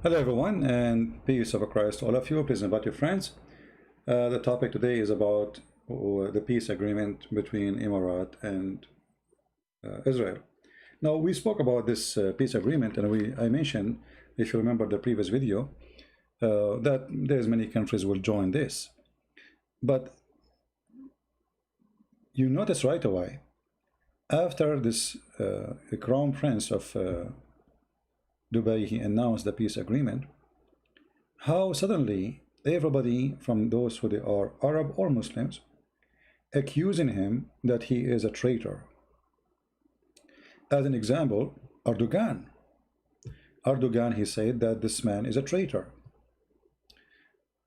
Hello everyone, and peace of Christ to all of you. Please invite your friends. The topic today is about the peace agreement between Emirat and Israel. Now, we spoke about this peace agreement, and I mentioned, if you remember the previous video, that there's many countries will join this. But you notice right away, after this Crown Prince of Dubai, he announced the peace agreement, how suddenly everybody from those who they are Arab or Muslims accusing him that he is a traitor. As an example, Erdogan, he said that this man is a traitor.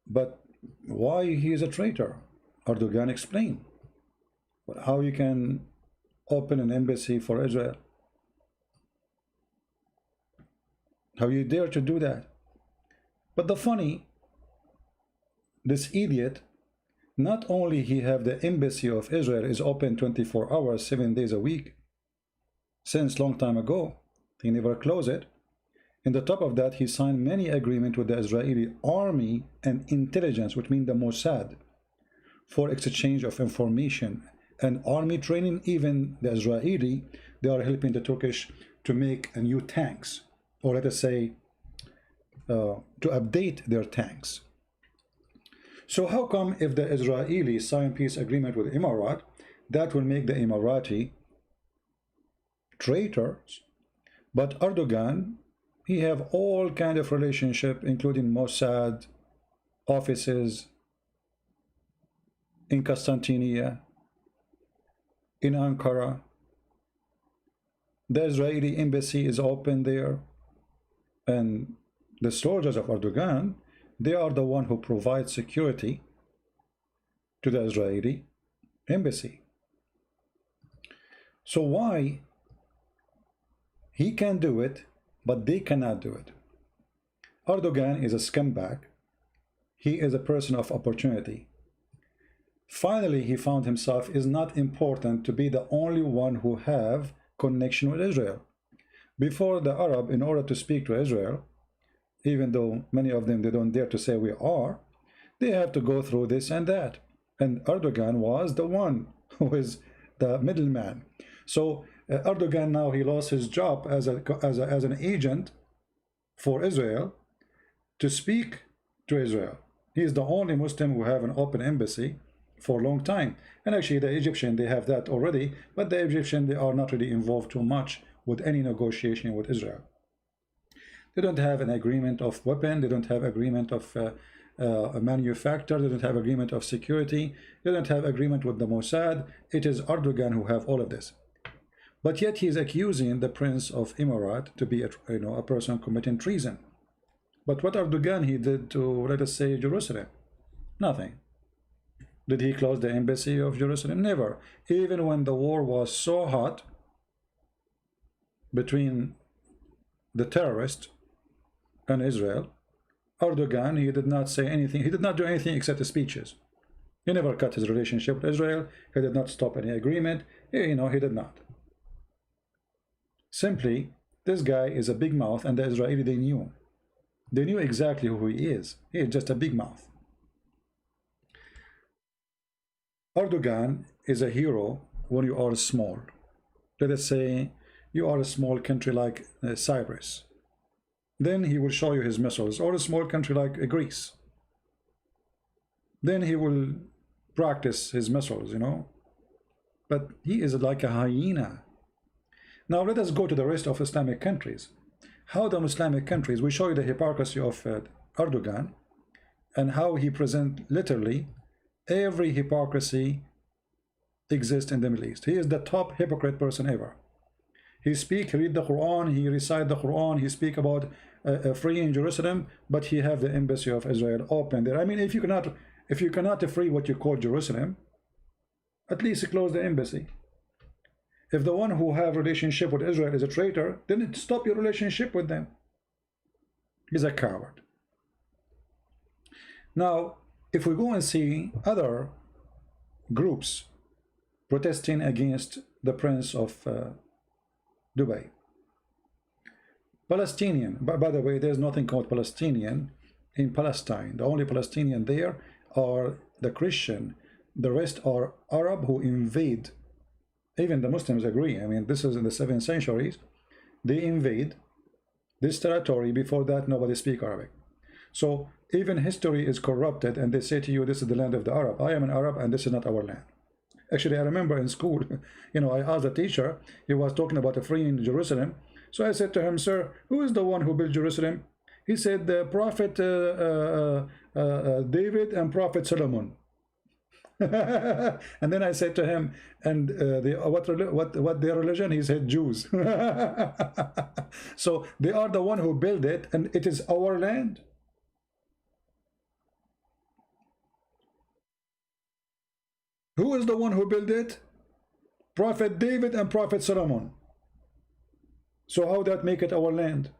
But why he is a traitor? Erdogan explained how you can open an embassy for Israel. How you dare to do that? But the funny, this idiot, not only he have the embassy of Israel is open 24 hours, 7 days a week, since long time ago, he never closed it. In the top of that, he signed many agreements with the Israeli army and intelligence, which means the Mossad, for exchange of information and army training. Even the Israeli, they are helping the Turkish to make a new tanks, or let us say, to update their tanks. So how come if the Israeli sign peace agreement with Emirat, that will make the Emirati traitors, but Erdogan, he have all kind of relationship, including Mossad offices in Constantinople, in Ankara. The Israeli embassy is open there, and the soldiers of Erdogan, they are the one who provide security to the Israeli embassy. So why he can do it, but they cannot do it? Erdogan is a scumbag. He is a person of opportunity. Finally, he found himself is not important to be the only one who have connection with Israel. Before the Arab, in order to speak to Israel, even though many of them, they don't dare to say we are, they have to go through this and that. And Erdogan was the one who is the middleman. So Erdogan now, he lost his job as an agent for Israel to speak to Israel. He is the only Muslim who have an open embassy for a long time. And actually the Egyptian, they have that already, but the Egyptian, they are not really involved too much with any negotiation with Israel. They don't have an agreement of weapon, they don't have agreement of a manufacturer, they don't have agreement of security, they don't have agreement with the Mossad. It is Erdogan who have all of this. But yet he is accusing the Prince of Emirat to be a person committing treason. But what Erdogan he did to, let us say, Jerusalem? Nothing. Did he close the embassy of Jerusalem? Never. Even when the war was so hot between the terrorists and Israel, Erdogan, he did not say anything. He did not do anything except speeches. He never cut his relationship with Israel. He did not stop any agreement. He did not. Simply, this guy is a big mouth, and the Israeli, they knew. They knew exactly who he is. He is just a big mouth. Erdogan is a hero when you are small. Let us say you are a small country like Cyprus. Then he will show you his missiles, or a small country like Greece. Then he will practice his missiles, But he is like a hyena. Now let us go to the rest of Islamic countries. How the Islamic countries, we show you the hypocrisy of Erdogan, and how he present literally every hypocrisy exists in the Middle East. He is the top hypocrite person ever. He read the Quran, he recite the Quran, he speak about freeing Jerusalem, but he have the embassy of Israel open there. I mean, if you cannot free what you call Jerusalem, at least close the embassy. If the one who have relationship with Israel is a traitor, then stop your relationship with them. He's a coward. Now, if we go and see other groups protesting against the Prince of Dubai, Palestinian. By the way, there's nothing called Palestinian in Palestine. The only Palestinian there are the Christian. The rest are Arab who invade. Even the Muslims agree. I mean, this is in the 7th centuries. They invade this territory. Before that, nobody speak Arabic. So even history is corrupted, and they say to you, this is the land of the Arab. I am an Arab, and this is not our land. Actually, I remember in school, you know, I asked the teacher, he was talking about a free in Jerusalem. So I said to him, sir, who is the one who built Jerusalem? He said, the prophet David and prophet Solomon. And then I said to him, and what their religion? He said, Jews. So they are the one who built it, and it is our land. Who is the one who built it? Prophet David and prophet Solomon. So how that make it our land?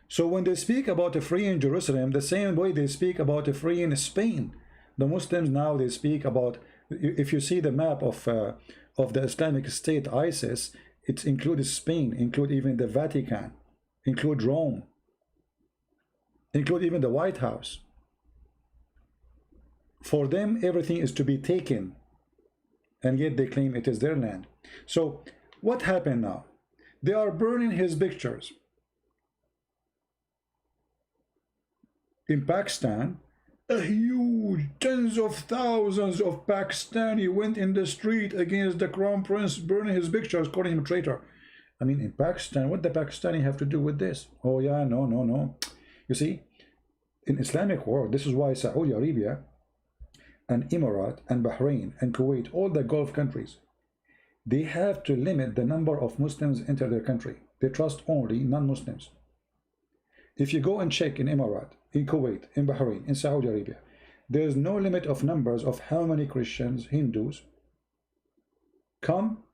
So when they speak about a free in Jerusalem, the same way they speak about a free in Spain, the Muslims now they speak about. If you see the map of the Islamic State, ISIS, it includes Spain, include even the Vatican, include Rome, include even the White House. For them, everything is to be taken, and yet they claim it is their land. So what happened now? They are burning his pictures. In Pakistan, a huge, tens of thousands of Pakistani went in the street against the Crown Prince, burning his pictures, calling him a traitor. I mean, in Pakistan, what the Pakistani have to do with this? Oh yeah, no. You see, in Islamic world, this is why Saudi Arabia and Emirat and Bahrain and Kuwait, all the Gulf countries, they have to limit the number of Muslims enter their country. They trust only non-Muslims. If you go and check in Emirat, in Kuwait, in Bahrain, in Saudi Arabia, there is no limit of numbers of how many Christians, Hindus come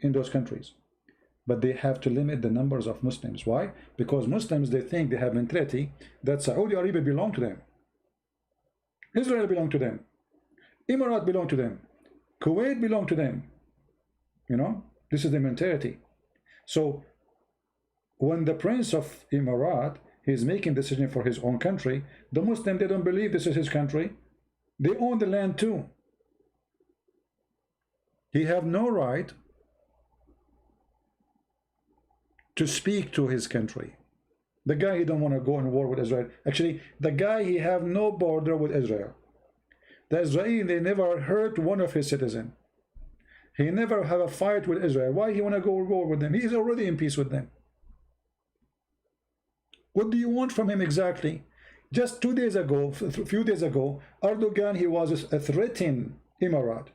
in those countries. But they have to limit the numbers of Muslims. Why? Because Muslims, they think they have mentality that Saudi Arabia belong to them. Israel belong to them. Emirat belong to them. Kuwait belong to them. You know, this is the mentality. So when the Prince of Emirat is making decision for his own country, the Muslim, they don't believe this is his country. They own the land too. He have no right to speak to his country. The guy, he don't want to go in war with Israel. Actually, the guy, he have no border with Israel. The Israeli, they never hurt one of his citizens. He never have a fight with Israel. Why he want to go to war with them? He is already in peace with them. What do you want from him exactly? Just 2 days ago, a few days ago, Erdogan, he was a threatening Emirat.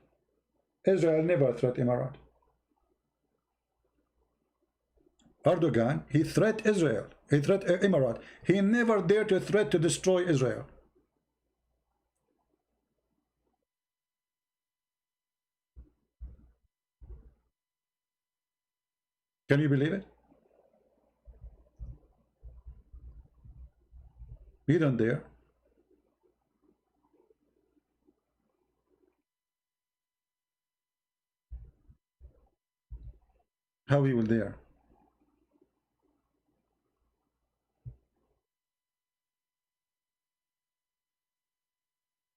Israel never threat Emirat. Erdogan, he threat Israel. He threat Emirat. He never dare to threat to destroy Israel. Can you believe it? He don't dare. How he will dare?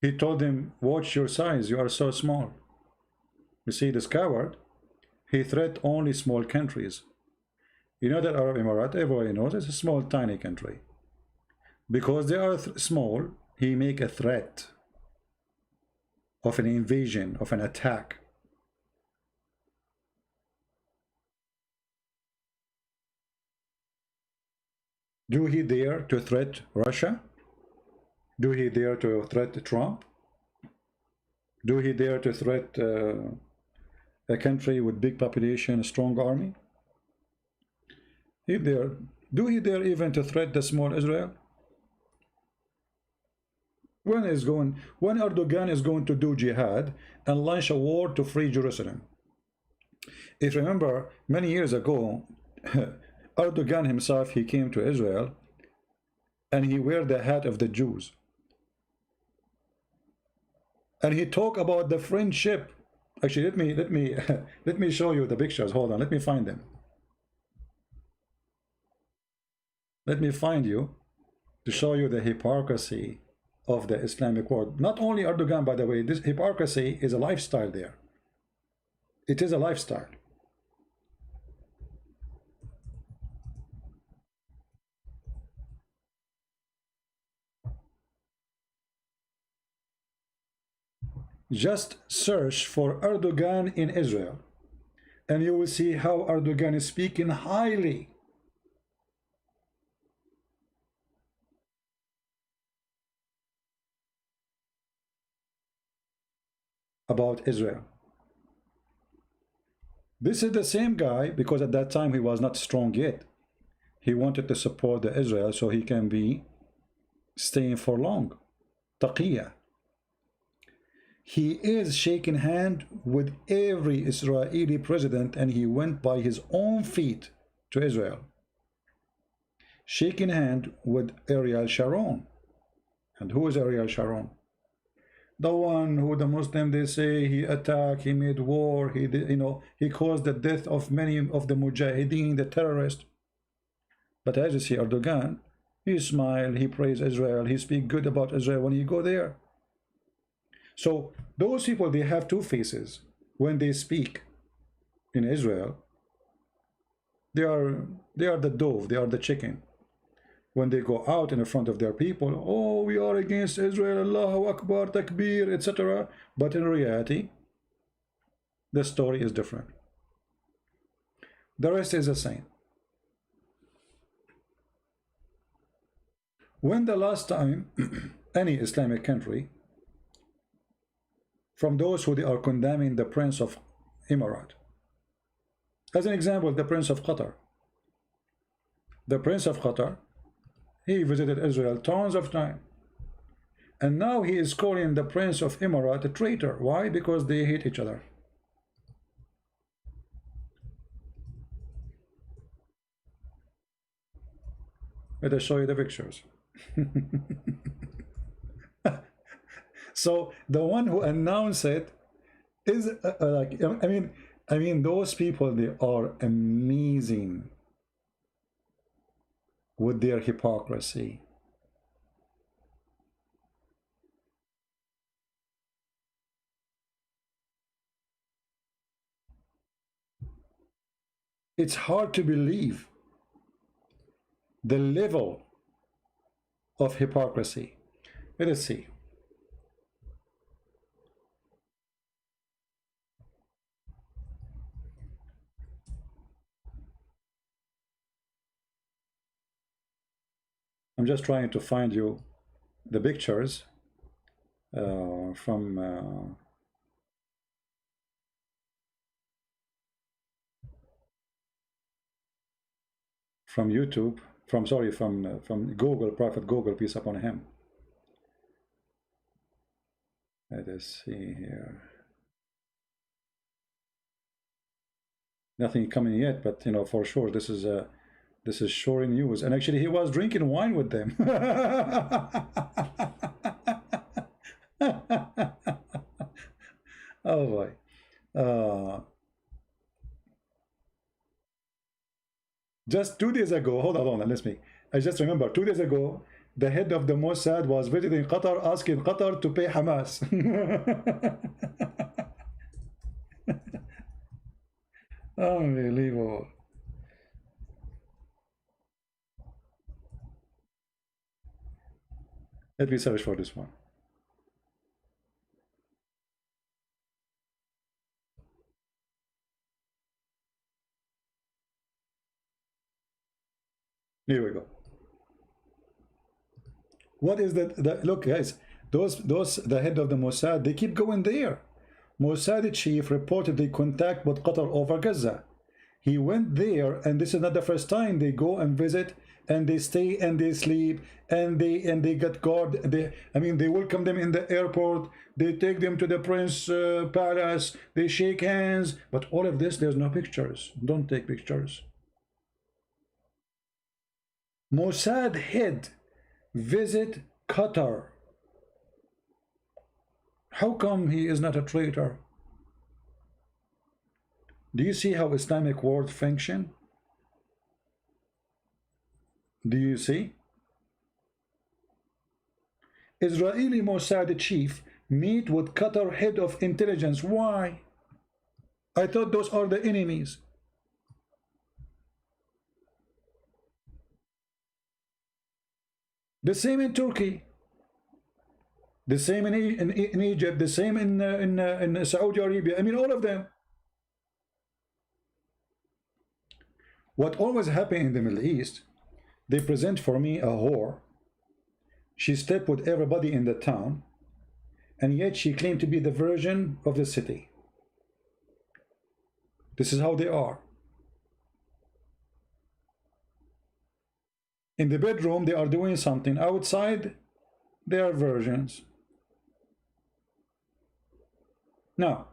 He told him, watch your size, you are so small. You see, this coward, he threat only small countries. You know that Arab Emirat, everybody knows, it's a small, tiny country. Because they are small, he make a threat of an invasion, of an attack. Do he dare to threat Russia? Do he dare to threat Trump? Do he dare to threat a country with big population, a strong army? Do he dare even to threat the small Israel? When Erdogan is going to do jihad and launch a war to free Jerusalem? If you remember, many years ago, Erdogan himself, he came to Israel and he wear the hat of the Jews. And he talked about the friendship Actually, let me let me show you the pictures. Hold on, let me find them. Let me find you to show you the hypocrisy of the Islamic world. Not only Erdogan, by the way, this hypocrisy is a lifestyle there. It is a lifestyle. Just search for Erdogan in Israel, and you will see how Erdogan is speaking highly about Israel. This is the same guy, because at that time he was not strong yet. He wanted to support the Israel so he can be staying for long. Taqiyya. He is shaking hand with every Israeli president, and he went by his own feet to Israel. Shaking hand with Ariel Sharon. And who is Ariel Sharon? The one who the Muslim, they say he attacked, he made war, he did, you know, he caused the death of many of the Mujahideen, the terrorists. But as you see Erdogan, he smile, he praise Israel, he speak good about Israel when he go there. So those people, they have two faces. When they speak in Israel, they are the dove, they are the chicken. When they go out in front of their people, oh, we are against Israel, Allahu Akbar, Takbir, etc. But in reality, the story is different. The rest is the same. When the last time any Islamic country, from those who they are condemning the Prince of Emirat, as an example, the Prince of Qatar. The Prince of Qatar, he visited Israel tons of time, and now he is calling the Prince of Emirat a traitor. Why? Because they hate each other. Let us show you the pictures. So the one who announced it is like, I mean, those people, they are amazing with their hypocrisy. It's hard to believe the level of hypocrisy. Let us see. I'm just trying to find you the pictures from YouTube, from Google, Prophet Google, peace upon him. Let us see here. Nothing coming yet, but you know, for sure this is sure news. And actually he was drinking wine with them. Oh boy. Just 2 days ago, hold on, let me. I just remember 2 days ago, the head of the Mossad was visiting Qatar, asking Qatar to pay Hamas. Unbelievable. Let me search for this one. Here we go. What is that? Look, guys, the head of the Mossad, they keep going there. Mossad chief reportedly contact with Qatar over Gaza. He went there, and this is not the first time they go and visit, and they stay and they sleep, and they get guard. They welcome them in the airport. They take them to the Prince Palace. They shake hands. But all of this, there's no pictures. Don't take pictures. Mossad head visit Qatar. How come he is not a traitor? Do you see how Islamic world function? Do you see? Israeli Mossad chief meet with Qatar head of intelligence. Why? I thought those are the enemies. The same in Turkey, the same in Egypt, the same in Saudi Arabia. I mean, all of them. What always happens in the Middle East, they present for me a whore. She slept with everybody in the town, and yet she claimed to be the virgin of the city. This is how they are. In the bedroom, they are doing something. Outside, they are virgins. Now,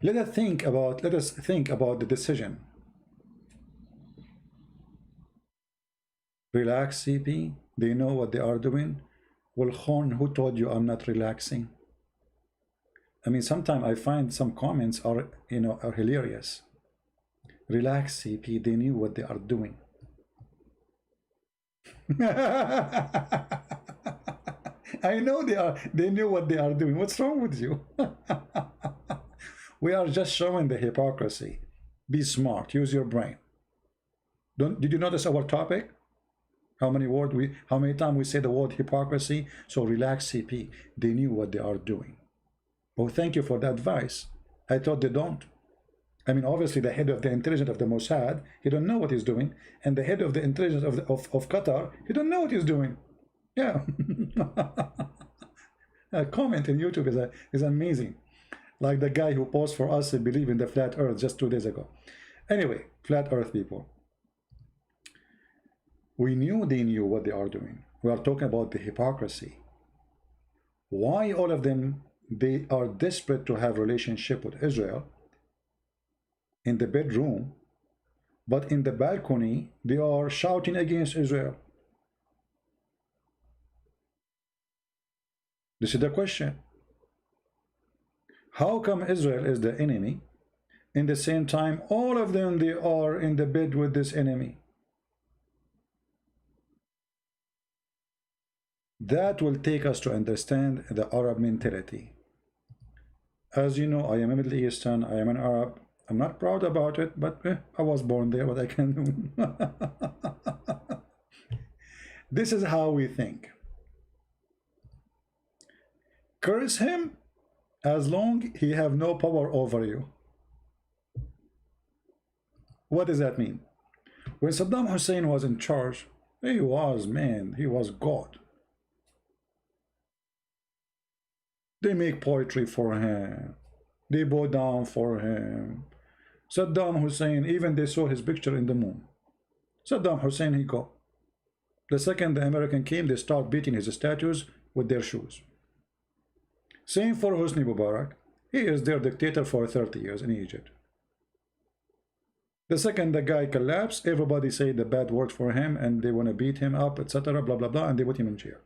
let us think about the decision. Relax, CP. They know what they are doing. Well, Khon, who told you I'm not relaxing? I mean, sometimes I find some comments are, are hilarious. Relax, CP. They knew what they are doing. I know they knew what they are doing. What's wrong with you? We are just showing the hypocrisy. Be smart. Use your brain. Did you notice our topic? How many times we say the word hypocrisy? So relax, CP. They knew what they are doing. Oh, thank you for the advice. I thought they don't. I mean, obviously, the head of the intelligence of the Mossad, he don't know what he's doing, and the head of the intelligence of Qatar, he don't know what he's doing. Yeah. A comment in YouTube is amazing. Like the guy who posed for us to believe in the flat earth just 2 days ago. Anyway, flat earth people. We knew they knew what they are doing. We are talking about the hypocrisy. Why all of them, they are desperate to have relationship with Israel in the bedroom, but in the balcony, they are shouting against Israel. This is the question. How come Israel is the enemy? In the same time, all of them, they are in the bed with this enemy. That will take us to understand the Arab mentality. As you know, I am a Middle Eastern, I am an Arab. I'm not proud about it, but I was born there, what I can do. This is how we think. Curse him as long he have no power over you. What does that mean? When Saddam Hussein was in charge, he was God. They make poetry for him. They bow down for him. Saddam Hussein, even they saw his picture in the moon. Saddam Hussein, he go. The second the American came, they start beating his statues with their shoes. Same for Hosni Mubarak. He is their dictator for 30 years in Egypt. The second the guy collapsed, everybody say the bad word for him and they want to beat him up, etc. Blah, blah, blah, and they put him in jail.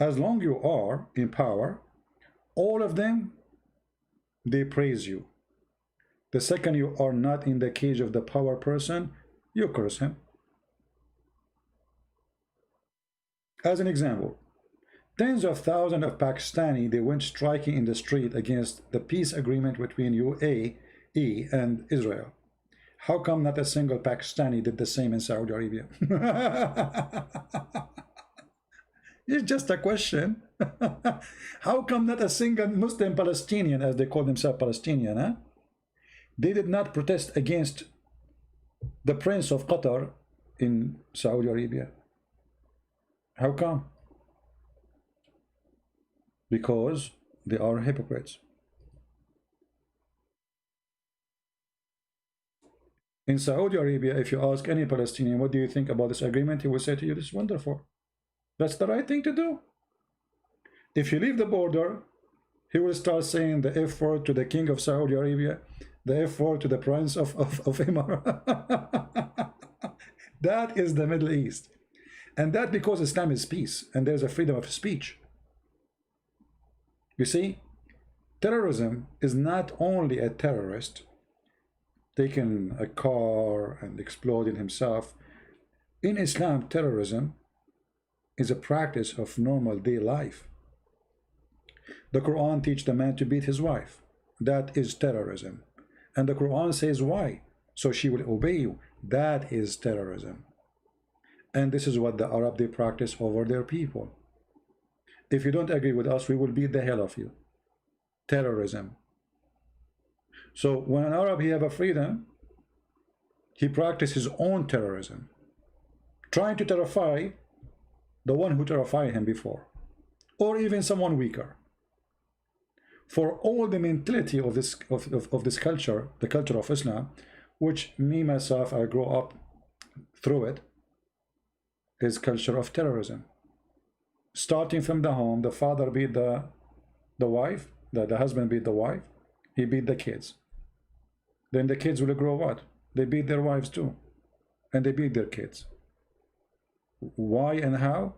As long you are in power, all of them, they praise you. The second you are not in the cage of the power person, you curse him. As an example, tens of thousands of Pakistani, they went striking in the street against the peace agreement between UAE and Israel. How come not a single Pakistani did the same in Saudi Arabia? It's just a question. How come not a single Muslim Palestinian, as they call themselves Palestinian, huh? They did not protest against the Prince of Qatar in Saudi Arabia? How come? Because they are hypocrites. In Saudi Arabia, if you ask any Palestinian, what do you think about this agreement? He will say to you, this is wonderful. That's the right thing to do. If you leave the border, he will start saying the F word to the king of Saudi Arabia, the F word to the prince of Emirates. That is the Middle East. And that because Islam is peace and there's a freedom of speech. You see, terrorism is not only a terrorist taking a car and exploding himself. In Islam, terrorism is a practice of normal day life. The Quran teaches the man to beat his wife. That is terrorism. And the Quran says why? So she will obey you. That is terrorism. And this is what the Arab they practice over their people. If you don't agree with us, we will beat the hell of you. Terrorism. So when an Arab he have a freedom, he practices his own terrorism, trying to terrify the one who terrified him before, or even someone weaker. For all the mentality of this culture, the culture of Islam, which me myself I grew up through it, is culture of terrorism. Starting from the home, the father beat the wife, the husband beat the wife, he beat the kids. Then the kids will grow what? They beat their wives too, and they beat their kids. Why and how?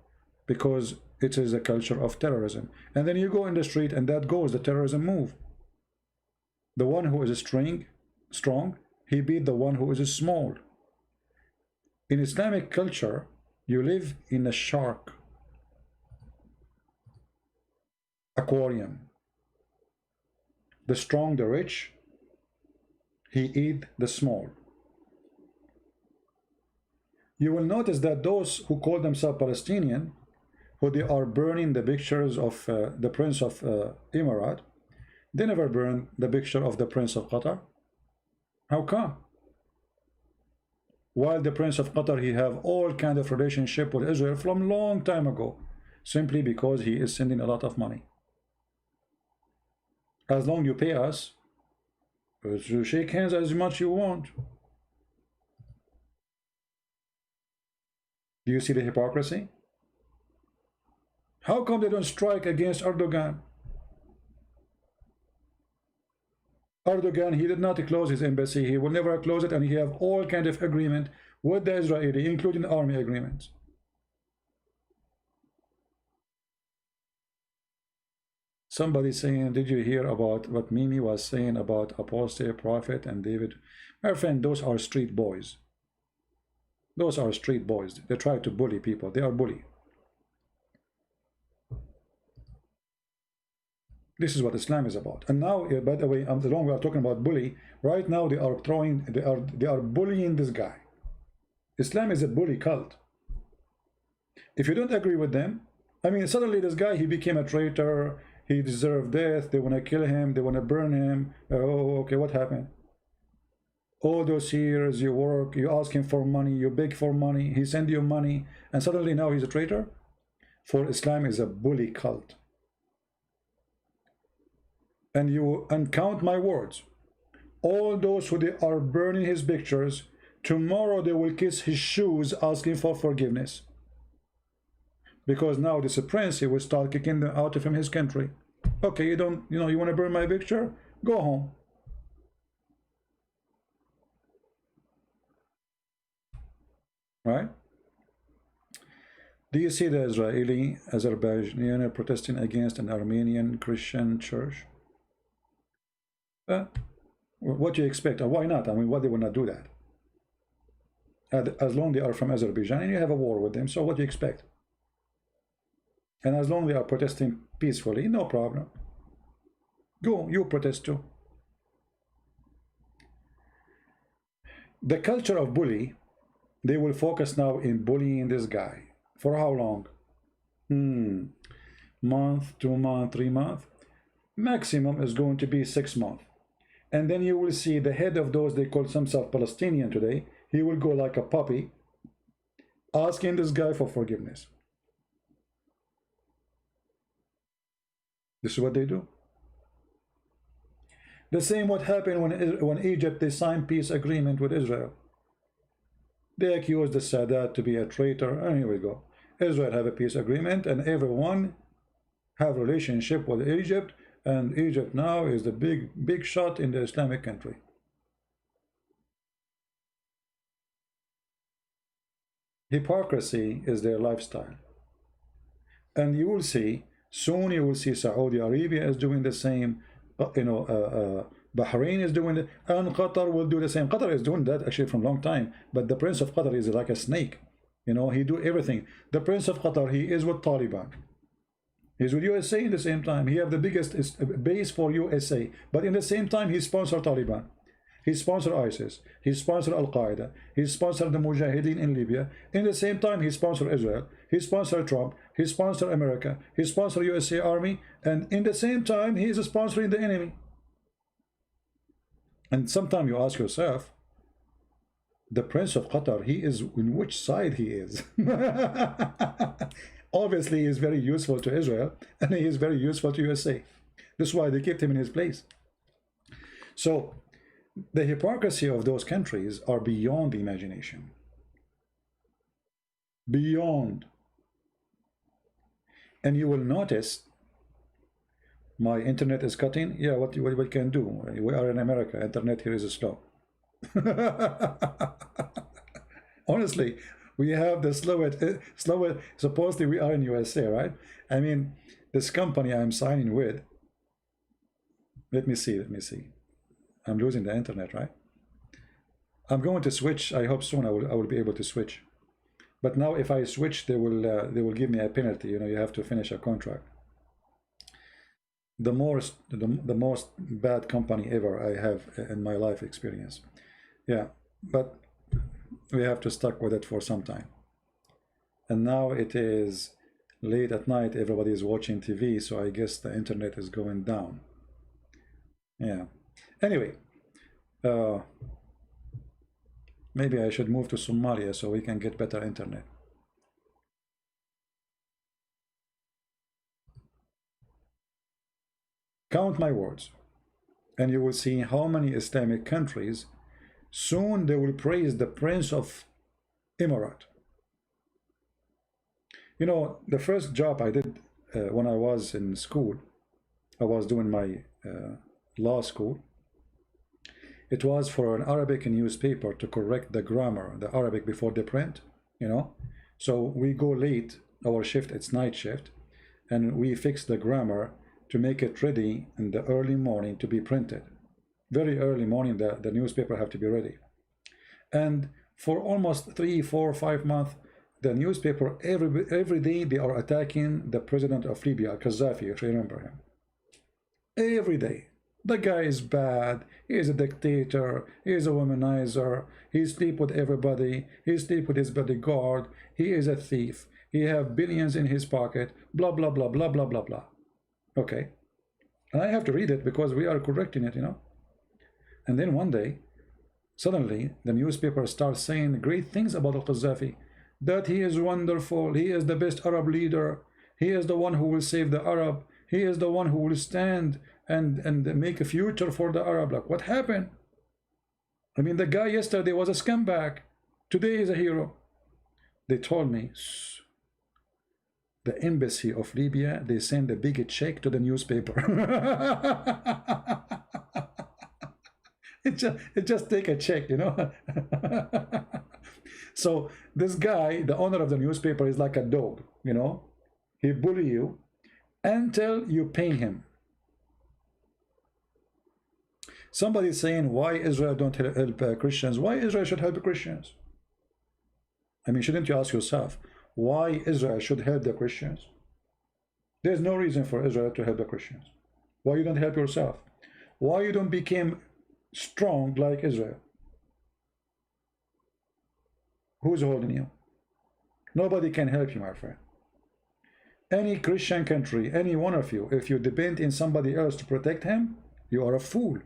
Because it is a culture of terrorism. And then you go in the street and that goes the terrorism move. The one who is strong, he beat the one who is small. In Islamic culture, you live in a shark aquarium. The strong, the rich, he eat the small. You will notice that those who call themselves Palestinian, who they are burning the pictures of the Prince of Emirat, they never burn the picture of the Prince of Qatar. How come? While the Prince of Qatar, he have all kind of relationship with Israel from long time ago, simply because he is sending a lot of money. As long you pay us, you shake hands as much you want. Do you see the hypocrisy? How come they don't strike against Erdogan? Erdogan, he did not close his embassy. He will never close it, and he have all kind of agreement with the Israeli, including army agreements. Somebody saying, did you hear about what Mimi was saying about Apostle, Prophet, and David? My friend, those are street boys. Those are street boys. They try to bully people. They are bully. This is what Islam is about. And now, by the way, the long we are talking about bully. Right now, they are bullying this guy. Islam is a bully cult. If you don't agree with them, I mean, suddenly this guy, he became a traitor. He deserved death. They want to kill him. They want to burn him. Oh, okay, what happened? All those years you work, you ask him for money, you beg for money, he send you money, and suddenly now he's a traitor? For Islam is a bully cult. And count my words, all those who they are burning his pictures, tomorrow they will kiss his shoes asking for forgiveness. Because now this prince, he will start kicking them out of his country. Okay, you want to burn my picture? Go home. Right? Do you see the Israeli Azerbaijani protesting against an Armenian Christian church? What do you expect? Or why not? I mean, why they will not do that? As long they are from Azerbaijan and you have a war with them, so what do you expect? And as long they are protesting peacefully, no problem. Go, you protest too. The culture of bully, they will focus now in bullying this guy. For how long? Month, 2 months, 3 months. Maximum is going to be 6 months. And then you will see the head of those they call themselves Palestinian today, he will go like a puppy, asking this guy for forgiveness. This is what they do. The same what happened when Egypt, they signed peace agreement with Israel. They accused the Sadat to be a traitor, and here we go. Israel have a peace agreement, and everyone have relationship with Egypt, and Egypt now is the big shot in the Islamic country. Hypocrisy is their lifestyle. And you will see, soon you will see Saudi Arabia is doing the same, Bahrain is doing it, and Qatar will do the same. Qatar is doing that actually from a long time, but the Prince of Qatar is like a snake. He do everything. The Prince of Qatar, he is with Taliban. He's with USA in the same time. He have the biggest base for USA, but in the same time he sponsor Taliban. He sponsored ISIS. He sponsored Al-Qaeda. He sponsored the Mujahideen in Libya. In the same time, he sponsored Israel. He sponsored Trump. He sponsored America. He sponsored USA Army. And in the same time, he is sponsoring the enemy. And sometimes you ask yourself, the Prince of Qatar, he is in which side he is? Obviously, he is very useful to Israel, and he is very useful to USA. That's why they kept him in his place. So, the hypocrisy of those countries are beyond the imagination. Beyond. And you will notice my internet is cutting. Yeah, what we can do? We are in America. Internet here is slow. Honestly, we have the slowest. Supposedly we are in USA, right? I mean, this company I'm signing with. Let me see. I'm losing the internet, right? I'm going to switch. I hope soon I will be able to switch. But now if I switch, they will give me a penalty. You have to finish a contract. The most bad company ever I have in my life experience. Yeah, but we have to stuck with it for some time. And now it is late at night. Everybody is watching TV, so I guess the internet is going down. Yeah. Anyway, maybe I should move to Somalia so we can get better internet. Count my words, and you will see how many Islamic countries soon they will praise the Prince of Emirate. The first job I did when I was in school, I was doing my law school. It was for an Arabic newspaper to correct the grammar, the Arabic before the print, So we go late, our shift, it's night shift, and we fix the grammar to make it ready in the early morning to be printed. Very early morning, the newspaper have to be ready. And for almost 3, 4, 5 months, the newspaper, every day, they are attacking the president of Libya, Gaddafi, if you remember him. Every day. The guy is bad, he is a dictator, he is a womanizer, he sleeps with everybody, he sleeps with his bodyguard, he is a thief, he has billions in his pocket, blah, blah, blah, blah, blah, blah, blah. Okay. And I have to read it because we are correcting it, And then one day, suddenly, the newspaper starts saying great things about Al-Gaddafi, that he is wonderful, he is the best Arab leader, he is the one who will save the Arab, he is the one who will stand and make a future for the Arab. Like, what happened? I mean, the guy yesterday was a scumbag. Today is a hero. They told me, the embassy of Libya, they send a big check to the newspaper. it just take a check, So this guy, the owner of the newspaper, is like a dog, He bully you until you pay him. Somebody is saying, why Israel don't help Christians? Why Israel should help Christians? I mean, shouldn't you ask yourself, why Israel should help the Christians? There's no reason for Israel to help the Christians. Why you don't help yourself? Why you don't become strong like Israel? Who's holding you? Nobody can help you, my friend. Any Christian country, any one of you, if you depend on somebody else to protect him, you are a fool.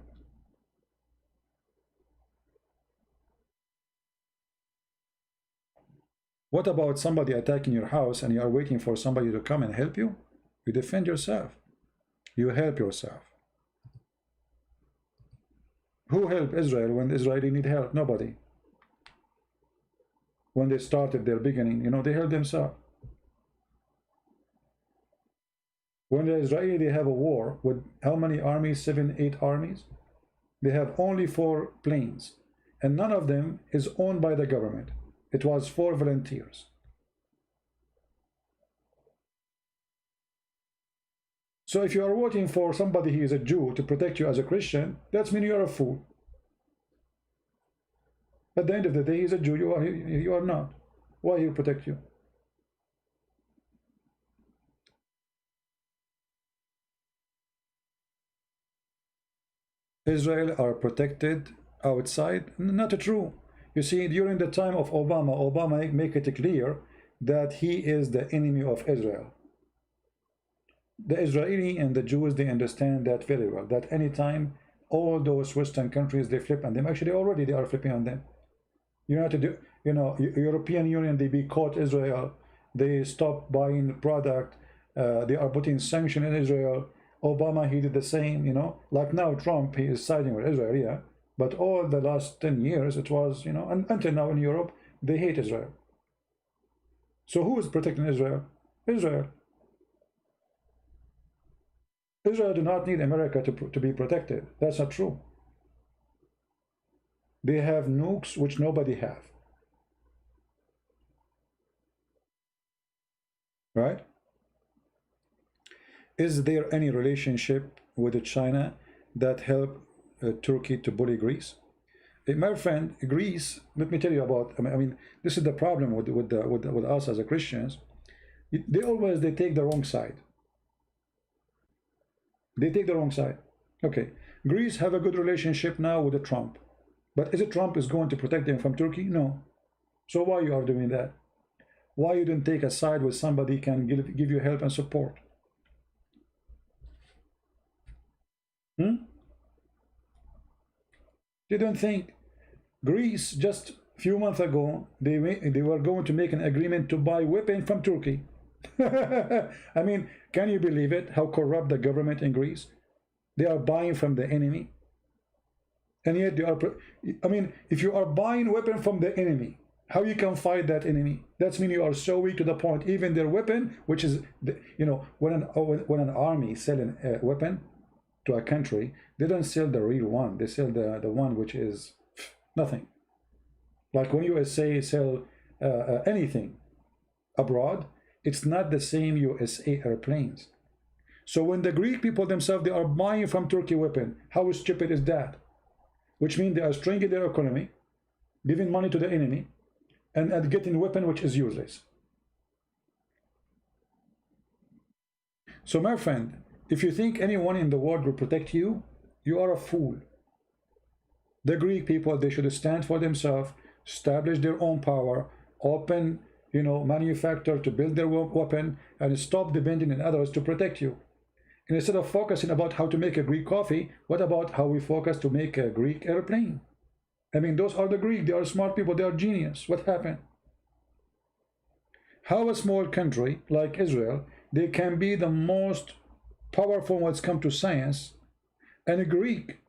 What about somebody attacking your house and you are waiting for somebody to come and help you? You defend yourself. You help yourself. Who helped Israel when the Israeli need help? Nobody. When they started their beginning, they helped themselves. When the Israeli, they have a war with how many armies? 7, 8 armies. They have only 4 planes, and none of them is owned by the government. It was for volunteers. So if you are voting for somebody who is a Jew to protect you as a Christian, that's mean you are a fool. At the end of the day, he's a Jew. You are not. Why he protect you? Israel are protected outside. Not true. You see, during the time of Obama, Obama make it clear that he is the enemy of Israel. The Israeli and the Jews, they understand that very well, that anytime all those Western countries, they flip on them. Actually, already they are flipping on them. United, European Union, they boycott Israel. They stop buying the product. They are putting sanctions in Israel. Obama, he did the same, like now Trump, he is siding with Israel, yeah. But all the last 10 years, it was, and until now in Europe, they hate Israel. So who is protecting Israel? Israel. Israel do not need America to be protected. That's not true. They have nukes which nobody have. Right? Is there any relationship with China that help Turkey to bully Greece? My friend, Greece, let me tell you about, I mean, this is the problem with us as a Christians. They take the wrong side. They take the wrong side. Okay, Greece have a good relationship now with the Trump. But is it Trump is going to protect them from Turkey? No. So why you are doing that? Why you don't take a side with somebody can give you help and support? They don't think. Greece just a few months ago, they were going to make an agreement to buy weapons from Turkey. I mean, can you believe it? How corrupt the government in Greece? They are buying from the enemy. And yet they are, I mean, if you are buying weapon from the enemy, how you can fight that enemy? That's mean you are so weak to the point, even their weapon, which is, when an army selling a weapon to a country, they don't sell the real one. They sell the one which is nothing. Like when USA sell anything abroad, it's not the same USA airplanes. So when the Greek people themselves, they are buying from Turkey weapon, how stupid is that? Which means they are strengthening their economy, giving money to the enemy, and getting weapon which is useless. So my friend, if you think anyone in the world will protect you, you are a fool. The Greek people, they should stand for themselves, establish their own power, open, manufacture to build their weapon, and stop depending on others to protect you. And instead of focusing about how to make a Greek coffee, what about how we focus to make a Greek airplane? I mean, those are the Greek. They are smart people. They are genius. What happened? How a small country like Israel, they can be the most powerful when it's come to science, and a Greek,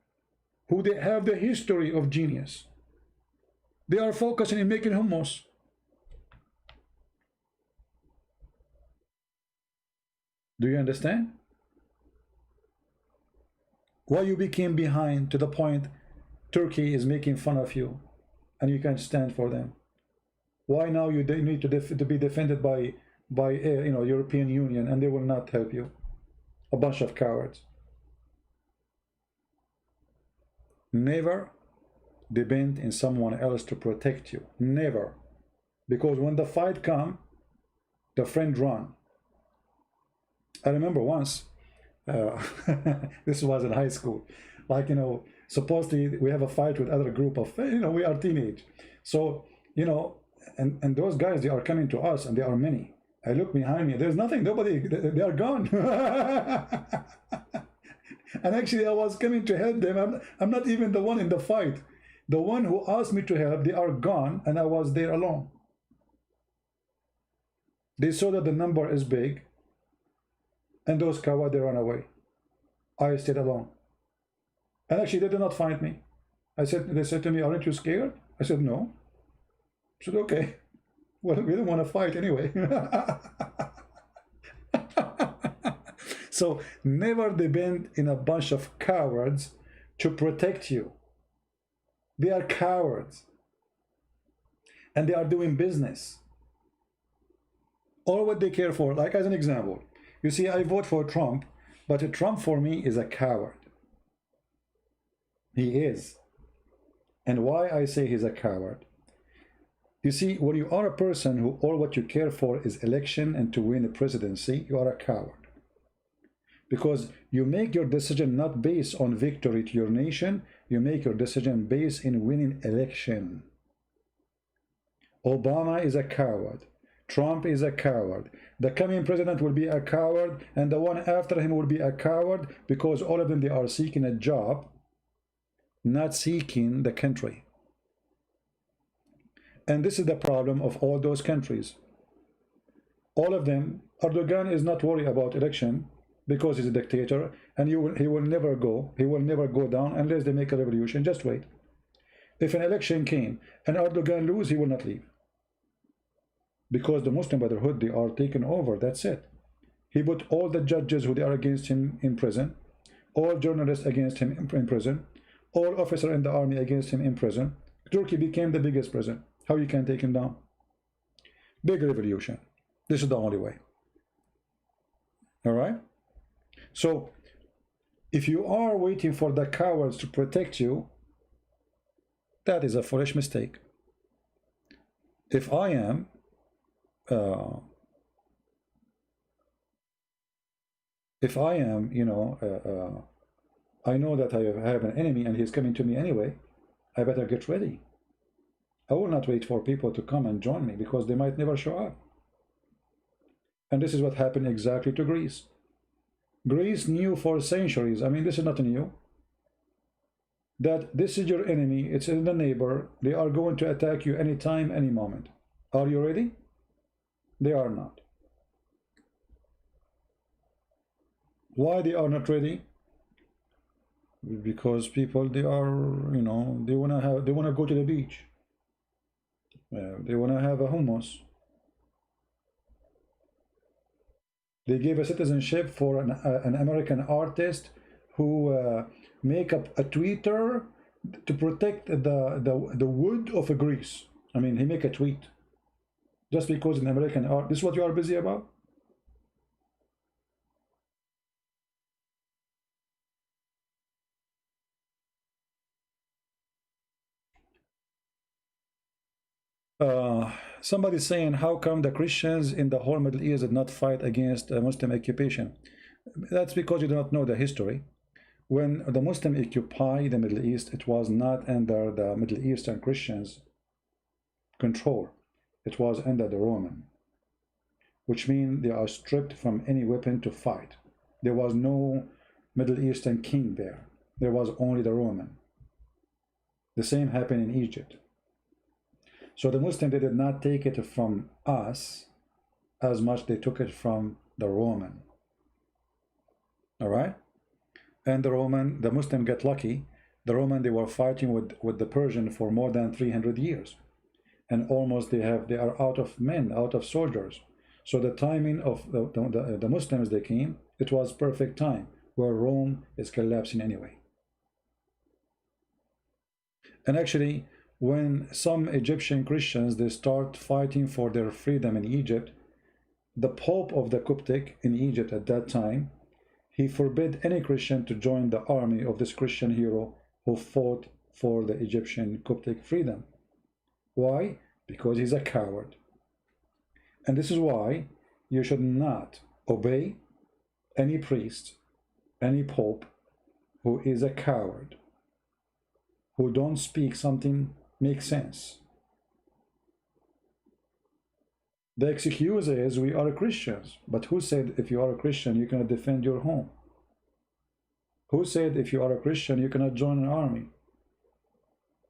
who they have the history of genius, they are focusing in making hummus. Do you understand? Why you became behind to the point Turkey is making fun of you and you can't stand for them? Why now you need to be defended by European Union and they will not help you? A bunch of cowards. Never depend in someone else to protect you. Never. Because when the fight come, the friend run. I remember once, this was in high school, like, supposedly we have a fight with other group of, we are teenage. So, and those guys, they are coming to us and there are many. I look behind me, there's nothing, nobody, they are gone. And actually I was coming to help them. I'm not even the one in the fight. The one who asked me to help, they are gone and I was there alone. They saw that the number is big and those cowards, they ran away. I stayed alone. And actually they did not find me. They said to me, aren't you scared? I said, no. I said, okay. Well, we don't want to fight anyway. So never depend in a bunch of cowards to protect you. They are cowards. and they are doing business. All what they care for, like as an example, you see, I vote for Trump, but Trump for me is a coward. He is. And why I say he's a coward? You see, when you are a person who all what you care for is election and to win a presidency, you are a coward. Because you make your decision not based on victory to your nation, you make your decision based in winning election. Obama is a coward. Trump is a coward. The coming president will be a coward, and the one after him will be a coward, because all of them, they are seeking a job, not seeking the country. And this is the problem of all those countries. All of them, Erdogan is not worried about election because he's a dictator, and he will never go down unless they make a revolution. Just wait. If an election came and Erdogan lose, he will not leave. Because the Muslim Brotherhood, they are taken over, that's it. He put all the judges who they are against him in prison, all journalists against him in prison, all officers in the army against him in prison. Turkey became the biggest prison. How you can take him down? Big revolution. This is the only way. All right? So, if you are waiting for the cowards to protect you, that is a foolish mistake. If I am I know that I have an enemy and he's coming to me anyway, I better get ready. I will not wait for people to come and join me because they might never show up. And this is what happened exactly to Greece. Greece knew for centuries, I mean, this is not new, that this is your enemy, it's in the neighbor, they are going to attack you anytime, any moment. Are you ready? They are not. Why they are not ready? Because people, they are, they wanna go to the beach. They wanna have a hummus. They gave a citizenship for an American artist who make up a Twitter to protect the wood of Greece. I mean, he make a tweet just because an American art. This is what you are busy about. Somebody's saying, how come the Christians in the whole Middle East did not fight against Muslim occupation? That's because you do not know the history. When the Muslim occupied the Middle East, it was not under the Middle Eastern Christians' control. It was under the Roman, which means they are stripped from any weapon to fight. There was no Middle Eastern king there. There was only the Roman. The same happened in Egypt. So the Muslims, they did not take it from us as much they took it from the Roman. All right? And the Muslim get lucky. The Roman, they were fighting with the Persian for more than 300 years. And almost they are out of men, out of soldiers. So the timing of the Muslims, they came, it was perfect time, where Rome is collapsing anyway. And actually, when some Egyptian Christians, they start fighting for their freedom in Egypt, the Pope of the Coptic in Egypt at that time, he forbid any Christian to join the army of this Christian hero who fought for the Egyptian Coptic freedom. Why? Because he's a coward. And this is why you should not obey any priest, any pope who is a coward, who don't speak something makes sense. The excuse is we are Christians. But who said if you are a Christian you cannot defend your home? Who said if you are a Christian you cannot join an army?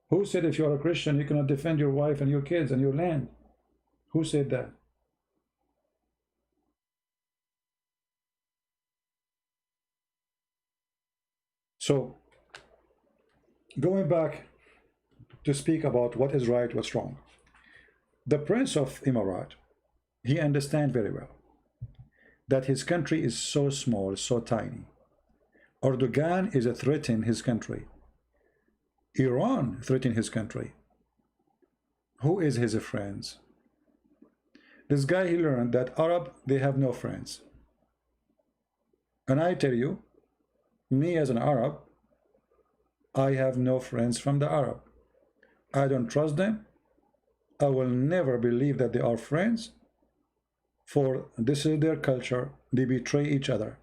Who said if you are a Christian you cannot defend your wife and your kids and your land? Who said that? So, going back to speak about what is right, what's wrong. The Prince of Emirat, he understands very well that his country is so small, so tiny. Erdogan is a threat in his country. Iran threatened his country. Who is his friends? This guy, he learned that Arab, they have no friends. And I tell you, me as an Arab, I have no friends from the Arab. I don't trust them. I will never believe that they are friends, for this is their culture. They betray each other.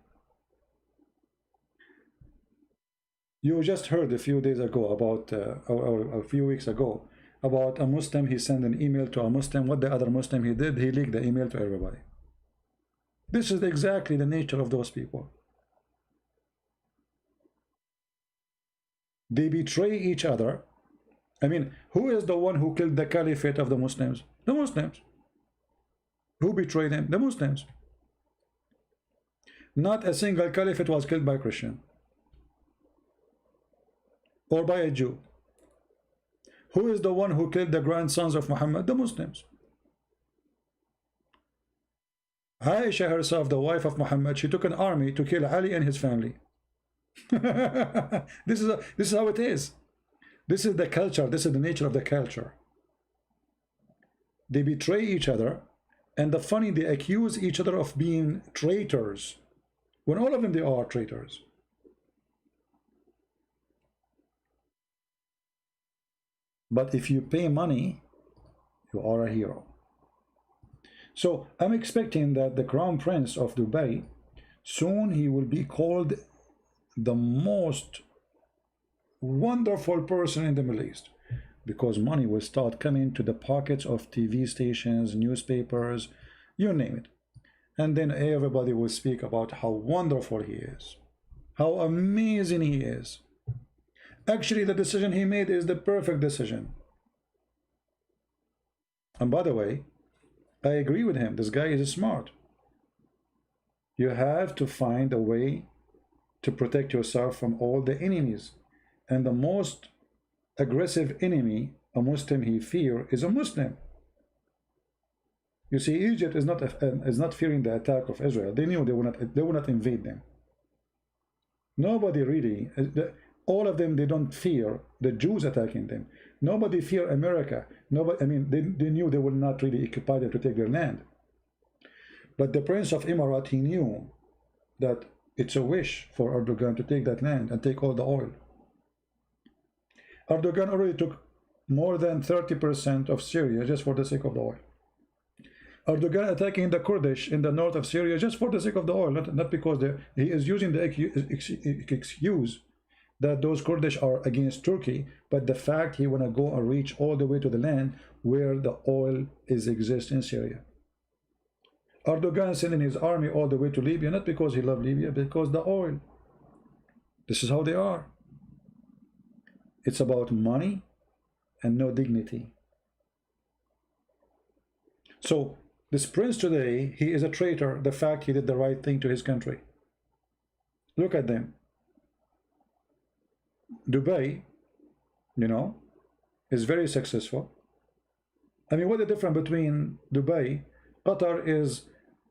You just heard a few days ago about, or a few weeks ago, about a Muslim. He sent an email to a Muslim. What the other Muslim he did, he leaked the email to everybody. This is exactly the nature of those people. They betray each other. I mean, who is the one who killed the caliphate of the Muslims? The Muslims. Who betrayed them? The Muslims. Not a single caliphate was killed by a Christian or by a Jew. Who is the one who killed the grandsons of Muhammad? The Muslims. Aisha herself, the wife of Muhammad, she took an army to kill Ali and his family. This is how it is. This is the culture. This is the nature of the culture. They betray each other, and the funny, they accuse each other of being traitors, when all of them, they are traitors. But if you pay money, you are a hero. So I'm expecting that the Crown Prince of Dubai, soon he will be called the most wonderful person in the Middle East, because money will start coming to the pockets of TV stations, newspapers, you name it. And then everybody will speak about how wonderful he is, how amazing he is. Actually, the decision he made is the perfect decision. And by the way, I agree with him. This guy is smart. You have to find a way to protect yourself from all the enemies. And the most aggressive enemy a Muslim he fear is a Muslim. You see, Egypt is not fearing the attack of Israel. They knew they would not invade them. Nobody really, all of them, they don't fear the Jews attacking them. Nobody fear America. Nobody, I mean, they knew they would not really occupy them to take their land. But the Prince of Emirat, he knew that it's a wish for Erdogan to take that land and take all the oil. Erdogan already took more than 30% of Syria just for the sake of the oil. Erdogan attacking the Kurdish in the north of Syria just for the sake of the oil, not because he is using the excuse that those Kurdish are against Turkey, but the fact he want to go and reach all the way to the land where the oil exists in Syria. Erdogan sending his army all the way to Libya, not because he loved Libya, because the oil. This is how they are. It's about money and no dignity. So this prince today, he is a traitor. The fact he did the right thing to his country. Look at them. Dubai, you know, is very successful. I mean, what's the difference between Dubai? Qatar is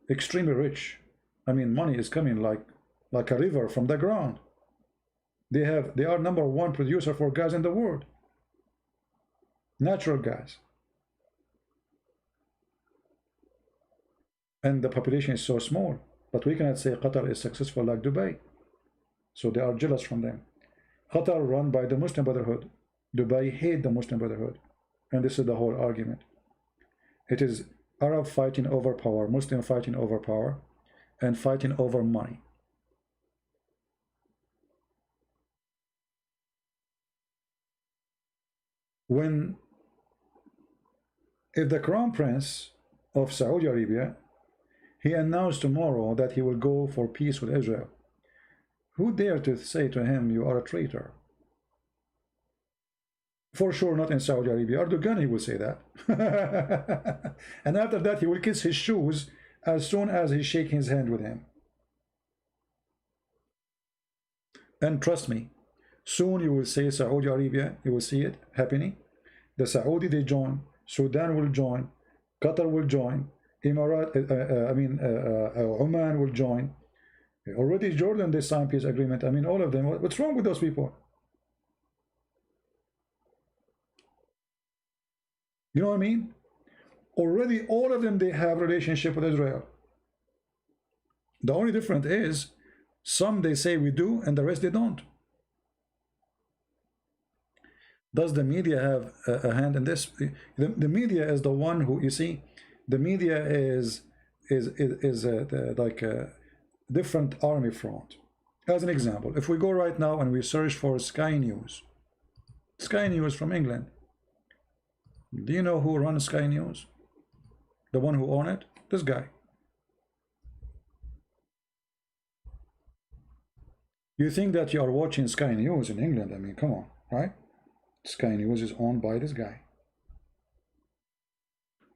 extremely rich. I mean, money is coming like a river from the ground. They are #1 producer for gas in the world. Natural gas. And the population is so small. But we cannot say Qatar is successful like Dubai. So they are jealous from them. Qatar run by the Muslim Brotherhood. Dubai hate the Muslim Brotherhood. And this is the whole argument. It is Arab fighting over power, Muslim fighting over power, and fighting over money. If the Crown Prince of Saudi Arabia, he announced tomorrow that he will go for peace with Israel, who dare to say to him, you are a traitor? For sure not in Saudi Arabia. Erdogan, he will say that. And after that, he will kiss his shoes as soon as he shakes his hand with him. And trust me, soon you will say Saudi Arabia, you will see it happening. The Saudi, they join, Sudan will join, Qatar will join, Oman will join. Already Jordan, they signed peace agreement. I mean, all of them. What's wrong with those people? You know what I mean? Already all of them, they have relationship with Israel. The only difference is some they say we do and the rest they don't. Does the media have a hand in this? The media is the one who, you see, the media is like a different army front. As an example, if we go right now and we search for Sky News from England, do you know who runs Sky News? The one who owns it? This guy. You think that you are watching Sky News in England? I mean, come on, right? Sky News is owned by this guy.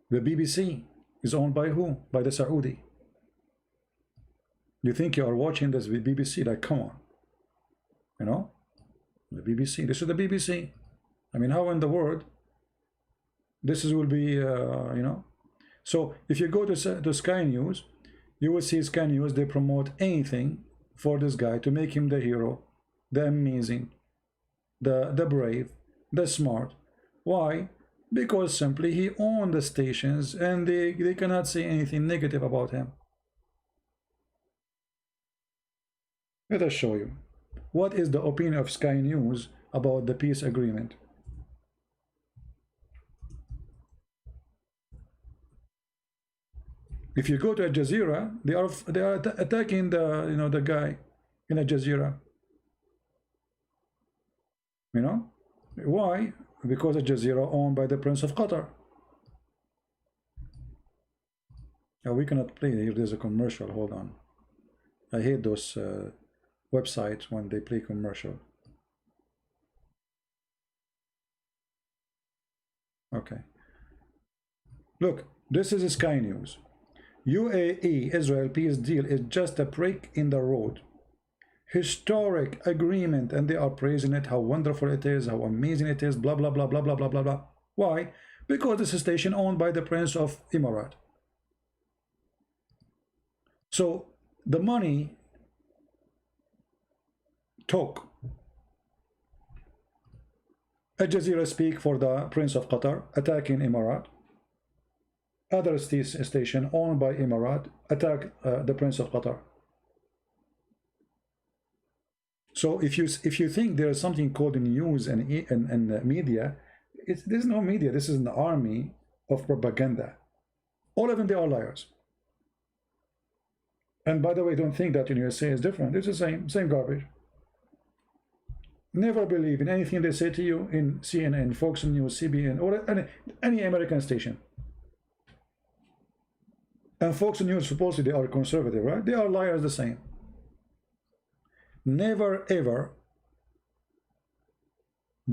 The BBC is owned by who? By the Saudi. You think you are watching this with BBC? Like, come on. You know? The BBC. This is the BBC. I mean, how in the world this will be, you know? So if you go to Sky News, you will see Sky News, they promote anything for this guy to make him the hero, the amazing, the brave, the smart. Why? Because simply he owned the stations and they cannot say anything negative about him. Let us show you. What is the opinion of Sky News about the peace agreement? If you go to Al Jazeera, they are attacking the the guy in Al Jazeera. You know why? Because Al Jazeera owned by the Prince of Qatar. Now we cannot play here. There's a commercial. Hold on. I hate those websites when they play commercial. Okay. Look, this is Sky News. UAE Israel peace deal is just a break in the road. Historic agreement, and they are praising it, how wonderful it is, how amazing it is, blah blah blah blah blah blah blah blah. Why? Because this is a station owned by the Prince of Emirat. So the money talk. Al Jazeera speak for the Prince of Qatar attacking Emirat. Other station owned by Emirat attack the Prince of Qatar. So if you think there is something called news and media, there's no media. This is an army of propaganda. All of them, they are liars. And by the way, don't think that in USA is different. It's the same garbage. Never believe in anything they say to you in CNN, Fox News, CBN, or any American station. And Fox News, supposedly they are conservative, right? They are liars the same. Never ever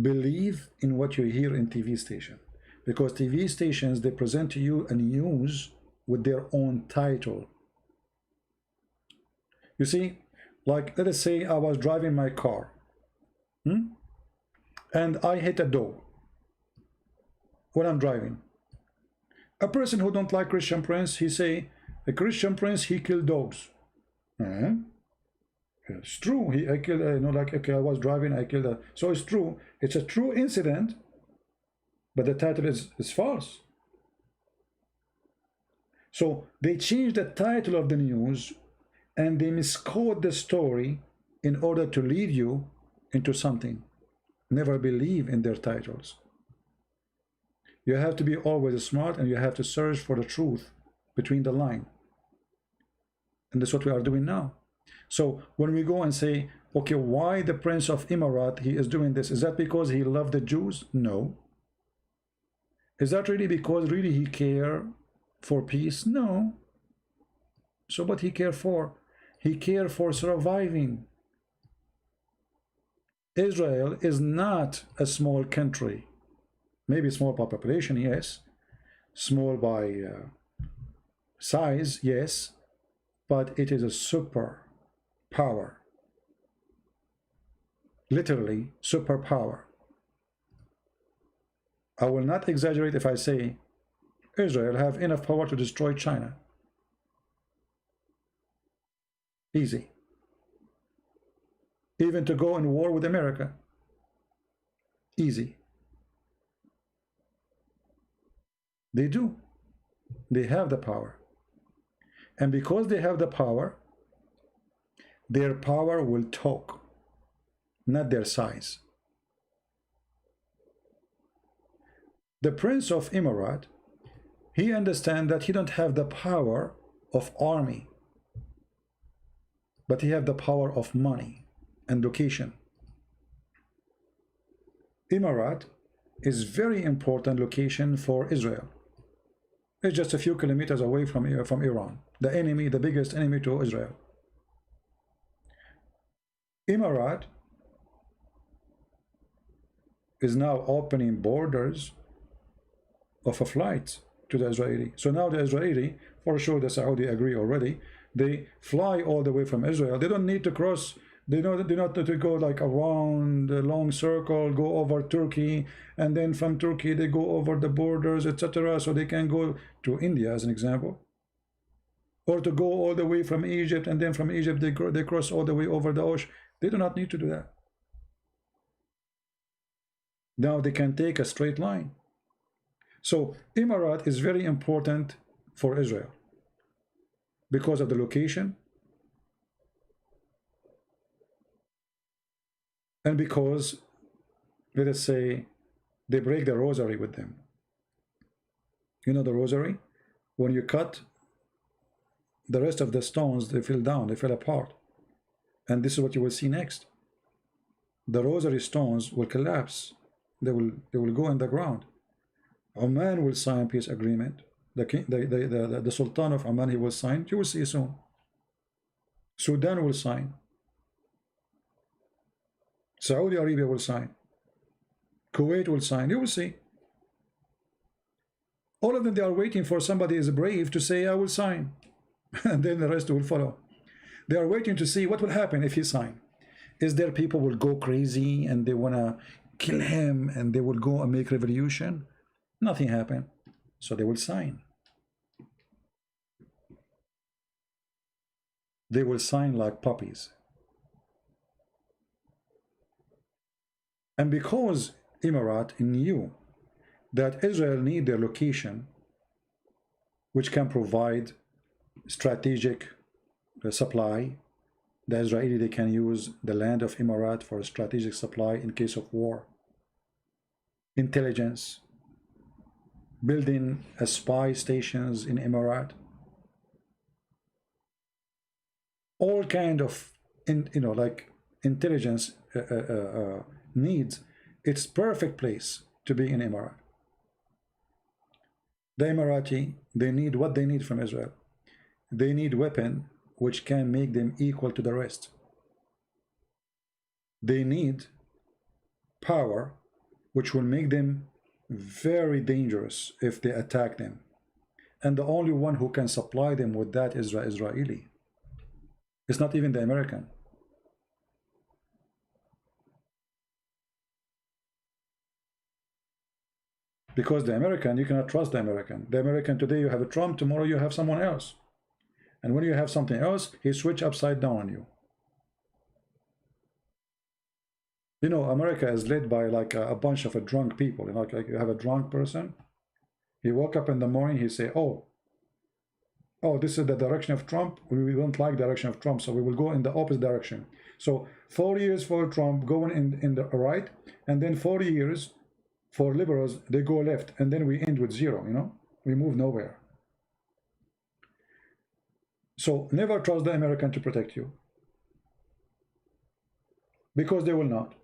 believe in what you hear in TV station, because TV stations, they present to you a news with their own title. You see, like let us say I was driving my car and I hit a dog when I'm driving. A person who don't like Christian Prince, he say, a Christian Prince, he killed dogs. It's true. I killed, like, okay, I was driving, I killed a, so it's true. It's a true incident, but the title is false. So they changed the title of the news and they miscode the story in order to lead you into something. Never believe in their titles. You have to be always smart, and you have to search for the truth between the line. And that's what we are doing now. So when we go and say, okay, why the Prince of Emirat, he is doing this? Is that because he loved the Jews? No. Is that really because really he cared for peace? No. So what he cared for? He cared for surviving. Israel is not a small country. Maybe small by population, yes. Small by size, yes. But it is a super power. Literally, superpower. I will not exaggerate if I say Israel have enough power to destroy China. Easy. Even to go in war with America. Easy. They do. They have the power. And because they have the power, their power will talk, not their size. The Prince of Emirat, he understands that he don't have the power of army, but he have the power of money and location. Emirat is very important location for Israel. It's just a few kilometers away from Iran, the enemy, the biggest enemy to Israel. Emirat is now opening borders of a flight to the Israeli. So now the Israeli, for sure the Saudi agree already, they fly all the way from Israel. They don't need to cross, they do not need to go like around a long circle, go over Turkey, and then from Turkey they go over the borders, etc. So they can go to India as an example, or to go all the way from Egypt, and then from Egypt they cross all the way over the ocean. They do not need to do that. Now they can take a straight line. So Emirat is very important for Israel because of the location and because, let us say, they break the rosary with them. You know the rosary? When you cut, the rest of the stones, they fell down, they fell apart. And this is what you will see next. The rosary stones will collapse. They will go in the ground. Oman will sign peace agreement. The Sultan of Oman, he will sign. You will see soon. Sudan will sign. Saudi Arabia will sign. Kuwait will sign. You will see. All of them, they are waiting for somebody is brave to say, I will sign. And then the rest will follow. They are waiting to see what will happen if he sign. Is there people will go crazy and they want to kill him and they will go and make revolution? Nothing happened. So they will sign. They will sign like puppies. And because Emirat knew that Israel need their location, which can provide strategic supply, the Israeli, they can use the land of Emirat for strategic supply in case of war, intelligence, building a spy stations in Emirat, all kind of like intelligence needs. It's perfect place to be in Emirat. The Emirati, they need what they need from Israel. They need weapon which can make them equal to the rest. They need power which will make them very dangerous if they attack them. And the only one who can supply them with that is the Israeli. It's not even the American. Because the American, you cannot trust the American. The American today you have a Trump, tomorrow you have someone else. And when you have something else, he switch upside down on you. You know, America is led by like a bunch of drunk people. You know, like you have a drunk person. He woke up in the morning, he say, oh, this is the direction of Trump. We don't like the direction of Trump, so we will go in the opposite direction. So 4 years for Trump going in the right, and then 4 years for liberals, they go left, and then we end with zero, you know? We move nowhere. So never trust the American to protect you. Because they will not.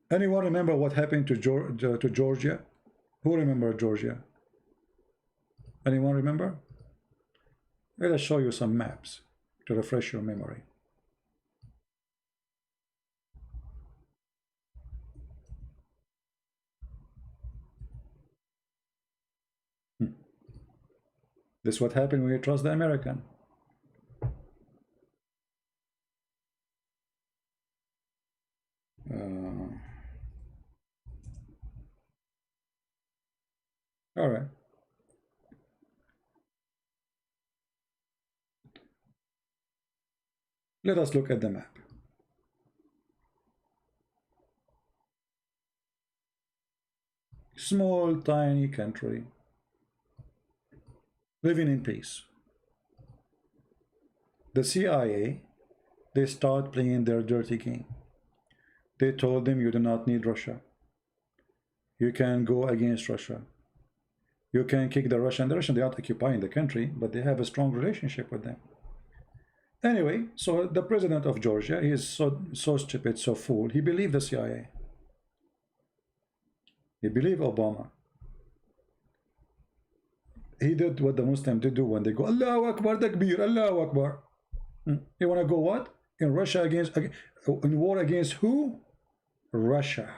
Anyone remember what happened to Georgia? Who remember Georgia? Anyone remember? Let us show you some maps to refresh your memory. This is what happened when you trust the American. All right. Let us look at the map. Small, tiny country, living in peace. The CIA, they start playing their dirty game. They told them you do not need Russia. You can go against Russia. You can kick the Russian. The Russian, they aren't occupying the country, but they have a strong relationship with them. Anyway, so the president of Georgia, he is so stupid, so fool. He believed the CIA. He believed Obama. He did what the Muslims did do when they go, Allahu Akbar, Takbir, Allahu Akbar. You want to go what? In Russia against, in war against who? Russia.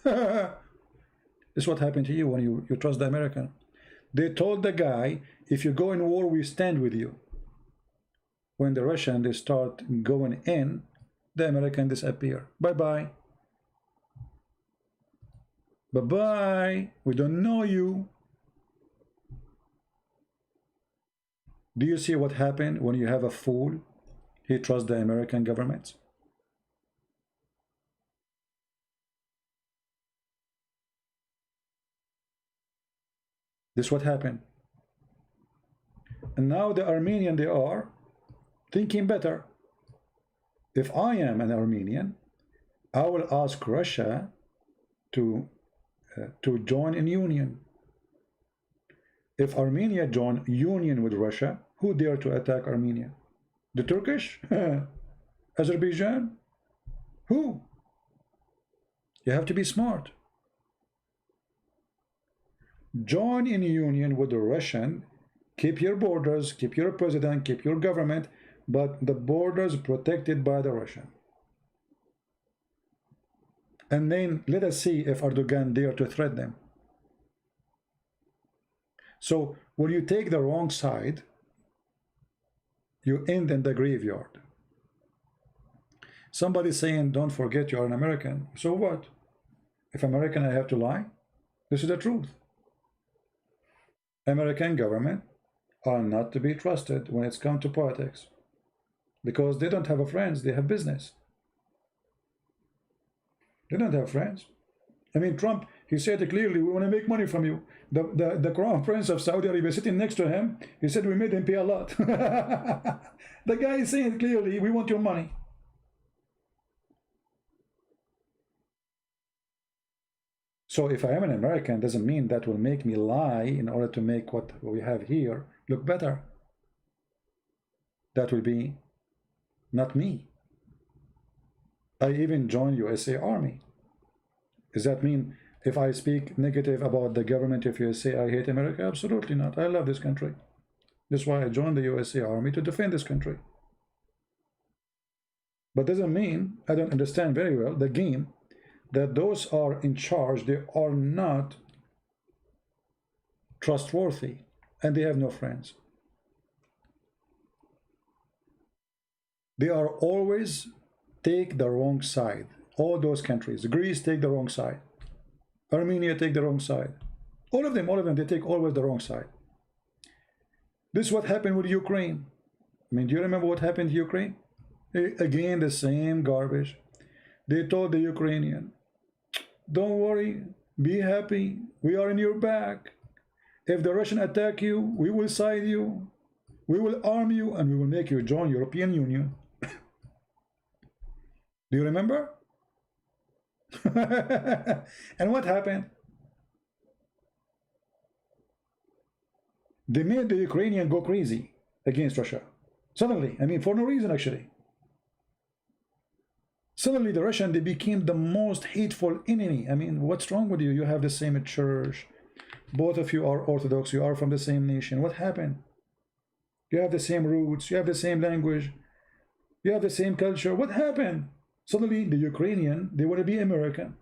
This is what happened to you when you trust the American. They told the guy, if you go in war, we stand with you. When the Russian, they start going in, the American disappear. Bye-bye. Bye-bye. We don't know you. Do you see what happened when you have a fool? He trusts the American government. This is what happened. And now the Armenian, they are thinking better. If I am an Armenian, I will ask Russia to join in union. If Armenia join union with Russia, who dare to attack Armenia? The Turkish? Azerbaijan? Who? You have to be smart. Join in union with the Russian, keep your borders, keep your president, keep your government, but the borders protected by the Russian. And then let us see if Erdogan dare to threaten them. So when you take the wrong side, you end in the graveyard. Somebody saying, don't forget you are an American. So what? If American, I have to lie? This is the truth. American government are not to be trusted when it's come to politics, because they don't have a friends, they have business. They don't have friends. I mean, Trump, he said clearly, we want to make money from you. The crown prince of Saudi Arabia sitting next to him, he said we made him pay a lot. The guy is saying clearly, we want your money. So if I am an American, doesn't mean that will make me lie in order to make what we have here look better. That will be not me. I even joined USA Army. Does that mean if I speak negative about the government of USA, I hate America? Absolutely not. I love this country. That's why I joined the USA Army, to defend this country. But doesn't mean I don't understand very well the game, that those are in charge, they are not trustworthy and they have no friends. They are always take the wrong side. All those countries, Greece take the wrong side, Armenia take the wrong side, all of them, they take always the wrong side. This is what happened with Ukraine. I mean, do you remember what happened to Ukraine? Again, the same garbage. They told the Ukrainian, don't worry, be happy, we are in your back. If the Russian attack you, we will side you, we will arm you, and we will make you join European Union. Do you remember? And what happened? They made the Ukrainian go crazy against Russia. Suddenly, I mean, for no reason actually. Suddenly the Russian, they became the most hateful enemy. I mean, what's wrong with you? You have the same church. Both of you are Orthodox. You are from the same nation. What happened? You have the same roots. You have the same language. You have the same culture. What happened? Suddenly the Ukrainian, they want to be American.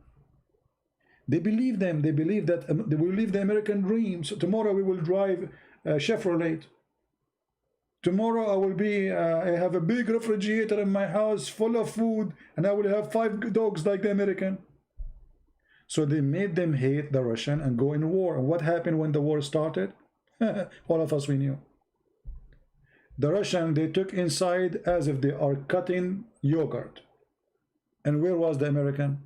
They believe them. They believe that they will live the American dream. So tomorrow we will drive Chevrolet. Tomorrow I will be, I have a big refrigerator in my house full of food, and I will have 5 dogs like the American. So they made them hate the Russian and go in war. And what happened when the war started? All of us, we knew. The Russian, they took inside as if they are cutting yogurt. And where was the American?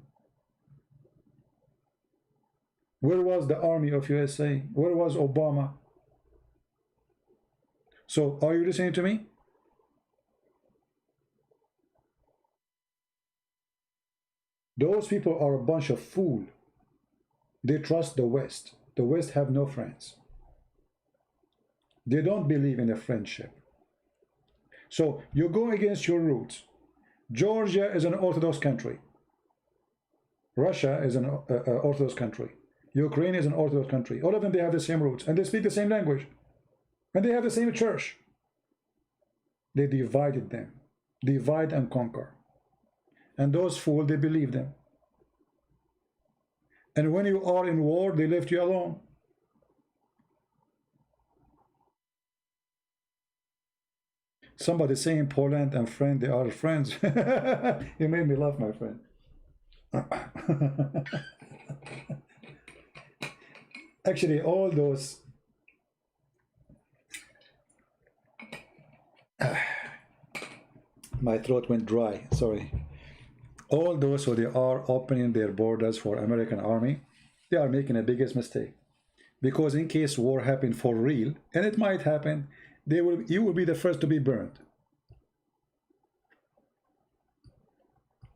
Where was the army of USA? Where was Obama? So are you listening to me? Those people are a bunch of fools. They trust the West. The West have no friends. They don't believe in a friendship. So you go against your roots. Georgia is an Orthodox country. Russia is an Orthodox country. Ukraine is an Orthodox country. All of them, they have the same roots, and they speak the same language, and they have the same church. They divided them. Divide and conquer. And those fools, they believe them. And when you are in war, they left you alone. Somebody saying Poland and friend, they are friends. You made me laugh, my friend. Actually, all those my throat went dry, sorry. All those who they are opening their borders for American army, they are making a biggest mistake. Because in case war happened for real, and it might happen, you will be the first to be burned.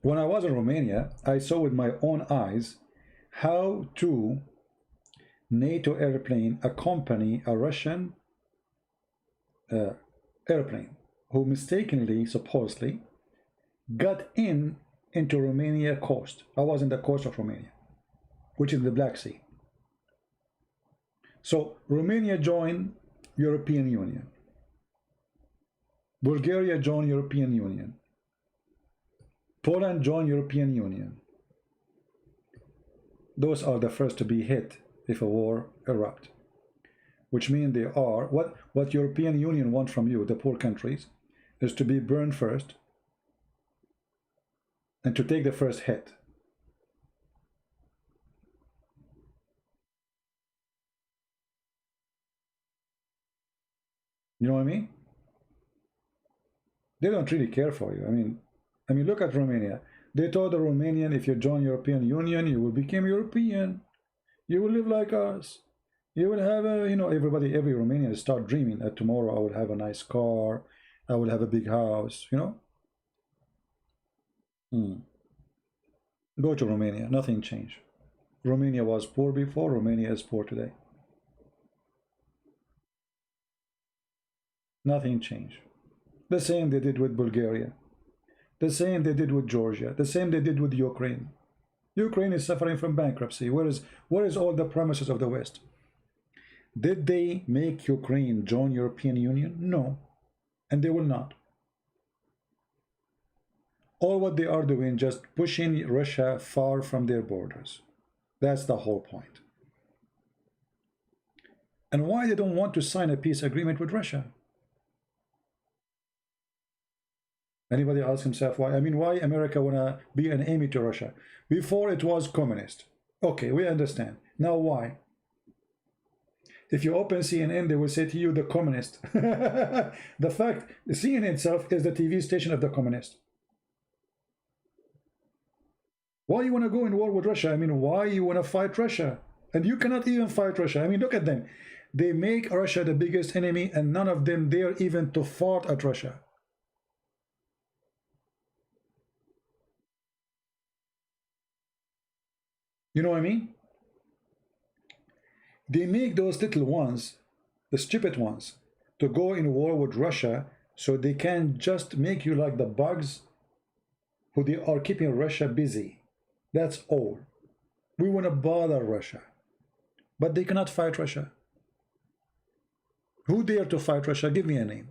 When I was in Romania, I saw with my own eyes how two NATO airplane accompany a Russian airplane who mistakenly, supposedly, got into Romania coast. I was in the coast of Romania, which is the Black Sea. So Romania joined European Union. Bulgaria joined European Union. Poland joined European Union. Those are the first to be hit if a war erupts. Which means they are, what European Union want from you, the poor countries, is to be burned first and to take the first hit. You know what I mean? They don't really care for you. I mean, look at Romania. They told the Romanian, if you join European Union, you will become European. You will live like us. You will have a, every Romanian start dreaming that tomorrow I will have a nice car. I will have a big house, Go to Romania, nothing changed. Romania was poor before, Romania is poor today. Nothing changed. The same they did with Bulgaria. The same they did with Georgia. The same they did with Ukraine. Ukraine is suffering from bankruptcy. Where is all the promises of the West? Did they make Ukraine join European Union? No. And they will not. All what they are doing, just pushing Russia far from their borders. That's the whole point. And why they don't want to sign a peace agreement with Russia? Anybody ask himself why? I mean, why America wanna be an enemy to Russia? Before it was communist. Okay, we understand. Now why? If you open CNN, they will say to you, the communist. The fact, CNN itself is the TV station of the communist. Why you want to go in war with Russia? I mean, why you want to fight Russia? And you cannot even fight Russia. I mean, look at them. They make Russia the biggest enemy, and none of them dare even to fight at Russia. You know what I mean? They make those little ones, the stupid ones, to go in war with Russia so they can just make you like the bugs who they are keeping Russia busy. That's all. We want to bother Russia. But they cannot fight Russia. Who dare to fight Russia? Give me a name.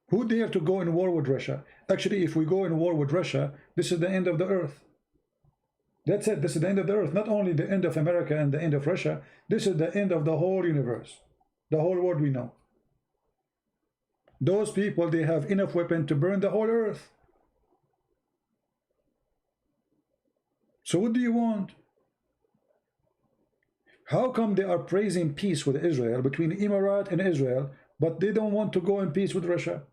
Who dare to go in war with Russia? Actually, if we go in war with Russia, this is the end of the earth. That's it. This is the end of the earth. Not only the end of America and the end of Russia. This is the end of the whole universe. The whole world we know. Those people, they have enough weapon to burn the whole earth. So what do you want? How come they are praising peace with Israel, between Emirates and Israel, but they don't want to go in peace with Russia?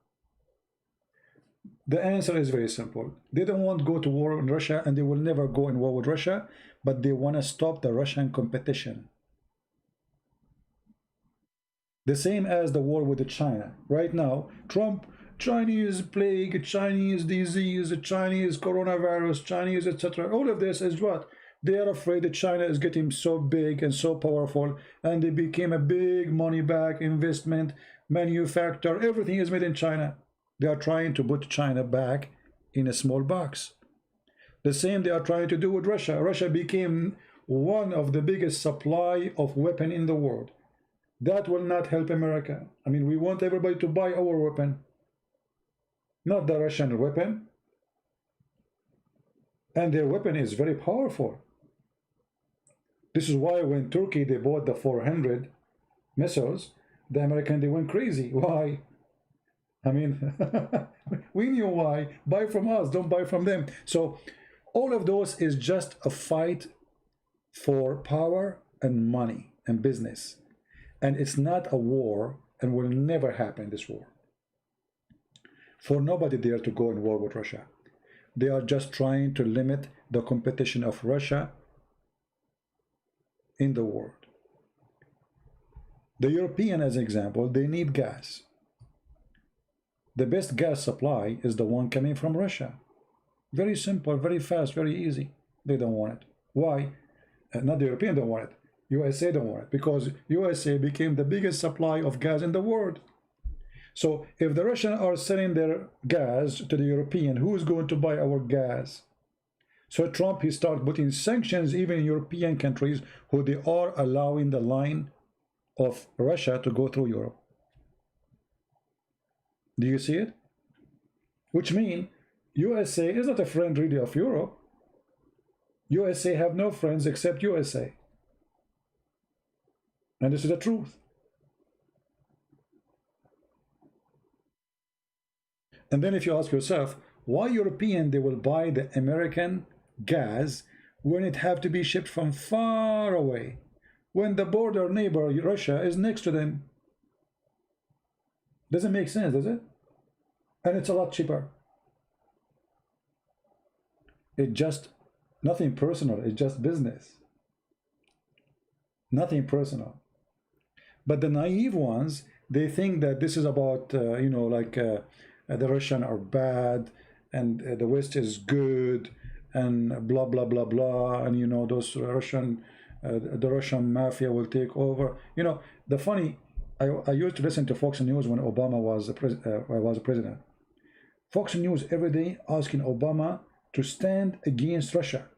The answer is very simple. They don't want to go to war in Russia, and they will never go in war with Russia, but they want to stop the Russian competition. The same as the war with China. Right now, Trump, Chinese plague, Chinese disease, Chinese coronavirus, Chinese, etc. All of this is what? They are afraid that China is getting so big and so powerful, and they became a big money back investment, manufacture, everything is made in China. They are trying to put China back in a small box. The same they are trying to do with Russia. Russia became one of the biggest supply of weapon in the world. That will not help America. I mean, we want everybody to buy our weapon, not the Russian weapon. And their weapon is very powerful. This is why when Turkey, they bought the 400 missiles, the American, they went crazy. Why? I mean, we knew why. Buy from us, don't buy from them. So all of those is just a fight for power and money and business. And it's not a war, and will never happen, this war. For nobody there to go in war with Russia. They are just trying to limit the competition of Russia in the world. The European, as an example, they need gas. The best gas supply is the one coming from Russia. Very simple, very fast, very easy. They don't want it. Why? Not the European don't want it. USA don't want it, because USA became the biggest supply of gas in the world. So if the Russians are selling their gas to the European, who is going to buy our gas? So Trump, he started putting sanctions even in European countries who they are allowing the line of Russia to go through Europe. Do you see it? Which means USA is not a friend really of Europe. USA have no friends except USA. And this is the truth. And then if you ask yourself, why European they will buy the American gas when it have to be shipped from far away, when the border neighbor Russia is next to them? Doesn't make sense, does it? And it's a lot cheaper. It's just nothing personal, it's just business. Nothing personal. But the naive ones, they think that this is about, you know, like the Russians are bad and the West is good and blah, blah, blah, blah. And, you know, those Russian, the Russian mafia will take over. You know, the funny, I used to listen to Fox News when Obama was a president. Fox News every day asking Obama to stand against Russia.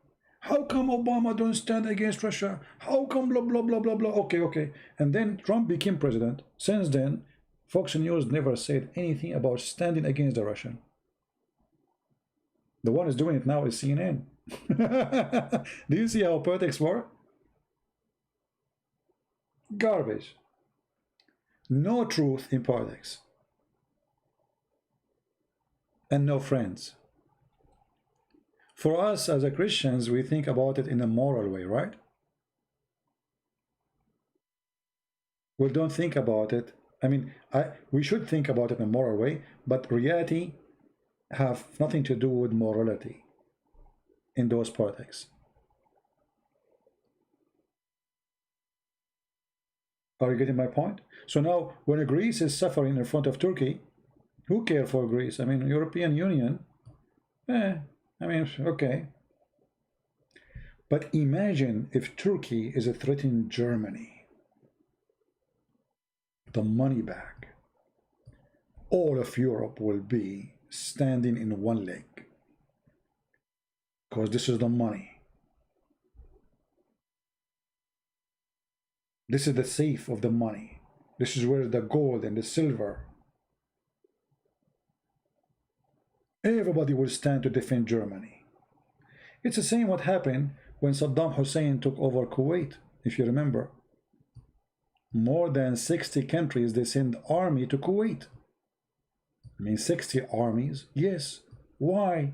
How come Obama don't stand against Russia? How come blah, blah, blah, blah, blah. Okay. And then Trump became president. Since then, Fox News never said anything about standing against the Russian. The one who's doing it now is CNN. Do you see how politics work? Garbage. No truth in politics. And no friends. For us as a Christians, we think about it in a moral way, right? We don't think about it. I mean, we should think about it in a moral way, but reality have nothing to do with morality in those politics. Are you getting my point? So now, when Greece is suffering in front of Turkey, who cares for Greece? I mean, European Union, I mean, okay. But imagine if Turkey is threatening Germany, the money bag. All of Europe will be standing in one leg, because this is the money. This is the safe of the money. This is where the gold and the silver. Everybody will stand to defend Germany. It's the same what happened when Saddam Hussein took over Kuwait, if you remember. More than 60 countries, they send army to Kuwait. I mean, 60 armies, yes. Why?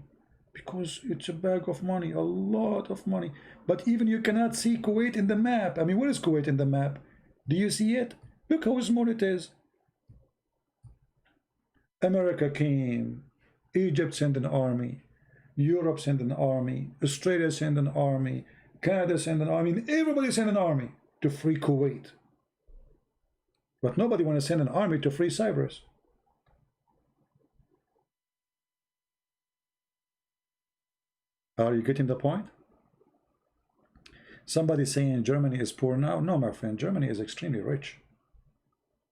Because it's a bag of money, a lot of money. But even you cannot see Kuwait in the map. I mean, where is Kuwait in the map? Do you see it? Look how small it is. America came, Egypt sent an army, Europe sent an army, Australia sent an army, Canada sent an army, everybody sent an army to free Kuwait. But nobody want to send an army to free Cyprus. Are you getting the point? Somebody saying Germany is poor now. No, my friend, Germany is extremely rich.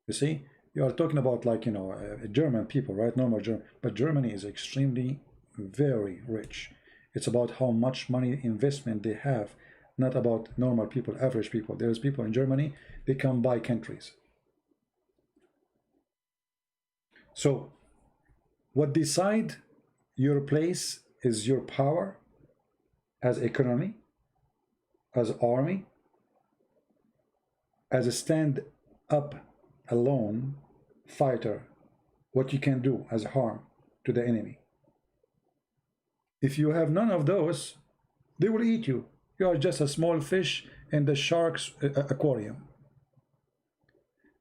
You see, you are talking about, like, you know, German people, right? Normal German, but Germany is extremely very rich. It's about how much money investment they have, not about normal people, average people. There's people in Germany, they can buy countries. So what decide your place is your power as economy, as army, as a stand up alone fighter, what you can do as harm to the enemy. If you have none of those, they will eat you. You are just a small fish in the shark's aquarium.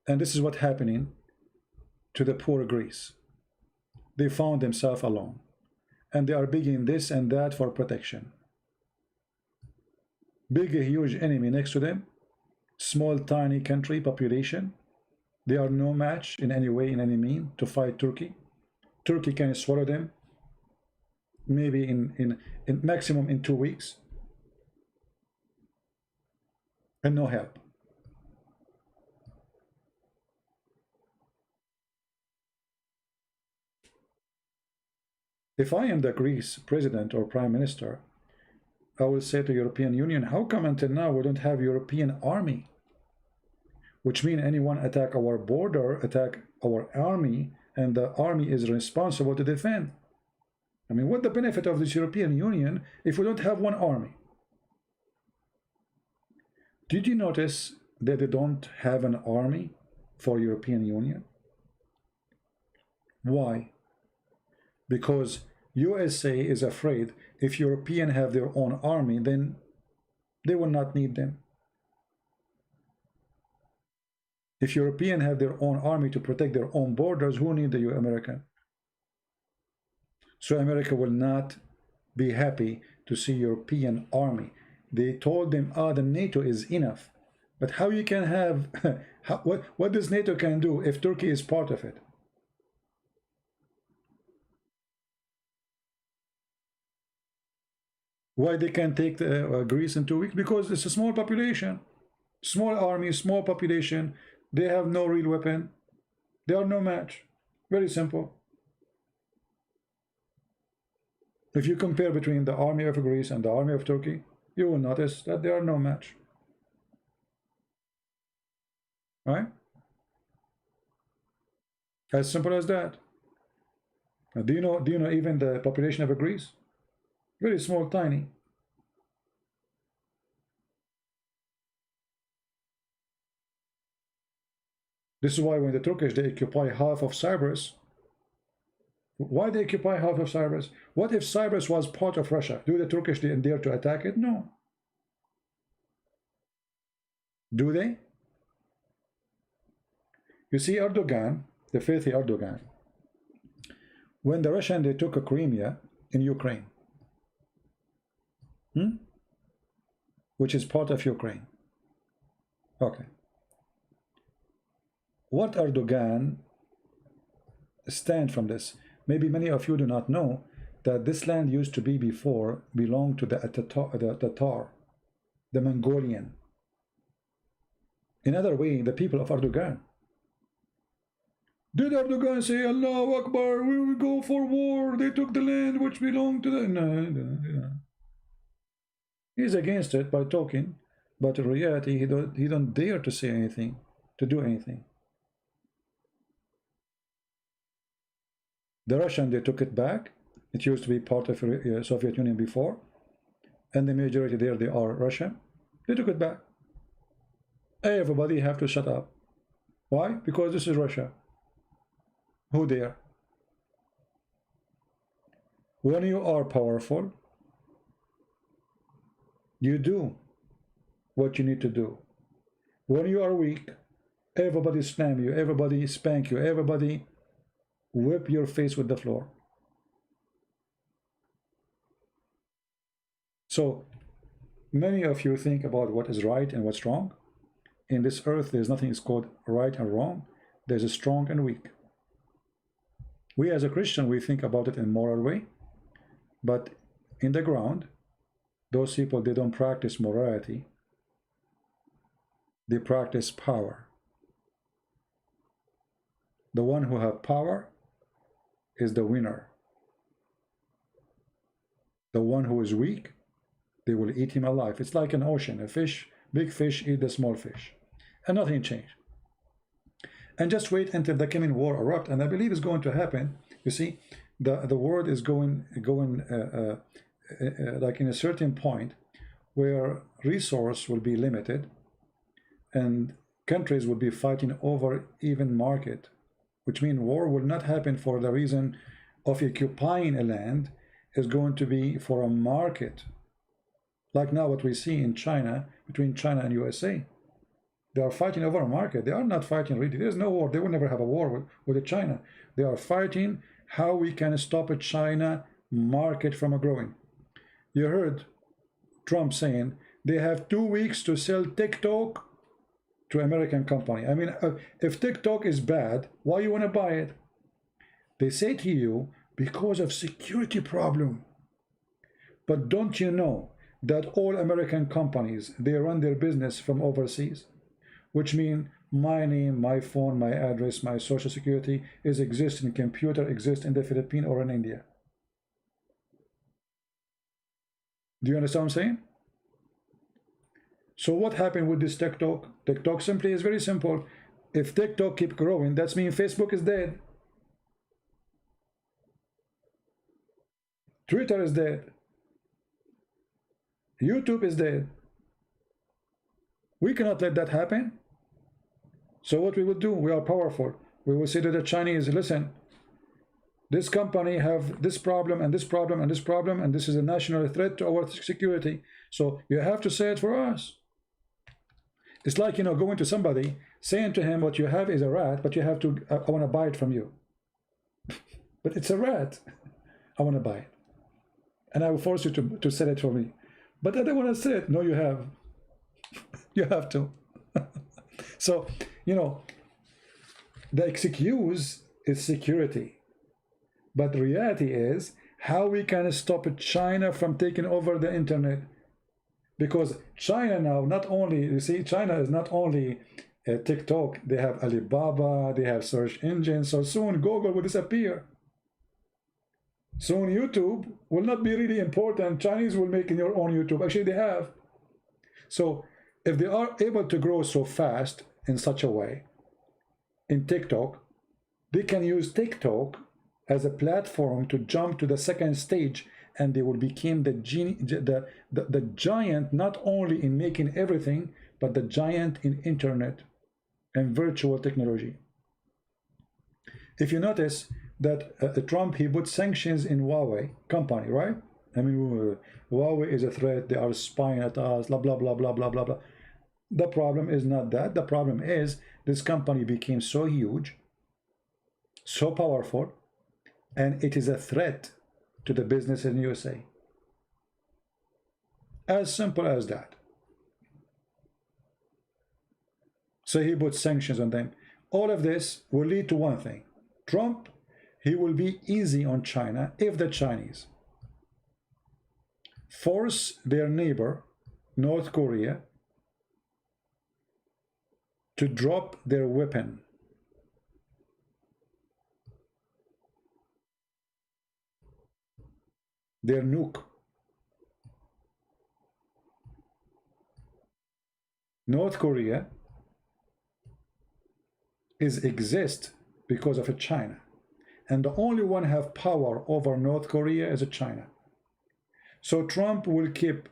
And this is what's happening to the poor Greece. They found themselves alone, and they are begging this and that for protection. Big, a huge enemy next to them, small, tiny country, population. They are no match in any way, in any mean, to fight Turkey. Turkey can swallow them, maybe in maximum in 2 weeks, and no help. If I am the Greece president or prime minister, I will say to European Union, how come until now we don't have European army? Which means anyone attack our border, attack our army, and the army is responsible to defend. I mean, what's the benefit of this European Union if we don't have one army? Did you notice that they don't have an army for European Union? Why? Because USA is afraid if Europeans have their own army, then they will not need them. If Europeans have their own army to protect their own borders, who need the American? So America will not be happy to see European army. They told them, the NATO is enough. But how you can have, what does NATO can do if Turkey is part of it? Why they can take Greece in 2 weeks? Because it's a small population, small army, small population. They have no real weapon. They are no match. Very simple. If you compare between the army of Greece and the army of Turkey, you will notice that they are no match. Right? As simple as that. Now, do you know even the population of Greece? Very small, tiny. This is why when the Turkish, they occupy half of Cyprus. Why they occupy half of Cyprus? What if Cyprus was part of Russia? Do the Turkish dare to attack it? No. Do they? You see, Erdogan, the filthy Erdogan, when the Russian, they took a Crimea in Ukraine, which is part of Ukraine. Okay. What Erdogan stand from this? Maybe many of you do not know that this land used to be before belonged to the Tatar, the Mongolian. In other way, the people of Erdogan. Did Erdogan say, Allahu Akbar, we will go for war, they took the land which belonged to the... No. He's against it by talking, but in reality, he don't dare to say anything, to do anything. The Russian, they took it back. It used to be part of the Soviet Union before, and the majority there, they are Russian. They took it back. Everybody have to shut up. Why? Because this is Russia. Who dare? When you are powerful, you do what you need to do. When you are weak, everybody slam you, everybody spank you, everybody whip your face with the floor. So many of you think about what is right and what's wrong. In this earth, there's nothing is called right and wrong. There's a strong and weak. We as a Christian, we think about it in a moral way, but in the ground, those people, they don't practice morality. They practice power. The one who have power is the winner. The one who is weak, they will eat him alive. It's like an ocean. A fish, big fish eat the small fish, and nothing changed. And just wait until the coming war erupt, and I believe it's going to happen. You see, the world is going like in a certain point where resource will be limited, and countries will be fighting over even market, which means war will not happen for the reason of occupying a land. Is going to be for a market, like now what we see in China, between China and USA. They are fighting over a market. They are not fighting really. There's no war. They will never have a war with China. They are fighting how we can stop a China market from growing. You heard Trump saying they have 2 weeks to sell TikTok to American company. I mean, if TikTok is bad, why you want to buy it? They say to you, because of security problem. But don't you know that all American companies, they run their business from overseas? Which means my name, my phone, my address, my social security is exist in computer, exist in the Philippines or in India. Do you understand what I'm saying? So what happened with this TikTok? TikTok simply is very simple. If TikTok keep growing, that means Facebook is dead. Twitter is dead. YouTube is dead. We cannot let that happen. So what we will do, we are powerful. We will say to the Chinese, listen, this company have this problem and this problem and this problem, and this is a national threat to our security. So you have to say it for us. It's like, you know, going to somebody, saying to him, what you have is a rat, but you have to, I want to buy it from you. But it's a rat. I want to buy it. And I will force you to sell it for me. But I don't want to sell it. No, you have. You have to. So, you know, the excuse is security. But the reality is how we can stop China from taking over the internet. Because China now, not only, you see, China is not only TikTok, they have Alibaba, they have search engines. So soon Google will disappear. Soon YouTube will not be really important. Chinese will make your own YouTube. Actually, they have. So if they are able to grow so fast in such a way in TikTok, they can use TikTok as a platform to jump to the second stage, and they will become the giant, not only in making everything, but the giant in internet and virtual technology. If you notice that Trump, he put sanctions in Huawei company, right? I mean, Huawei is a threat. They are spying at us, blah, blah, blah, blah, blah, blah, blah. The problem is not that. The problem is this company became so huge, so powerful, and it is a threat to the business in USA. As simple as that. So he put sanctions on them. All of this will lead to one thing. Trump, he will be easy on China if the Chinese force their neighbor, North Korea, to drop their weapon. Their nuke. North Korea exists because of China. And the only one have power over North Korea is China. So Trump will keep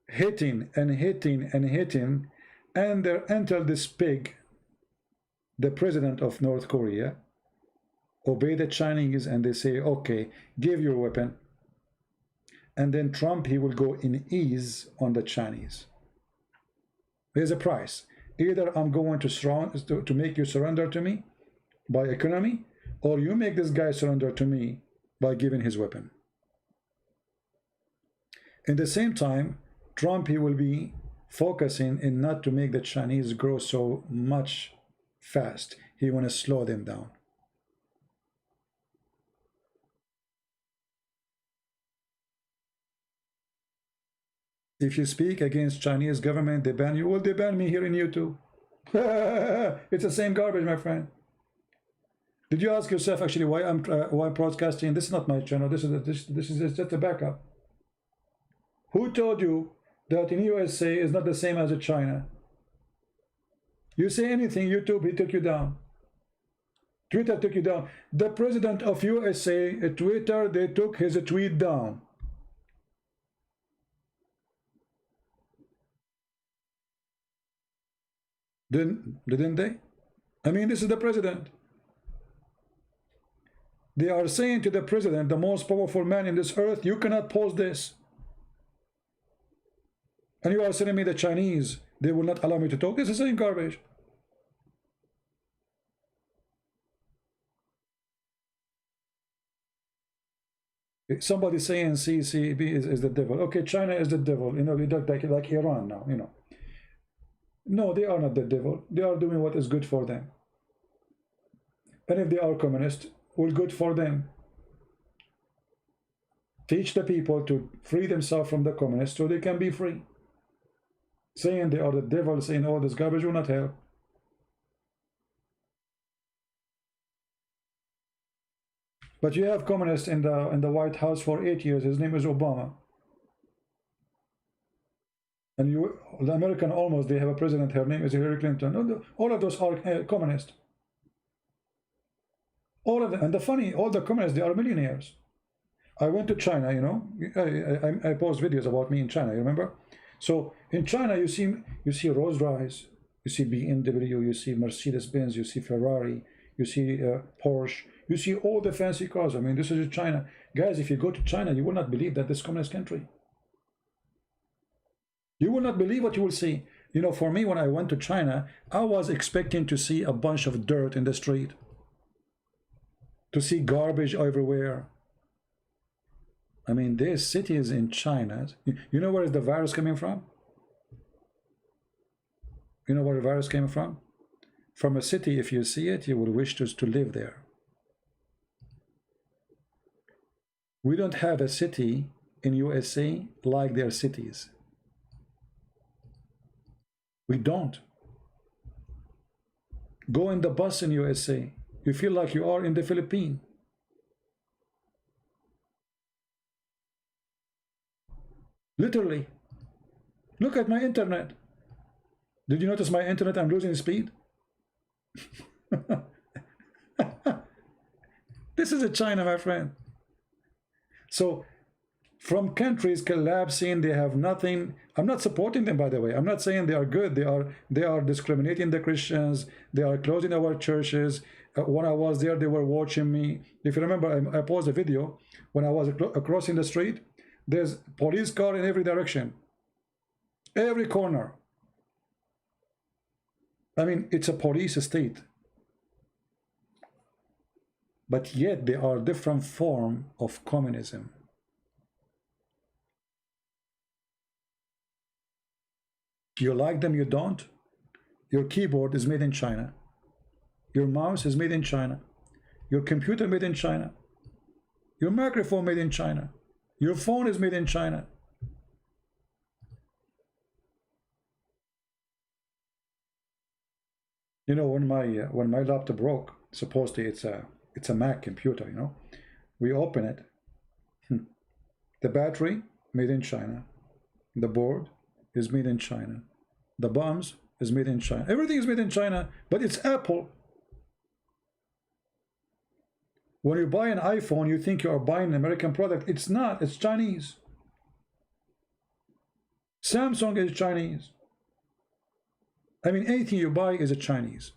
hitting and hitting and hitting, and until this pig, the president of North Korea, obey the Chinese and they say, okay, give your weapon. And then Trump, he will go in ease on the Chinese. There's a price. Either I'm going to make you surrender to me by economy, or you make this guy surrender to me by giving his weapon. In the same time, Trump, he will be focusing in not to make the Chinese grow so much fast. He want to slow them down. If you speak against Chinese government, they ban you. Well, they ban me here in YouTube. It's the same garbage, my friend. Did you ask yourself actually why I'm broadcasting? This is not my channel. This is just a backup. Who told you that in USA is not the same as in China? You say anything, YouTube, he took you down. Twitter took you down. The president of USA, Twitter, they took his tweet down. Didn't they? I mean, this is the president. They are saying to the president, the most powerful man in this earth, you cannot post this. And you are telling me the Chinese, they will not allow me to talk. This is the same garbage. Somebody saying CCP is the devil. Okay, China is the devil. You know, we don't like Iran now, you know. No, they are not the devil. They are doing what is good for them. And if they are communist, well, good for them. Teach the people to free themselves from the communists so they can be free. Saying they are the devil, saying all this garbage will not help. But you have communists in the White House for 8 years. His name is Obama. And the American almost, they have a president, her name is Hillary Clinton. All of those are communists. All of them. And the funny, all the communists, they are millionaires. I went to China, you know. I post videos about me in China, you remember? So in China, you see Rolls-Royce, you see BMW, you see Mercedes-Benz, you see Ferrari, you see Porsche, you see all the fancy cars. I mean, this is China. Guys, if you go to China, you will not believe that this communist country. You will not believe what you will see. You know, for me, when I went to China, I was expecting to see a bunch of dirt in the street, to see garbage everywhere. I mean, there's cities in China. You know where is the virus coming from? You know where the virus came from? From a city, if you see it, you will wish to live there. We don't have a city in USA like their cities. We don't. Go in the bus in USA. You feel like you are in the Philippines. Literally. Look at my internet. Did you notice my internet? I'm losing speed. This is a China, my friend. So from countries collapsing, they have nothing. I'm not supporting them, by the way. I'm not saying they are good. They are discriminating the Christians. They are closing our churches. When I was there, they were watching me. If you remember, I paused a video when I was crossing the street. There's police car in every direction, every corner. I mean, it's a police state. But yet they are different form of communism. You like them, you don't. Your keyboard is made in China. Your mouse is made in China. Your computer made in China. Your microphone made in China. Your phone is made in China. You know, when my laptop broke, supposedly it's a Mac computer, you know. We open it. The battery made in China. The board is made in China. The bombs is made in China. Everything is made in China, but it's Apple. When you buy an iPhone, you think you are buying an American product. It's not. It's Chinese. Samsung is Chinese. I mean, anything you buy is a Chinese.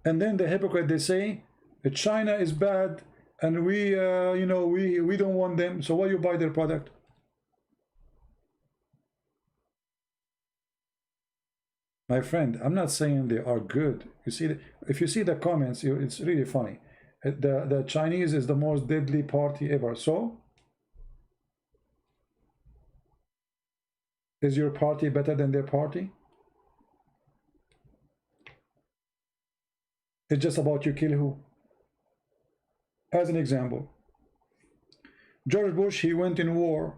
And then the hypocrite, they say that China is bad, and we, you know, we don't want them. So why you buy their product? My friend, I'm not saying they are good. You see, if you see the comments, it's really funny. The Chinese is the most deadly party ever. So is your party better than their party? It's just about you kill who. As an example, George Bush, he went in war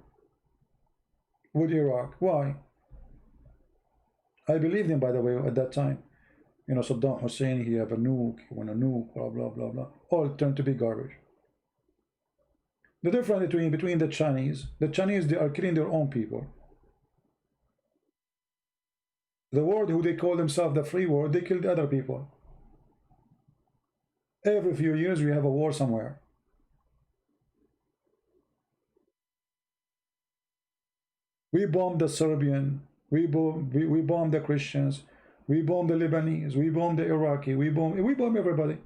with Iraq. Why? I believed him, by the way, at that time. You know, Saddam Hussein, he have a nuke, he want a nuke, blah, blah, blah, blah. All turned to be garbage. The difference between the Chinese, they are killing their own people. The world, who they call themselves the free world, they killed other people. Every few years we have a war somewhere. We bombed the Serbian, we bombed the Christians, we bombed the Lebanese, we bombed the Iraqi, we bomb everybody.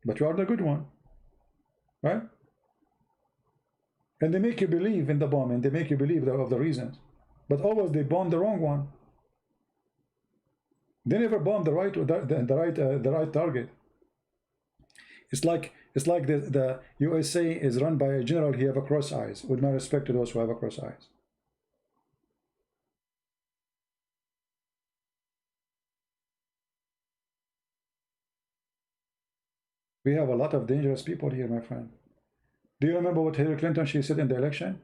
But you are the good one, right? And they make you believe in the bombing, they make you believe of the reasons. But always they bomb the wrong one. They never bomb the right target. It's like the USA is run by a general. He have a cross eyes. With my respect to those who have a cross eyes. We have a lot of dangerous people here, my friend. Do you remember what Hillary Clinton, she said in the election?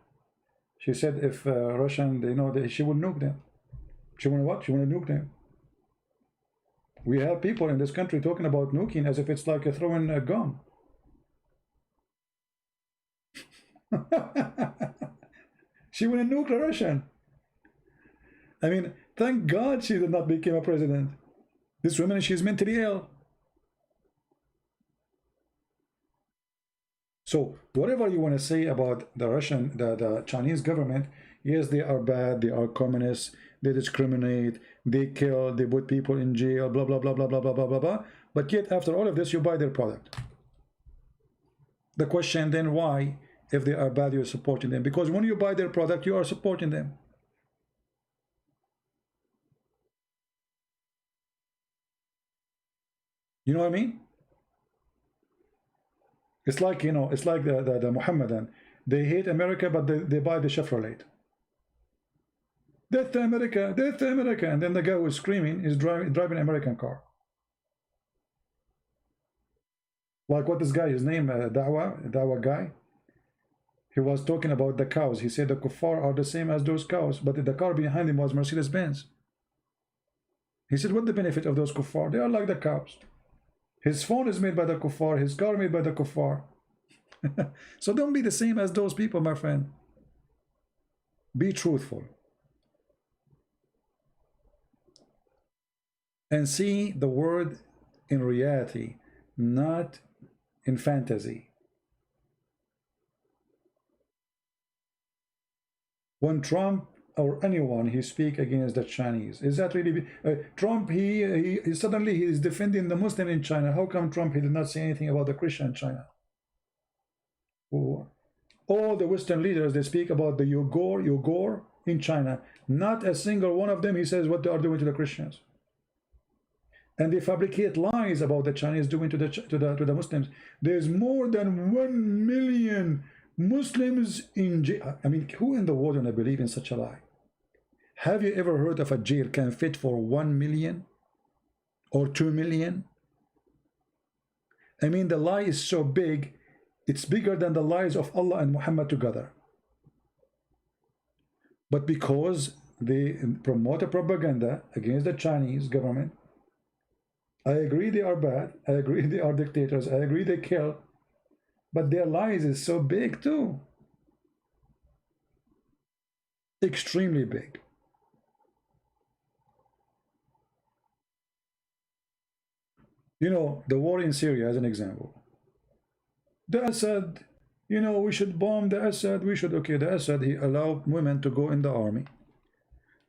She said if Russian, they know that she will nuke them. She will what? She will nuke them. We have people in this country talking about nuking as if it's like a throwing a gun. She will nuke the Russian. I mean, thank God she did not become a president. This woman, she's mentally ill. So whatever you want to say about the Russian, the Chinese government, yes, they are bad, they are communists, they discriminate, they kill, they put people in jail, blah, blah, blah, blah, blah, blah, blah, blah, blah. But yet, after all of this, you buy their product. The question then, why, if they are bad, you're supporting them? Because when you buy their product, you are supporting them. You know what I mean? It's like, you know, it's like the Mohammedan. They hate America, but they buy the Chevrolet. Death to America, death to America. And then the guy who is screaming is driving an American car. Like what this guy, his name, Dawa guy, he was talking about the cows. He said the kuffar are the same as those cows, but the car behind him was Mercedes-Benz. He said, what the benefit of those kuffar? They are like the cows. His phone is made by the kuffar, his car made by the kuffar. So don't be the same as those people, my friend. Be truthful. And see the word in reality, not in fantasy. When Trump or anyone he speak against the Chinese, is that really Trump? He suddenly he is defending the Muslim in China. How come Trump he did not say anything about the Christian in China? All the Western leaders, they speak about the Uyghur in China. Not a single one of them he says what they are doing to the Christians. And they fabricate lies about the Chinese doing to the Muslims. There's more than 1 million Muslims in jail. I mean, who in the world gonna believe in such a lie? Have you ever heard of a jail can fit for 1 million or 2 million? I mean, the lie is so big, it's bigger than the lies of Allah and Muhammad together. But because they promote a propaganda against the Chinese government, I agree they are bad, I agree they are dictators, I agree they kill, but their lies is so big too. Extremely big. You know, the war in Syria as an example. The Assad, you know, we should bomb the Assad, we should, okay, the Assad, he allowed women to go in the army.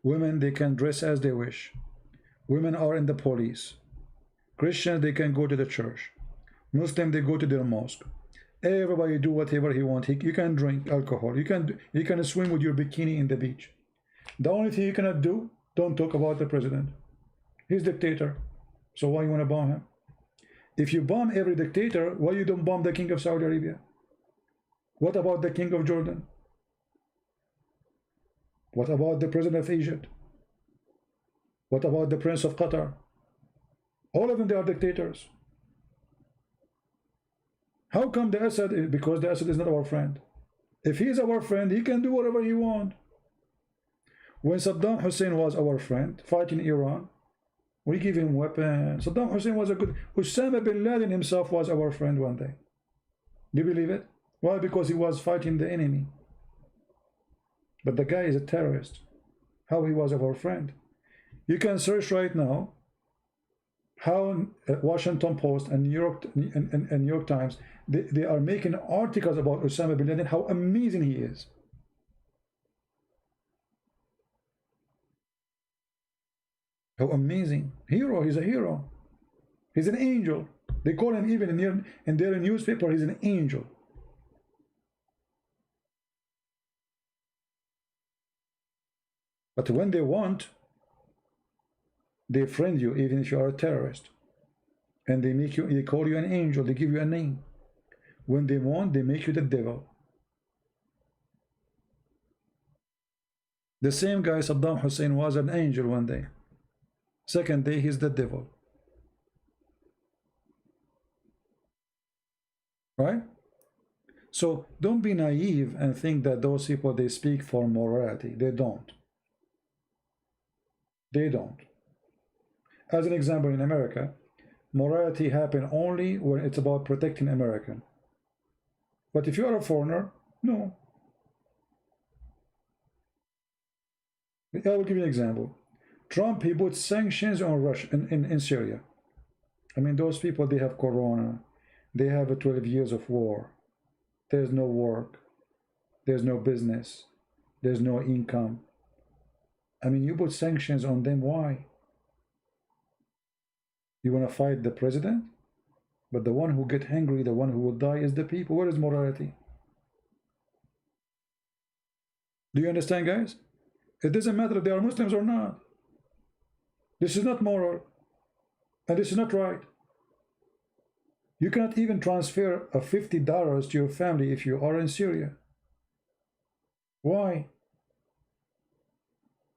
Women, they can dress as they wish. Women are in the police. Christians, they can go to the church. Muslim, they go to their mosque. Everybody do whatever he wants. You can drink alcohol. You can swim with your bikini in the beach. The only thing you cannot do, don't talk about the president. He's dictator. So why you want to bomb him? If you bomb every dictator, why you don't bomb the king of Saudi Arabia? What about the king of Jordan? What about the president of Egypt? What about the prince of Qatar? All of them, they are dictators. How come the Assad? Because the Assad is not our friend. If he is our friend, he can do whatever he wants. When Saddam Hussein was our friend, fighting Iran, we give him weapons. Saddam Hussein was a good... Osama bin Laden himself was our friend one day. Do you believe it? Why? Because he was fighting the enemy. But the guy is a terrorist. How he was our friend? You can search right now how Washington Post and New York Times, they are making articles about Osama bin Laden, how amazing he is. How amazing. Hero, he's a hero. He's an angel. They call him even in their newspaper, he's an angel. But when they want, they friend you even if you are a terrorist. And they call you an angel, they give you a name. When they want, they make you the devil. The same guy, Saddam Hussein, was an angel one day. Second day, he's the devil. Right? So don't be naive and think that those people, they speak for morality. They don't. They don't. As an example, in America, morality happens only when it's about protecting American. But if you are a foreigner, no. I will give you an example. Trump, he put sanctions on Russia in Syria. I mean, those people, they have corona. They have 12 years of war. There's no work. There's no business. There's no income. I mean, you put sanctions on them, why? You want to fight the president? But the one who get hungry, the one who will die is the people. Where is morality? Do you understand, guys? It doesn't matter if they are Muslims or not. This is not moral. And this is not right. You cannot even transfer $50 to your family if you are in Syria. Why?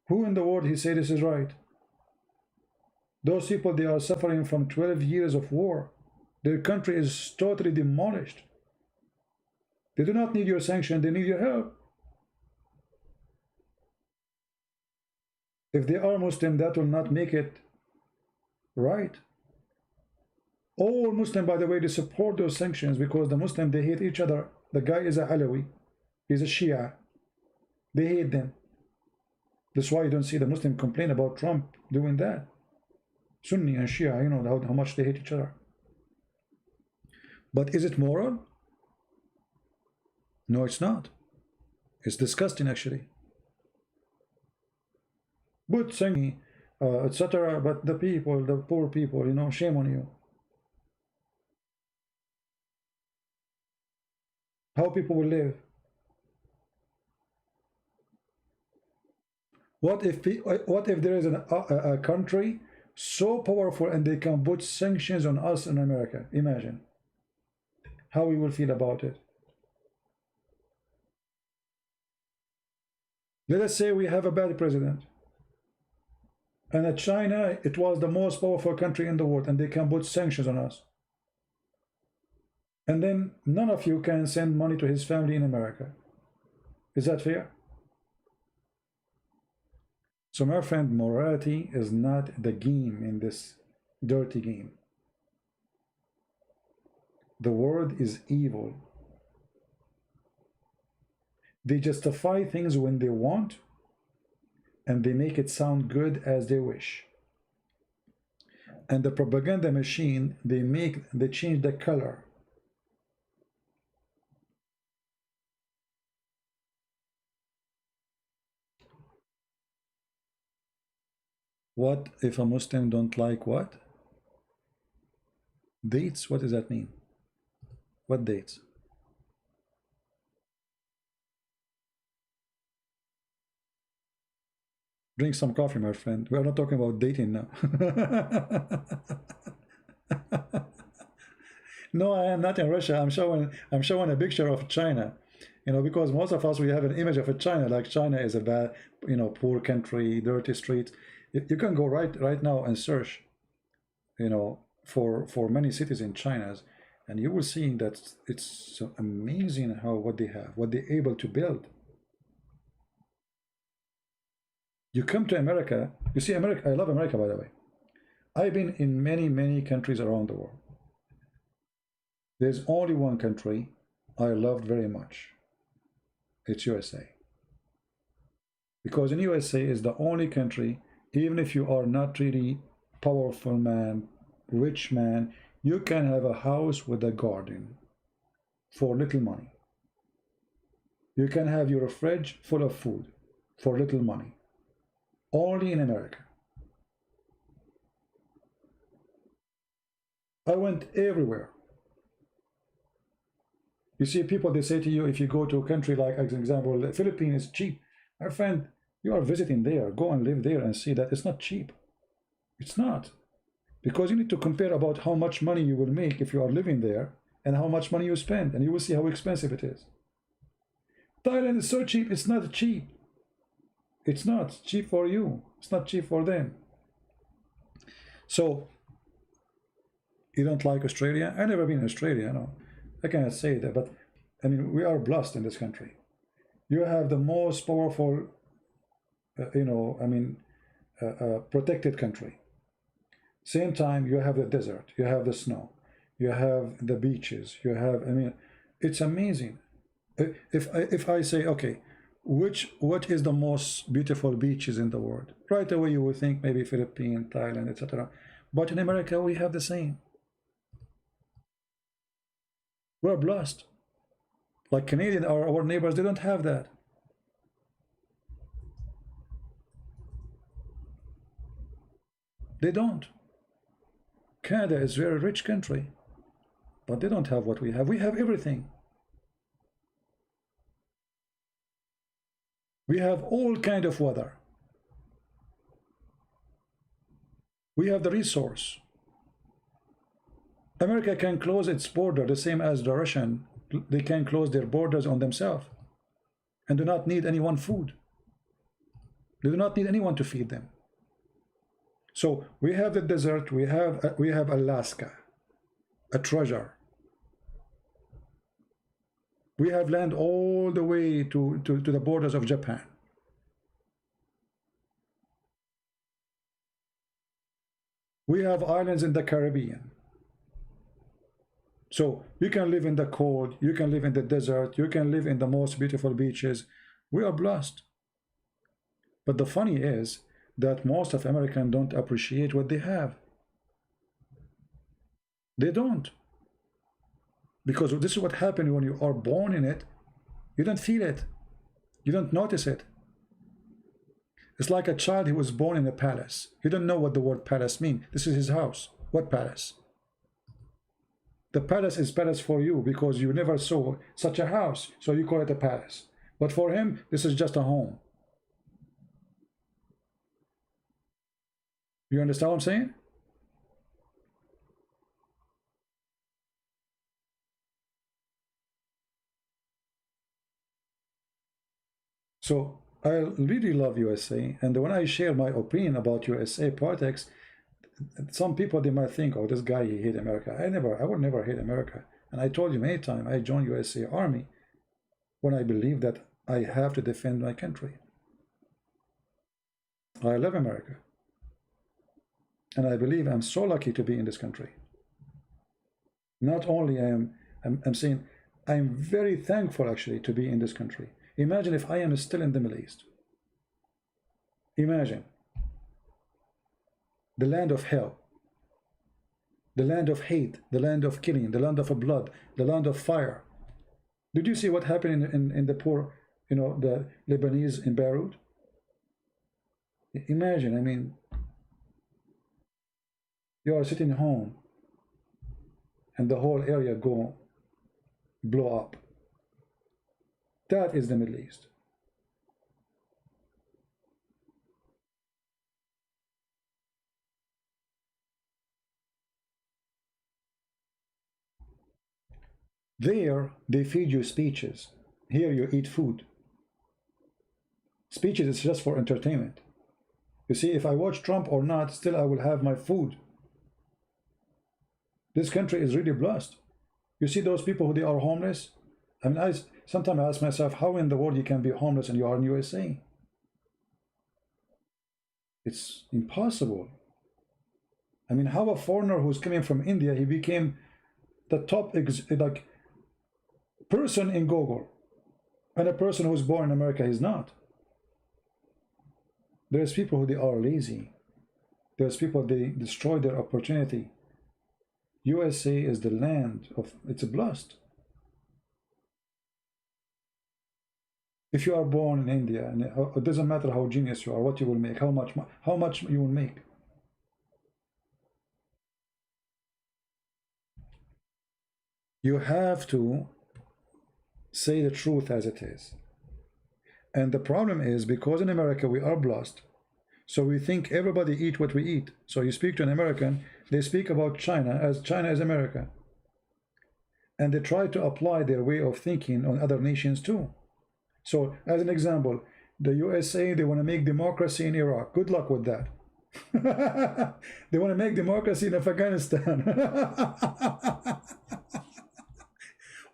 Who in the world he say this is right? Those people, they are suffering from 12 years of war. Their country is totally demolished. They do not need your sanction, they need your help. If they are Muslim, that will not make it right. All Muslim, by the way, they support those sanctions because the Muslim, they hate each other. The guy is a Alawi, he's a Shia. They hate them. That's why you don't see the Muslim complain about Trump doing that. Sunni and Shia, you know how much they hate each other. But is it moral? No, it's not. It's disgusting, actually. But saying, etc. But the people, the poor people, you know, shame on you. How people will live? What if there is a country so powerful and they can put sanctions on us in America? Imagine how we will feel about it. Let us say we have a bad president, and at China, it was the most powerful country in the world, and they can put sanctions on us. And then none of you can send money to his family in America. Is that fair? So my friend, morality is not the game in this dirty game. The world is evil. They justify things when they want, and they make it sound good as they wish. And the propaganda machine, they change the color. What if a Muslim don't like what? Dates? What does that mean? What dates? Drink some coffee, my friend. We are not talking about dating now. No, I am not in Russia. I'm showing a picture of China. Because most of us we have an image of a China, like China is a bad, poor country, dirty streets. You can go right now and search, for many cities in China, and you will see that it's so amazing how what they have, what they're able to build. You come to America, you see America. I love America, by the way. I've been in many countries around the world. There's only one country I loved very much. It's USA. Because in USA is the only country, even if you are not really powerful man, rich man, you can have a house with a garden for little money. You can have your fridge full of food for little money. Only in America. I went everywhere. You see people, they say to you, if you go to a country like, as an example, the Philippines is cheap. My friend, you are visiting there, go and live there and see that it's not cheap. It's not. Because you need to compare about how much money you will make if you are living there and how much money you spend, and you will see how expensive it is. Thailand is so cheap, it's not cheap. It's not cheap for you. It's not cheap for them. So, you don't like Australia? I've never been in Australia, no. I cannot say that, but I mean, we are blessed in this country. You have the most powerful, protected country. Same time, you have the desert, you have the snow, you have the beaches, you have, it's amazing. If I say, okay, what is the most beautiful beaches in the world? Right away, you will think maybe Philippines, Thailand, etc. But in America, we have the same. We're blessed. Like Canadian, our neighbors, they don't have that. They don't. Canada is a very rich country, but they don't have what we have. We have everything. We have all kind of weather. We have the resource. America can close its border the same as the Russian. They can close their borders on themselves and do not need anyone food. They do not need anyone to feed them. So we have the desert, we have Alaska, a treasure. We have land all the way to the borders of Japan. We have islands in the Caribbean. So you can live in the cold, you can live in the desert, you can live in the most beautiful beaches. We are blessed. But the funny is that most of Americans don't appreciate what they have. They don't. Because this is what happens when you are born in it. You don't feel it. You don't notice it. It's like a child who was born in a palace. He don't know what the word palace means. This is his house. What palace? The palace is palace for you because you never saw such a house, so you call it a palace. But for him, this is just a home. You understand what I'm saying? So I really love USA, and when I share my opinion about USA politics, some people, they might think, oh, this guy, he hate America. I would never hate America. And I told you many times, I joined USA Army when I believe that I have to defend my country. I love America. And I believe I'm so lucky to be in this country. Not only I'm saying, I'm very thankful actually to be in this country. Imagine if I am still in the Middle East. Imagine. The land of hell, the land of hate, the land of killing, the land of blood, the land of fire. Did you see what happened in the poor, the Lebanese in Beirut? Imagine, you are sitting home and the whole area go blow up. That is the Middle East. There, they feed you speeches. Here, you eat food. Speeches is just for entertainment. You see, if I watch Trump or not, still I will have my food. This country is really blessed. You see those people who they are homeless? I mean, I sometimes ask myself, how in the world you can be homeless and you are in USA? It's impossible. I mean, how a foreigner who's coming from India, he became the top like person in Google, and a person who's born in America is not. There's people who they are lazy. There's people they destroy their opportunity. USA is the land of, it's blessed. If you are born in India, and it doesn't matter how genius you are, what you will make, how much you will make. You have to say the truth as it is. And the problem is, because in America we are blessed, so we think everybody eat what we eat. So you speak to an American, they speak about China is America. And they try to apply their way of thinking on other nations too. So as an example, the USA, they want to make democracy in Iraq. Good luck with that. They want to make democracy in Afghanistan.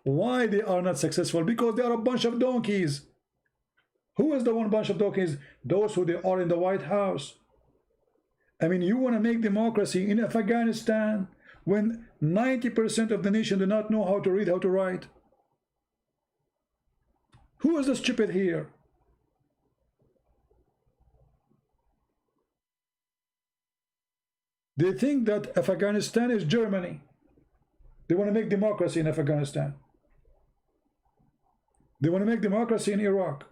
Why they are not successful? Because they are a bunch of donkeys. Who is the one bunch of donkeys? Those who they are in the White House. I mean, you want to make democracy in Afghanistan when 90% of the nation do not know how to read, how to write. Who is the stupid here? They think that Afghanistan is Germany. They want to make democracy in Afghanistan. They want to make democracy in Iraq.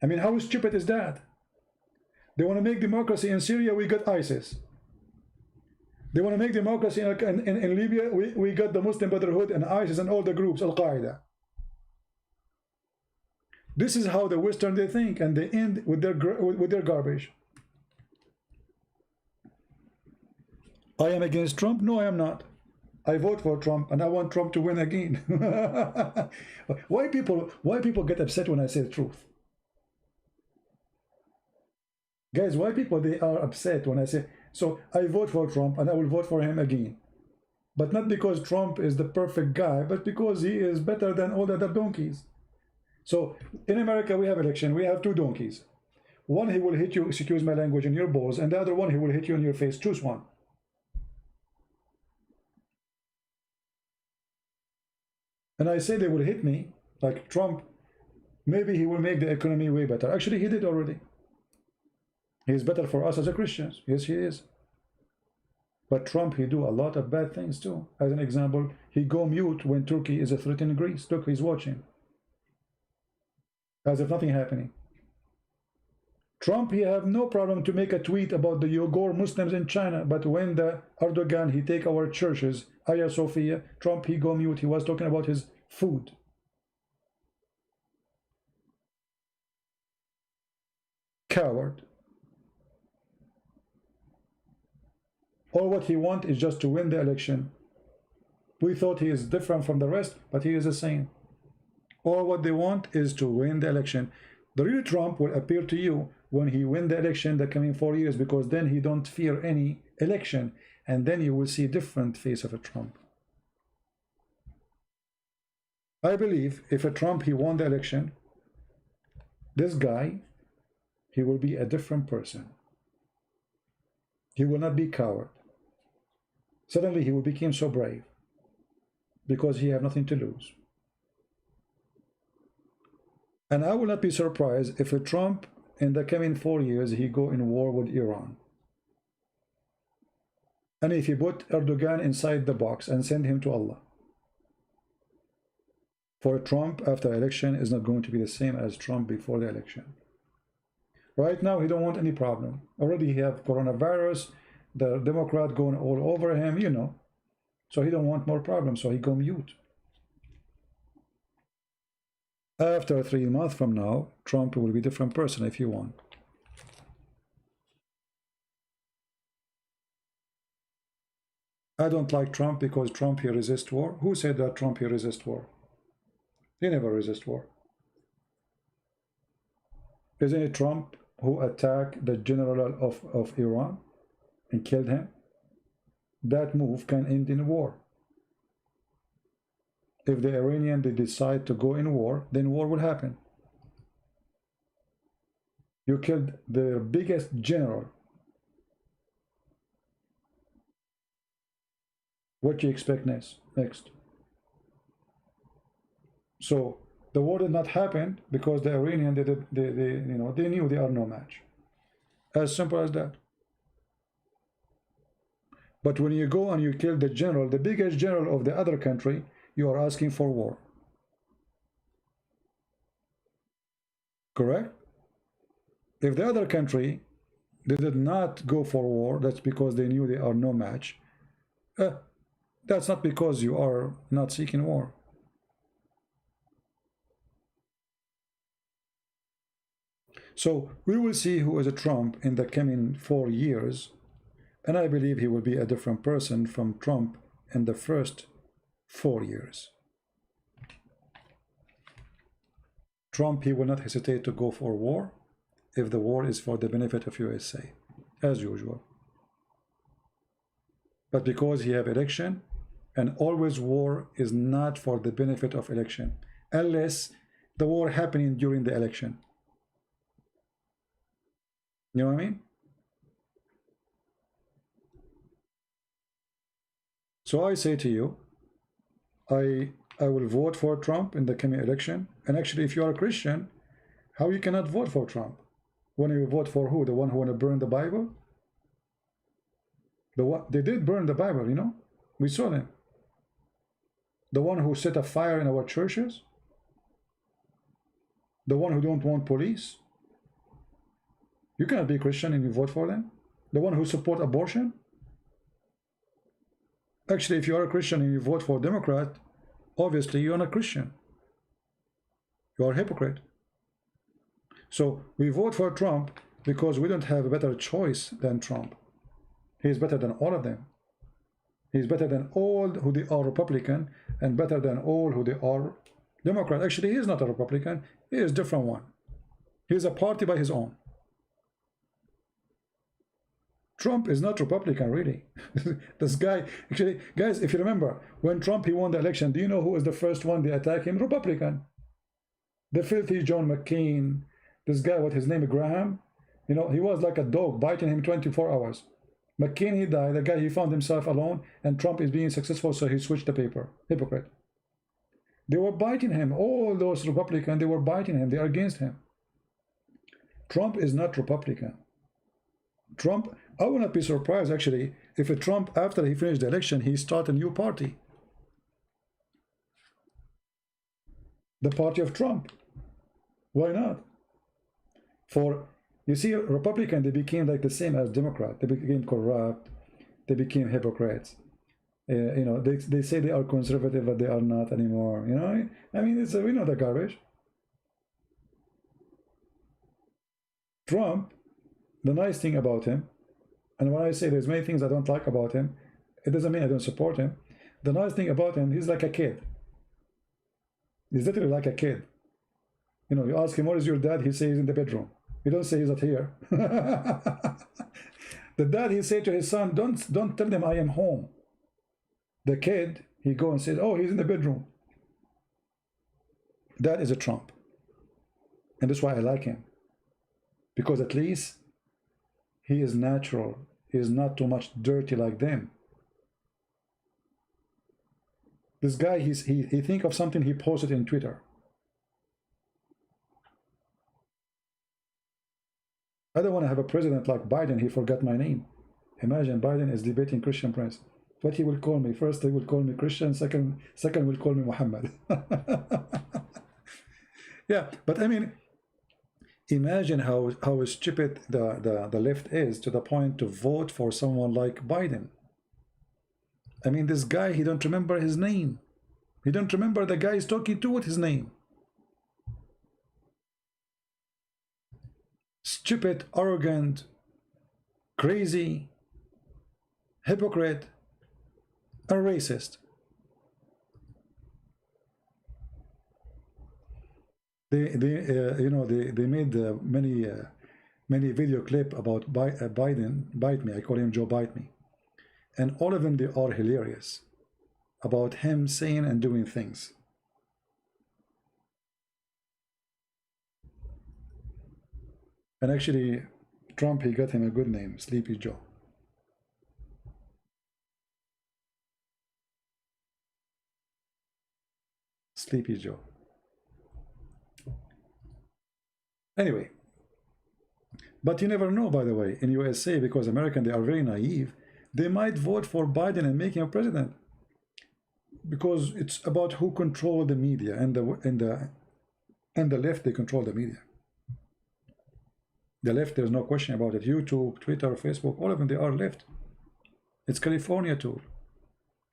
I mean, how stupid is that? They want to make democracy in Syria, we got ISIS. They want to make democracy in Libya, we got the Muslim Brotherhood and ISIS and all the groups, Al-Qaeda. This is how the Western they think, and they end with their garbage. I am against Trump? No, I am not. I vote for Trump, and I want Trump to win again. Why people get upset when I say the truth? Guys, why people they are upset when I say, so I vote for Trump and I will vote for him again. But not because Trump is the perfect guy, but because he is better than all the other donkeys. So in America, we have election, we have two donkeys. One, he will hit you, excuse my language, in your balls, and the other one, he will hit you in your face. Choose one. And I say they will hit me, like Trump, maybe he will make the economy way better. Actually, he did already. He is better for us as a Christians. Yes, he is. But Trump, he do a lot of bad things too. As an example, he go mute when Turkey is threatening Greece. Look, he's watching. As if nothing happening. Trump, he have no problem to make a tweet about the Uyghur Muslims in China, but when the Erdogan, he take our churches, Hagia Sophia, Trump, he go mute. He was talking about his food. Coward. All what he want is just to win the election. We thought he is different from the rest, but he is the same. All what they want is to win the election. The real Trump will appear to you when he win the election the coming 4 years, because then he don't fear any election, and then you will see different face of a Trump. I believe if a Trump, he won the election, this guy, he will be a different person. He will not be coward. Suddenly he will become so brave because he have nothing to lose. And I will not be surprised if a Trump in the coming 4 years he go in war with Iran. And if he put Erdogan inside the box and send him to Allah. For Trump after election is not going to be the same as Trump before the election. Right now he don't want any problem. Already he have coronavirus, the Democrat going all over him, you know. So he don't want more problems, so he go mute. After 3 months from now, Trump will be a different person if you want. I don't like Trump because Trump, he resists war. Who said that Trump, he resists war? He never resists war. Isn't it Trump who attacked the general of Iran and killed him? That move can end in war. If the Iranian they decide to go in war, then war will happen. You killed the biggest general. What do you expect next? So the war did not happen because the Iranian they knew they are no match. As simple as that. But when you go and you kill the general, the biggest general of the other country, you are asking for war. Correct? If the other country they did not go for war, that's because they knew they are no match. That's not because you are not seeking war. So we will see who is a Trump in the coming 4 years, and I believe he will be a different person from Trump in the first 4 years. Trump, he will not hesitate to go for war if the war is for the benefit of USA, as usual. But because he have election, and always war is not for the benefit of election, unless the war happening during the election. You know what I mean? So I say to you, I will vote for Trump in the coming election. And actually, if you are a Christian, how you cannot vote for Trump? When you vote for who? The one who want to burn the Bible? They did burn the Bible, you know? We saw them. The one who set a fire in our churches? The one who don't want police? You cannot be a Christian and you vote for them. The one who support abortion? Actually, if you are a Christian and you vote for a Democrat, obviously you are not Christian. You are a hypocrite. So we vote for Trump because we don't have a better choice than Trump. He is better than all of them. He is better than all who they are Republican and better than all who they are Democrat. Actually, he is not a Republican. He is a different one. He is a party by his own. Trump is not Republican, really. This guy, actually, guys, if you remember, when Trump, he won the election, do you know who was the first one they attacked him? Republican. The filthy John McCain, this guy, what his name, Graham, you know, he was like a dog biting him 24 hours. McCain, he died, the guy, he found himself alone, and Trump is being successful, so he switched the paper. Hypocrite. They were biting him. All those Republicans, they were biting him. They are against him. Trump is not Republican. Trump, I would not be surprised actually if a Trump, after he finished the election, he started a new party. The party of Trump. Why not? For, you see, Republican, they became like the same as Democrat. They became corrupt. They became hypocrites. You know, they say they are conservative, but they are not anymore. You know, I mean, it's we know the garbage. Trump, the nice thing about him, and when I say there's many things I don't like about him, it doesn't mean I don't support him. The nice thing about him, he's like a kid. He's literally like a kid. You know, you ask him, what is your dad? He says he's in the bedroom. You don't say he's not here. The dad, he said to his son, don't tell them I am home. The kid, he go and says, oh, he's in the bedroom. That is a Trump. And that's why I like him. Because at least he is natural. He is not too much dirty like them. This guy, he think of something, he posted in Twitter. I don't want to have a president like Biden. He forgot my name. Imagine Biden is debating Christian Prince. What he will call me? First, he will call me Christian. Second will call me Muhammad. Yeah, but I mean, imagine how stupid the left is to the point to vote for someone like Biden. I mean, this guy, he don't remember his name. He don't remember the guy he's talking to with his name. Stupid, arrogant, crazy, hypocrite. are racist. You know, they made many video clip about Biden, Bite Me. I call him Joe Bite Me, and all of them, they are hilarious about him saying and doing things. And actually, Trump, he got him a good name, Sleepy Joe. Sleepy Joe. Anyway, but you never know, by the way, in USA, because Americans, they are very naive, they might vote for Biden and make him president, because it's about who control the media, and the left, they control the media. The left, there's no question about it. YouTube, Twitter, Facebook, all of them, they are left. It's California too.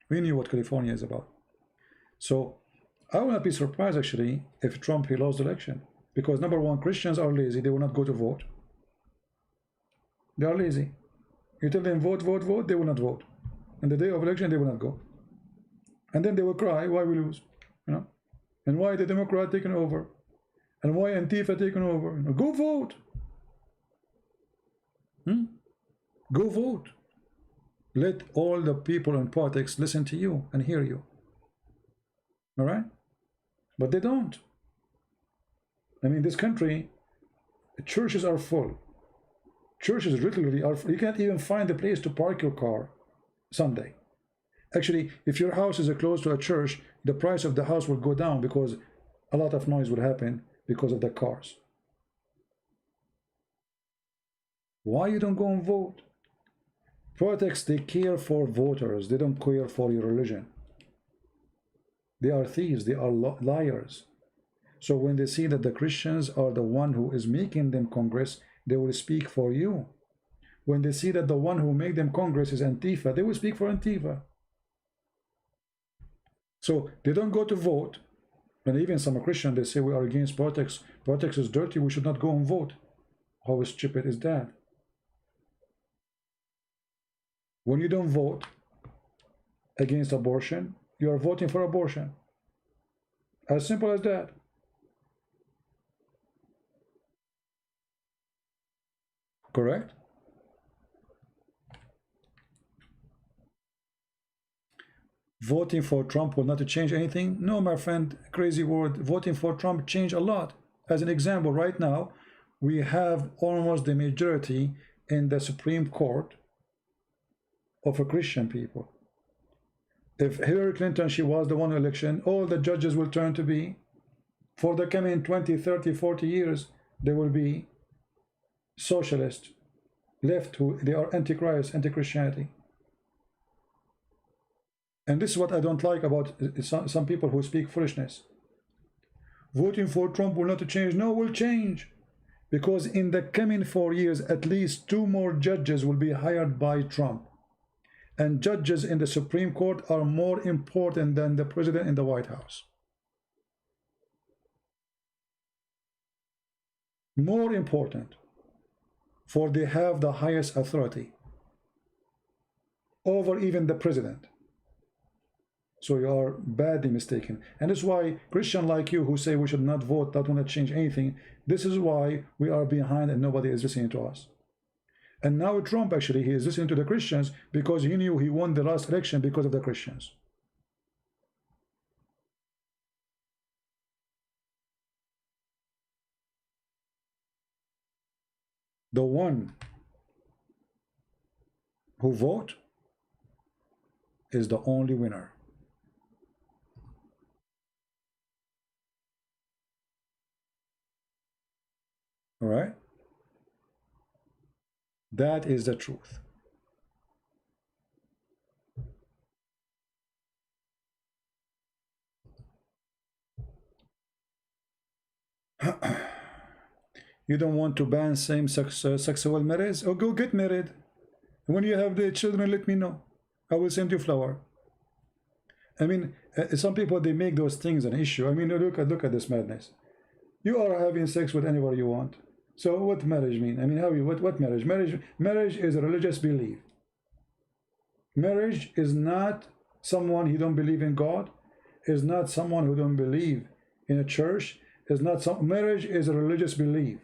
We knew what California is about. So I will not be surprised, actually, if Trump, he lost the election. Because number one, Christians are lazy. They will not go to vote. They are lazy. You tell them vote, vote, vote, they will not vote. And the day of election, they will not go. And then they will cry, why we lose? You know? And why the Democrat taken over? And why Antifa taken over? You know, go vote. Go vote. Let all the people in politics listen to you and hear you. All right? But they don't. I mean, this country, churches are full. Churches literally are full. You can't even find a place to park your car Sunday. Actually, if your house is close to a church, the price of the house will go down because a lot of noise will happen because of the cars. Why you don't go and vote? Politics, they care for voters. They don't care for your religion. They are thieves. They are liars. So when they see that the Christians are the one who is making them Congress, they will speak for you. When they see that the one who made them Congress is Antifa, they will speak for Antifa. So they don't go to vote. And even some Christians, they say we are against politics. Politics is dirty. We should not go and vote. How stupid is that? When you don't vote against abortion, you are voting for abortion. As simple as that. Correct? Voting for Trump will not change anything? No, my friend, crazy word. Voting for Trump changed a lot. As an example, right now, we have almost the majority in the Supreme Court of a Christian people. If Hillary Clinton, she was the one election, all the judges will turn to be, for the coming 20, 30, 40 years, they will be socialist, left, who they are antichrist, anti-Christianity. And this is what I don't like about some people who speak foolishness. Voting for Trump will not change. No, will change. Because in the coming 4 years, at least 2 more judges will be hired by Trump. And judges in the Supreme Court are more important than the president in the White House. More important. For they have the highest authority over even the president. So you are badly mistaken. And this is why Christians like you who say we should not vote, that will not change anything, this is why we are behind and nobody is listening to us. And now Trump, actually, he is listening to the Christians because he knew he won the last election because of the Christians. The one who vote is the only winner. All right? That is the truth. You don't want to ban same-sex sexual marriage? Oh, go get married. When you have the children, let me know. I will send you flower. I mean, some people, they make those things an issue. I mean, look at this madness. You are having sex with anybody you want. So what marriage mean? I mean, what marriage? Marriage is a religious belief. Marriage is not someone who don't believe in God, is not someone who don't believe in a church, is not some marriage is a religious belief.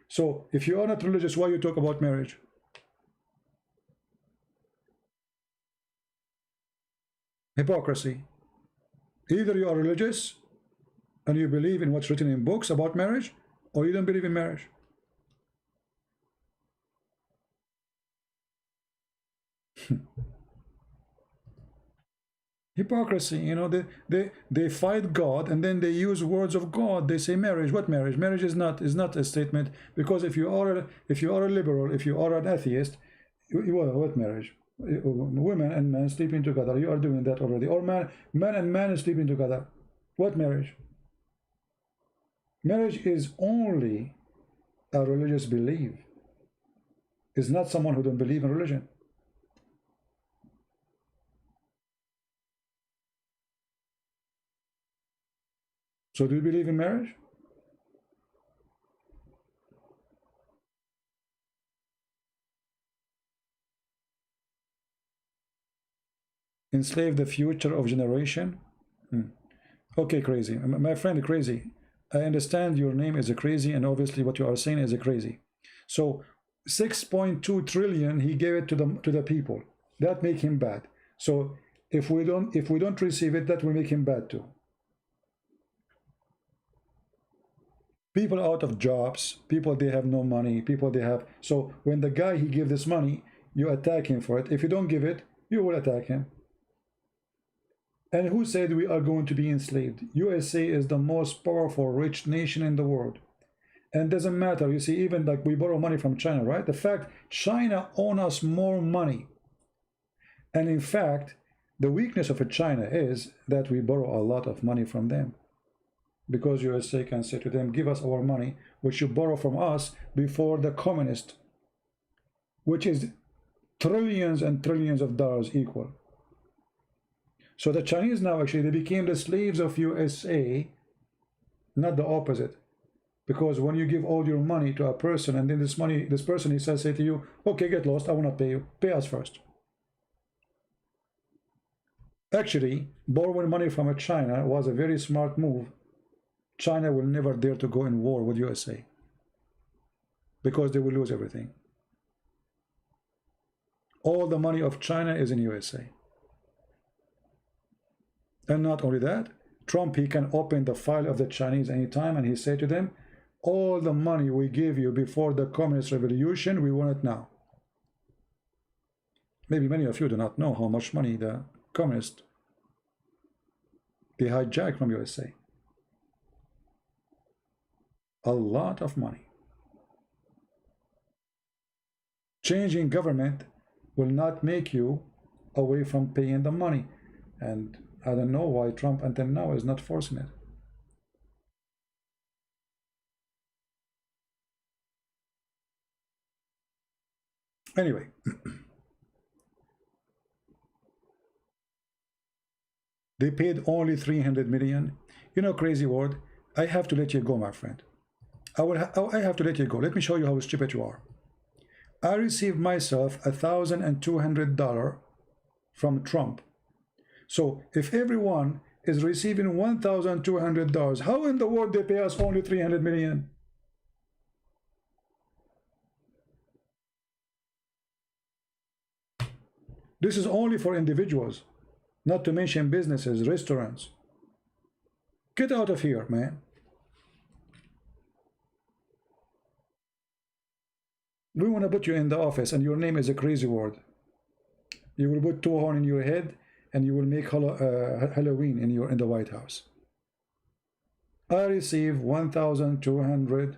So if you are not religious, why you talk about marriage? Hypocrisy. Either you are religious and you believe in what's written in books about marriage, or you don't believe in marriage. Hypocrisy, you know, they fight God and then they use words of God. They say marriage. What marriage? Marriage is not a statement, because if you are a liberal, if you are an atheist, what marriage? Women and men sleeping together. You are doing that already. Or man and man sleeping together. What marriage? Marriage is only a religious belief. It's not someone who don't believe in religion. So do you believe in marriage? Enslave the future of generation? Okay, crazy. My friend, crazy. I understand your name is a crazy, and obviously what you are saying is a crazy. So 6.2 trillion he gave it to the people. That make him bad. So if we don't receive it, that will make him bad too. People out of jobs, people they have no money, people they have. So when the guy he give this money, you attack him for it. If you don't give it, you will attack him. And who said we are going to be enslaved? USA is the most powerful, rich nation in the world. And doesn't matter, you see, even like we borrow money from China, right? The fact China owns us more money. And in fact, the weakness of China is that we borrow a lot of money from them. Because USA can say to them, give us our money, which you borrow from us before the communist, which is trillions and trillions of dollars equal. So the Chinese now actually, they became the slaves of USA, not the opposite. Because when you give all your money to a person, and then this person he says, say to you, okay, get lost, I will not pay you, pay us first. Actually, borrowing money from China was a very smart move. China will never dare to go in war with USA, because they will lose everything. All the money of China is in USA. And not only that, Trump, he can open the file of the Chinese anytime, and he say to them, all the money we gave you before the communist revolution, we want it now. Maybe many of you do not know how much money the communists they hijacked from USA. A lot of money. Changing government will not make you away from paying the money. And I don't know why Trump until now is not forcing it. Anyway, they paid only 300 million. You know, crazy word. I have to let you go, my friend. I have to let you go. Let me show you how stupid you are. I received myself $1,200 from Trump. So if everyone is receiving $1,200, how in the world they pay us only 300 million? This is only for individuals, not to mention businesses, restaurants. Get out of here, man. We want to put you in the office, and your name is a crazy word. You will put two horns in your head, and you will make Halloween in the White House. I receive 1,200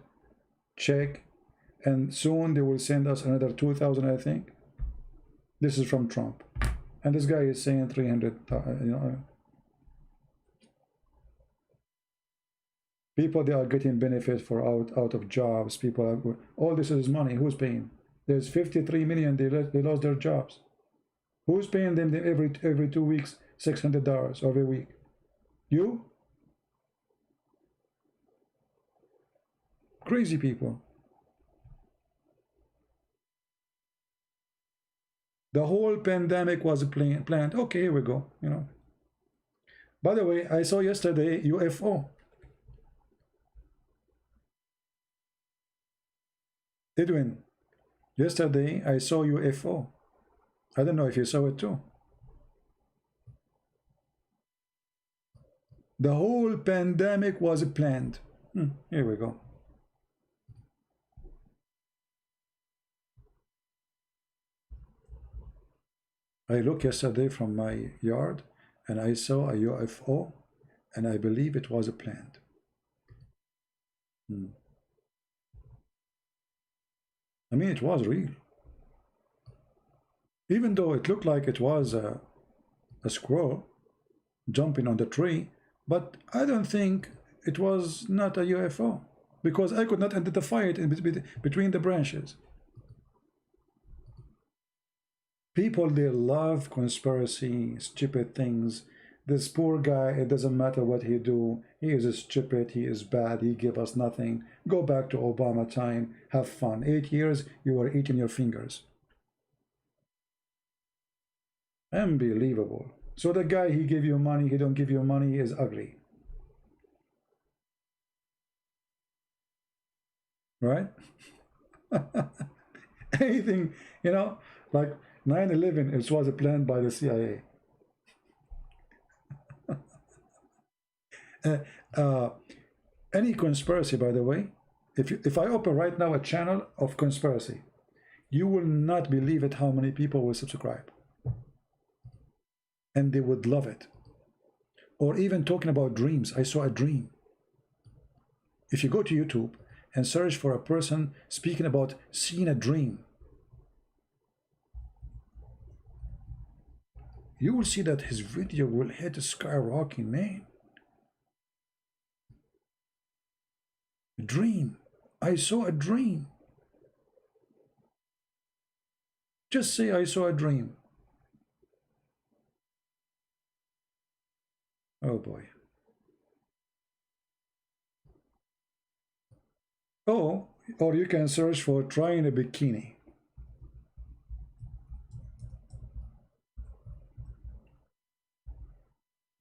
check, and soon they will send us another 2,000, I think. This is from Trump, and this guy is saying 300. You know, people they are getting benefit for out of jobs. People are, all this is money. Who's paying? There's 53 million. They lost their jobs. Who's paying them every 2 weeks $600 every week? You? Crazy people. The whole pandemic was planned. Okay, here we go. You know. By the way, I saw yesterday UFO. Edwin, yesterday I saw UFO. I don't know if you saw it too. The whole pandemic was planned. Here we go. I looked yesterday from my yard and I saw a UFO and I believe it was planned. I mean, it was real. Even though it looked like it was a squirrel jumping on the tree, but I don't think it was not a UFO because I could not identify it in between the branches. People, they love conspiracy, stupid things. This poor guy, it doesn't matter what he do. He is stupid, he is bad, he give us nothing. Go back to Obama time, have fun. 8 years, you were eating your fingers. Unbelievable. So the guy, he give you money, he don't give you money, is ugly. Right? Anything, you know, like 9/11, it was planned by the CIA. Any conspiracy, by the way, if I open right now a channel of conspiracy, you will not believe it how many people will subscribe. And they would love it. Or even talking about dreams. I saw a dream. If you go to YouTube and search for a person speaking about seeing a dream, you will see that his video will hit skyrocketing, man. A dream. I saw a dream. Just say I saw a dream. Oh boy. Oh, or you can search for trying a bikini.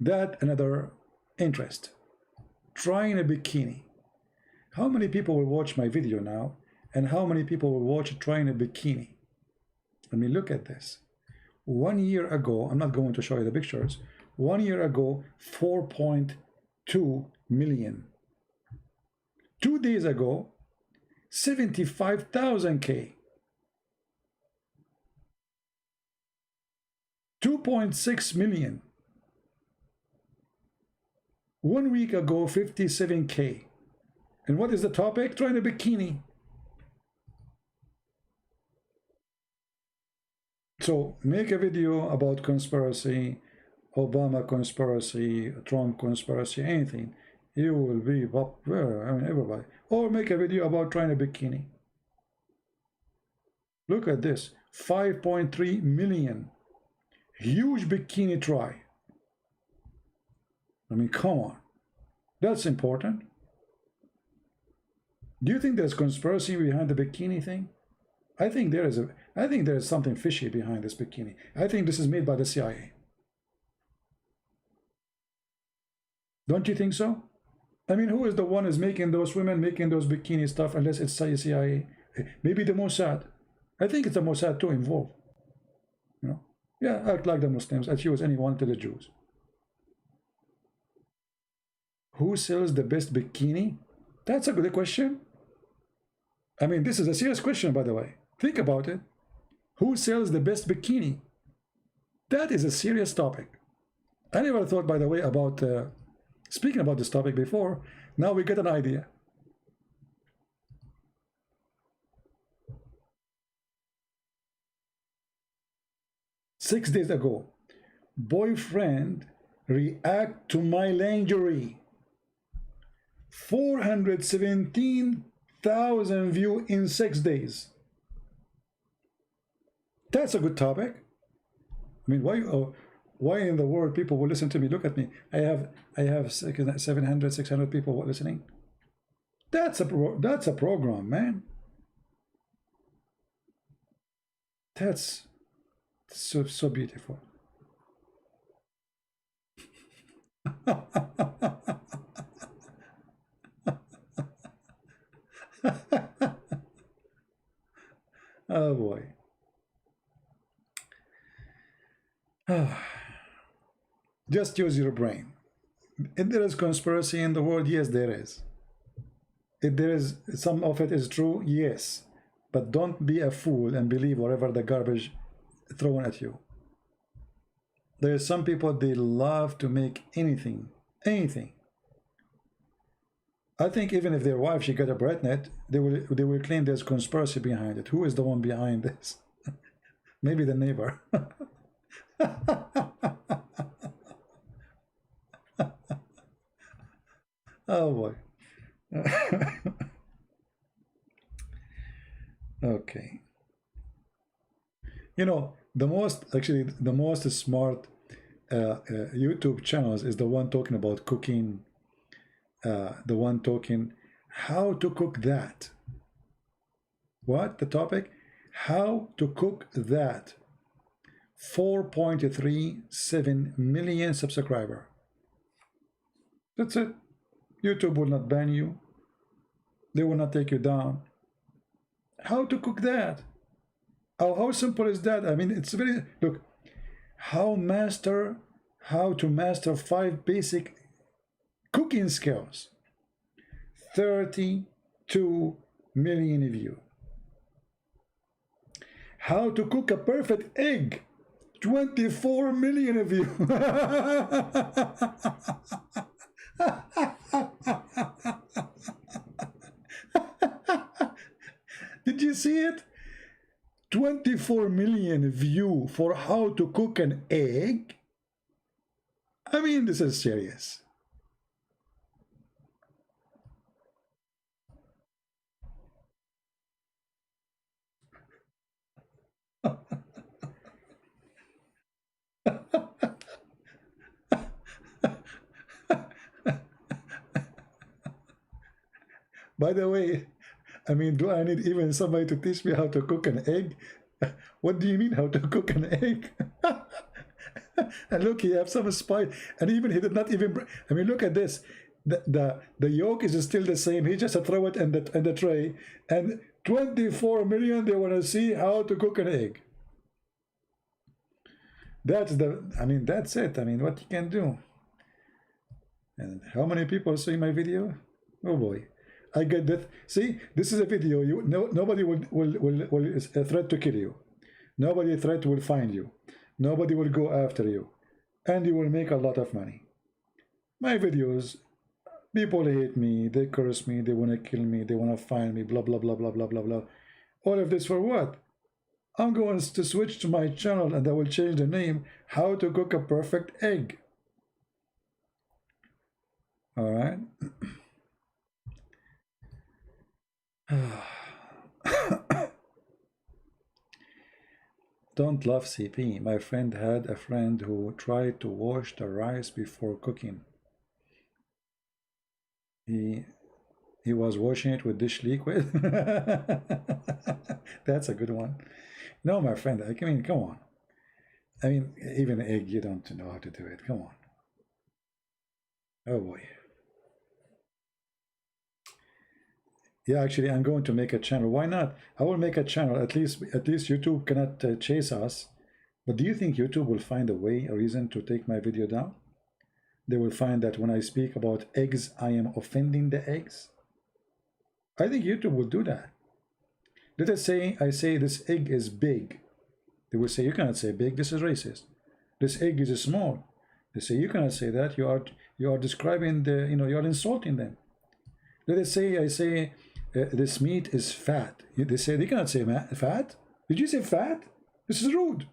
That another interest. Trying a bikini. How many people will watch my video now? And how many people will watch trying a bikini? Let me look at this. 1 year ago, I'm not going to show you the pictures. 1 year ago, 4.2 million. 2 days ago, 75,000K. 2.6 million. 1 week ago, 57K. And what is the topic? Trying a bikini. So make a video about conspiracy, Obama conspiracy, Trump conspiracy, anything. You will be popular, I mean, everybody. Or make a video about trying a bikini. Look at this, 5.3 million. Huge bikini try. I mean, come on. That's important. Do you think there's conspiracy behind the bikini thing? I think there is something fishy behind this bikini. I think this is made by the CIA. Don't you think so? I mean, who is the one who's making those women making those bikini stuff unless it's CIA? Maybe the Mossad. I think it's the Mossad too involved. You know? Yeah, act like the Muslims, accuse anyone to the Jews. Who sells the best bikini? That's a good question. I mean, this is a serious question, by the way. Think about it. Who sells the best bikini? That is a serious topic. I never thought, by the way, about speaking about this topic before. Now we get an idea. Six days ago, boyfriend react to my lingerie. 417,000 views in 6 days. That's a good topic. I mean, why in the world people will listen to me? Look at me. I have 700, 600 people listening. That's a program, man. That's So beautiful. Oh boy. Just use your brain. If there is conspiracy in the world, yes, there is. If there is some of it is true, yes. But don't be a fool and believe whatever the garbage thrown at you. There are some people, they love to make anything. I think even if their wife, she got a BreadNet, they will claim there's conspiracy behind it. Who is the one behind this? Maybe the neighbor. Oh boy. Okay. You know, the most smart YouTube channels is the one talking about cooking, the one talking how to cook that. What? The topic? How to cook that. 4.37 million subscriber. That's it. YouTube will not ban you. They will not take you down. How to cook that? How simple is that? I mean, it's very, look, how to master 5 basic cooking skills. 32 million views. How to cook a perfect egg. 24 million views. Did you see it? 24 million views for how to cook an egg. I mean, this is serious. By the way, I mean, do I need even somebody to teach me how to cook an egg? What do you mean how to cook an egg? And look, he have some spice, and even he did not even. I mean, look at this. The yolk is still the same. He just throw it in the tray, and 24 million they want to see how to cook an egg. That's the. I mean, that's it. I mean, what you can do. And how many people see my video? Oh boy. I get that. See, this is a video. Nobody will threat to kill you. Nobody threat will find you. Nobody will go after you, and you will make a lot of money. My videos, people hate me. They curse me. They want to kill me. They want to find me. Blah blah blah blah blah blah blah. All of this for what? I'm going to switch to my channel, and I will change the name. How to cook a perfect egg. All right. Don't love CP. My friend had a friend who tried to wash the rice before cooking. He was washing it with dish liquid. That's a good one. No, my friend, I mean, come on. I mean, even egg, you don't know how to do it. Come on. Oh boy. Yeah, actually, I'm going to make a channel. Why not? I will make a channel. At least YouTube cannot chase us. But do you think YouTube will find a reason to take my video down? They will find that when I speak about eggs, I am offending the eggs. I think YouTube will do that. Let us say I say this egg is big. They will say, you cannot say big. This is racist. This egg is small. They say, you cannot say that. You are describing the, you are insulting them. Let us say I say this meat is fat. They say they cannot say fat. Did you say fat? This is rude.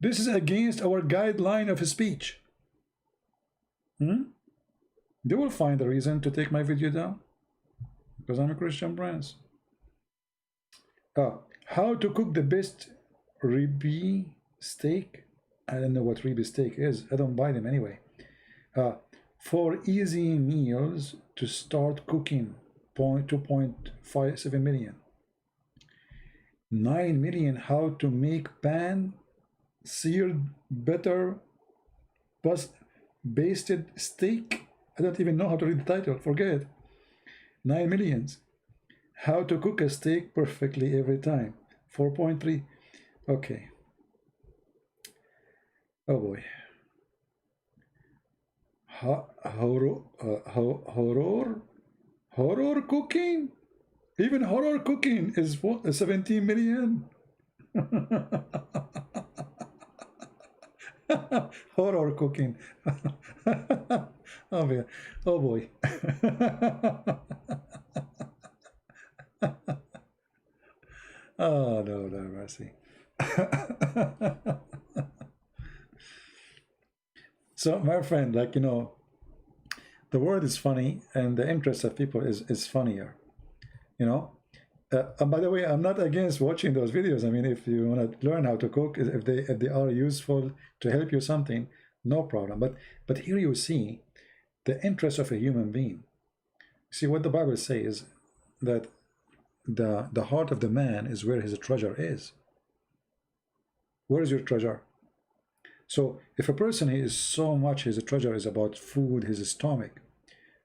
This is against our guideline of speech. They will find a reason to take my video down because I'm a Christian prince. How to cook the best ribeye steak? I don't know what ribeye steak is. I don't buy them anyway. For easy meals to start cooking, 2.57 million. 9 million how to make pan seared, butter, basted steak. I don't even know how to read the title. Forget it. 9 millions. How to cook a steak perfectly every time. 4.3. Okay. Oh boy. Horror cooking? Even horror cooking is what, 17 million? Horror cooking. Oh, man. Oh boy. Oh no, no mercy. So my friend, like, the word is funny and the interest of people is funnier, you know. And by the way, I'm not against watching those videos. I mean, if you want to learn how to cook, if they are useful to help you something, no problem. But here you see the interest of a human being. See what the Bible says, that the heart of the man is where his treasure is. Where is your treasure? So if a person is so much his treasure is about food, his stomach,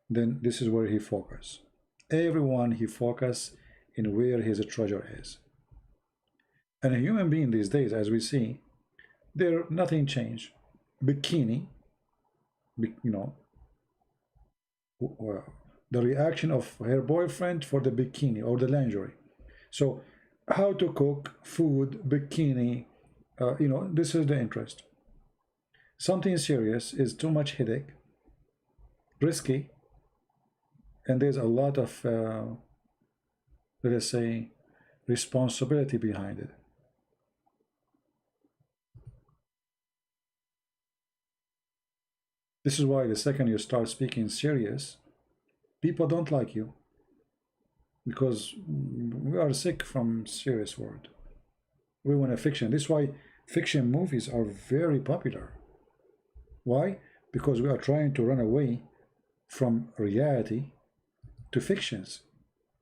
then this is where he focus. Everyone he focus in where his treasure is. And a human being these days, as we see, there nothing changed. Bikini, the reaction of her boyfriend for the bikini or the lingerie. So how to cook, food, bikini, this is the interest. Something serious is too much headache, risky, and there's a lot of, let us say, responsibility behind it. This is why the second you start speaking serious, people don't like you, because we are sick from serious word. We want a fiction. This is why fiction movies are very popular. Why? Because we are trying to run away from reality to fictions.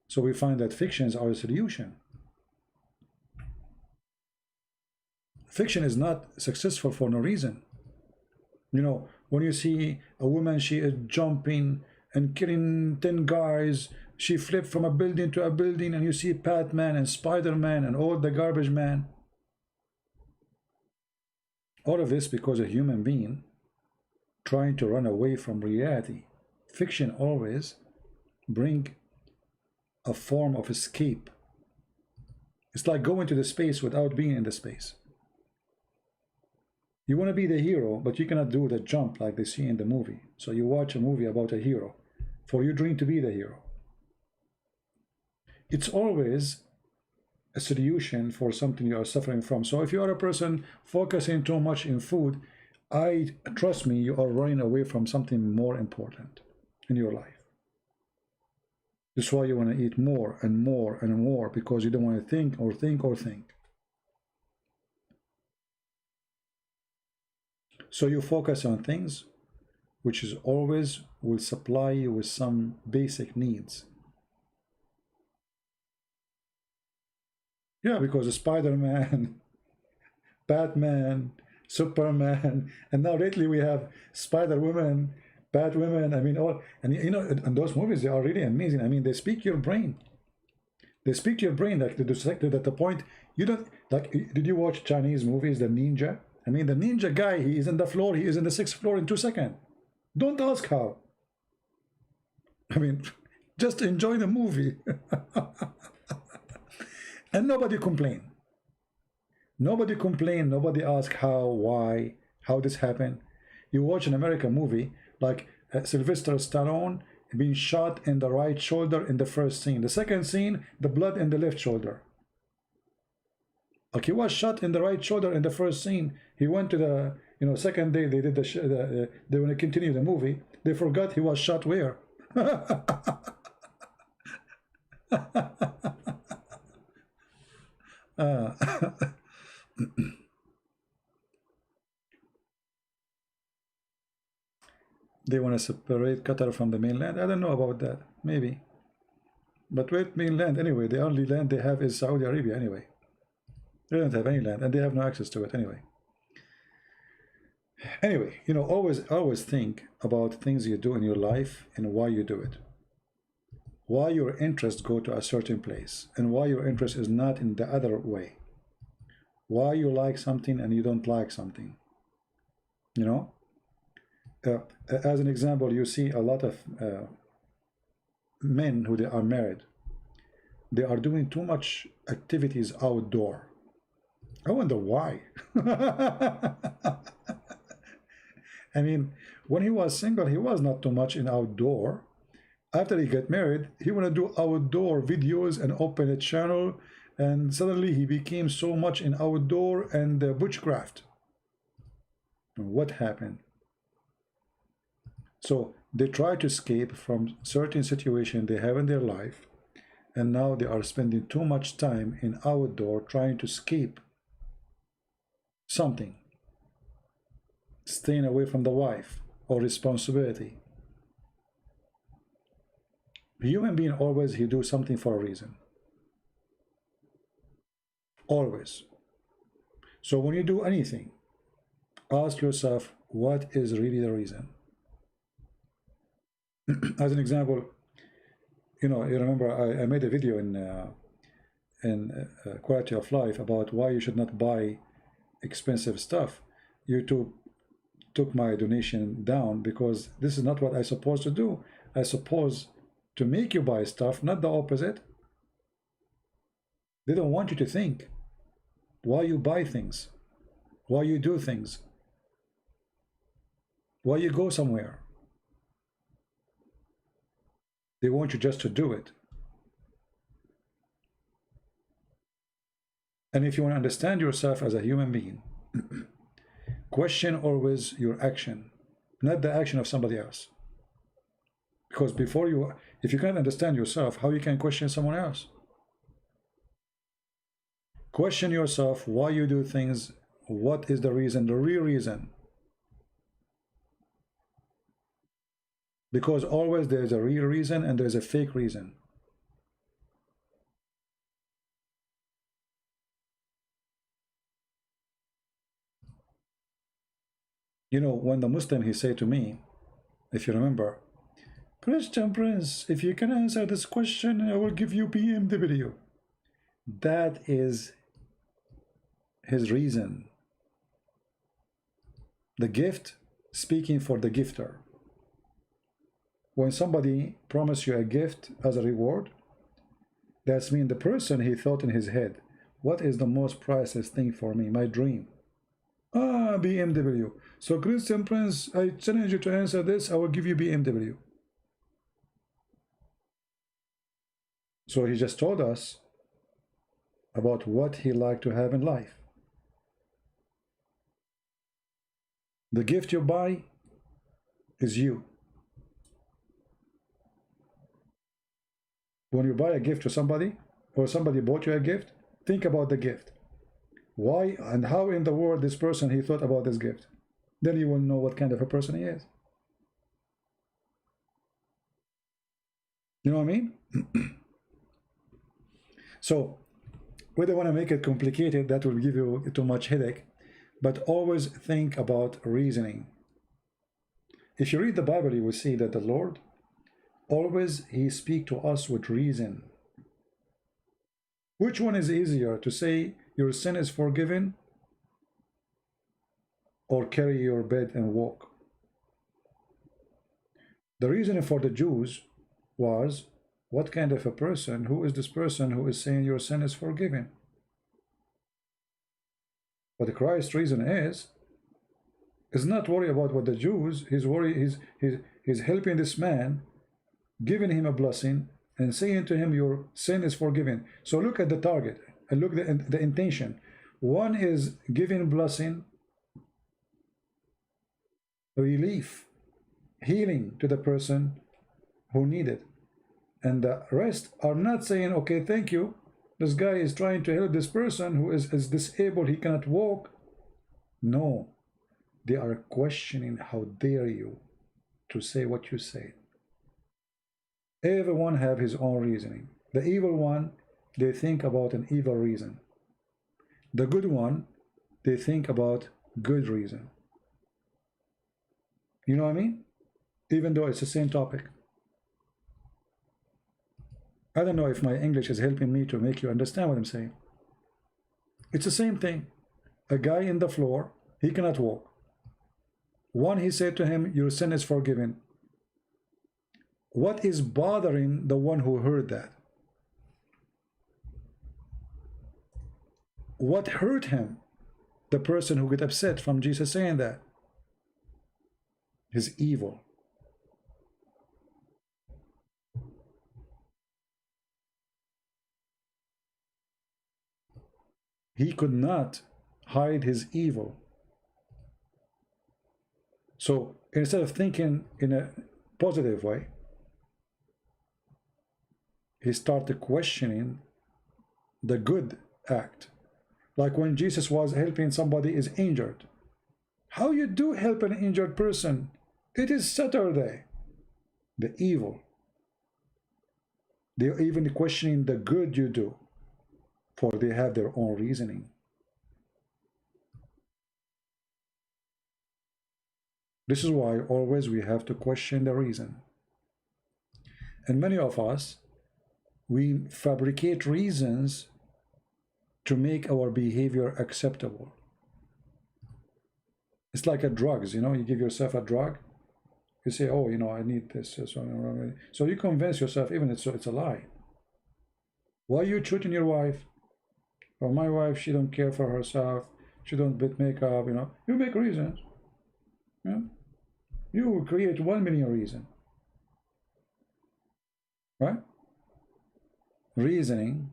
So we find that fictions are a solution. Fiction is not successful for no reason. When you see a woman, she is jumping and killing 10 guys, she flipped from a building to a building, and you see Batman and Spider-Man and all the garbage man. All of this because a human being trying to run away from reality. Fiction always bring a form of escape. It's like going to the space without being in the space. You want to be the hero, but you cannot do the jump like they see in the movie. So you watch a movie about a hero for your dream to be the hero. It's always a solution for something you are suffering from. So if you are a person focusing too much in food, trust me, you are running away from something more important in your life. That's why you want to eat more and more and more, because you don't want to think or think or think. So you focus on things which is always will supply you with some basic needs. Yeah, because Spider-Man, Batman, Superman, and now lately we have Spider-Woman, Batwoman. I mean, and those movies, they are really amazing. I mean, they speak your brain. They speak your brain, like to the point you don't like. Did you watch Chinese movies, the ninja? I mean, the ninja guy, he is in the floor, he is in the 6th floor in 2 seconds. Don't ask how. I mean, just enjoy the movie. And nobody complain. Nobody complain, nobody ask how, why, how this happened. You watch an American movie, like Sylvester Stallone being shot in the right shoulder in the first scene. The second scene, the blood in the left shoulder. Like, he was shot in the right shoulder in the first scene. He went to the, second day they did they want to continue the movie. They forgot he was shot where. They want to separate Qatar from the mainland. I don't know about that. Maybe. But with mainland anyway, the only land they have is Saudi Arabia anyway. They don't have any land, and they have no access to it anyway. Anyway, you know, always think about things you do in your life and why you do it. Why your interests go to a certain place and why your interest is not in the other way. Why you like something and you don't like something. You know, as an example, you see a lot of men who they are married. They are doing too much activities outdoor. I wonder why. I mean, when he was single, he was not too much in outdoor. After he got married, he want to do outdoor videos and open a channel, and suddenly he became so much in outdoor and bushcraft. What happened? So they try to escape from certain situation they have in their life, and now they are spending too much time in outdoor trying to escape something, staying away from the wife or responsibility. Human being always he do something for a reason. Always. So when you do anything, ask yourself, what is really the reason? As an example, you know, you remember I made a video in Quality of Life about why you should not buy expensive stuff. YouTube took my donation down because this is not what I'm supposed to do. I suppose to make you buy stuff, not the opposite. They don't want you to think why you buy things, why you do things, why you go somewhere. They want you just to do it. And if you want to understand yourself as a human being, question always your action, not the action of somebody else. Because if you can't understand yourself, how you can question someone else? Question yourself why you do things, what is the reason, the real reason. Because always there's a real reason and there's a fake reason. You know, when the Muslim, he said to me, if you remember, Christian Prince, if you can answer this question, I will give you BMW. That is his reason. The gift speaking for the gifter. When somebody promised you a gift as a reward, that's mean the person he thought in his head, what is the most priceless thing for me, my dream? Ah, BMW. So Christian Prince, I challenge you to answer this, I will give you BMW. So he just told us about what he liked to have in life. The gift you buy is you. When you buy a gift to somebody, or somebody bought you a gift, think about the gift. Why and how in the world this person he thought about this gift. Then you will know what kind of a person he is. You know what I mean? So we don't want to make it complicated, that will give you too much headache, but always think about reasoning. If you read the Bible, you will see that the Lord always he speak to us with reason. Which one is easier, to say your sin is forgiven or carry your bed and walk? The reason for the Jews was, what kind of a person, who is this person who is saying your sin is forgiven? But Christ's reason is not worry about what the Jews, he's helping this man, giving him a blessing and saying to him your sin is forgiven. So look at the target and look at the intention. One is giving blessing, relief, healing to the person who need it, and the rest are not saying, okay, thank you, this guy is trying to help this person who is disabled, he cannot walk. No, they are questioning, how dare you to say what you say. Everyone have his own reasoning. The evil one, they think about an evil reason. The good one, they think about good reason. You know what I mean? Even though it's the same topic. I don't know if my English is helping me to make you understand what I'm saying. It's the same thing. A guy in the floor, he cannot walk. One, he said to him, your sin is forgiven. What is bothering the one who heard that? What hurt him? The person who got upset from Jesus saying that. His evil. He could not hide his evil. So instead of thinking in a positive way, he started questioning the good act. Like when Jesus was helping somebody is injured. How you do help an injured person? It is Saturday. The evil. They're even questioning the good you do, for they have their own reasoning. This is why always we have to question the reason. And many of us, we fabricate reasons to make our behavior acceptable. It's like a drugs, you know, you give yourself a drug, you say, oh, you know, I need this. So you convince yourself, even it's a lie. Why are you treating your wife? Well, my wife, she don't care for herself. She don't put makeup, you know. You make reasons. Yeah? You will create 1 million reasons. Right? Reasoning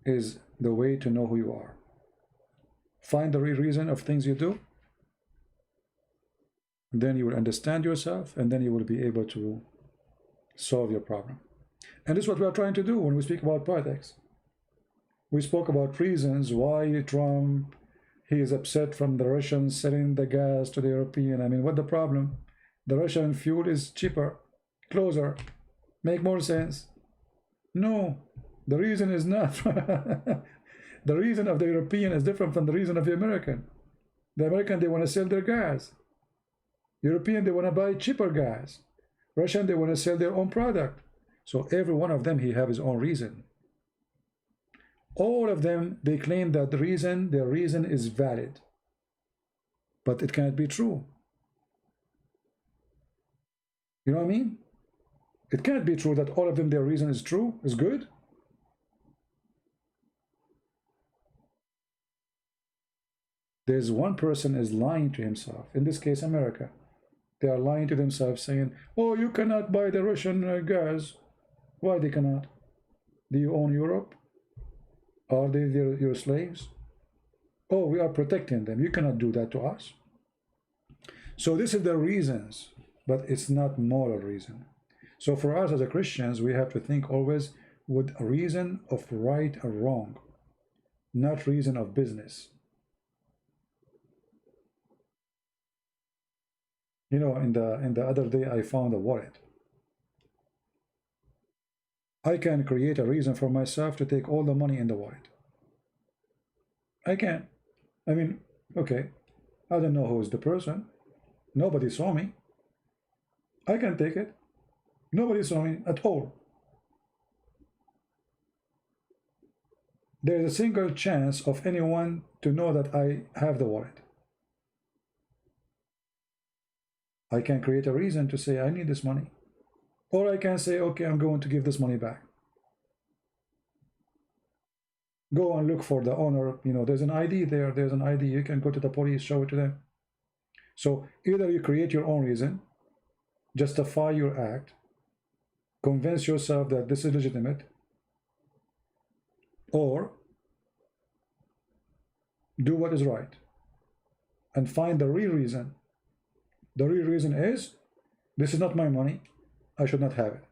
is the way to know who you are. Find the real reason of things you do. Then you will understand yourself, and then you will be able to solve your problem. And this is what we are trying to do when we speak about politics. We spoke about reasons why Trump, he is upset from the Russians selling the gas to the European. I mean, what the problem? The Russian fuel is cheaper, closer, make more sense. No, the reason is not. The reason of the European is different from the reason of the American. The American, they want to sell their gas. European, they want to buy cheaper gas. Russian, they want to sell their own product. So every one of them, he have his own reason. All of them, they claim that their reason is valid. But it cannot be true. You know what I mean? It cannot be true that all of them, their reason is true, is good. There's one person is lying to himself. In this case, America. They are lying to themselves saying, oh, you cannot buy the Russian gas. Why they cannot? Do you own Europe? Are they your slaves? Oh, we are protecting them. You cannot do that to us. So this is the reasons, but it's not moral reason. So for us as a Christians, we have to think always with a reason of right or wrong, not reason of business. You know, in the other day, I found a wallet. I can create a reason for myself to take all the money in the wallet. I can. I mean, okay, I don't know who is the person. Nobody saw me. I can take it. Nobody saw me at all. There is a single chance of anyone to know that I have the wallet. I can create a reason to say I need this money. Or I can say, okay, I'm going to give this money back. Go and look for the owner. You know, there's an ID there. There's an ID. You can go to the police, show it to them. So either you create your own reason, justify your act, convince yourself that this is legitimate, or do what is right and find the real reason. The real reason is, this is not my money. I should not have it.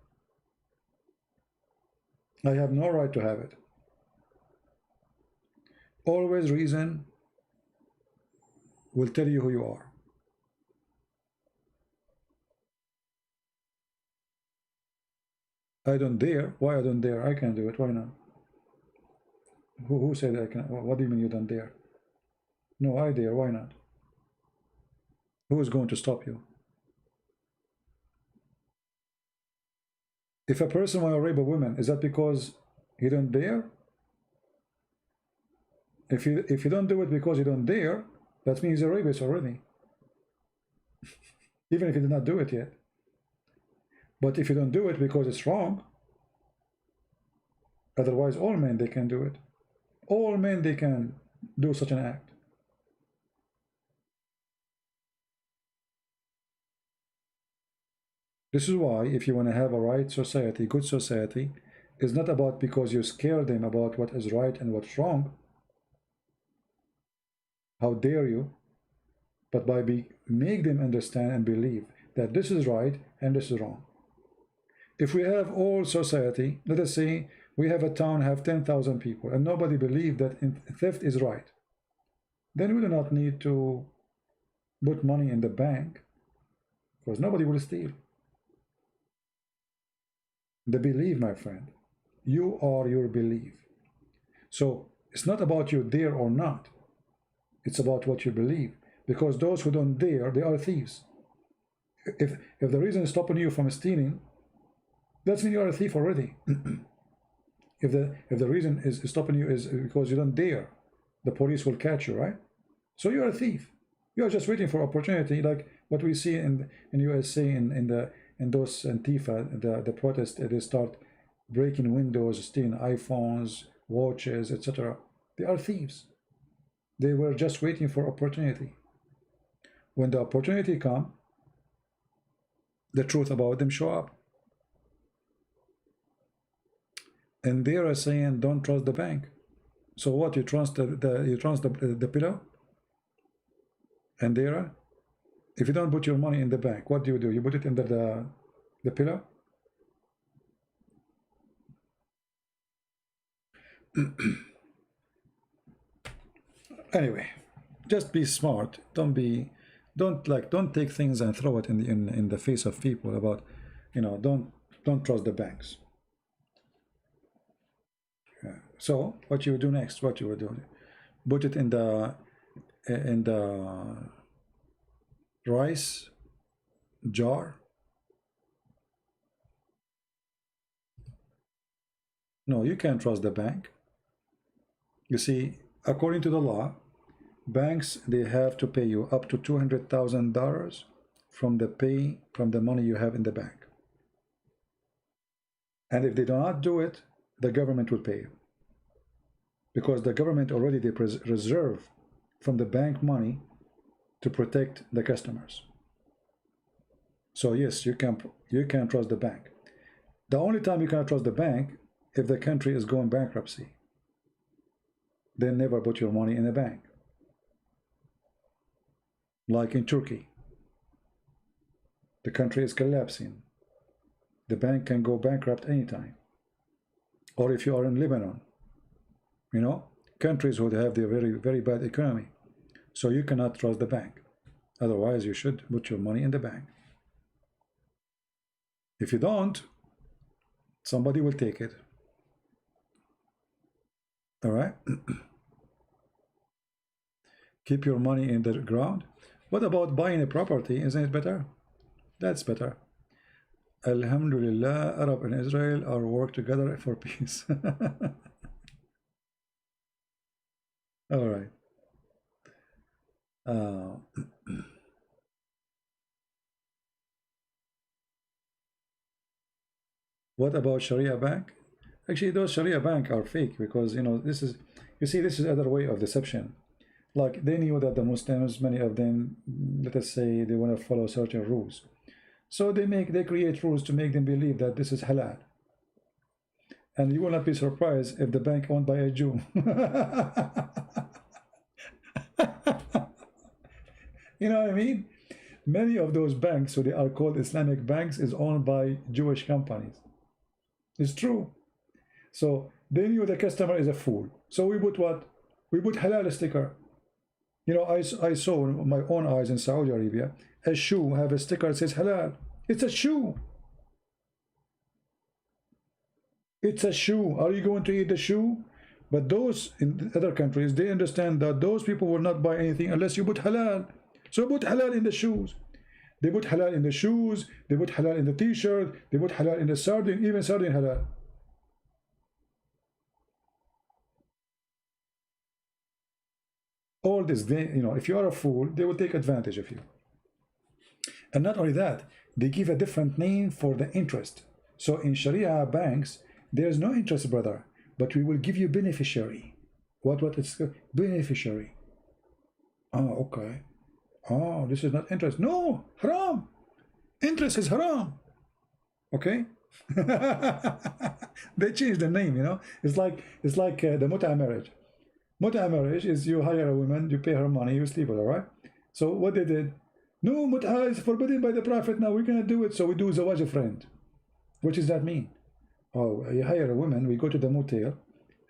I have no right to have it. Always reason will tell you who you are. I don't dare. Why I don't dare? I can do it. Why not? Who said I can? What do you mean you don't dare? No, I dare. Why not? Who is going to stop you? If a person want to rape a woman, is that because he don't dare? If you don't do it because you don't dare, that means you're a rapist already. Even if you did not do it yet. But if you don't do it because it's wrong, otherwise all men, they can do it. All men, they can do such an act. This is why if you want to have a right society, good society, it's not about because you scare them about what is right and what's wrong. How dare you? But by make them understand and believe that this is right and this is wrong. If we have all society, let us say we have a town, have 10,000 people, and nobody believes that theft is right, then we do not need to put money in the bank, because nobody will steal. The belief, my friend, you are your belief. So it's not about you dare or not, it's about what you believe, because those who don't dare, they are thieves. If the reason is stopping you from stealing, that's mean you are a thief already. If the reason is stopping you is because you don't dare, the police will catch you, right? So you're a thief. You are just waiting for opportunity, like what we see in USA in those Antifa, the protest. They start breaking windows, stealing iPhones, watches, etc. They are thieves. They were just waiting for opportunity. When the opportunity comes, the truth about them show up. And they are saying, don't trust the bank. So what, you trust the pillow? And they are, if you don't put your money in the bank, what do? You put it under the pillow? Anyway, just be smart. Don't take things and throw it in the face of people about, don't trust the banks. So what you do next? What you will do? Put it in the rice jar. No, you can't trust the bank. You see, according to the law, banks, they have to pay you up to $200,000 from the money you have in the bank. And if they do not do it, the government will pay you, because the government already they reserve from the bank money to protect the customers. So yes, you can trust the bank. The only time you cannot trust the bank if the country is going bankruptcy. Then never put your money in a bank. Like in Turkey, the country is collapsing. The bank can go bankrupt anytime. Or if you are in Lebanon, countries would have their very, very bad economy. So you cannot trust the bank. Otherwise, you should put your money in the bank. If you don't, somebody will take it. All right? Keep your money in the ground. What about buying a property? Isn't it better? That's better. Alhamdulillah, Arab and Israel are work together for peace. All right. What about Sharia bank? Actually, those Sharia bank are fake, because this is other way of deception. Like, they knew that the Muslims, many of them, let us say, they want to follow certain rules. So they create rules to make them believe that this is halal. And you will not be surprised if the bank owned by a Jew. You know what I mean? Many of those banks, so they are called Islamic banks, is owned by Jewish companies. It's true. So they knew the customer is a fool. So we put what? We put halal sticker. I saw with my own eyes in Saudi Arabia, a shoe have a sticker that says halal. It's a shoe. It's a shoe. Are you going to eat the shoe? But those in other countries, they understand that those people will not buy anything unless you put halal. So put halal in the shoes. They put halal in the shoes, they put halal in the t-shirt, they put halal in the sardine, even sardine halal. All this, if you are a fool, they will take advantage of you. And not only that, they give a different name for the interest. So in Sharia banks, there's no interest, brother, but we will give you beneficiary. What it's beneficiary. Oh, okay. Oh, this is not interest. No, haram. Interest is haram. Okay. They changed the name, It's like the muta marriage. Muta marriage is you hire a woman, you pay her money, you sleep with her, right? So what they did, no, muta is forbidden by the Prophet, now we're gonna do it, so we do zawaj a friend. What does that mean? Oh, you hire a woman, we go to the motel,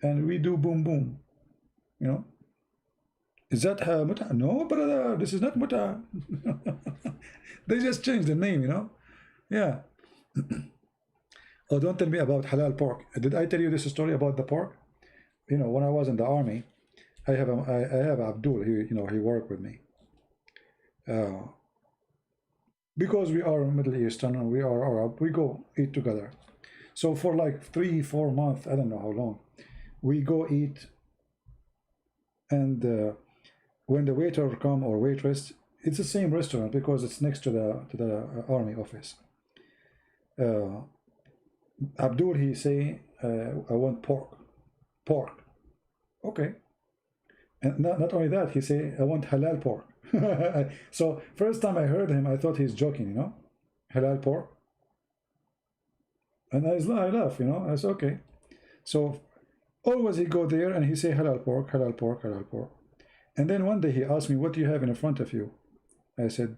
and we do boom boom, Is that muta? No, brother, this is not muta. They just changed the name, Yeah. Oh, don't tell me about halal pork. Did I tell you this story about the pork? When I was in the army, I have Abdul. He worked with me. Because we are Middle Eastern and we are Arab, we go eat together. So for like 3-4 months, I don't know how long, we go eat. And when the waiter come or waitress, it's the same restaurant because it's next to the army office. Abdul, he say, I want pork. Okay. And not only that, he say, I want halal pork. So first time I heard him, I thought he's joking, halal pork. And I laugh, I said, okay. So always he go there and he say halal pork, halal pork, halal pork. And then one day he asked me, what do you have in front of you? I said,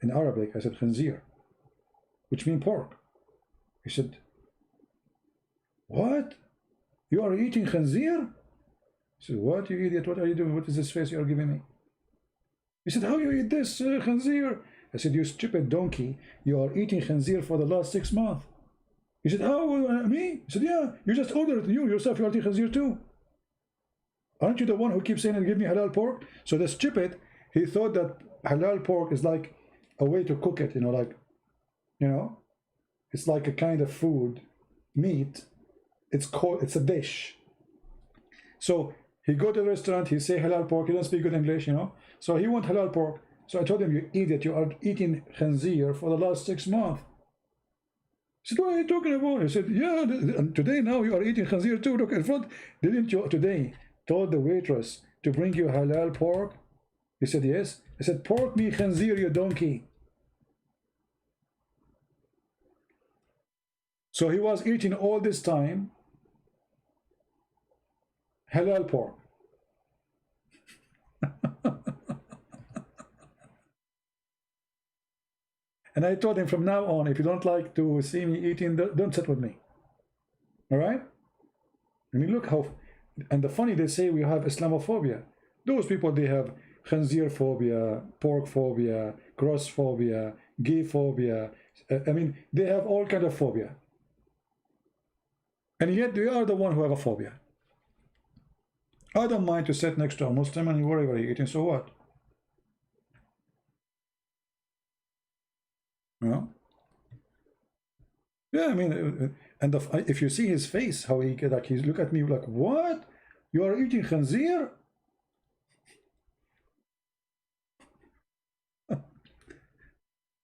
in Arabic, I said, khanzir, which means pork. He said, what? You are eating khanzir? I said, what, you idiot? What are you doing? What is this face you are giving me? He said, how you eat this khanzir? I said, you stupid donkey. You are eating khanzir for the last 6 months. He said, how, me? I said, yeah, you just ordered it. You yourself, you are eating khanzir too. Aren't you the one who keeps saying, give me halal pork? So the stupid, he thought that halal pork is like a way to cook it, it's like a kind of food, meat. It's a dish. So he go to the restaurant, he say halal pork, he don't speak good English, So he want halal pork. So I told him, you idiot, you are eating khanzir for the last 6 months. He said, what are you talking about? He said, yeah, and today now you are eating khanzir too. Look in front. Didn't you today told the waitress to bring you halal pork? He said, yes. I said, pork me khanzir, you donkey. So he was eating all this time halal pork. And I told him, from now on, if you don't like to see me eating, don't sit with me. All right? I mean, look how, and the funny, they say we have Islamophobia. Those people, they have khanzir phobia, pork phobia, cross phobia, gay phobia. I mean, they have all kind of phobia. And yet they are the one who have a phobia. I don't mind to sit next to a Muslim and wherever you're eating, so what? Yeah, I mean, and if you see his face, how he's look at me like, what? You are eating khanzir?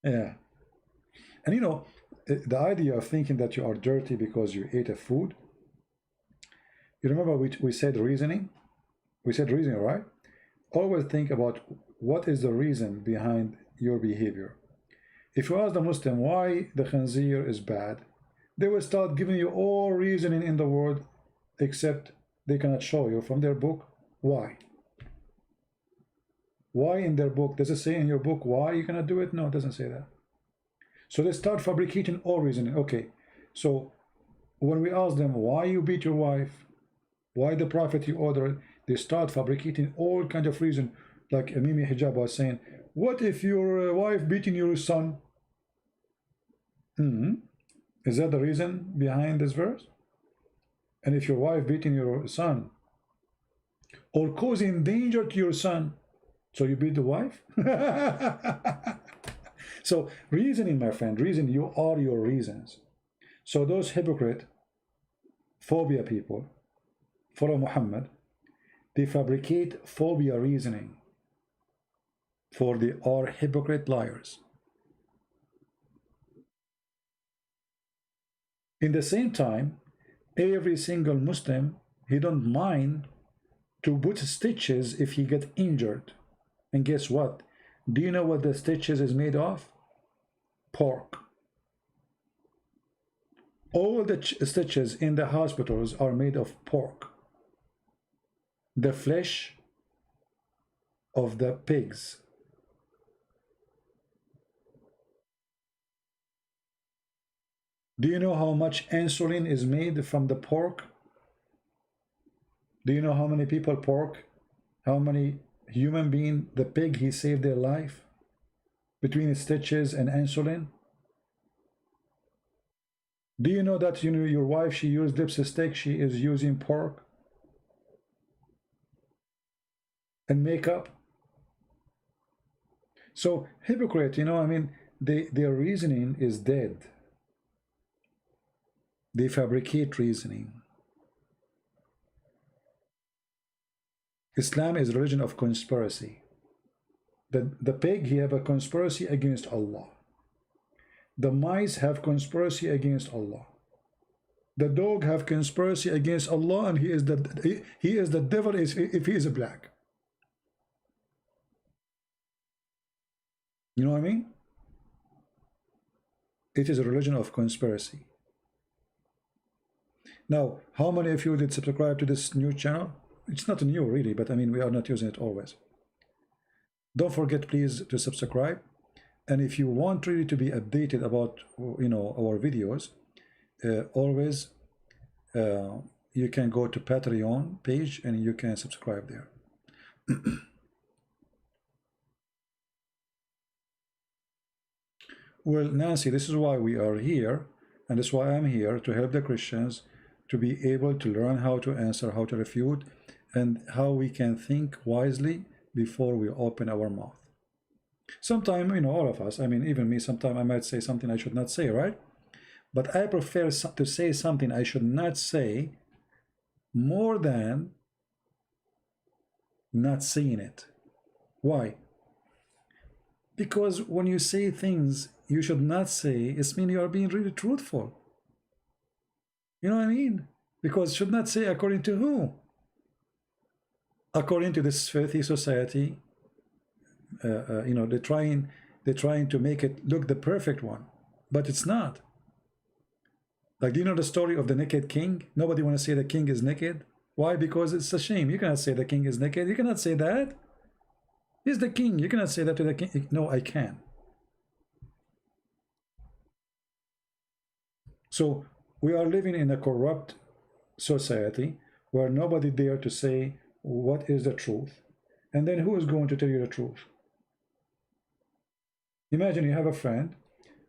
Yeah. And the idea of thinking that you are dirty because you ate a food, you remember we said reasoning? We said reasoning, right? Always think about what is the reason behind your behavior. If you ask the Muslim why the khanzir is bad, they will start giving you all reasoning in the world, except they cannot show you from their book why. Why in their book? Does it say in your book why you cannot do it? No, it doesn't say that. So they start fabricating all reasoning. Okay, so when we ask them why you beat your wife, why the Prophet you ordered, they start fabricating all kind of reason. Like Mimi Hijab was saying, what if your wife beating your son? Is that the reason behind this verse? And if your wife beating your son or causing danger to your son, so you beat the wife? So reasoning, my friend, reason, you are your reasons. So those hypocrite phobia people follow Muhammad, they fabricate phobia reasoning, for they are hypocrite liars. In the same time, every single Muslim, he don't mind to put stitches if he get injured. And guess what? Do you know what the stitches is made of? Pork. All the stitches in the hospitals are made of pork. The flesh of the pigs. Do you know how much insulin is made from the pork? Do you know how many people pork? How many human being, the pig, he saved their life? Between stitches and insulin? Do you know that your wife, she used lipstick, she is using pork? And makeup? So hypocrite, I mean, their reasoning is dead. They fabricate reasoning. Islam is a religion of conspiracy. The pig, he have a conspiracy against Allah. The mice have conspiracy against Allah. The dog have conspiracy against Allah, and he is the devil if he is a black. You know what I mean? It is a religion of conspiracy. Now, how many of you did subscribe to this new channel? It's not new really, but I mean, we are not using it always. Don't forget, please, to subscribe. And if you want really to be updated about, our videos, always you can go to Patreon page and you can subscribe there. Well, Nancy, this is why we are here, and that's why I'm here, to help the Christians to be able to learn how to answer, how to refute, and how we can think wisely before we open our mouth. Sometimes, all of us, I mean, even me, sometimes I might say something I should not say, right? But I prefer to say something I should not say more than not saying it. Why? Because when you say things you should not say, it means you are being really truthful. You know what I mean? Because should not say according to who? According to this filthy society, they're trying to make it look the perfect one, but it's not. Like, do you know the story of the naked king? Nobody want to say the king is naked. Why? Because it's a shame. You cannot say the king is naked. You cannot say that. He's the king. You cannot say that to the king. No, I can. So we are living in a corrupt society where nobody dare to say what is the truth. And then who is going to tell you the truth? Imagine you have a friend,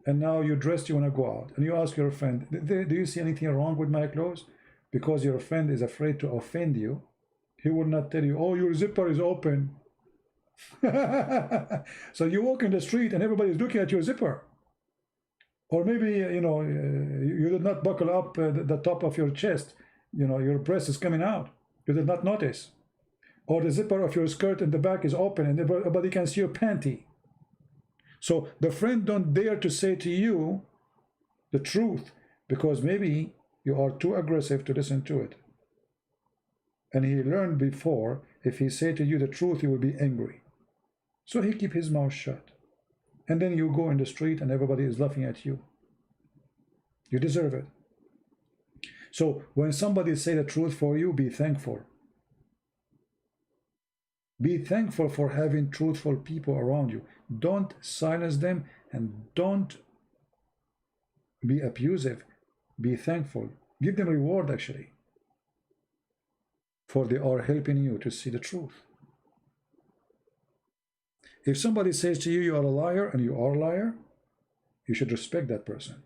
and now you're dressed, you want to go out, and you ask your friend, do you see anything wrong with my clothes? Because your friend is afraid to offend you, he will not tell you, oh, your zipper is open. So you walk in the street and everybody is looking at your zipper. Or maybe, you did not buckle up the top of your chest, your breast is coming out, you did not notice. Or the zipper of your skirt in the back is open and everybody can see your panty. So the friend don't dare to say to you the truth, because maybe you are too aggressive to listen to it. And he learned before, if he say to you the truth, he will be angry. So he keep his mouth shut. And then you go in the street and everybody is laughing at you. You deserve it. So when somebody say the truth for you, be thankful. Be thankful for having truthful people around you. Don't silence them and don't be abusive. Be thankful. Give them reward, actually, for they are helping you to see the truth. If somebody says to you, you are a liar, and you are a liar, you should respect that person.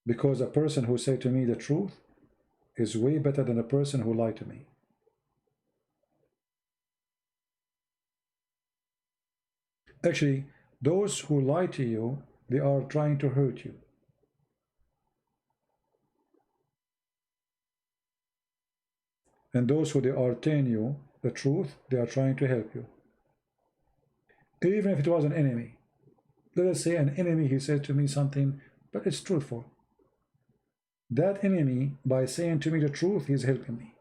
because a person who say to me the truth is way better than a person who lied to me. Actually, those who lie to you, they are trying to hurt you. And those who they are telling you the truth, they are trying to help you. Even if it was an enemy. Let us say an enemy, he said to me something, but it's truthful. That enemy, by saying to me the truth, he's helping me.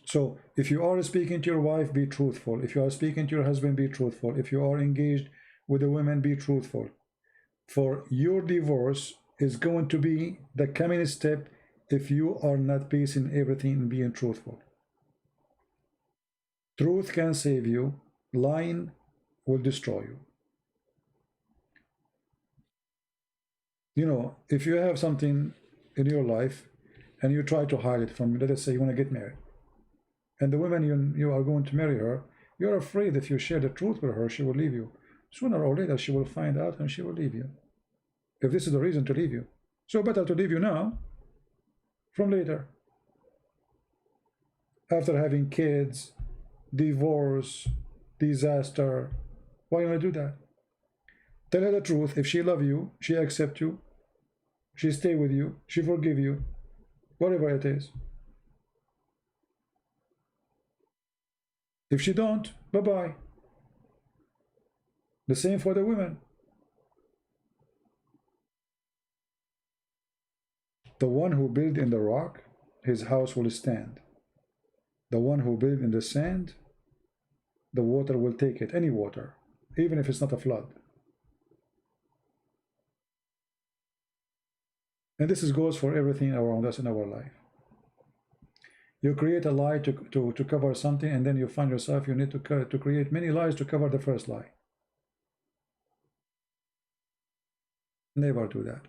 So if you are speaking to your wife, be truthful. If you are speaking to your husband, be truthful. If you are engaged with a woman, be truthful. For your divorce is going to be the coming step if you are not basing everything in being truthful. Truth can save you. Lying will destroy you. You know, if you have something in your life and you try to hide it from, let us say you want to get married, and the woman you are going to marry her, you're afraid if you share the truth with her, she will leave you. Sooner or later, she will find out and she will leave you. If this is the reason to leave you. So better to leave you now from later. After having kids, divorce, disaster. Why you want to do that? Tell her the truth. If she love you, she accept you, she stay with you, she forgive you, whatever it is. If she don't, bye-bye. The same for the women. The one who built in the rock, his house will stand. The one who built in the sand, the water will take it, any water, even if it's not a flood. And this goes for everything around us in our life. You create a lie to cover something, and then you find yourself you need to create many lies to cover the first lie. Never do that.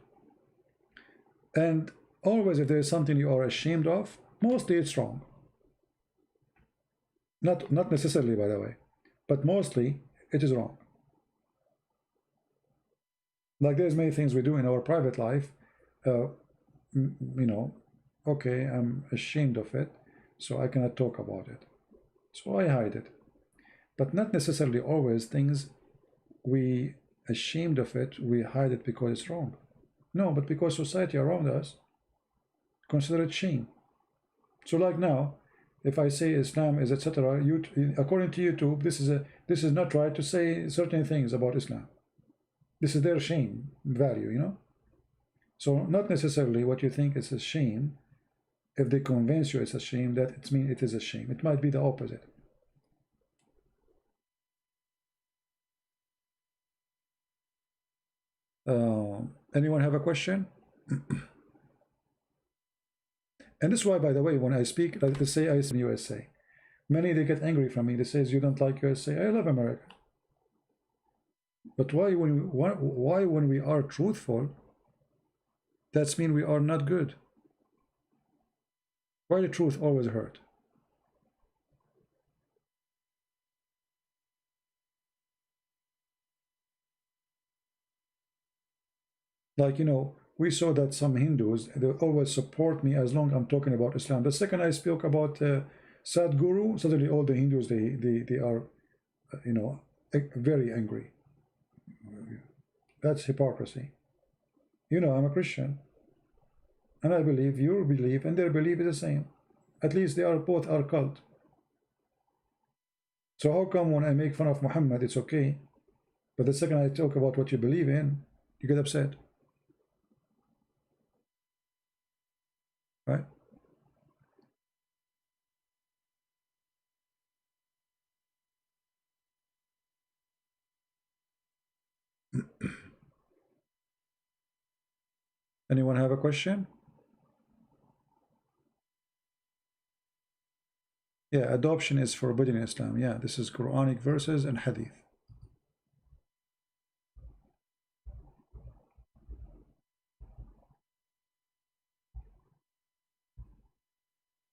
And always, if there is something you are ashamed of, mostly it's wrong. Not necessarily, by the way, but mostly it is wrong. Like there's many things we do in our private life, you know, okay, I'm ashamed of it, so I cannot talk about it. So I hide it. But not necessarily always things we ashamed of it, we hide it because it's wrong. No, but because society around us consider it shame. So like now, if I say Islam is etc., according to YouTube, this is not right to say certain things about Islam. This is their shame value, you know. So not necessarily what you think is a shame. If they convince you it's a shame, that it means it is a shame. It might be the opposite. Anyone have a question? And this is why, by the way, when I speak, like they say I in USA, many they get angry from me. They say you don't like USA. I love America. But why when we are truthful, that's mean we are not good? Why the truth always hurt? Like, you know, we saw that some Hindus, they always support me as long as I'm talking about Islam. The second I spoke about Sadhguru, suddenly all the Hindus, they are, you know, very angry. That's hypocrisy. You know, I'm a Christian. And I believe your belief and their belief is the same. At least they are both our cult. So how come when I make fun of Muhammad, it's okay, but the second I talk about what you believe in, you get upset? Right? Anyone have a question? Yeah, adoption is forbidden in Islam. Yeah, this is Quranic verses and hadith.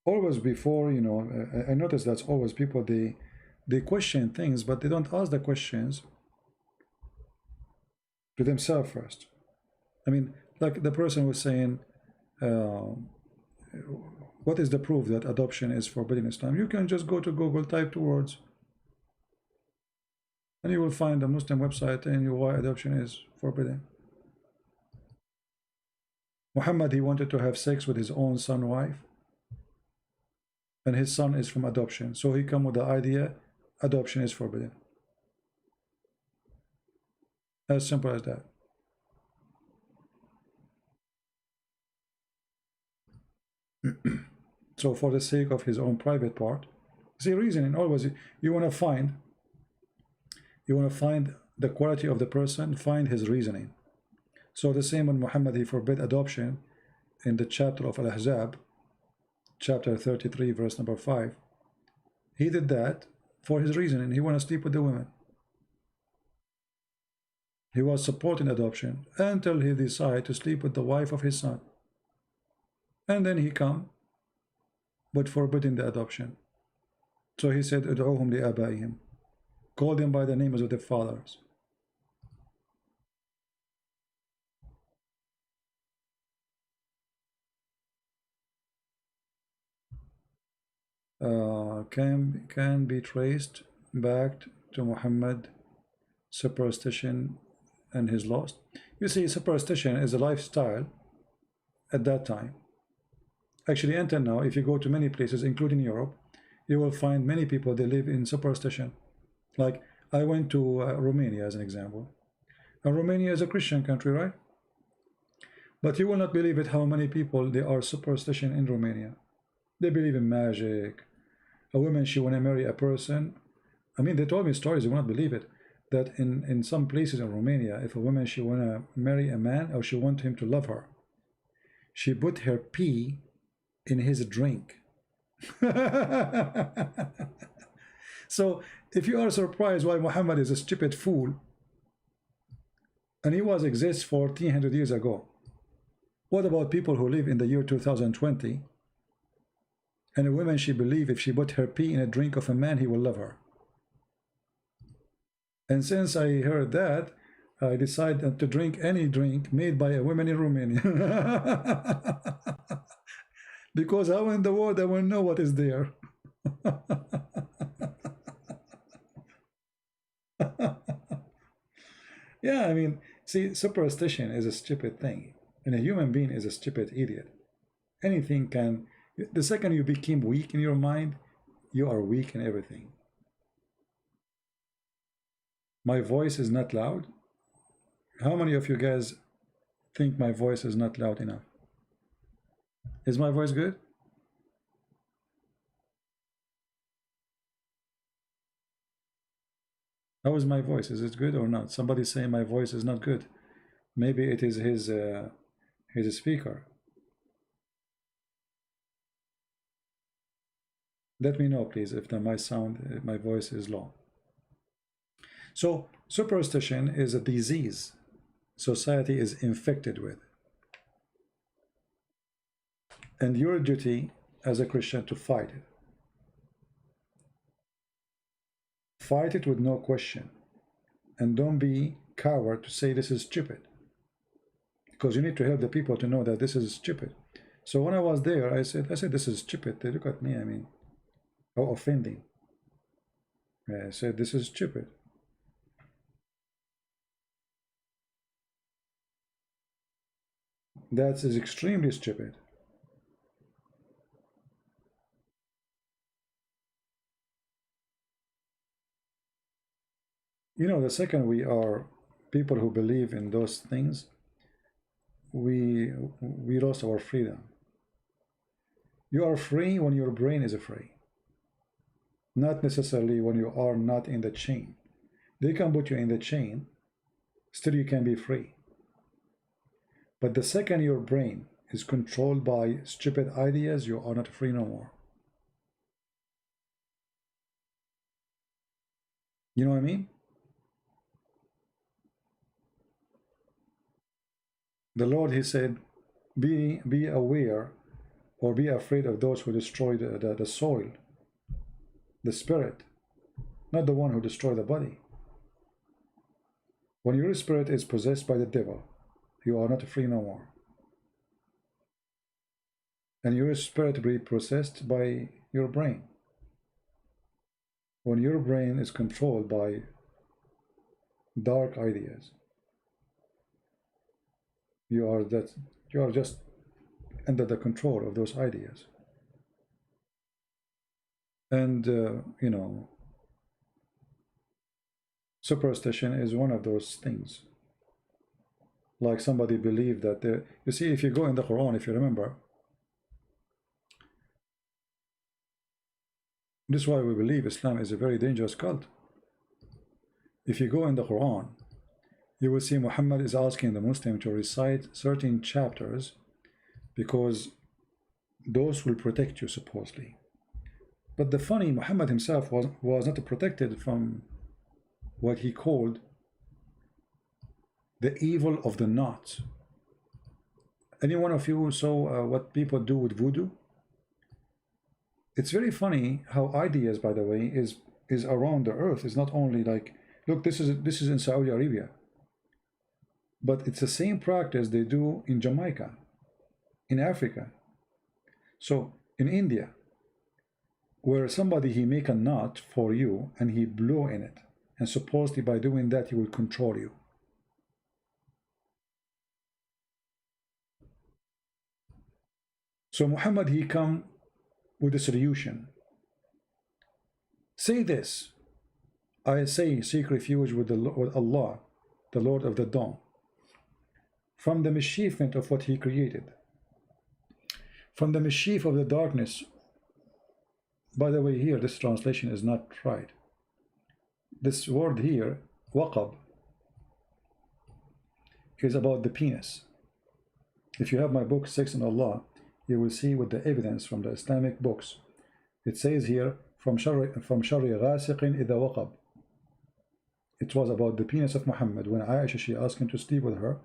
Always before, you know, I notice that's always people, they question things, but they don't ask the questions to themselves first. I mean, like the person was saying, what is the proof that adoption is forbidden in Islam? You can just go to Google, type two words, and you will find a Muslim website telling you why adoption is forbidden. Muhammad, he wanted to have sex with his own son wife, and his son is from adoption. So he come with the idea, adoption is forbidden. As simple as that. So for the sake of his own private part, see, reasoning always, you want to find the quality of the person, find his reasoning. So the same when Muhammad, he forbid adoption in the chapter of Al-Ahzab, chapter 33, verse number 5. He did that for his reasoning. He want to sleep with the women. He was supporting adoption until he decided to sleep with the wife of his son. And then he come but forbidding the adoption. So he said, "Ud'uhum li abaihim." Call them by the names of their fathers. Can be traced back to Muhammad superstition and his lost. You see, superstition is a lifestyle at that time. Actually, until now, if you go to many places, including Europe, you will find many people, they live in superstition. Like, I went to Romania as an example. And Romania is a Christian country, right? But you will not believe it how many people they are superstition in Romania. They believe in magic. A woman, she want to marry a person. I mean, they told me stories, you will not believe it, that in some places in Romania, if a woman, she want to marry a man or she want him to love her, she put her pee in his drink. So if you are surprised why Muhammad is a stupid fool, and he was exists 1400 years ago, what about people who live in the year 2020, and a woman, she believe if she put her pee in a drink of a man, he will love her? And since I heard that, I decided to drink any drink made by a woman in Romania. Because how in the world I will know what is there? Yeah, I mean, see, superstition is a stupid thing, and a human being is a stupid idiot. Anything can, the second you become weak in your mind, you are weak in everything. My voice is not loud. How many of you guys think my voice is not loud enough? Is my voice good? How is my voice? Is it good or not? Somebody say my voice is not good. Maybe it is his speaker. Let me know, please, if my voice is low. So superstition is a disease society is infected with. And your duty as a Christian to fight it. Fight it with no question. And don't be coward to say this is stupid. Because you need to help the people to know that this is stupid. So when I was there, I said this is stupid. They look at me, I mean, how offending. I said this is stupid. That is extremely stupid. You know, the second we are people who believe in those things, we lost our freedom. You are free when your brain is free. Not necessarily when you are not in the chain. They can put you in the chain, still you can be free. But the second your brain is controlled by stupid ideas, you are not free no more. You know what I mean? The Lord, he said, be aware or be afraid of those who destroy the soil, the spirit, not the one who destroy the body. When your spirit is possessed by the devil, you are not free no more. And your spirit be possessed by your brain. When your brain is controlled by dark ideas, you are just under the control of those ideas. And you know, superstition is one of those things. Like somebody believed that you see, if you go in the Quran, if you remember, this is why we believe Islam is a very dangerous cult. If you go in the Quran, you will see Muhammad is asking the Muslim to recite certain chapters because those will protect you supposedly. But the funny, Muhammad himself was not protected from what he called the evil of the knot. Any one of you saw what people do with voodoo? It's very funny how ideas, by the way, is around the earth. It's not only like, look, this is in Saudi Arabia, but it's the same practice they do in Jamaica, in Africa, so in India, where somebody he make a knot for you and he blow in it, and supposedly by doing that he will control you. So Muhammad, he come with a solution. Say this: I say, seek refuge with Allah, the Lord of the dawn, from the mischievement of what he created, from the mischief of the darkness. By the way, here this translation is not right. This word here, waqab, is about the penis. If you have my book, Sex and Allah, you will see with the evidence from the Islamic books. It says here, from Shari Ghasiqin idha waqab. It was about the penis of Muhammad when Aisha, she asked him to sleep with her,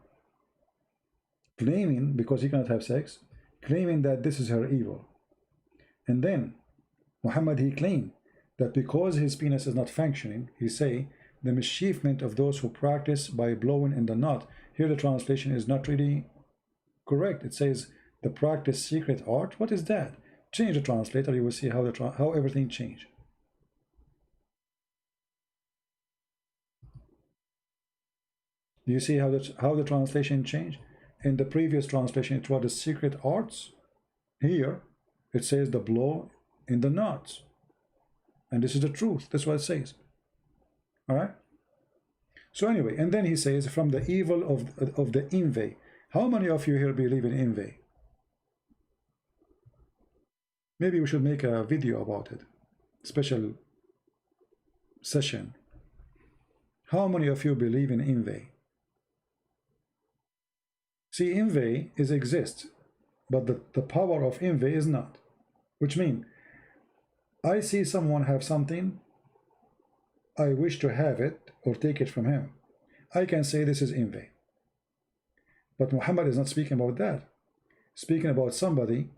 claiming, because he cannot have sex, claiming that this is her evil. And then Muhammad, he claimed that because his penis is not functioning, he say, the mischievement of those who practice by blowing in the knot. Here the translation is not really correct. It says the practice secret art. What is that? Change the translator, you will see how everything changed. Do you see how the translation changed? In the previous translation, it was the secret arts. Here, it says the blow in the knots. And this is the truth. That's what it says. All right? So anyway, and then he says, from the evil of the envy. How many of you here believe in envy? Maybe we should make a video about it. Special session. How many of you believe in envy? See, envy exists, but the power of envy is not. Which means, I see someone have something, I wish to have it or take it from him. I can say this is envy. But Muhammad is not speaking about that. Speaking about somebody,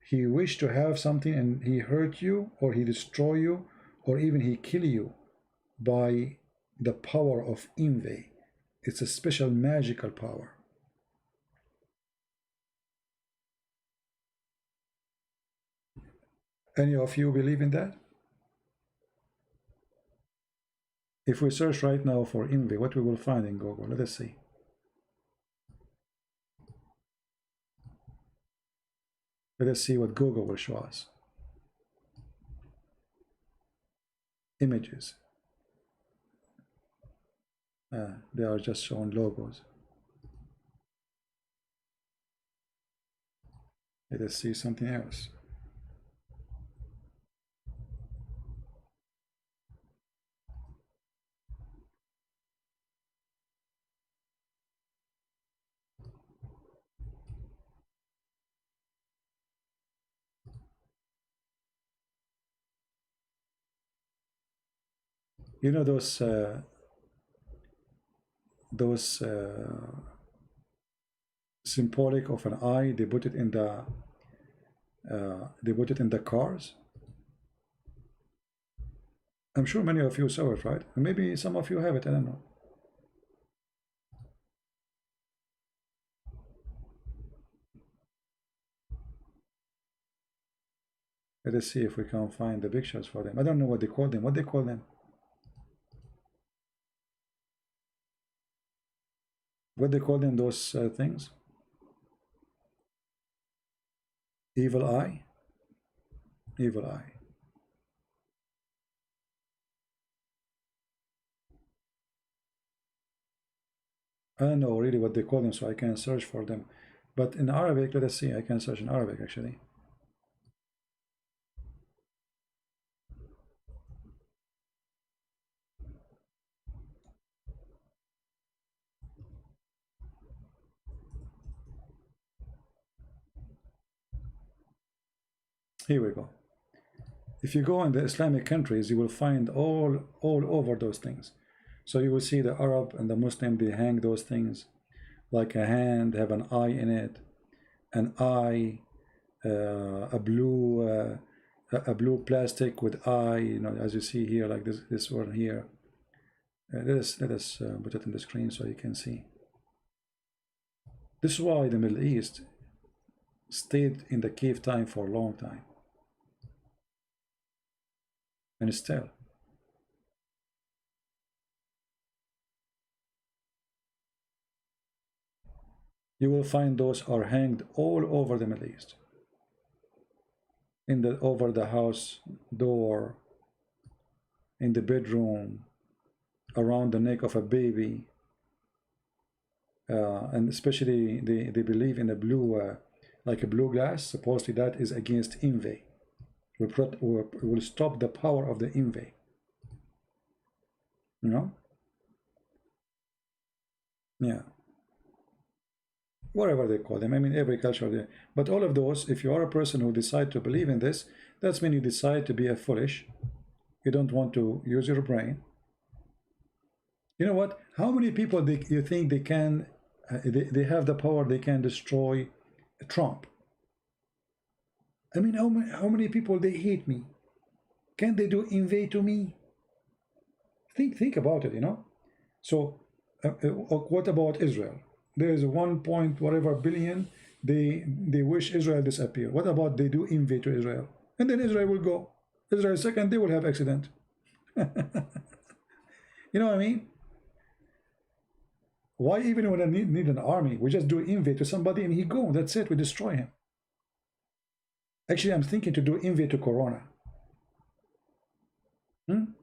he wished to have something and he hurt you, or he destroy you, or even he kill you by the power of envy. It's a special magical power. Any of you believe in that? If we search right now for envy, what we will find in Google? Let us see. Let us see what Google will show us. Images. They are just showing logos. Let us see something else. You know those symbolic of an eye, they put it in the cars. I'm sure many of you saw it, right? Maybe some of you have it, I don't know. Let us see if we can find the pictures for them. I don't know what they call them. What they call them? What they call them, those things? Evil eye? Evil eye. I don't know really what they call them, so I can search for them. But in Arabic, let us see. I can search in Arabic actually. Here we go. If you go in the Islamic countries, you will find all over those things. So you will see the Arab and the Muslim, they hang those things like a hand, have an eye in it, an eye, a blue plastic with eye, you know, as you see here, like this one here. Let us put it on the screen so you can see. This is why the Middle East stayed in the cave time for a long time. And still. You will find those are hanged all over the Middle East. Over the house door, in the bedroom, around the neck of a baby. And especially they believe in a blue, like a blue glass. Supposedly that is against envy. Will stop the power of the envy. You know? Yeah. Whatever they call them. I mean, every culture. But all of those, if you are a person who decide to believe in this, that's when you decide to be a foolish. You don't want to use your brain. You know what? How many people you think they can, they have the power, they can destroy Trump? I mean, how many people they hate me? Can they do invade to me? Think about it, you know? So, what about Israel? There is 1 point whatever billion. They wish Israel disappear. What about they do invade to Israel? And then Israel will go. Israel second, they will have accident. You know what I mean? Why even when I need an army? We just do invade to somebody and he go. That's it. We destroy him. Actually, I'm thinking to do invade to Corona. And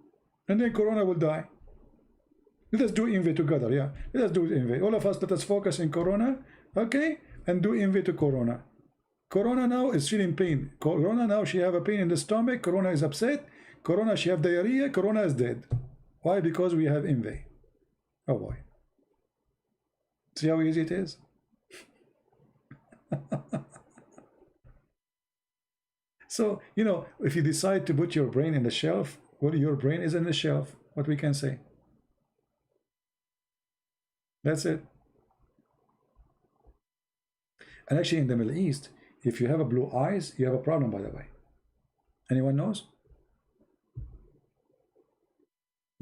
then Corona will die. Let us do invade together, yeah. Let us do invade. All of us, let us focus in Corona, okay? And do invade to Corona. Corona now is feeling pain. Corona now, she have a pain in the stomach. Corona is upset. Corona, she have diarrhea. Corona is dead. Why? Because we have invade. Oh boy. See how easy it is? So, you know, if you decide to put your brain in the shelf, well, your brain is in the shelf. What we can say. That's it. And actually in the Middle East, if you have a blue eyes, you have a problem, by the way. Anyone knows?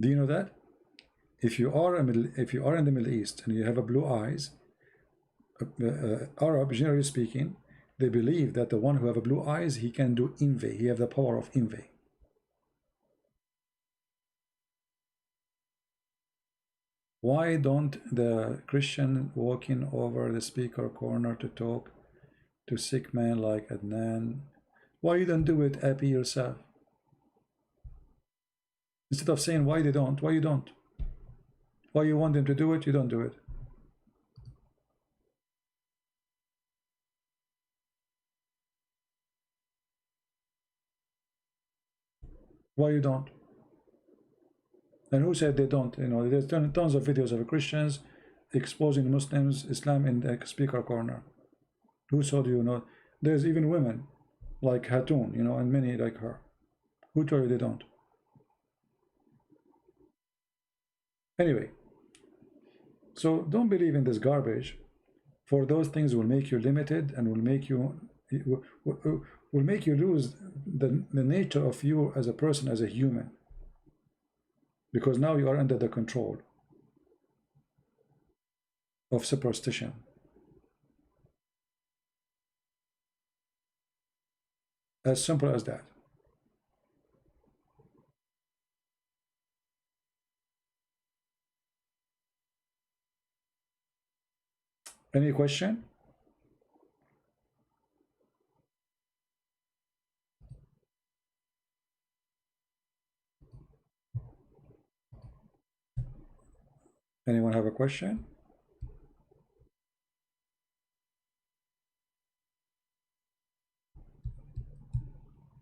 Do you know that? If you are in the Middle East and you have a blue eyes, Arab, generally speaking, they believe that the one who have a blue eyes, he can do envy. He have the power of envy. Why don't the Christian walking over the speaker corner to talk to sick man like Adnan? Why you don't do it, Appy, yourself? Instead of saying why they don't, why you don't? Why you want them to do it, you don't do it. Why you don't? And who said they don't? You know, there's tons of videos of Christians exposing Muslims, Islam in the speaker corner. Who told you not? There's even women like Hatun, you know, and many like her. Who told you they don't? Anyway, so don't believe in this garbage. For those things will make you limited and will make you lose the nature of you as a person, as a human. Because now you are under the control of superstition. As simple as that. Any question? Anyone have a question?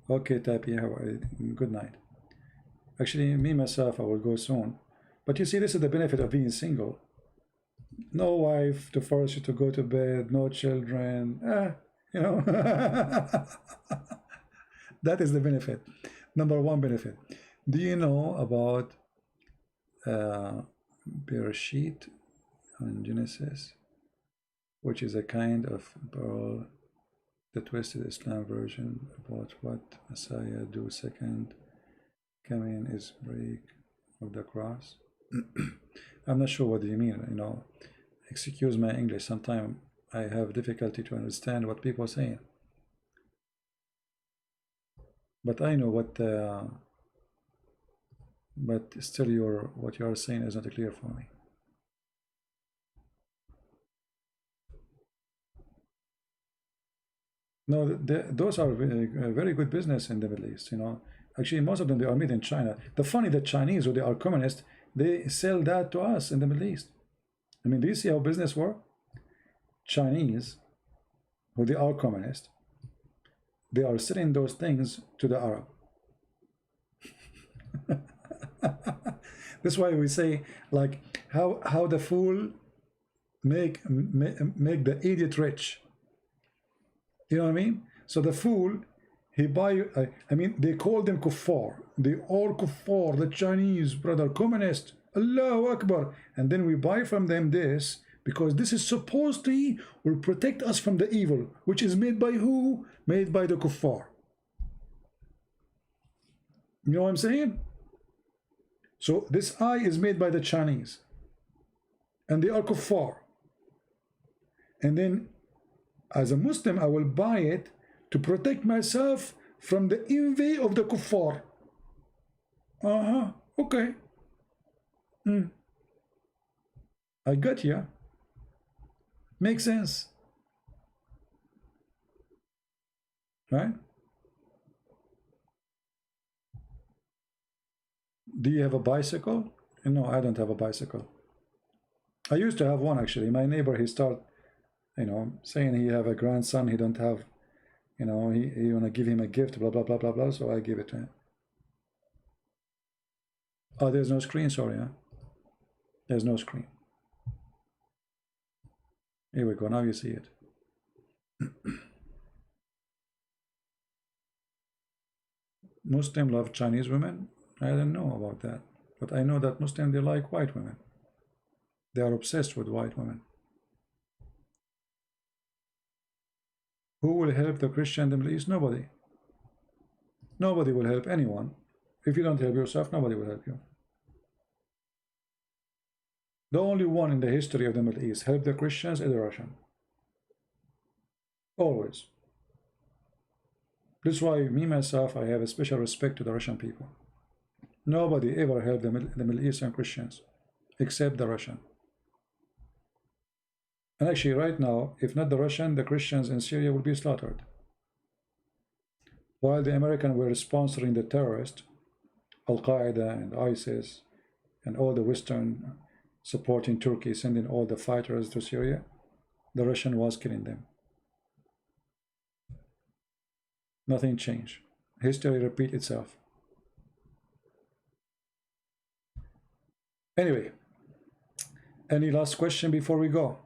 Okay, Tapi, good night. Actually, me myself, I will go soon. But you see, this is the benefit of being single. No wife to force you to go to bed, no children. You know, that is the benefit. Number one benefit. Do you know about Bereshit on Genesis, which is a kind of pearl, the twisted Islam version about what Messiah do second coming is break of the cross? I'm not sure what do you mean, you know. Excuse my English, sometimes I have difficulty to understand what people are saying. But I know what but still what you are saying is not clear for me. No, those are very good business in the Middle East, you know. Actually, most of them, they are made in China. The funny, the Chinese, who they are communist, they sell that to us in the Middle East. I mean, do you see how business work? Chinese, who they are communist, they are selling those things to the Arab. That's why we say, like, how the fool make the idiot rich. You know what I mean? So the fool, he buy, I mean, they call them kuffar. They are kuffar, the Chinese, brother, communist. Allahu Akbar. And then we buy from them this, because this is supposedly will protect us from the evil, which is made by who? Made by the kuffar. You know what I'm saying? So this eye is made by the Chinese. And they are kuffar. And then as a Muslim, I will buy it to protect myself from the envy of the kuffar. Okay. I got you. Makes sense. Right? Do you have a bicycle? No, I don't have a bicycle. I used to have one, actually. My neighbor, he started, you know, saying he have a grandson, he don't have, you know, he want to give him a gift, blah, blah, blah, blah, blah, so I give it to him. Oh, there's no screen, sorry, huh? There's no screen. Here we go, now you see it. Muslim love Chinese women? I don't know about that. But I know that Muslims, they like white women. They are obsessed with white women. Who will help the Christian in the Middle East? Nobody. Nobody will help anyone. If you don't help yourself, nobody will help you. The only one in the history of the Middle East help the Christians is the Russian. Always. That's why me, myself, I have a special respect to the Russian people. Nobody ever helped the Middle Eastern Christians, except the Russian. And actually, right now, if not the Russian, the Christians in Syria will be slaughtered. While the Americans were sponsoring the terrorists, Al-Qaeda and ISIS, and all the Western supporting Turkey, sending all the fighters to Syria, the Russian was killing them. Nothing changed. History repeats itself. Anyway, any last question before we go?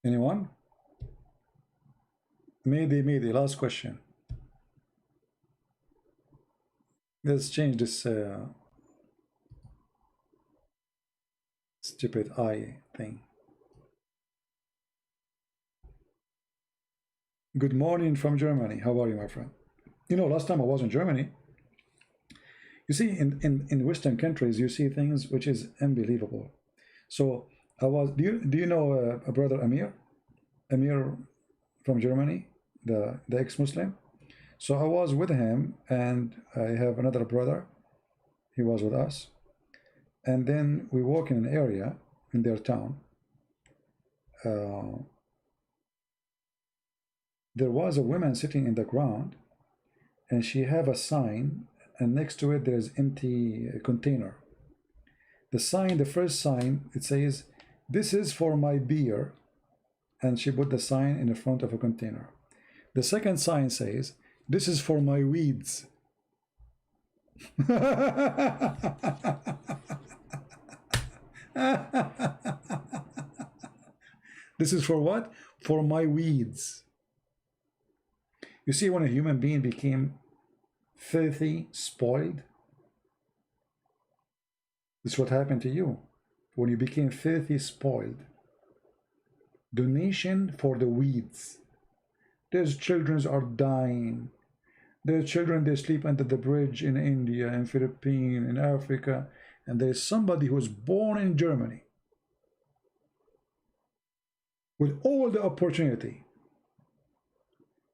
Anyone? Maybe, last question. Let's change this stupid eye thing. Good morning from Germany. How are you, my friend? You know, last time I was in Germany, you see, in Western countries, you see things which is unbelievable. So I was, do you know a brother Amir? Amir from Germany, the ex-Muslim? So I was with him, and I have another brother. He was with us. And then we walk in an area in their town. There was a woman sitting in the ground, and she have a sign, and next to it there's empty container. The sign, the first sign, it says, "This is for my beer," and she put the sign in the front of a container. The second sign says, "This is for my weeds." This is for what? For my weeds. You see, when a human being became filthy, spoiled, this is what happened to you. When you became filthy, spoiled. Donation for the weeds. There's children are dying. There's children, they sleep under the bridge in India, in Philippines, in Africa, and there's somebody who was born in Germany with all the opportunity,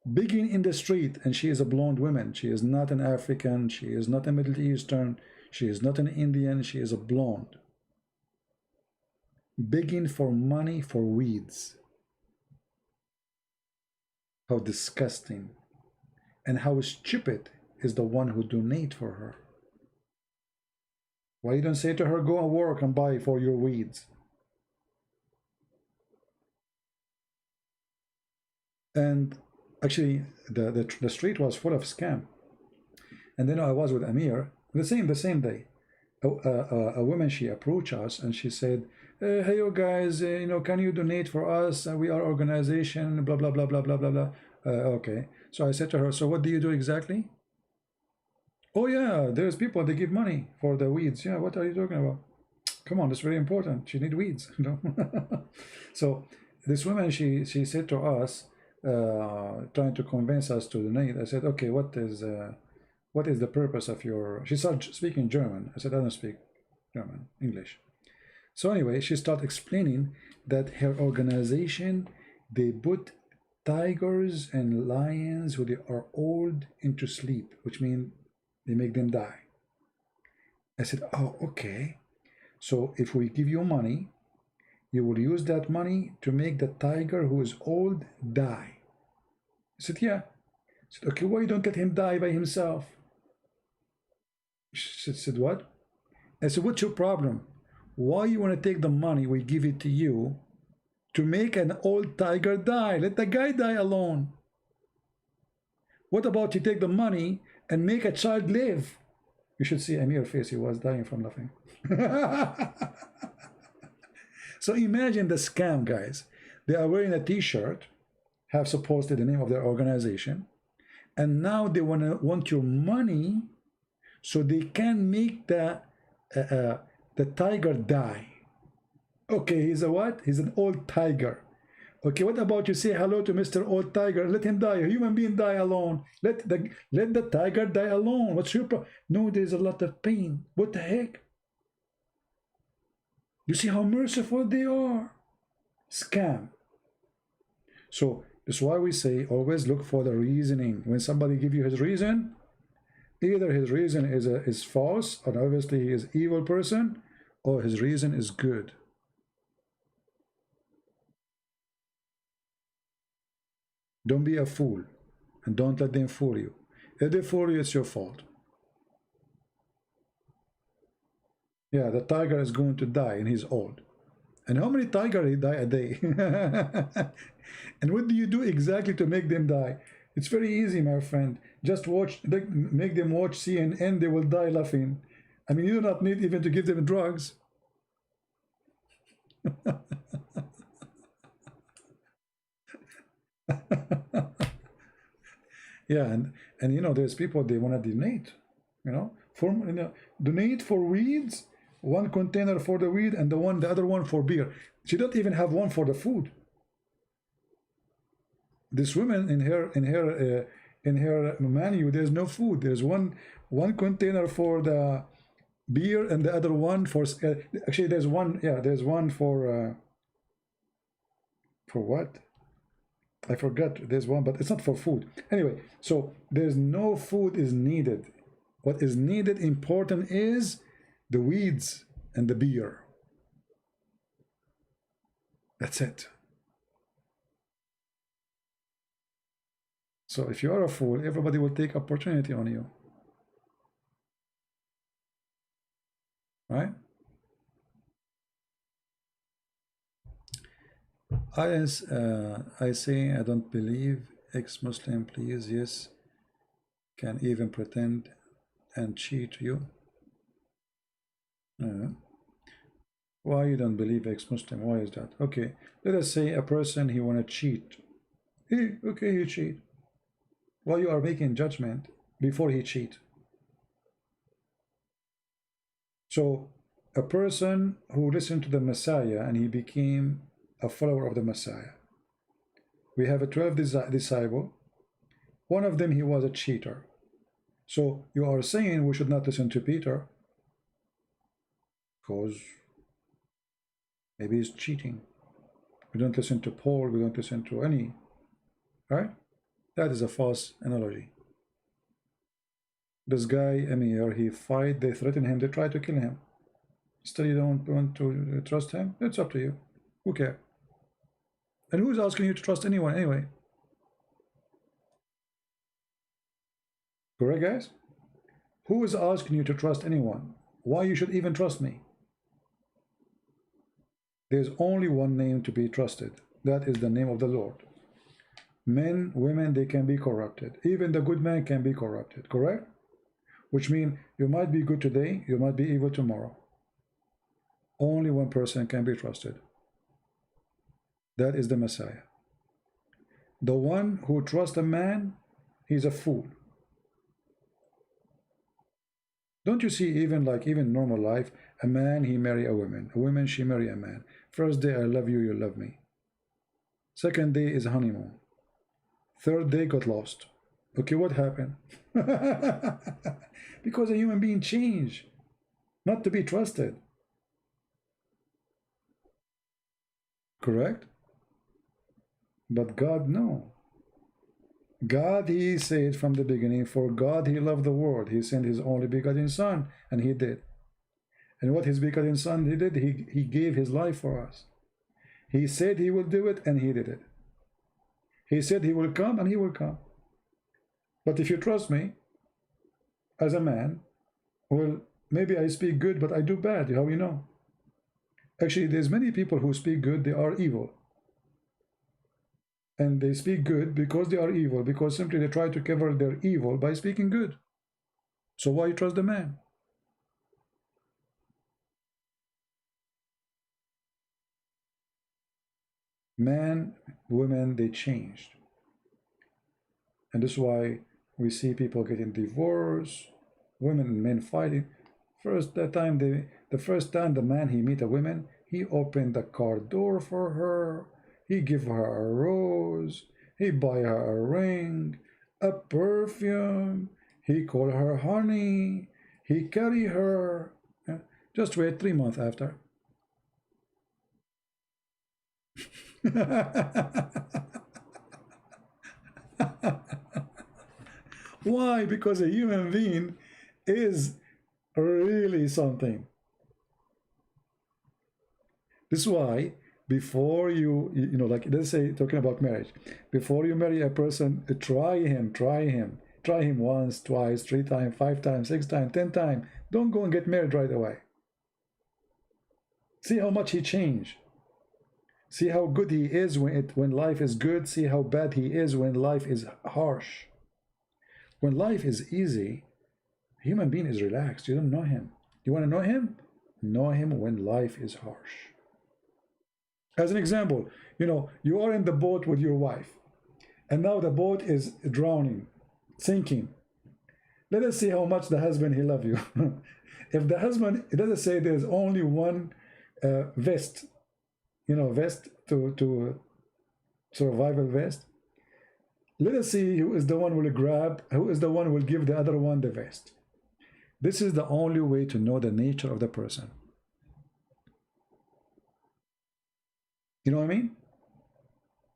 begging in the street, and she is a blonde woman. She is not an African, she is not a Middle Eastern, she is not an Indian, she is a blonde. Begging for money for weeds. How disgusting. And how stupid is the one who donate for her. Why you don't say to her, go and work and buy for your weeds? And actually, the street was full of scam. And then I was with Amir, the same day. A woman, she approached us and she said, hey, you guys, you know, can you donate for us? We are organization, blah, blah, blah, blah, blah, blah, blah. Okay. So I said to her, so what do you do exactly? Oh, yeah, there's people, they give money for the weeds. Yeah, what are you talking about? Come on, that's very important. She need weeds, you know. So this woman, she said to us, trying to convince us to donate. I said, okay, what is the purpose of your... She started speaking German. I said, I don't speak German, English. So anyway, she started explaining that her organization, they put tigers and lions who they are old into sleep, which means they make them die. I said, oh, okay. So if we give you money, you will use that money to make the tiger who is old die. I said, yeah. I said, okay, why don't let him die by himself? She said, what? I said, what's your problem? Why you want to take the money, we give it to you, to make an old tiger die? Let the guy die alone. What about you take the money and make a child live? You should see Amir's face, he was dying from laughing. So imagine the scam, guys. They are wearing a t-shirt, have supposedly the name of their organization, and now they want your money so they can make the tiger die. Okay, he's a what? He's an old tiger. Okay, what about you say hello to Mr. Old Tiger? Let him die. A human being die alone. Let the tiger die alone. What's your problem? No, there's a lot of pain. What the heck? You see how merciful they are? Scam. So that's why we say always look for the reasoning. When somebody give you his reason, either his reason is false, or obviously he is evil person, or his reason is good. Don't be a fool, and don't let them fool you. If they fool you, it's your fault. Yeah, the tiger is going to die, and he's old. And how many tigers die a day? And what do you do exactly to make them die? It's very easy, my friend. Just watch, make them watch CNN, they will die laughing. I mean, you do not need even to give them drugs. Yeah, and you know, there's people, they want to donate, you know, donate for weeds, one container for the weed, and the other one for beer. She don't even have one for the food. This woman in her menu, there's no food. There's one container for the beer and the other one for actually there's one, yeah, there's one for what? I forgot. There's one, but it's not for food. Anyway, so there's no food is needed. What is needed, important, is the weeds. and the beer. That's it. So if you are a fool, everybody will take opportunity on you. Right? I say I don't believe ex-Muslim, please. Yes, can even pretend and cheat you. Why you don't believe ex-Muslim? Why is that? Okay, let us say a person he wanna cheat. Okay, he cheat. Why you are making judgment before he cheat? So a person who listened to the Messiah and he became a follower of the Messiah. We have a 12 disciple. One of them, he was a cheater. So you are saying we should not listen to Peter because maybe he's cheating. We don't listen to Paul. We don't listen to any. Right? That is a false analogy. This guy, Emir, he fight. They threaten him. They try to kill him. Still, you don't want to trust him? It's up to you. Who cares? And who's asking you to trust anyone anyway? Correct, guys? Who is asking you to trust anyone? Why you should even trust me? There's only one name to be trusted. That is the name of the Lord. Men, women, they can be corrupted. Even the good man can be corrupted, correct? Which means you might be good today, you might be evil tomorrow. Only one person can be trusted. That is the Messiah. The one who trusts a man, he's a fool. Don't you see, even normal life, a man, he marry a woman, she marry a man. First day, I love you, you love me. Second day is honeymoon. Third day, got lost. Okay, what happened? Because a human being changed, not to be trusted. Correct? But God, no. God, he said from the beginning, for God, he loved the world. He sent his only begotten son, and he did. And what his begotten son did, he gave his life for us. He said he will do it, and he did it. He said he will come, and he will come. But if you trust me, as a man, well, maybe I speak good, but I do bad. How you know? Actually, there's many people who speak good, they are evil. And they speak good because they are evil, because simply they try to cover their evil by speaking good. So why you trust the man? Man, women, they changed. And this is why we see people getting divorced, women and men fighting. The first time the man he meet a woman, he opened the car door for her. He give her a rose. He buy her a ring, a perfume. He call her honey. He carry her. Just wait 3 months after. Why? Because a human being is really something. This is why before you know, like let's say talking about marriage, before you marry a person, try him once, twice, 3 times, 5 times, 6 times, 10 times. Don't go and get married right away. See how much he changed. See how good he is when life is good. See how bad he is when life is harsh. When life is easy, human being is relaxed. You don't know him. You want to know him? Know him when life is harsh. As an example, you are in the boat with your wife, and now the boat is drowning, sinking. Let us see how much the husband, he loves you. If the husband, let us say there's only one vest, vest to survival vest. Let us see who is the one who is the one who will give the other one the vest. This is the only way to know the nature of the person. You know what I mean?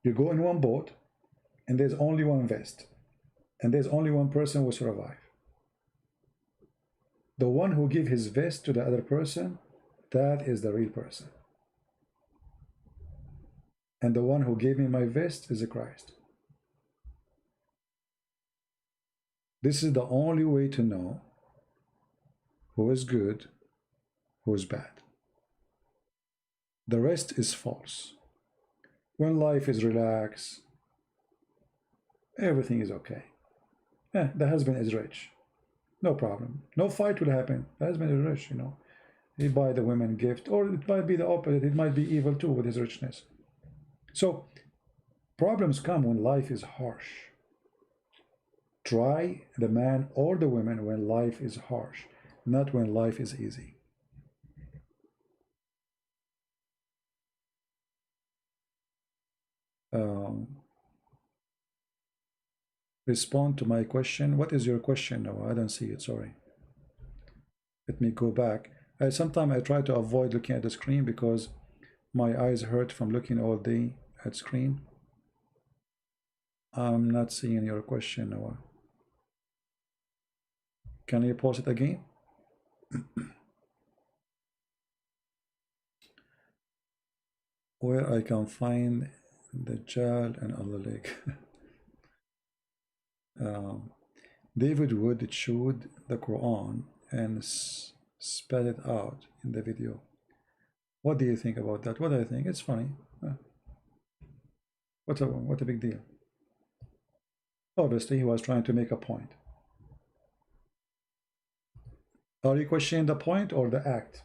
You go in one boat, and there's only one vest, and there's only one person who will survive. The one who gives his vest to the other person, That is the real person. And the one who gave me my vest is Christ. This is the only way to know who is good, who is bad. The rest is false. When life is relaxed, everything is okay. The husband is rich. No problem. No fight will happen. The husband is rich, you know. He buy the women gift, or it might be the opposite. It might be evil too with his richness. So problems come when life is harsh. Try the man or the woman when life is harsh, not when life is easy. Respond to my question. What is your question? No, I don't see it. Sorry. Let me go back. Sometimes I try to avoid looking at the screen because my eyes hurt from looking all day at screen. I'm not seeing your question, Noah. Can you post it again? Where I can find the Dajjal and Allah Lake. David Wood chewed the Quran and spat it out in the video. What do you think about that? What do I think? It's funny. What a big deal. Obviously, he was trying to make a point. Are you questioning the point or the act?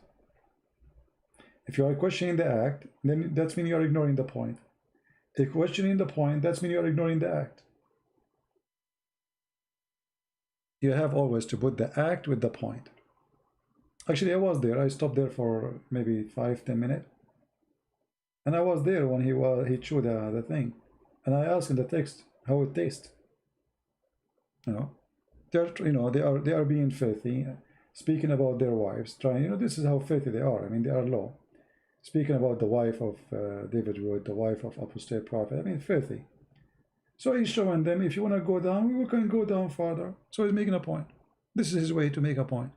If you are questioning the act, then that means you are ignoring the point. If questioning the point, that means you are ignoring the act. You have always to put the act with the point. Actually, I was there. I stopped there for maybe 5-10 minutes. And I was there when he chewed the thing. And I asked in the text how it tastes. You know, they are being filthy, speaking about their wives, trying, this is how filthy they are. I mean, they are low. Speaking about the wife of David Wood, the wife of Apostate Prophet, I mean, filthy. So he's showing them, if you want to go down, we can go down farther. So he's making a point. This is his way to make a point.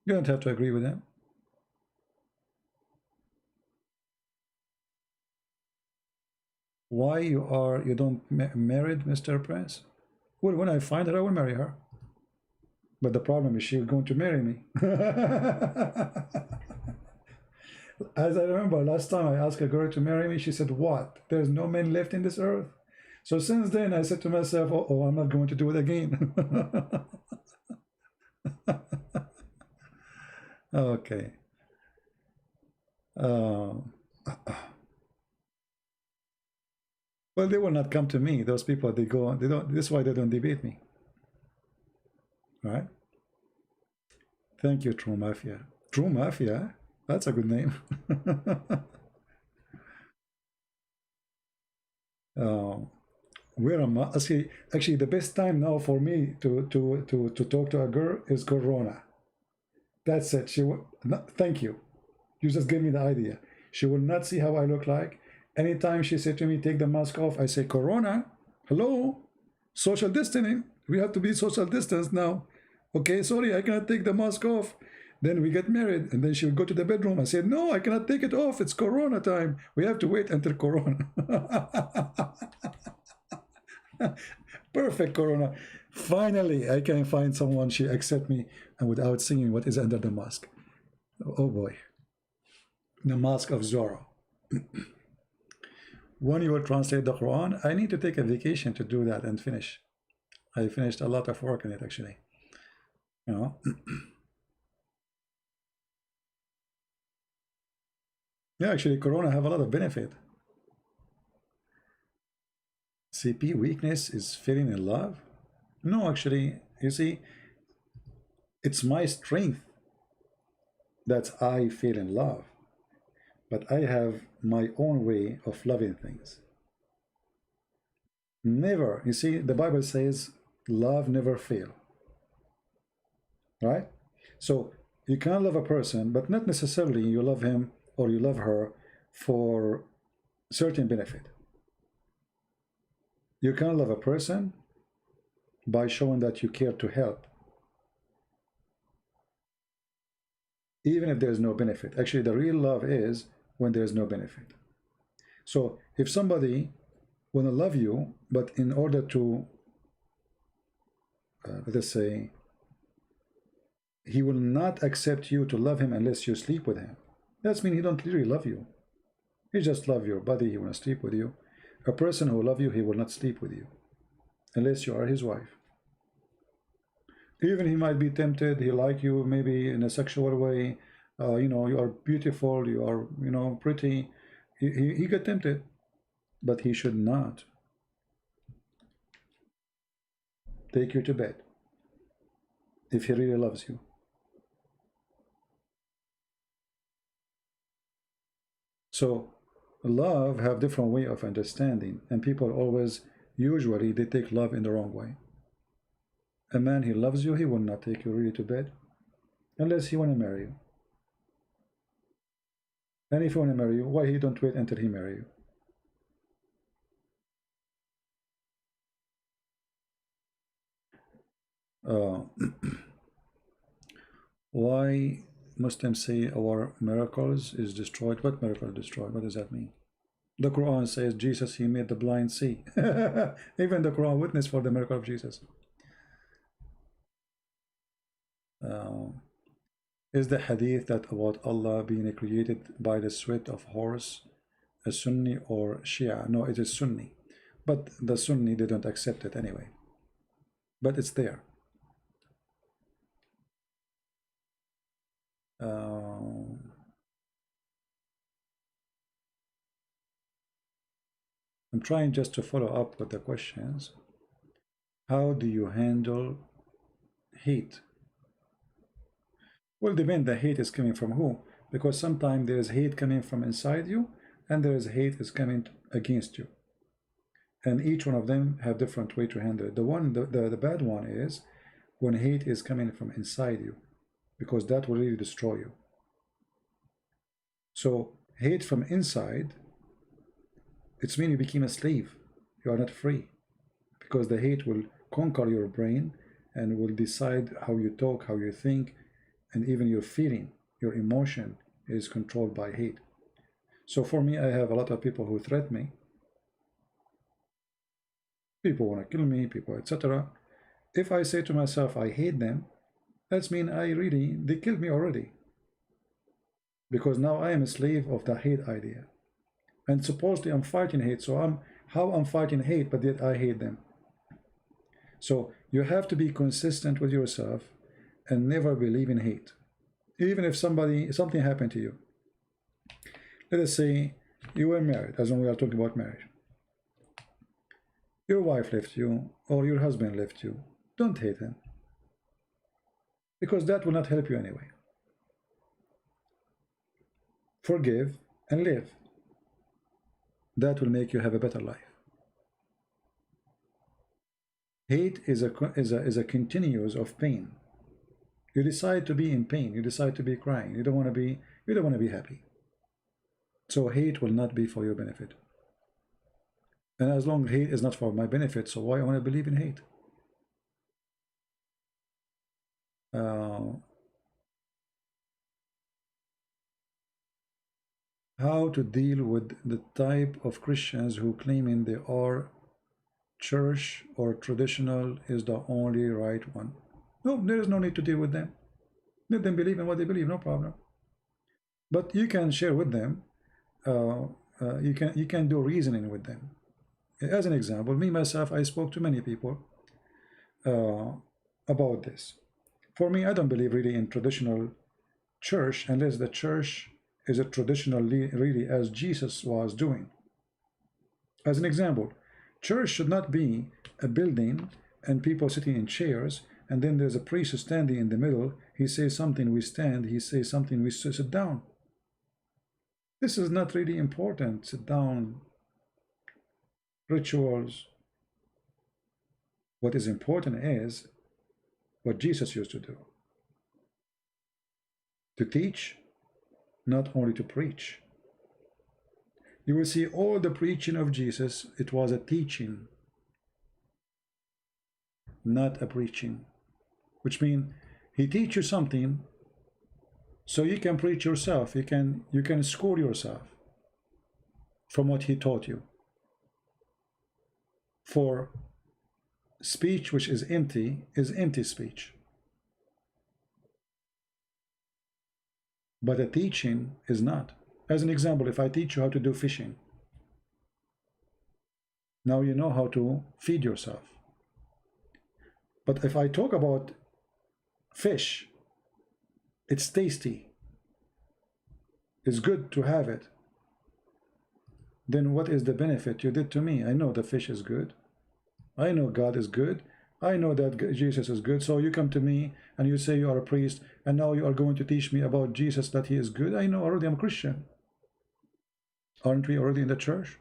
You don't have to agree with him. Why you don't married, Mr. Prince? Well, when I find her, I will marry her. But the problem is she's going to marry me. As I remember, last time I asked a girl to marry me, she said, what? There's no men left in this earth? So since then, I said to myself, oh, I'm not going to do it again. Okay. Well, they will not come to me. Those people, they don't, this is why they don't debate me. Right? Thank you, True Mafia. True Mafia? That's a good name. Where am I? Actually, the best time now for me to talk to a girl is Corona. That's it. She will not, thank you. You just gave me the idea. She will not see how I look like. Anytime she said to me, take the mask off, I say, Corona, hello, social distancing. We have to be social distance now. Okay, sorry, I cannot take the mask off. Then we get married, and then she will go to the bedroom. I said, no, I cannot take it off. It's Corona time. We have to wait until Corona. Perfect, Corona. Finally, I can find someone she accept me and without seeing what is under the mask. Oh boy. The mask of Zorro. When you will translate the Quran, I need to take a vacation to do that and finish. I finished a lot of work in it, actually. You know. Yeah, actually, Corona have a lot of benefit. CP weakness is feeling in love? No, actually, you see, it's my strength that I feel in love. But I have my own way of loving things. Never, you see, the Bible says, love never fail. Right? So you can love a person, but not necessarily you love him or you love her for certain benefit. You can love a person by showing that you care to help. even if there's no benefit. Actually, the real love is when there's no benefit. So if somebody want to love you, but in order to, let us say, he will not accept you to love him unless you sleep with him. That means he don't really love you. He just love your body. He want to sleep with you. A person who love you, he will not sleep with you unless you are his wife. Even he might be tempted. He like you maybe in a sexual way. You know, you are beautiful. You are, you know, pretty. He got tempted, but he should not take you to bed if he really loves you. So love have different way of understanding, and people always, usually they take love in the wrong way. A man, he loves you, he will not take you really to bed unless he want to marry you. And if he want to marry you, why he don't wait until he marry you? Why Muslims say our miracles is destroyed? What miracle is destroyed? What does that mean? The Quran says Jesus, he made the blind see. Even the Quran witness for the miracle of Jesus. Is the hadith that about Allah being created by the sweat of horse a Sunni or Shia? No, it is Sunni, but the Sunni, they don't accept it anyway, but it's there. I'm trying just to follow up with the questions. How do you handle hate? Well, depend the hate is coming from who, because sometimes there is hate coming from inside you and there is hate is coming against you, and each one of them have different way to handle it. The bad one is when hate is coming from inside you, because that will really destroy you. So hate from inside, it's mean you became a slave. You are not free, because the hate will conquer your brain and will decide how you talk, how you think, and even your feeling, your emotion is controlled by hate. So for me, I have a lot of people who threaten me. People want to kill me, people, etc. If I say to myself, I hate them, that's mean they killed me already. Because now I am a slave of the hate idea. And supposedly I'm fighting hate, so I'm fighting hate, but yet I hate them. So you have to be consistent with yourself and never believe in hate. Even if something happened to you. Let us say you were married, as when we are talking about marriage. Your wife left you, or your husband left you. Don't hate him, because that will not help you anyway. Forgive and live. That will make you have a better life. Hate is a continuous of pain. You decide to be in pain. You decide to be crying. You don't want to be happy. So hate will not be for your benefit. And as long as hate is not for my benefit, so why I want to believe in hate? How to deal with the type of Christians who claiming they are church or traditional is the only right one? No, there is no need to deal with them. Let them believe in what they believe, no problem. But you can share with them. You can do reasoning with them. As an example, me myself, I spoke to many people about this. For me, I don't believe really in traditional church unless the church is a traditional really as Jesus was doing. As an example, church should not be a building and people sitting in chairs, and then there's a priest standing in the middle. He says something, we stand. He says something, we sit down. This is not really important. Sit down, rituals. What is important is what Jesus used to do. To teach, not only to preach. You will see all the preaching of Jesus, it was a teaching, not a preaching. Which means he teach you something, So you can preach yourself. You can school yourself from what he taught you. For speech which is empty speech. But a teaching is not. As an example, if I teach you how to do fishing, now you know how to feed yourself. But if I talk about fish, it's tasty, it's good to have it, then what is the benefit you did to me? I know the fish is good, I know God is good, I know that Jesus is good. So you come to me and you say you are a priest, and now you are going to teach me about Jesus, that he is good. I know already, I'm a Christian. Aren't we already in the church?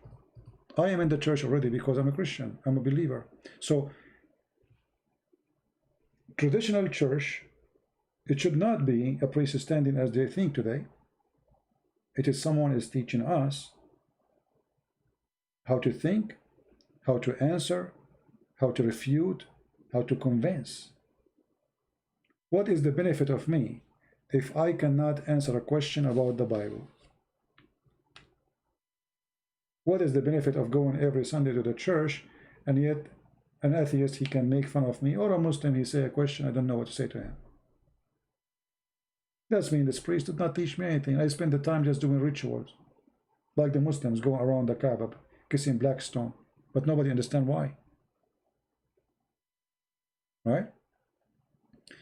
I am in the church already because I'm a Christian, I'm a believer. So traditional church, it should not be a priest standing as they think today. It is someone is teaching us how to think, how to answer, how to refute, how to convince. What is the benefit of me if I cannot answer a question about the Bible? What is the benefit of going every Sunday to the church, and yet an atheist, he can make fun of me, or a Muslim, he say a question, I don't know what to say to him? That's mean this priest did not teach me anything. I spend the time just doing rituals, like the Muslims go around the Kaaba kissing black stone, but nobody understand why. Right?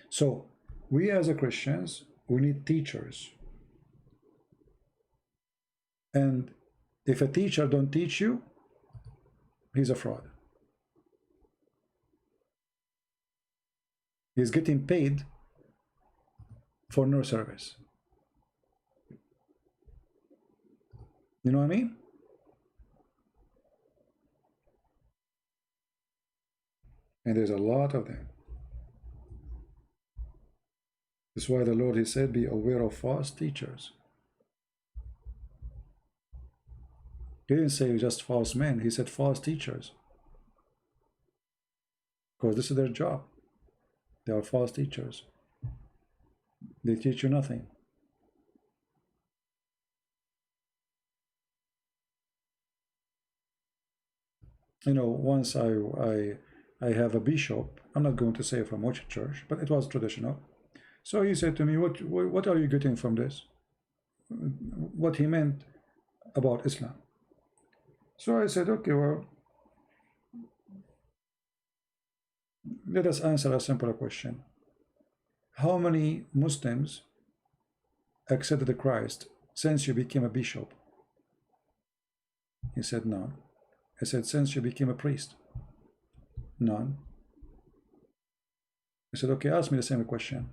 So we as a Christians, we need teachers. And if a teacher don't teach you, he's a fraud. He's getting paid for no service. You know what I mean? And there's a lot of them. That's why the Lord, he said, be aware of false teachers. He didn't say just false men, he said false teachers. Because this is their job. They are false teachers. They teach you nothing. You know, once I have a bishop, I'm not going to say from which church, but it was traditional. So he said to me, what are you getting from this? What he meant about Islam. So I said, okay, well, let us answer a simple question. How many Muslims accepted Christ since you became a bishop? He said, none. I said, since you became a priest? None. I said, okay, ask me the same question.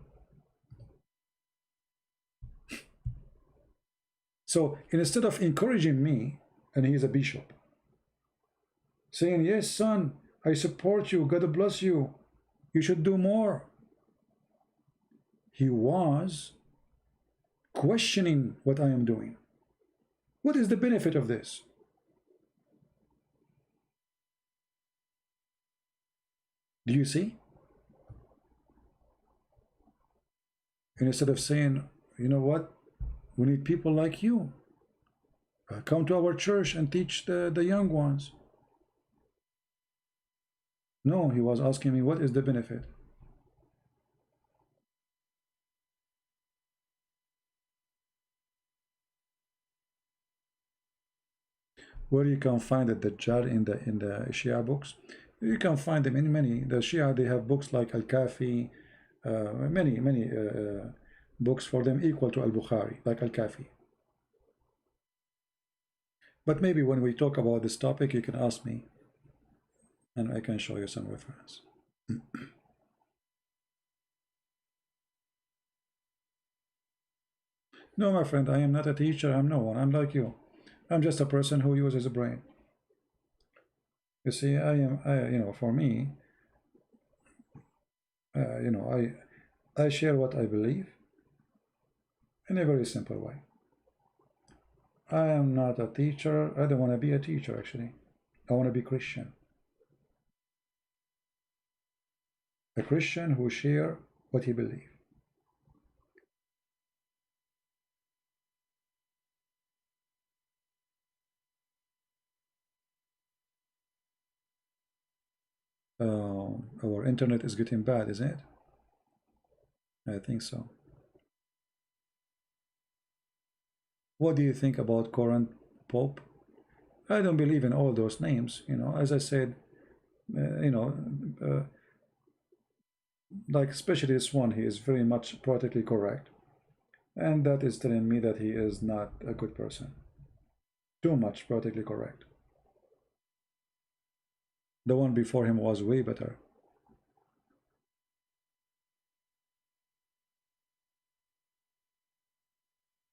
So instead of encouraging me, and he is a bishop, saying, yes, son, I support you, God bless you, you should do more, he was questioning what I am doing. What is the benefit of this? Do you see? And instead of saying, you know what, we need people like you, come to our church and teach the young ones. No, he was asking me, what is the benefit? Where you can find it, the Dajjal in the Shia books, you can find them in many. The Shia, they have books like Al-Kafi, many books for them equal to Al-Bukhari, like Al-Kafi. But maybe when we talk about this topic, you can ask me, and I can show you some reference. No, my friend, I am not a teacher. I'm no one. I'm like you. I'm just a person who uses a brain. You see, you know, for me, you know, I share what I believe in a very simple way. I am not a teacher. I don't want to be a teacher, actually. I want to be Christian. A Christian who share what he believes. Our internet is getting bad, isn't it? I think so. What do you think about current Pope? I don't believe in all those names. You know, as I said, you know, uh, like especially this one, he is very much politically correct, and that is telling me that he is not a good person. Too much politically correct. The one before him was way better.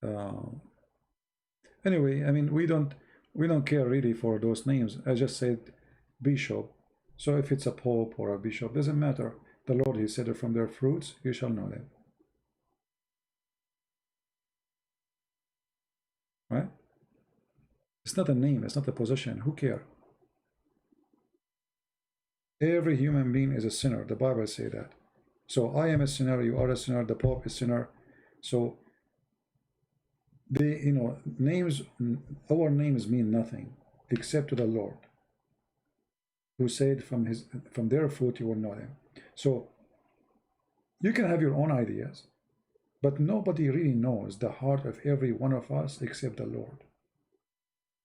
Uh, anyway, I mean, we don't care really for those names. I just said bishop. So if it's a pope or a bishop, doesn't matter. The Lord, he said, from their fruits you shall know them. Right? It's not a name, it's not a position. Who care? Every human being is a sinner. The Bible say that. So I am a sinner, you are a sinner, the Pope is a sinner. So names, our names mean nothing except to the Lord, who said from their fruit you will know them. So you can have your own ideas, but nobody really knows the heart of every one of us except the Lord.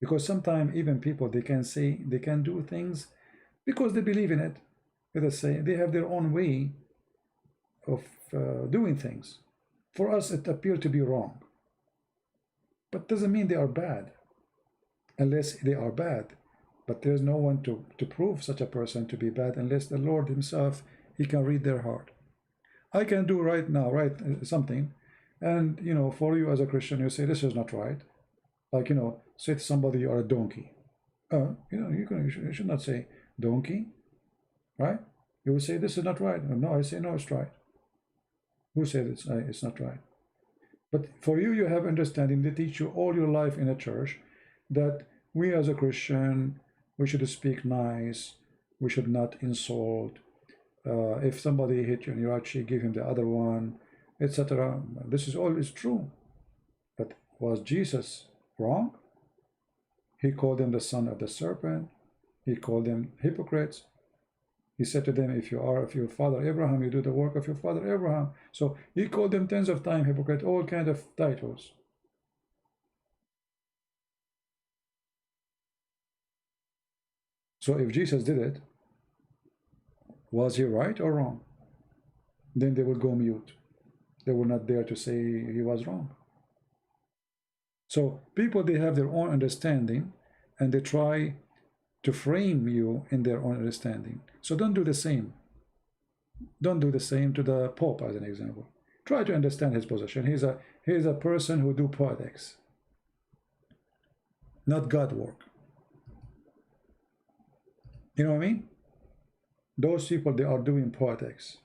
Because sometimes even people, they can say, they can do things because they believe in it. Let us say they have their own way of doing things. For us, it appears to be wrong, but doesn't mean they are bad, unless they are bad. But there's no one to prove such a person to be bad unless the Lord himself, he can read their heart. I can do right now, right, something, and for you as a Christian, you say this is not right. Like, say to somebody you are a donkey. You should not say donkey, right? You will say this is not right. No, I say no, it's right. Who said it's not right? But for you, you have understanding. They teach you all your life in a church that we as a Christian, we should speak nice, we should not insult. If somebody hit you and you actually give him the other one, etc. This is always true. But was Jesus wrong? He called them the son of the serpent. He called them hypocrites. He said to them, if you are of your father Abraham, you do the work of your father Abraham. So he called them tens of times hypocrite, all kind of titles. So if Jesus did it, was he right or wrong? Then they would go mute. They were not there to say he was wrong. So people, they have their own understanding, and they try to frame you in their own understanding. So don't do the same. Don't do the same to the Pope, as an example. Try to understand his position. He's a person who do politics, not God work. You know what I mean? Those people, they are doing politics.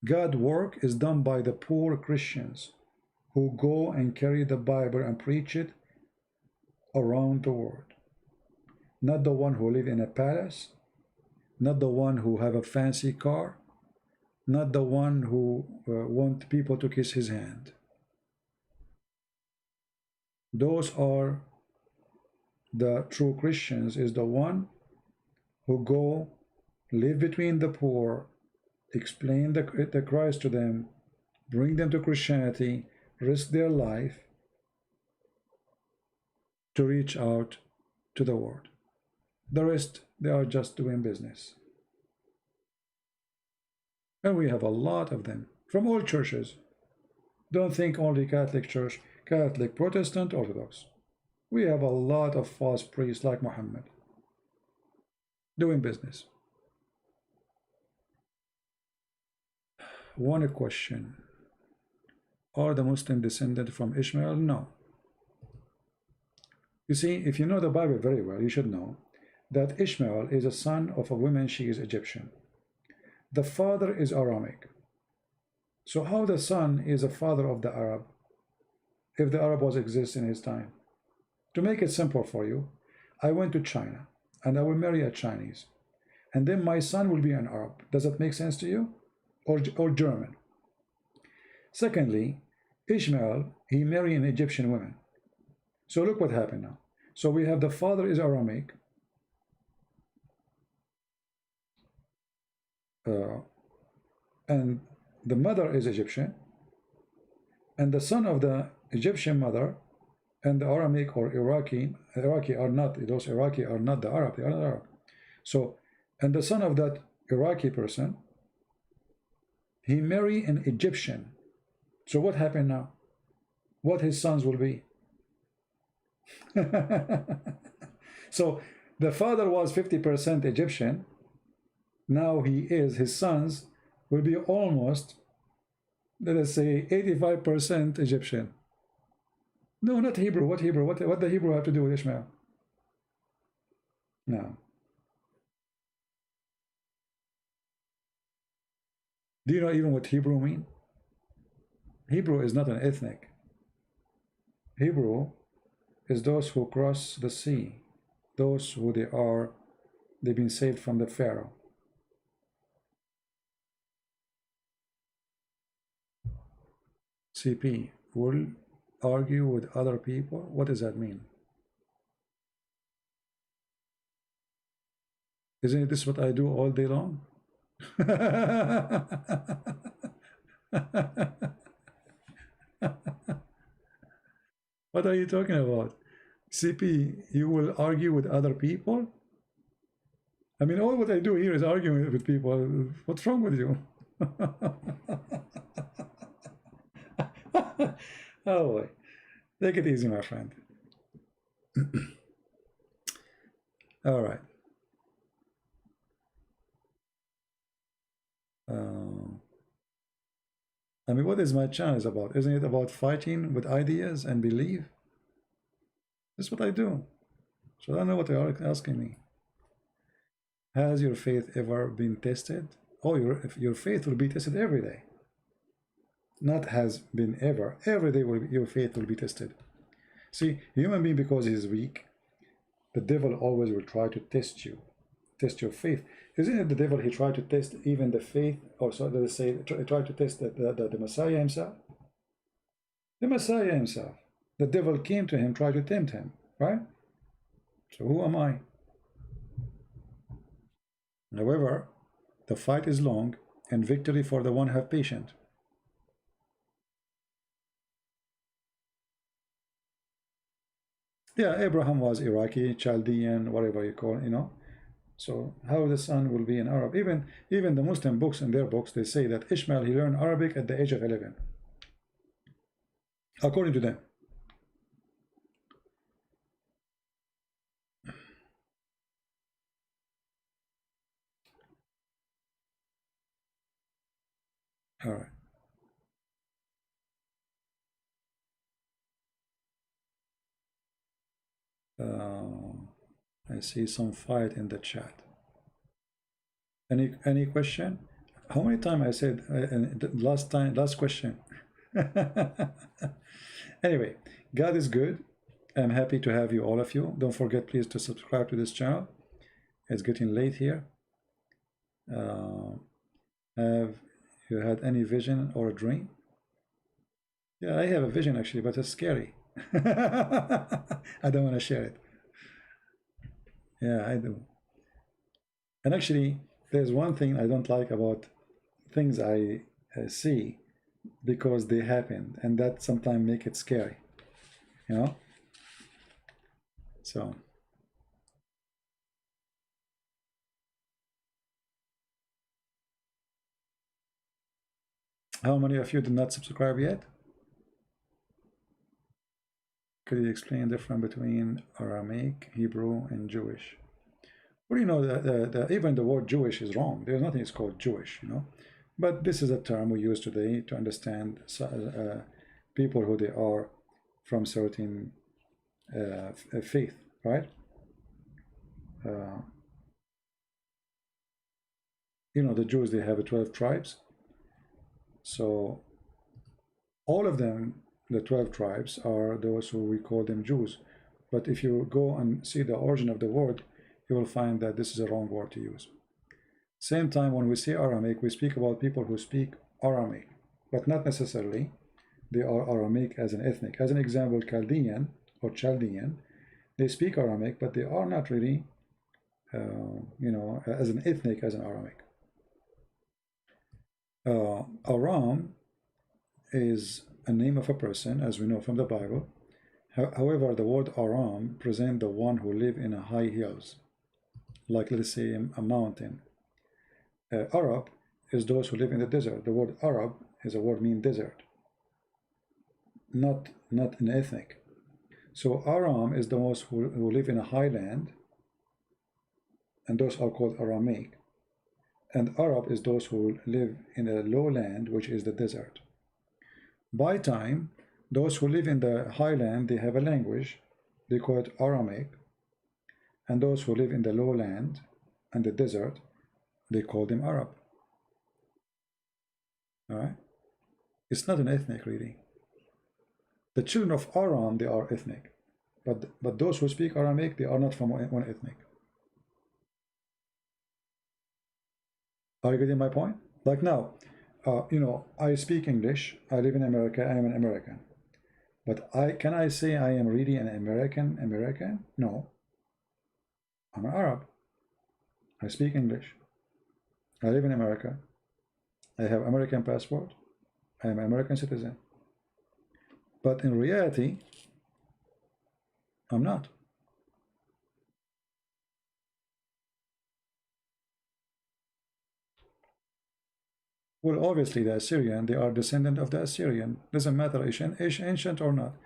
God work is done by the poor Christians who go and carry the Bible and preach it around the world. Not the one who live in a palace, not the one who have a fancy car, not the one who want people to kiss his hand. Those are the true Christians, is the one who go live between the poor, explain the Christ to them, bring them to Christianity, risk their life to reach out to the world. The rest, they are just doing business. And we have a lot of them from all churches. Don't think only Catholic Church, Catholic, Protestant, Orthodox. We have a lot of false priests like Muhammad doing business. One question. Are the Muslim descended from Ishmael? No. You see, if you know the Bible very well, you should know that Ishmael is a son of a woman, she is Egyptian. The father is Aramic. So how the son is a father of the Arab, if the Arab was exist in his time? To make it simple for you, I went to China and I will marry a Chinese, and then my son will be an Arab. Does that make sense to you? Or German? Secondly, Ishmael, he married an Egyptian woman. So look what happened now. So we have the father is Aramic, uh, and the mother is Egyptian, and the son of the Egyptian mother and the Aramic or Iraqi are not, those Iraqi are not the Arab, they are not Arab. So, and the son of that Iraqi person, he married an Egyptian. So what happened now? What his sons will be? So the father was 50% Egyptian. Now his sons will be almost, let us say, 85% Egyptian. No, not Hebrew. What Hebrew? What the Hebrew have to do with Ishmael? No. Do you know even what Hebrew mean? Hebrew is not an ethnic. Hebrew is those who cross the sea, those who they've been saved from the Pharaoh. CP will argue with other people. What does that mean? Isn't this what I do all day long? What are you talking about? CP, you will argue with other people? I mean, all what I do here is arguing with people. What's wrong with you? Oh boy. Take it easy, my friend. All right. I mean, what is my channel is about? Isn't it about fighting with ideas and belief? That's what I do. So I don't know what they are asking me. Has your faith ever been tested? Oh, your faith will be tested every day. Not has been ever. Every day your faith will be tested. See, human being, because he is weak, the devil always will try to test you, test your faith. Isn't it the devil, he tried to test even the faith, or so let's say, try to test the Messiah himself? The Messiah himself. The devil came to him, tried to tempt him, right? So who am I? However, the fight is long, and victory for the one have patient. Yeah, Abraham was Iraqi, Chaldean, whatever you call, you know. So how the son will be an Arab? Even the Muslim books, in their books, they say that Ishmael, he learned Arabic at the age of 11, according to them. All right. I see some fight in the chat. Any question? How many times I said last question? Anyway, God is good. I'm happy to have you, all of you. Don't forget, please, to subscribe to this channel. It's getting late here. Have you had any vision or a dream? Yeah, I have a vision actually, but it's scary. I don't want to share it. Yeah, I do. And actually, there's one thing I don't like about things I see, because they happen, and that sometimes make it scary, you know. So how many of you did not subscribe yet? Could you explain the difference between Aramaic, Hebrew, and Jewish? Well, you know, even the word Jewish is wrong. There's nothing is called Jewish, you know. But this is a term we use today to understand people who they are from certain faith, right? You know, the Jews, they have 12 tribes. So all of them, the 12 tribes, are those who we call them Jews. But if you go and see the origin of the word, you will find that this is a wrong word to use. Same time, when we say Aramaic, we speak about people who speak Aramaic, but not necessarily they are Aramaic as an ethnic. As an example, Chaldean or Chaldean, they speak Aramaic, but they are not really, you know, as an ethnic as an Aramaic. Aram is a name of a person, as we know from the Bible. However, the word Aram presents the one who live in a high hills, like let's say a mountain. Arab is those who live in the desert. The word Arab is a word mean desert, not an ethnic. So Aram is those who live in a highland, and those are called Aramaic. And Arab is those who live in a lowland, which is the desert. By time, those who live in the highland, they have a language, they call it Aramaic. And those who live in the lowland and the desert, they call them Arab. All right? It's not an ethnic, really. The children of Aram, they are ethnic. But those who speak Aramaic, they are not from one ethnic. Are you getting my point? Like now, you know, I speak English, I live in America, I am an American. But can I say I am really an American? No. I'm an Arab. I speak English. I live in America. I have American passport. I am an American citizen. But in reality, I'm not. Well, obviously the Assyrian, they are descendant of the Assyrian. Doesn't matter ancient or not.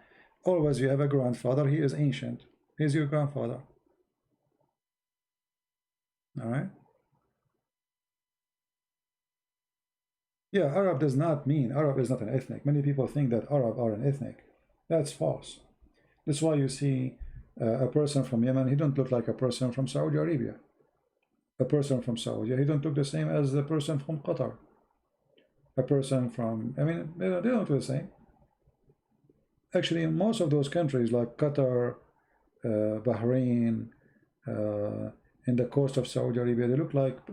Always you have a grandfather, he is ancient. He is your grandfather. All right? Yeah, Arab does not mean, Arab is not an ethnic. Many people think that Arab are an ethnic. That's false. That's why you see a person from Yemen, he don't look like a person from Saudi Arabia. A person from Saudi, he don't look the same as the person from Qatar. A person from, I mean, they don't look the same. Actually, in most of those countries like Qatar, Bahrain, in the coast of Saudi Arabia, they look like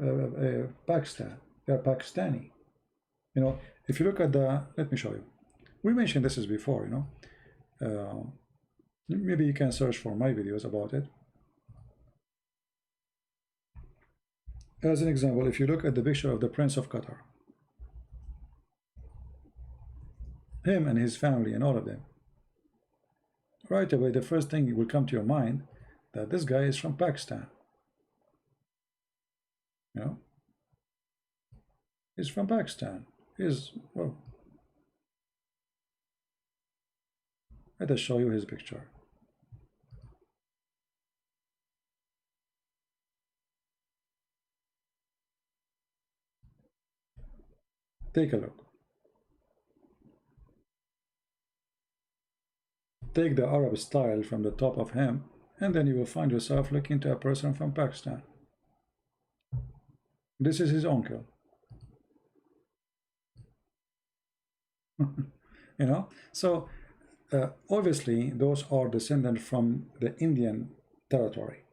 Pakistan. They're Pakistani. You know, if you look at the, let me show you. We mentioned this before, you know. Maybe you can search for my videos about it. As an example, if you look at the picture of the Prince of Qatar, him and his family and all of them, right away, the first thing will come to your mind that this guy is from Pakistan. You know, he's from Pakistan. He's, well, let us show you his picture. Take a look. Take the Arab style from the top of him, and then you will find yourself looking to a person from Pakistan. This is his uncle. You know, so obviously those are descendants from the Indian territory.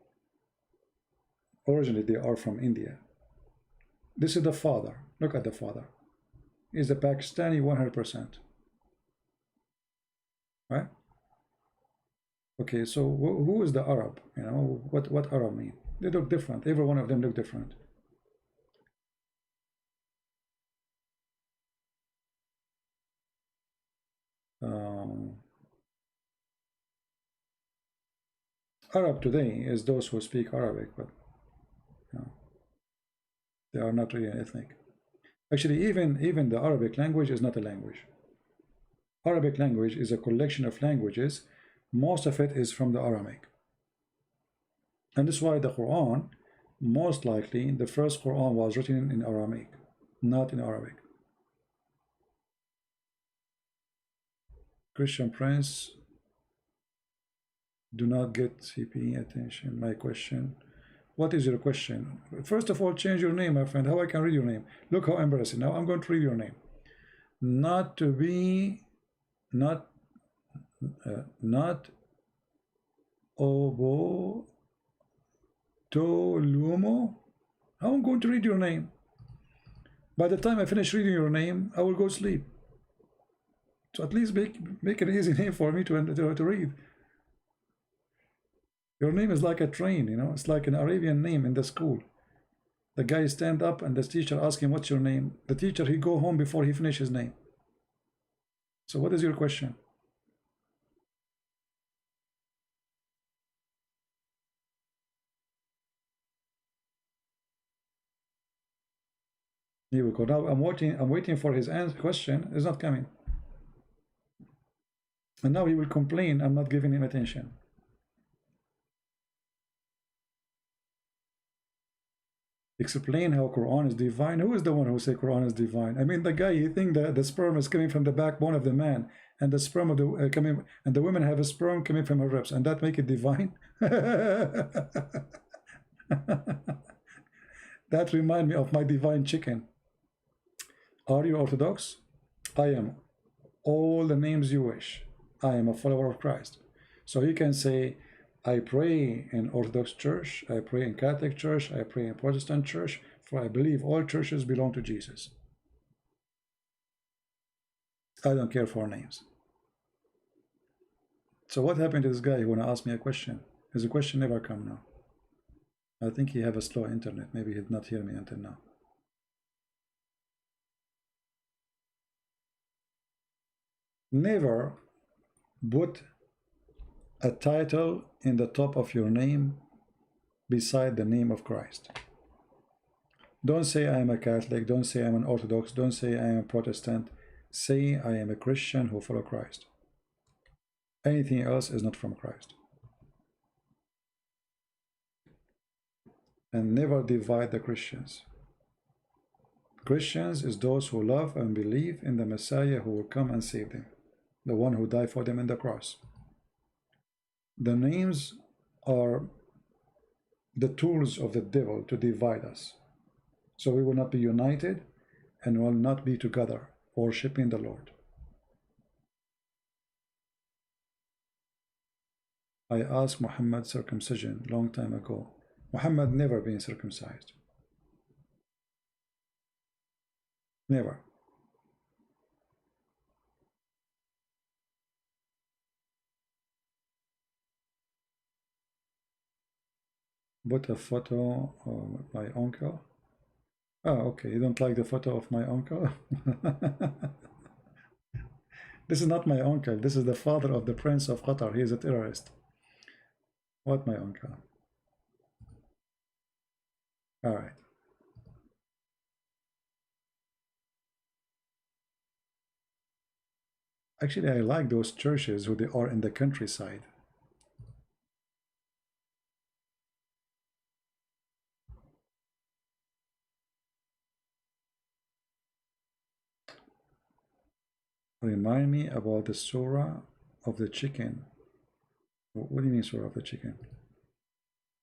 Originally they are from India. This is the father. Look at the father. He's a Pakistani 100%. Right? Okay, so who is the Arab? You know, what Arab mean? They look different. Every one of them look different. Arab today is those who speak Arabic, but you know, they are not really ethnic. Actually, even the Arabic language is not a language. Arabic language is a collection of languages. Most of it is from the Aramaic. And that's why the Quran, most likely, the first Quran was written in Aramaic, not in Arabic. Christian Prince, do not get CP attention. My question. What is your question? First of all, change your name, my friend. How I can read your name? Look how embarrassing. Now I'm going to read your name. Not to be, not Obo Tolumo. How I'm going to read your name? By the time I finish reading your name, I will go sleep. So at least make an easy name for me to read. Your name is like a train, you know. It's like an Arabian name in the school. The guy stand up and the teacher ask him, what's your name? The teacher, he go home before he finish his name. So what is your question? Here we go. Now I'm waiting for his answer question. It's not coming. And now he will complain I'm not giving him attention. Explain how Quran is divine. Who is the one who say Quran is divine? I mean, the guy, he think that the sperm is coming from the backbone of the man, and the sperm of the coming, and the women have a sperm coming from her ribs, and that make it divine. That remind me of my divine chicken. Are you Orthodox? I am. All the names you wish. I am a follower of Christ. So you can say, I pray in Orthodox Church, I pray in Catholic Church, I pray in Protestant Church, for I believe all churches belong to Jesus. I don't care for names. So what happened to this guy who wanna ask me a question? His question never come now. I think he have a slow internet. Maybe he did not hear me until now. Never put a title in the top of your name beside the name of Christ. Don't say I am a Catholic, don't say I'm an Orthodox, don't say I am a Protestant. Say I am a Christian who follow Christ. Anything else is not from Christ. And never divide the Christians. Christians is those who love and believe in the Messiah who will come and save them, the one who died for them in the cross. The names are the tools of the devil to divide us. So we will not be united and will not be together worshiping the Lord. I asked Muhammad circumcision long time ago. Muhammad never been circumcised. Never. Put a photo of my uncle. Oh, okay. You don't like the photo of my uncle? This is not my uncle. This is the father of the Prince of Qatar. He is a terrorist. What, my uncle? All right. Actually, I like those churches who they are in the countryside. Remind me about the surah of the chicken. What do you mean surah of the chicken?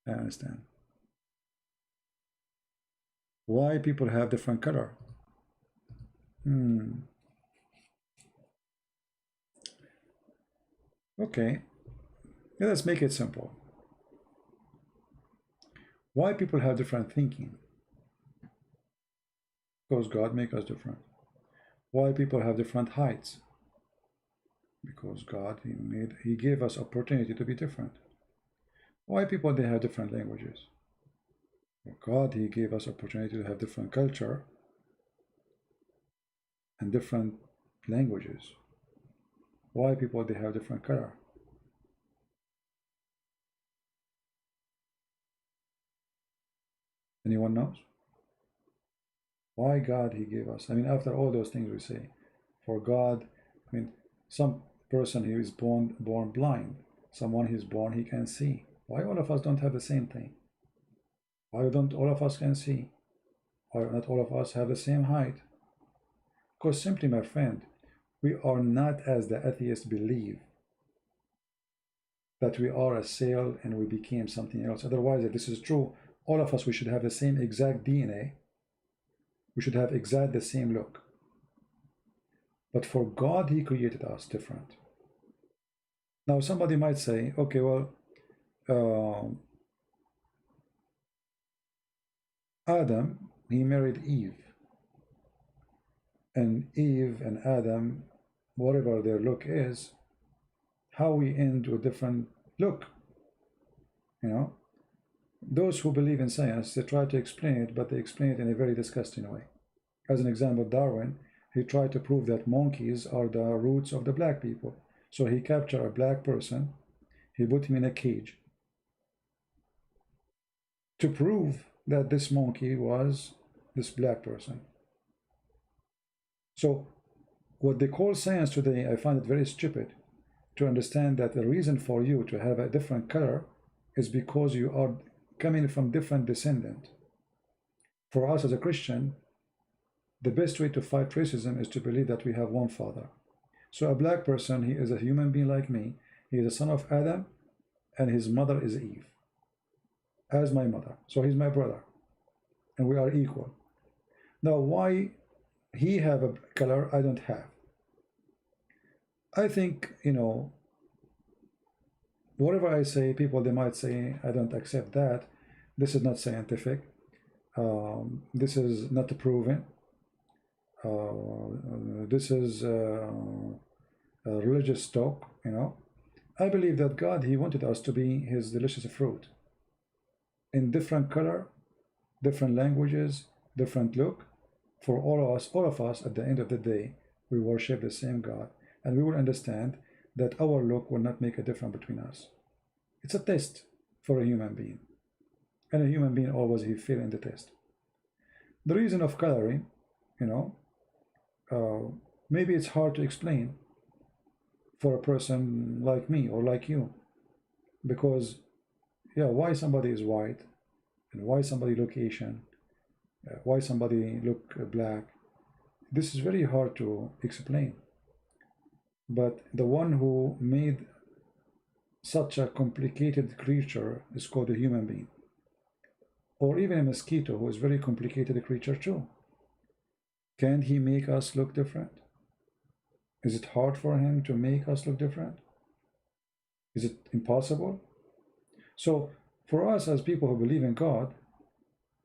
I understand. Why people have different color? Okay, yeah, let's make it simple. Why people have different thinking? Because God make us different. Why people have different heights? Because God, he gave us opportunity to be different. Why people they have different languages? Well, God, he gave us opportunity to have different culture and different languages. Why people they have different color? Anyone knows? Why God he gave us? I mean, after all those things we say, for God, I mean, some person he is born blind, someone he's born he can see. Why all of us don't have the same thing? Why don't all of us can see? Why not all of us have the same height? Because simply, my friend, we are not as the atheists believe that we are a cell and we became something else. Otherwise, if this is true, all of us, we should have the same exact DNA. We should have exact the same look. But for God, he created us different. Now, somebody might say, okay, well, Adam, he married Eve. And Eve and Adam, whatever their look is, how we end with different look, you know? Those who believe in science, they try to explain it, but they explain it in a very disgusting way. As an example, Darwin, he tried to prove that monkeys are the roots of the black people. So he captured a black person, he put him in a cage to prove that this monkey was this black person. So what they call science today, I find it very stupid to understand that the reason for you to have a different color is because you are coming from different descendant. For us as a Christian, the best way to fight racism is to believe that we have one father. So a black person, he is a human being like me. He is a son of Adam, and his mother is Eve, as my mother. So he's my brother, and we are equal. Now, why he have a color I don't have? I think, you know, whatever I say, people, they might say, I don't accept that. This is not scientific. This is not proven. This is religious talk, you know. I believe that God, he wanted us to be his delicious fruit in different color, different languages, different look. For all of us, at the end of the day, we worship the same God, and we will understand that our look will not make a difference between us. It's a test for a human being, and a human being always he fail in the test. The reason of coloring, you know, maybe it's hard to explain for a person like me or like you, because yeah, why somebody is white and why somebody look Asian, why somebody look black, this is very hard to explain. But the one who made such a complicated creature is called a human being, or even a mosquito, who is very complicated creature too. Can he make us look different? Is it hard for him to make us look different? Is it impossible? So for us as people who believe in God,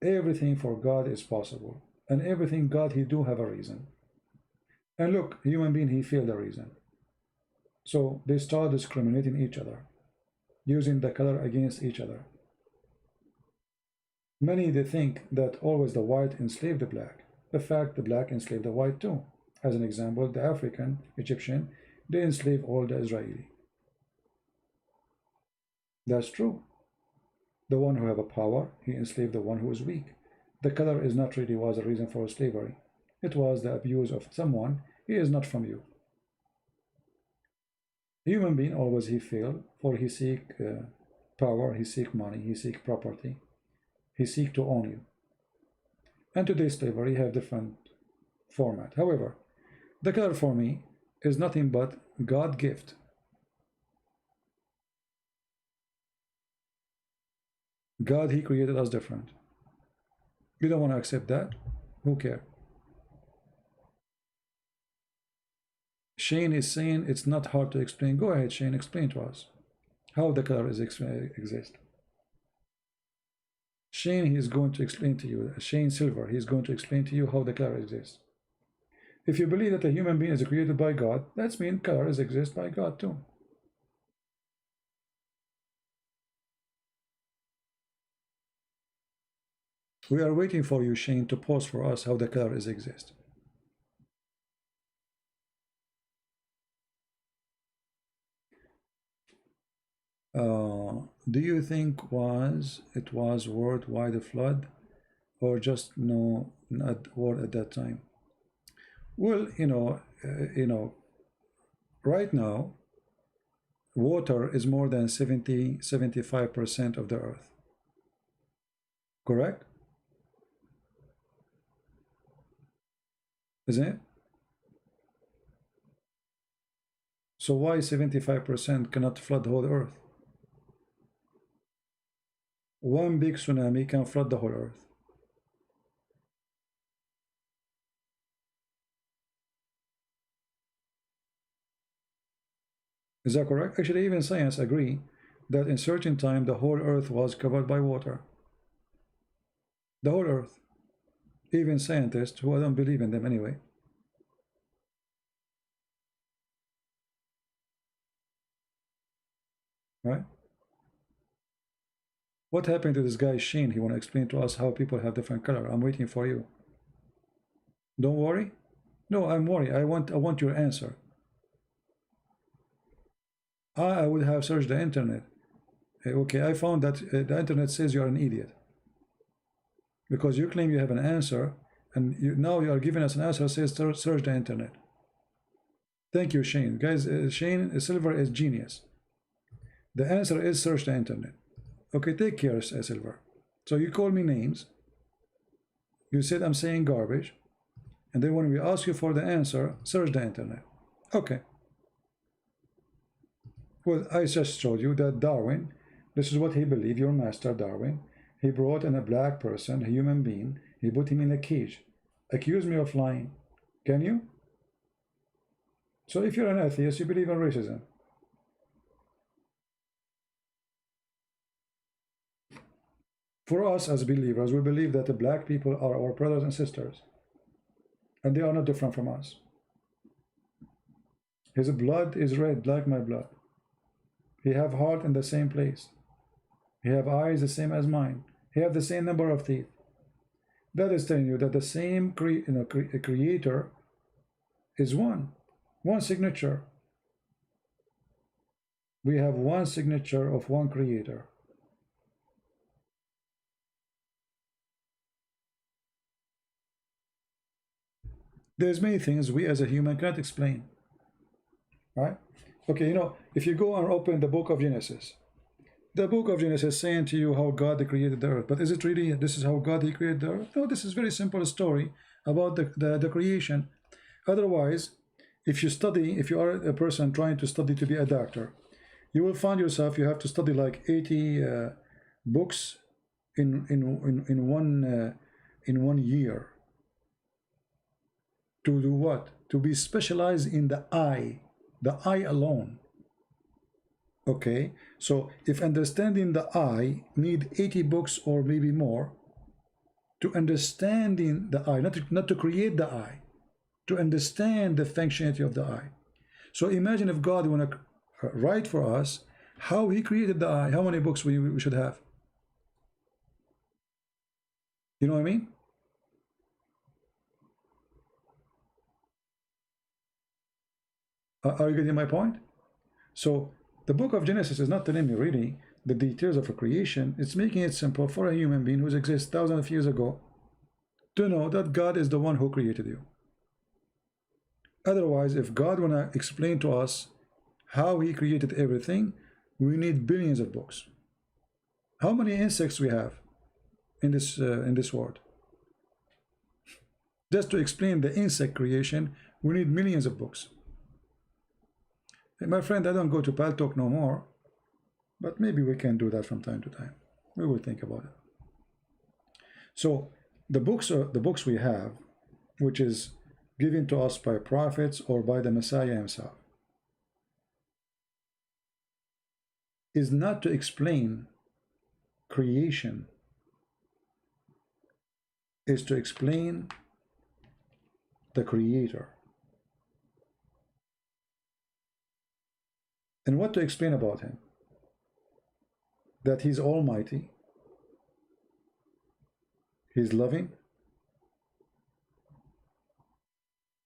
everything for God is possible, and everything God he do have a reason. And look, human being he feel the reason. So they start discriminating each other, using the color against each other. Many they think that always the white enslaved the black. The fact the black enslaved the white too. As an example, the African, Egyptian, they enslave all the Israeli. That's true. The one who have a power, he enslaved the one who is weak. The color is not really was a reason for slavery. It was the abuse of someone. He is not from you. Human being always he fail, for he seek power, he seek money, he seek property, he seek to own you. And today's slavery have different format. However, the color for me is nothing but God gift. God, he created us different. You don't want to accept that? Who cares? Shane is saying it's not hard to explain. Go ahead, Shane, explain to us how the color exist. Shane, he is going to explain to you. Shane Silver, he is going to explain to you how the color exists. If you believe that a human being is created by God, that means colors exist by God too. We are waiting for you, Shane, to pause for us how the colors exist. Do you think it was worldwide flood, or just no not war at that time? Well, right now, water is more than 75% of the earth. Correct? Isn't it? So why 75% cannot flood the whole earth? One big tsunami can flood the whole earth. Is that correct? Actually, even science agree that in certain time the whole earth was covered by water. The whole earth. Even scientists, who I don't believe in them anyway. Right? What happened to this guy Shane? He want to explain to us how people have different color. I'm waiting for you. Don't worry. No, I'm worried. I want your answer. I would have searched the internet. Okay, I found that the internet says you are an idiot because you claim you have an answer, and now you are giving us an answer that says search the internet. Thank you, Shane. Guys, Shane Silver is genius. The answer is search the internet. Okay, take care, Silver. So you call me names. You said I'm saying garbage. And then when we ask you for the answer, search the internet. Okay. Well, I just showed you that Darwin, this is what he believed, your master Darwin. He brought in a black person, a human being. He put him in a cage. Accuse me of lying. Can you? So if you're an atheist, you believe in racism. For us as believers, we believe that the black people are our brothers and sisters. And they are not different from us. His blood is red like my blood. He have heart in the same place. He have eyes the same as mine. He have the same number of teeth. That is telling you that the same creator is one signature. We have one signature of one creator. There's many things we as a human can't explain, right? Okay, you know, if you go and open the book of Genesis, the book of Genesis saying to you how God created the earth, but is it really this is how God created the earth? No, this is very simple story about the creation. Otherwise, if you are a person trying to study to be a doctor, you will find yourself you have to study like 80 books in one year. To do what? To be specialized in the eye alone. Okay, so if understanding the eye need 80 books or maybe more to understanding the eye, not to create the eye, to understand the functionality of the eye. So imagine if God want to write for us how he created the eye, how many books we should have. You know what I mean? Are you getting my point? So the book of Genesis is not telling me really the details of a creation. It's making it simple for a human being who exists thousands of years ago to know that God is the one who created you. Otherwise, if God want to explain to us how he created everything, we need billions of books. How many insects we have in this world? Just to explain the insect creation, we need millions of books. My friend, I don't go to Paltalk no more, but maybe we can do that from time to time. We will think about it. So the books we have, which is given to us by prophets or by the Messiah himself, is not to explain creation, is to explain the Creator. And what to explain about him? That he's almighty, he's loving,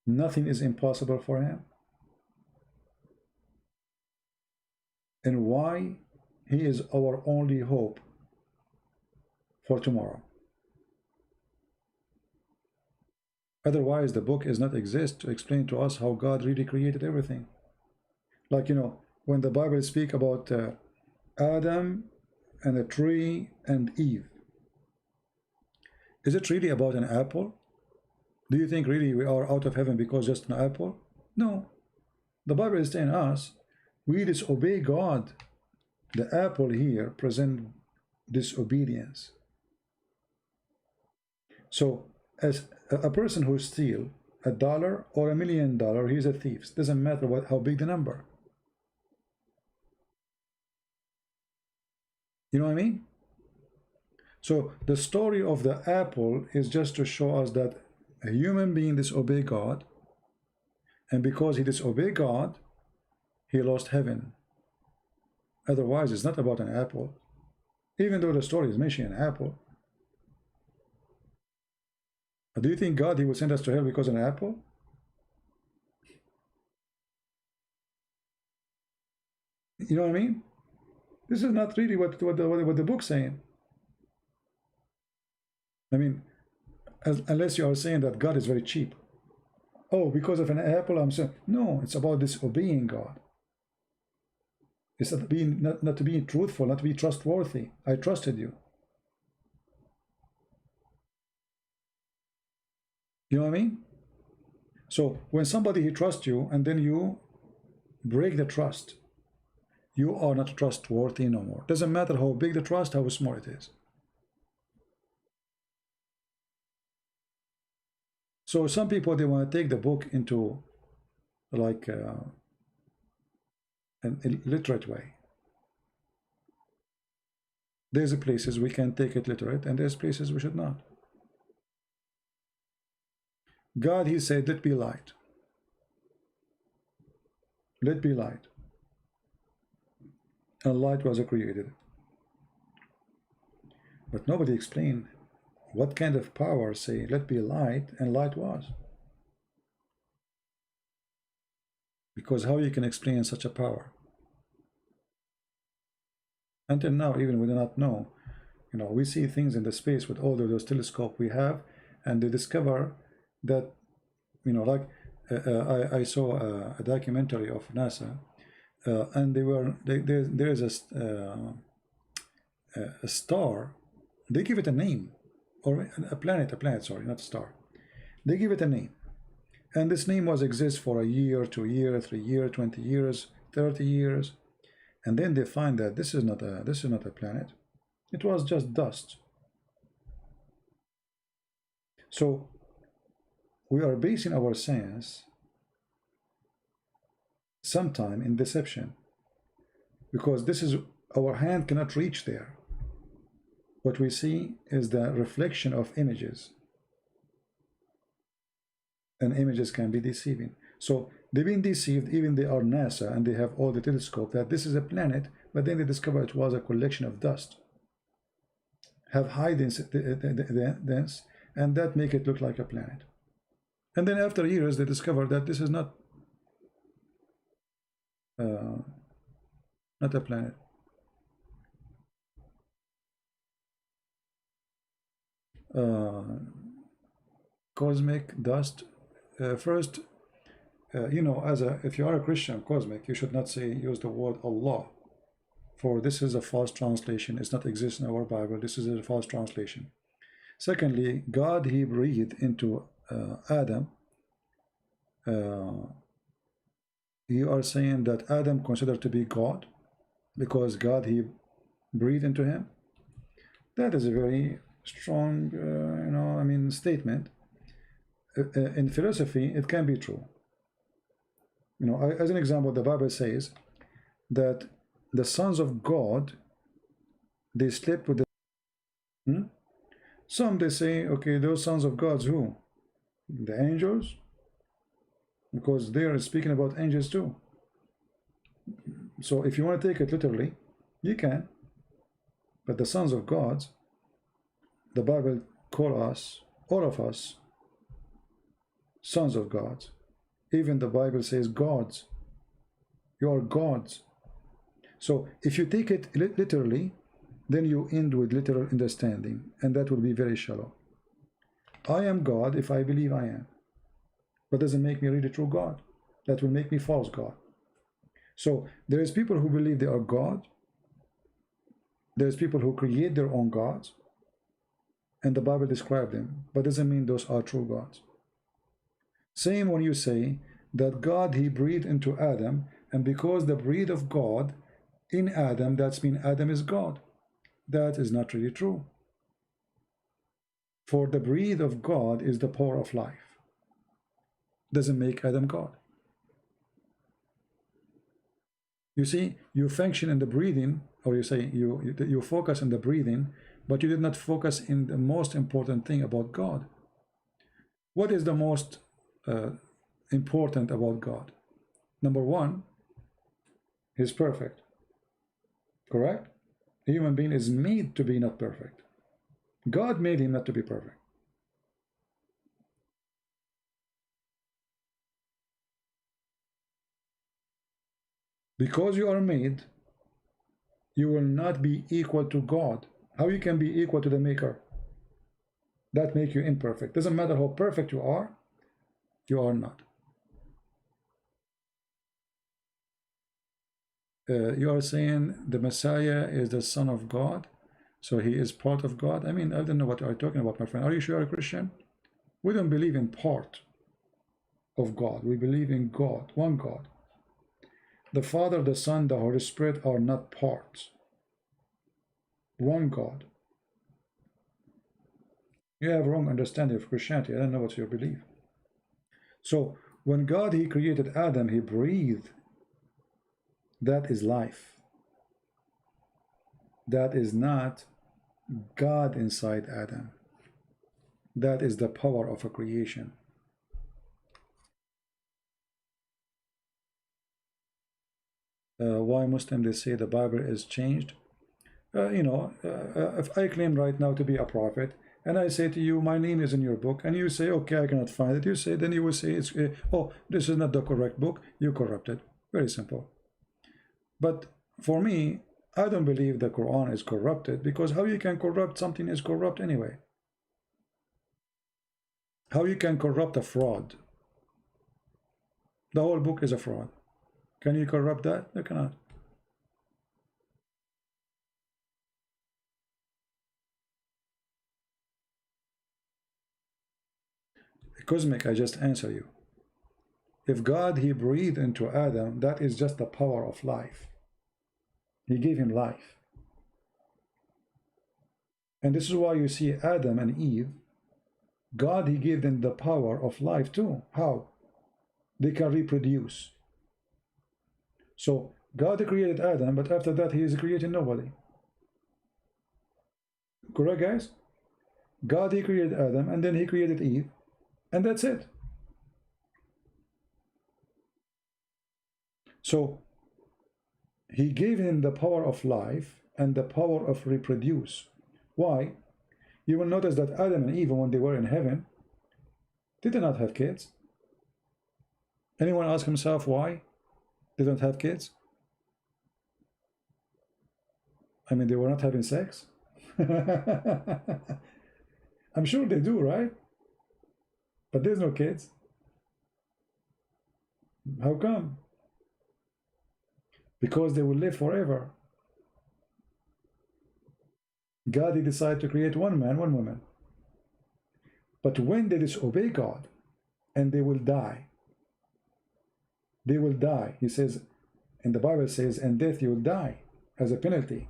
nothing is impossible for him, and why he is our only hope for tomorrow. Otherwise, the book does not exist to explain to us how God really created everything. Like, you know, when the Bible speaks about Adam and a tree and Eve, is it really about an apple? Do you think really we are out of heaven because just an apple? No. The Bible is telling us we disobey God. The apple here presents disobedience. So as a person who steals $1 or $1 million, he's a thief. It doesn't matter how big the number. You know what I mean? So the story of the apple is just to show us that a human being disobeyed God, and because he disobeyed God, he lost heaven. Otherwise, it's not about an apple. even though the story is mentioning an apple. Do you think God, he will send us to hell because of an apple? You know what I mean? This is not really what the book's saying. I mean, unless you are saying that God is very cheap. Oh, because of an apple, I'm saying no. It's about disobeying God. It's not being not to be truthful, not to be trustworthy. I trusted you. You know what I mean? So when somebody he trusts you and then you break the trust, you are not trustworthy no more. Doesn't matter how big the trust, how small it is. So some people, they want to take the book into like an illiterate way. There's places we can take it literate, and there's places we should not. God, he said, let be light. Let be light. And light was created. But nobody explained what kind of power say, let be light, and light was. Because how you can explain such a power? Until now, even we do not know. You know, we see things in the space with all of those telescopes we have, and they discover that, you know, like I saw a documentary of NASA, and there is a star. They give it a name, or a planet, sorry, not a star. They give it a name, and this name was exist for a year, 2 years, 3 years, 20 years, 30 years, and then they find that this is not a planet. It was just dust. So we are basing our science sometime in deception, because this is, our hand cannot reach there. What we see is the reflection of images, and images can be deceiving. So they've been deceived, even they are NASA and they have all the telescope, that this is a planet, but then they discover it was a collection of dust, have high dense, and that make it look like a planet. And then after years they discover that this is not a planet. Cosmic dust. First, you know, if you are a Christian, cosmic, you should not use the word Allah, for this is a false translation. It's not exist in our Bible. This is a false translation. Secondly, God, he breathed into Adam. You are saying that Adam considered to be God because God, he breathed into him. That is a very strong, you know, I mean, statement. In philosophy, it can be true. You know, as an example, the Bible says that the sons of God, they slept with the some, they say, okay, those sons of God's who? The angels? Because they are speaking about angels too. So if you want to take it literally, you can. But the sons of God, the Bible call us, all of us, sons of God. Even the Bible says gods. You are gods. So if you take it literally, then you end with literal understanding, and that will be very shallow. I am God if I believe I am, but doesn't make me really true God. That will make me false God. So there is people who believe they are God. There's people who create their own gods, and the Bible describes them, but doesn't mean those are true gods. Same when you say that God, he breathed into Adam, and because the breath of God in Adam, that's mean Adam is God. That is not really true. For the breath of God is the power of life. Doesn't make Adam God. You see, you function in the breathing, or you say you focus on the breathing, but you did not focus in the most important thing about God. What is the most important about God? Number one, he's perfect. Correct? A human being is made to be not perfect. God made him not to be perfect. Because you are made, you will not be equal to God. How you can be equal to the Maker? That make you imperfect. Doesn't matter how perfect you are not. You are saying the Messiah is the Son of God, so he is part of God. I mean, I don't know what you are talking about, my friend. Are you sure you're a Christian? We don't believe in part of God. We believe in God, one God. The Father, the Son, the Holy Spirit are not parts. One God. You have wrong understanding of Christianity. I don't know what you believe. So when God, he created Adam, he breathed. That is life. That is not God inside Adam. That is the power of a creation. Why Muslims they say the Bible is changed? If I claim right now to be a prophet, and I say to you, my name is in your book, and you say, okay, I cannot find it. Then you will say, it's, oh, this is not the correct book. You corrupted. Very simple. But for me, I don't believe the Quran is corrupted, because how you can corrupt something is corrupt anyway? How you can corrupt a fraud? The whole book is a fraud. Can you corrupt that? You cannot. Cosmic, I just answer you. If God, he breathed into Adam, that is just the power of life. He gave him life. And this is why you see Adam and Eve, God, he gave them the power of life too. How? They can reproduce. So God created Adam, but after that he is creating nobody. Correct, guys? God, he created Adam, and then he created Eve, and that's it. So he gave him the power of life and the power of reproduce. Why? You will notice that Adam and Eve, when they were in heaven, they did not have kids. Anyone ask himself why they don't have kids? I mean, they were not having sex. I'm sure they do, right? But there's no kids. How come? Because they will live forever. God, he decided to create one man, one woman. But when they disobey God, and they will die, they will die. He says, and the Bible says, and death you will die as a penalty.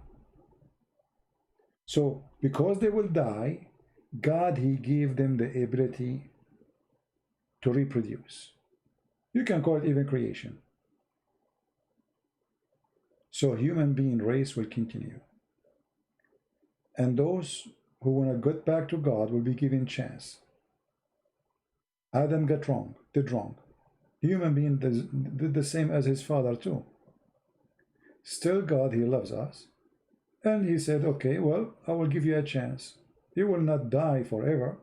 So because they will die, God, he gave them the ability to reproduce. You can call it even creation. So human being race will continue. And those who want to get back to God will be given chance. Adam did wrong. Human being did the same as his father too. Still God, he loves us. And he said, okay, well, I will give you a chance. You will not die forever.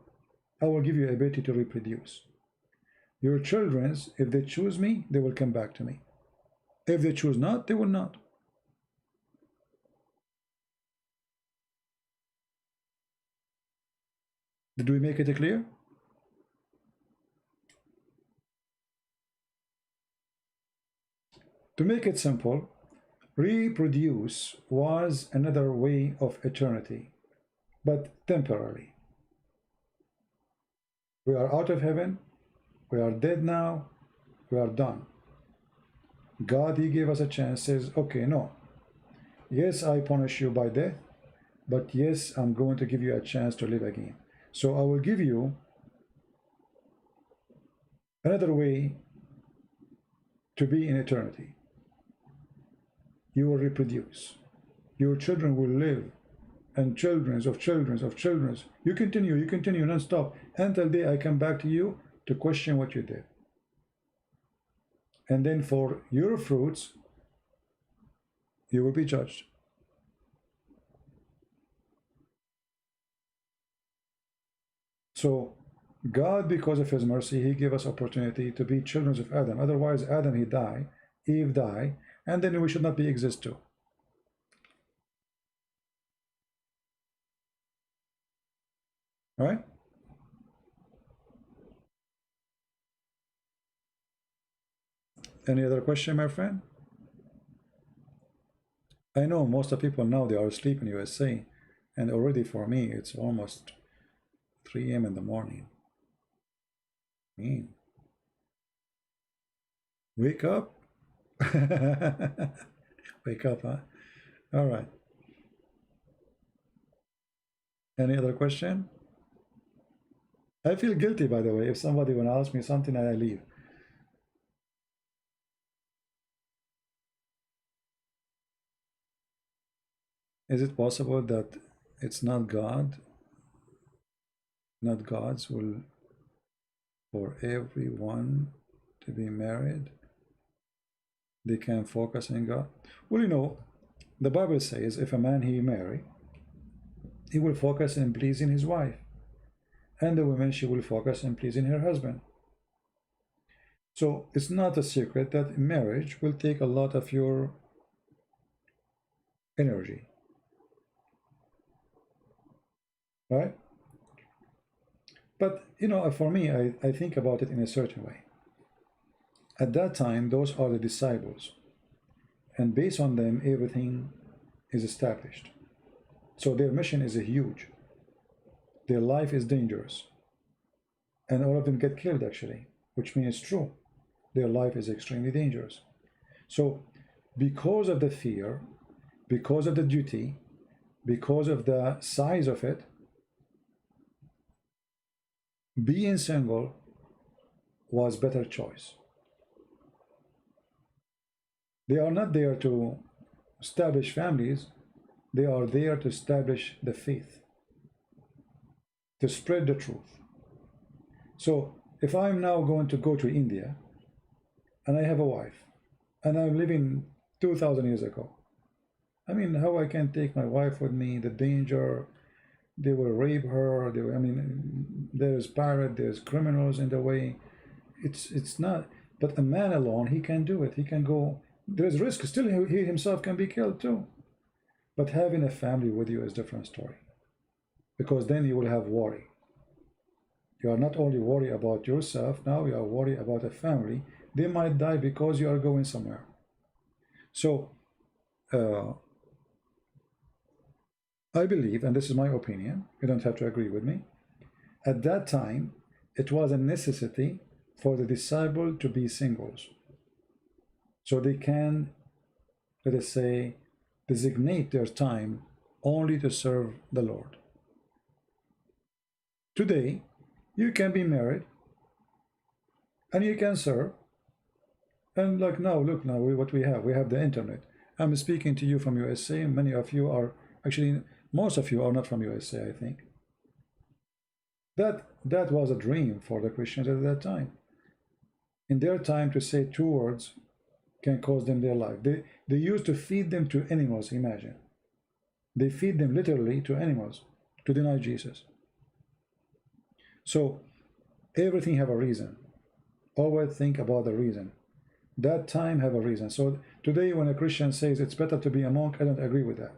I will give you the ability to reproduce. Your children, if they choose me, they will come back to me. If they choose not, they will not. Did we make it clear? To make it simple, reproduce was another way of eternity, but temporarily. We are out of heaven. We are dead now. We are done. God, he gave us a chance, says, okay, no. Yes, I punish you by death, but yes, I'm going to give you a chance to live again. So I will give you another way to be in eternity. You will reproduce. Your children will live, and children's of children's of children's. You continue non-stop until the day I come back to you to question what you did. And then for your fruits, you will be judged. So God, because of his mercy, he gave us opportunity to be children of Adam. Otherwise, Adam, he die, Eve die, and then we should not be exist too. Right? Any other question, my friend? I know most of people now, they are asleep in USA, and already for me it's almost 3 a.m. in the morning. Mean. Wake up. Wake up, huh? All right. Any other question? I feel guilty, by the way, if somebody want to ask me something and I leave. Is it possible that it's not God, not God's will for everyone to be married? They can focus on God. Well, you know, the Bible says if a man he marry, he will focus on pleasing his wife, and the woman, she will focus on pleasing her husband. So it's not a secret that marriage will take a lot of your energy, right? But you know, for me, I think about it in a certain way. At that time, those are the disciples, and based on them, everything is established. So their mission is huge. Their life is dangerous, and all of them get killed actually, which means it's true. Their life is extremely dangerous. So because of the fear, because of the duty, because of the size of it, being single was better choice. They are not there to establish families, they are there to establish the faith, to spread the truth. So if I'm now going to go to India and I have a wife and I'm living 2,000 years ago, I mean, how I can take my wife with me, the danger, they will rape her, I mean, there's pirate, there's criminals in the way. It's not, but a man alone, he can do it. He can go, there's risk, still he himself can be killed too. But having a family with you is a different story, because then you will have worry. You are not only worried about yourself, now you are worried about a family. They might die because you are going somewhere. So I believe, and this is my opinion, you don't have to agree with me, at that time it was a necessity for the disciple to be singles, so they can, let us say, designate their time only to serve the Lord. Today you can be married and you can serve, and like now, look now, what we have the internet. I'm speaking to you from USA, and many of you are actually, most of you are not from USA, I think. That was a dream for the Christians at that time. In their time, to say 2 words can cost them their life. They used to feed them to animals, imagine. They feed them literally to animals to deny Jesus. So everything have a reason. Always think about the reason. That time have a reason. So today when a Christian says it's better to be a monk, I don't agree with that.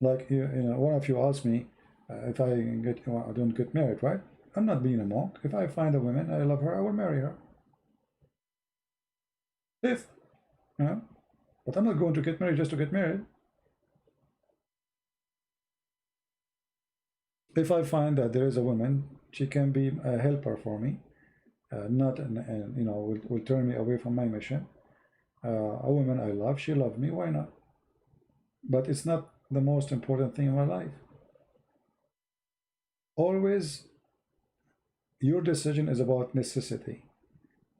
Like, you know, one of you asked me if I don't get married, right? I'm not being a monk. If I find a woman, I love her, I will marry her. If, you know, but I'm not going to get married just to get married. If I find that there is a woman, she can be a helper for me, not, you know, will turn me away from my mission. A woman I love, she loved me, why not? But it's not the most important thing in my life. Always, your decision is about necessity,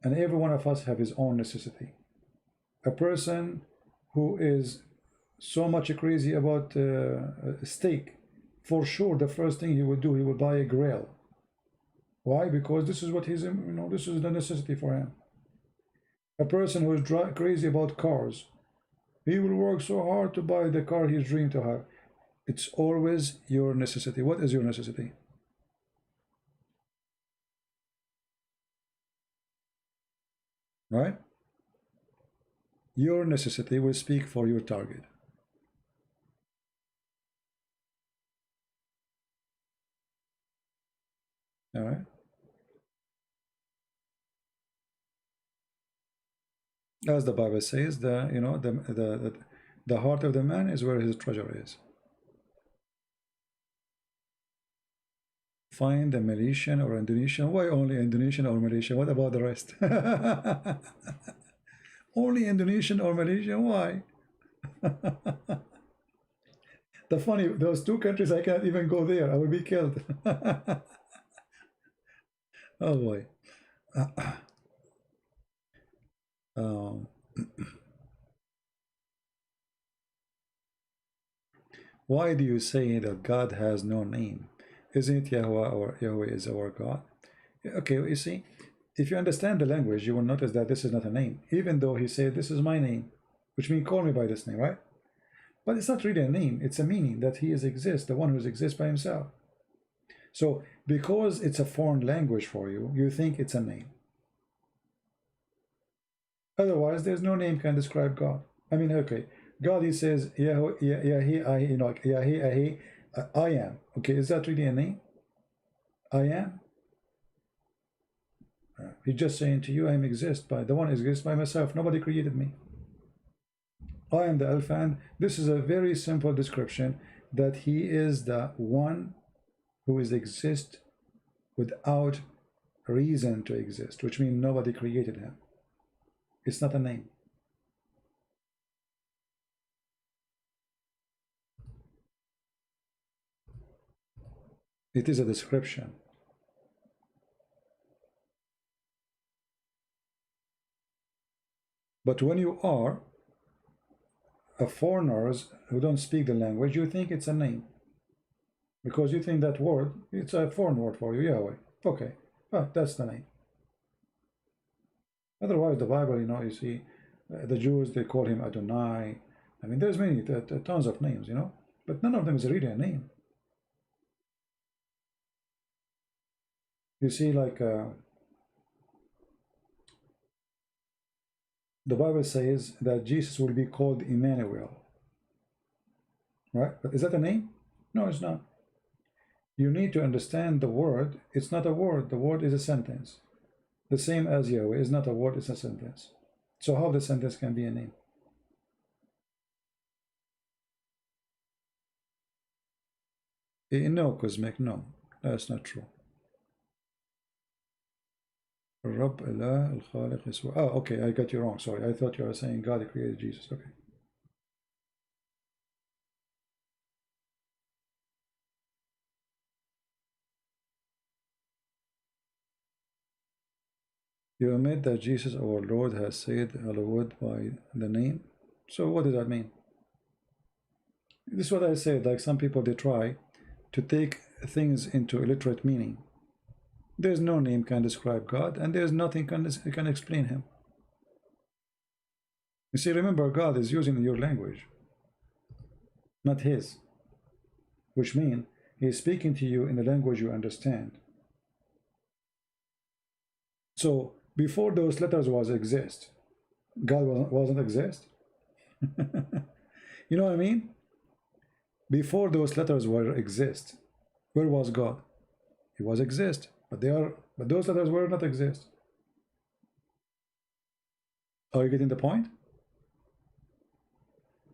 and every one of us have his own necessity. A person who is so much crazy about a steak, for sure the first thing he would do, he would buy a grill. Why? Because this is what he's, you know, this is the necessity for him. A person who is crazy about cars, he will work so hard to buy the car he's dreamed to have. It's always your necessity. What is your necessity? Right? Your necessity will speak for your target. All right? As the Bible says, the heart of the man is where his treasure is. Find a Malaysian or Indonesian. Why only Indonesian or Malaysian? What about the rest? Only Indonesian or Malaysian? Why? The funny, those two countries, I can't even go there. I will be killed. Oh boy. Um, why do you say that God has no name? Isn't it Yahweh, or Yahweh is our God? Okay, you see, if you understand the language, you will notice that this is not a name, even though he said, this is my name, which means call me by this name, right? But it's not really a name, it's a meaning that he is exists, the one who exists by himself. So because it's a foreign language for you, you think it's a name. Otherwise, there's no name can describe God. I mean, okay, God, he says, Yahi, I, you know, Yahi, I am. Okay, is that really a name? I am. He's just saying to you, I am exist by the one exists by myself. Nobody created me. I am the Alpha, and this is a very simple description that he is the one who is exist without reason to exist, which means nobody created him. It's not a name. It is a description. But when you are a foreigners who don't speak the language, you think it's a name. Because you think that word, it's a foreign word for you, Yahweh. Okay, that's the name. Otherwise, the Bible, you know, you see, the Jews, they call him Adonai. I mean, there's many, tons of names, you know, but none of them is really a name. You see, like, the Bible says that Jesus will be called Emmanuel, right? But is that a name? No, it's not. You need to understand the word. It's not a word. The word is a sentence. The same as Yahweh is not a word, it's a sentence. So how the sentence can be a name? No, Cosmic, no. That's not true. Rabb Allah al-Khaliq is... Oh, okay, I got you wrong. Sorry, I thought you were saying God created Jesus. Okay. You admit that Jesus, our Lord, has said hallowed by the name. So what does that mean? This is what I said. Like some people, they try to take things into illiterate meaning. There's no name can describe God, and there's nothing can explain him. You see, remember, God is using your language, not his, which means he is speaking to you in the language you understand. So before those letters was exist, God wasn't exist. You know what I mean? Before those letters were exist, where was God? He was exist, but those letters were not exist. Are you getting the point?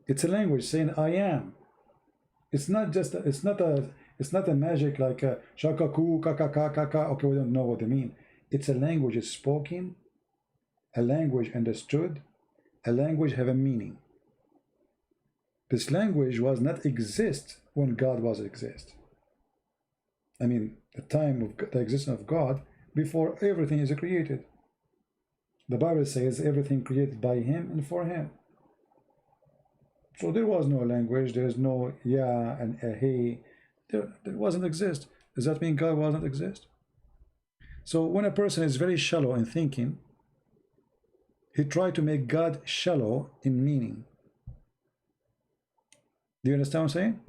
It's a language saying I am. It's not just it's not a magic like shakaku kakaka kaka. Okay, we don't know what they mean. It's a language is spoken, a language understood, a language have a meaning. This language was not exist when God was exist. I mean, the time of the existence of God before everything is created. The Bible says everything created by him and for him. So there was no language, there's no yeah and he. There wasn't exist. Does that mean God wasn't exist? So when a person is very shallow in thinking, he tried to make God shallow in meaning. Do you understand what I'm saying?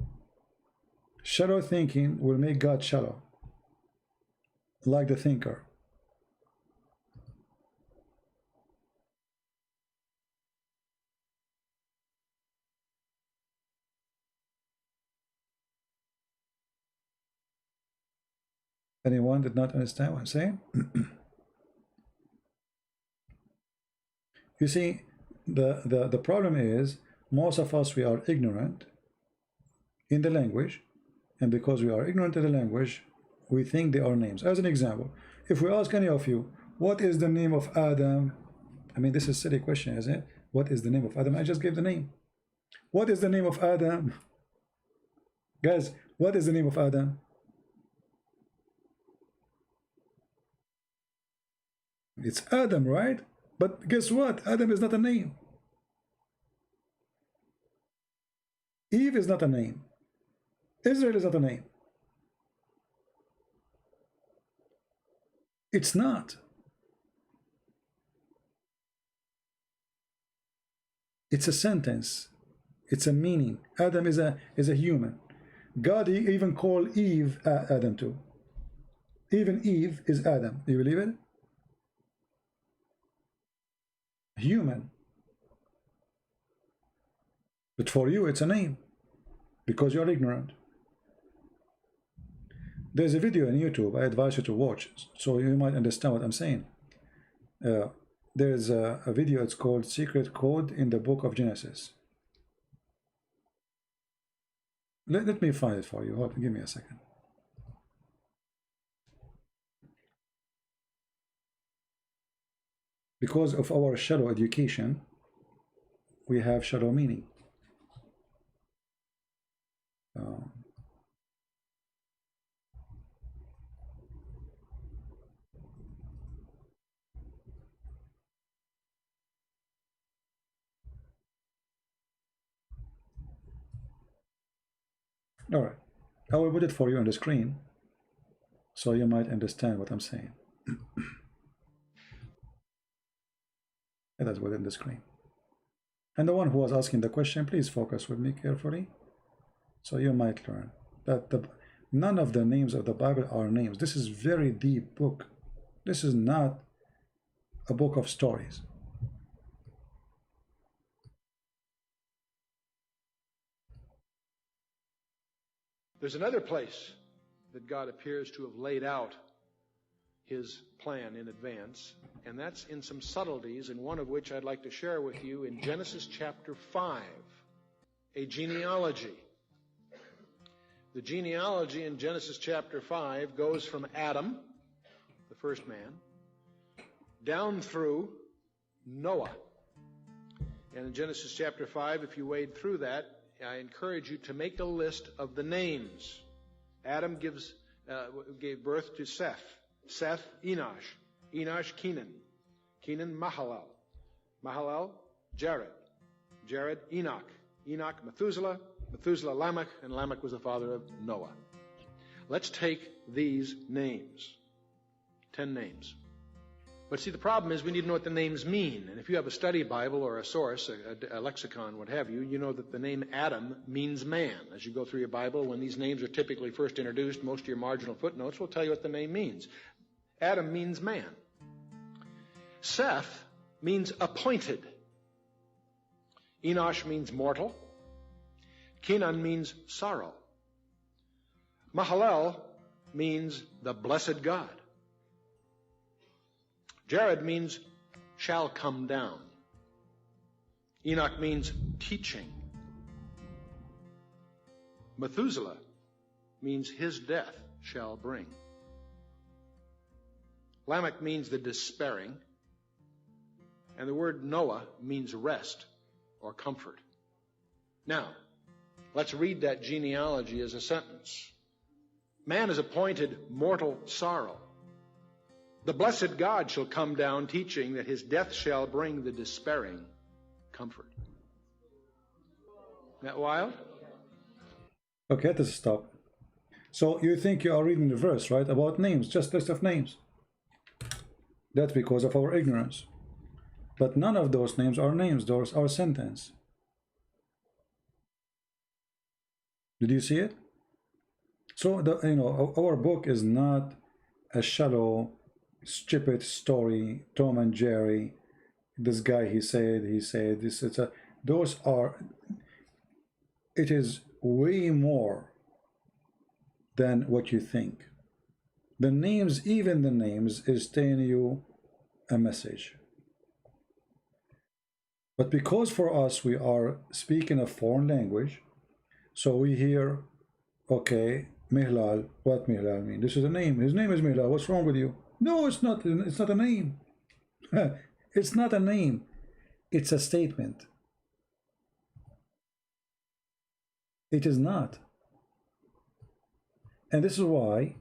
Shallow thinking will make God shallow, like the thinker. Anyone did not understand what I'm saying? You see, the problem is most of us, we are ignorant in the language, and because we are ignorant in the language, we think they are names. As an example, if we ask any of you, what is the name of Adam? I mean, this is a silly question, isn't it? What is the name of Adam? I just gave the name. What is the name of Adam? Guys, what is the name of Adam? It's Adam, right? But guess what? Adam is not a name. Eve is not a name. Israel is not a name. It's not. It's a sentence. It's a meaning. Adam is a human. God even called Eve Adam too. Even Eve is Adam. Do you believe it? Human. But for you, it's a name because you're ignorant. There's a video on YouTube I advise you to watch so you might understand what I'm saying. There's a video, it's called Secret Code in the Book of Genesis. Let me find it for you. Hold, give me a second. Because of our shallow education, we have shallow meaning. All right, I will put it for you on the screen so you might understand what I'm saying. That's within the screen. And the one who was asking the question, please focus with me carefully so you might learn that none of the names of the Bible are names. This is a very deep book. This is not a book of stories. There's another place that God appears to have laid out his plan in advance, and that's in some subtleties, and one of which I'd like to share with you in Genesis chapter 5, a genealogy. The genealogy in Genesis chapter 5 goes from Adam, the first man, down through Noah. And in Genesis chapter 5, if you wade through that, I encourage you to make a list of the names. Adam gave birth to Seth. Seth, Enosh. Enosh, Kenan. Kenan, Mahalalel. Mahalalel, Jared. Jared, Enoch. Enoch, Methuselah. Methuselah, Lamech. And Lamech was the father of Noah. Let's take these names. 10 names. But see, the problem is we need to know what the names mean. And if you have a study Bible or a source, a lexicon, what have you, you know that the name Adam means man. As you go through your Bible, when these names are typically first introduced, most of your marginal footnotes will tell you what the name means. Adam means man. Seth means appointed. Enosh means mortal. Kenan means sorrow. Mahalalel means the blessed God. Jared means shall come down. Enoch means teaching. Methuselah means his death shall bring. Lamech means the despairing. And the word Noah means rest or comfort. Now, let's read that genealogy as a sentence. Man is appointed mortal sorrow. The blessed God shall come down, teaching that his death shall bring the despairing comfort. Isn't that wild? Okay, let's stop. So you think you are reading the verse, right? About names, just list of names. That's because of our ignorance. But none of those names are names, those are sentence. Did you see it? So our book is not a shallow, stupid story, Tom and Jerry. This guy, he said this. It's a. Those are. It is way more than what you think. The names, even the names, is telling you a message. But because for us we are speaking a foreign language, so we hear, okay, Mihlal. What Mihlal mean? This is a name. His name is Mihlal. What's wrong with you? No, it's not. It's not a name. It's not a name. It's a statement. It is not. And this is why,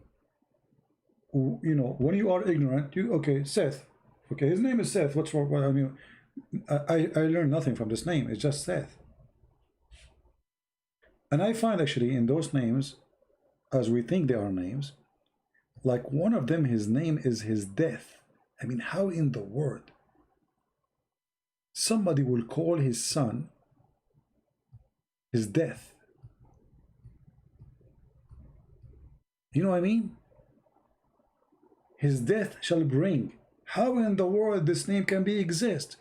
when you are ignorant, okay, Seth. Okay, his name is Seth. What's wrong? I mean, I learned nothing from this name. It's just Seth. And I find actually in those names, as we think they are names, like one of them, his name is his death. I mean, how in the world somebody will call his son his death? You know what I mean? His death shall bring. How in the world this name can be exist?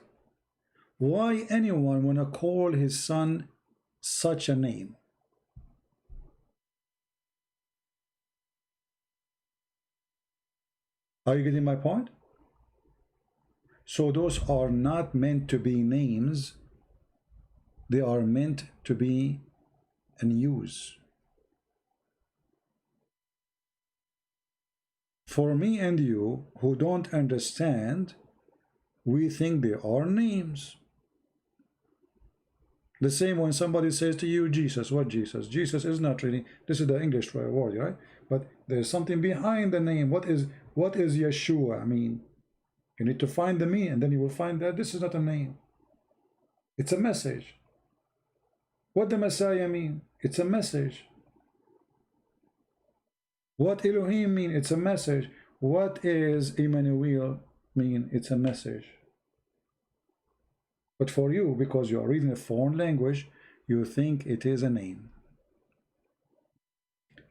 Why anyone wanna call his son such a name? Are you getting my point? So those are not meant to be names. They are meant to be an use. For me and you who don't understand, we think they are names. The same when somebody says to you, Jesus. What Jesus? Jesus is not really, this is the English word, right? But there's something behind the name. What is Yeshua? I mean, you need to find the meaning, and then you will find that this is not a name. It's a message. What the Messiah mean? It's a message. What Elohim mean? It's a message. What is Emmanuel mean? It's a message. But for you, because you are reading a foreign language, you think it is a name.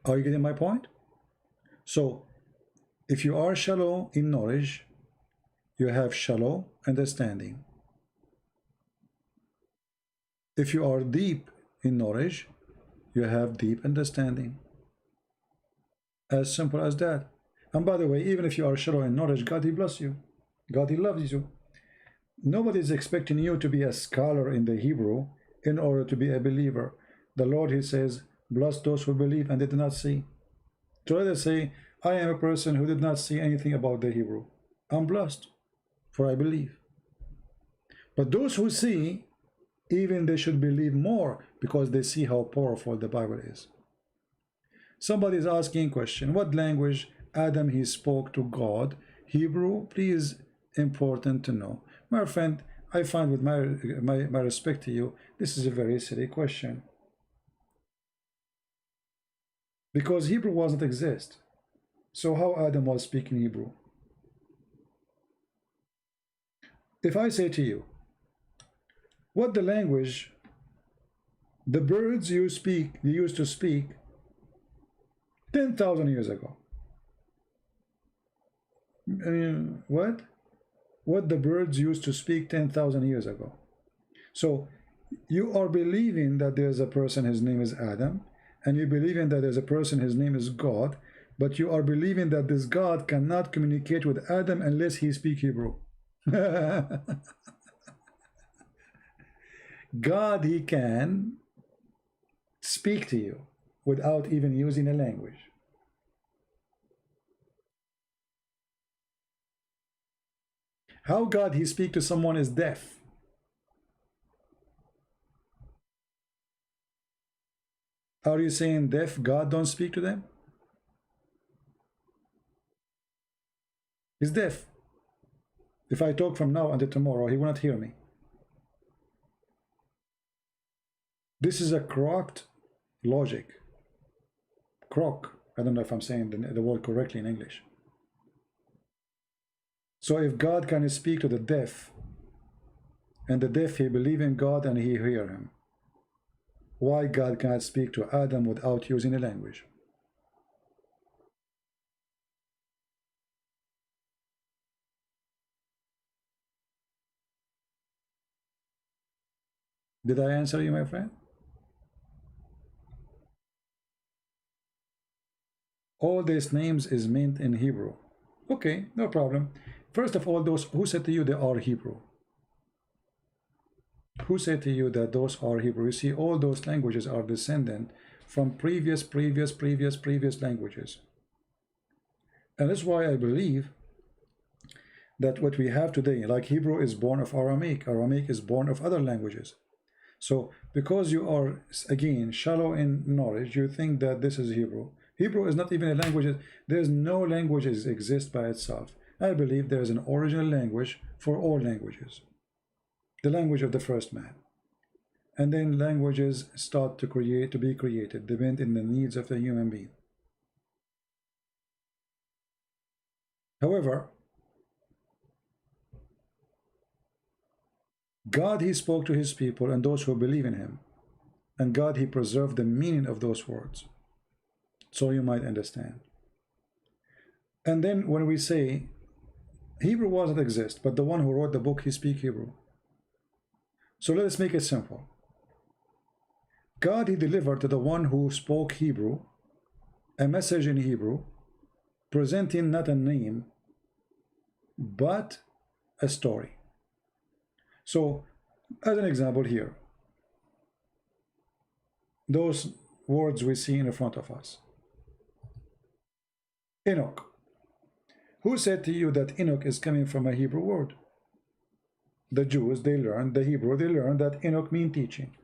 Are you getting my point? So, if you are shallow in knowledge, you have shallow understanding. If you are deep in knowledge, you have deep understanding. As simple as that. And by the way, even if you are shallow in knowledge, God, He bless you. God, He loves you. Nobody is expecting you to be a scholar in the Hebrew in order to be a believer. The Lord, He says, bless those who believe and did not see. To rather say, I am a person who did not see anything about the Hebrew. I'm blessed, for I believe. But those who see, even they should believe more, because they see how powerful the Bible is. Somebody is asking a question, what language Adam he spoke to God? Hebrew? Please, important to know. My friend, I find with my respect to you, this is a very silly question. Because Hebrew wasn't exist. So how Adam was speaking Hebrew? If I say to you, what the language the birds you used to speak 10,000 years ago. I mean, what the birds used to speak 10,000 years ago. So you are believing that there's a person, his name is Adam, and you believing that there's a person, his name is God, but you are believing that this God cannot communicate with Adam unless he speaks Hebrew. God, he can speak to you without even using a language. How God he speak to someone is deaf? Are you saying deaf God don't speak to them? He's deaf. If I talk from now until tomorrow, he will not hear me. This is a crocked logic. Crock. I don't know if I'm saying the word correctly in English. So if God can speak to the deaf, and the deaf he believe in God and he hear him, why God cannot speak to Adam without using a language? Did I answer you, my friend? All these names is meant in Hebrew. Okay, no problem. First of all, those who said to you they are Hebrew? Who said to you that those are Hebrew? You see, all those languages are descendant from previous languages. And that's why I believe that what we have today, like Hebrew is born of Aramaic, Aramaic is born of other languages. So because you are, again, shallow in knowledge, you think that this is Hebrew. Hebrew is not even a language. There's no languages exist by itself. I believe there is an original language for all languages. The language of the first man. And then languages start to be created, depend on the needs of the human being. However, God, he spoke to his people and those who believe in him. And God, he preserved the meaning of those words. So you might understand. And then when we say Hebrew wasn't exist, but the one who wrote the book, he speak Hebrew. So let us make it simple. God, he delivered to the one who spoke Hebrew a message in Hebrew, presenting not a name, but a story. So, as an example here, those words we see in front of us. Enoch. Who said to you that Enoch is coming from a Hebrew word? The Jews, they learned, the Hebrew, they learned that Enoch means teaching.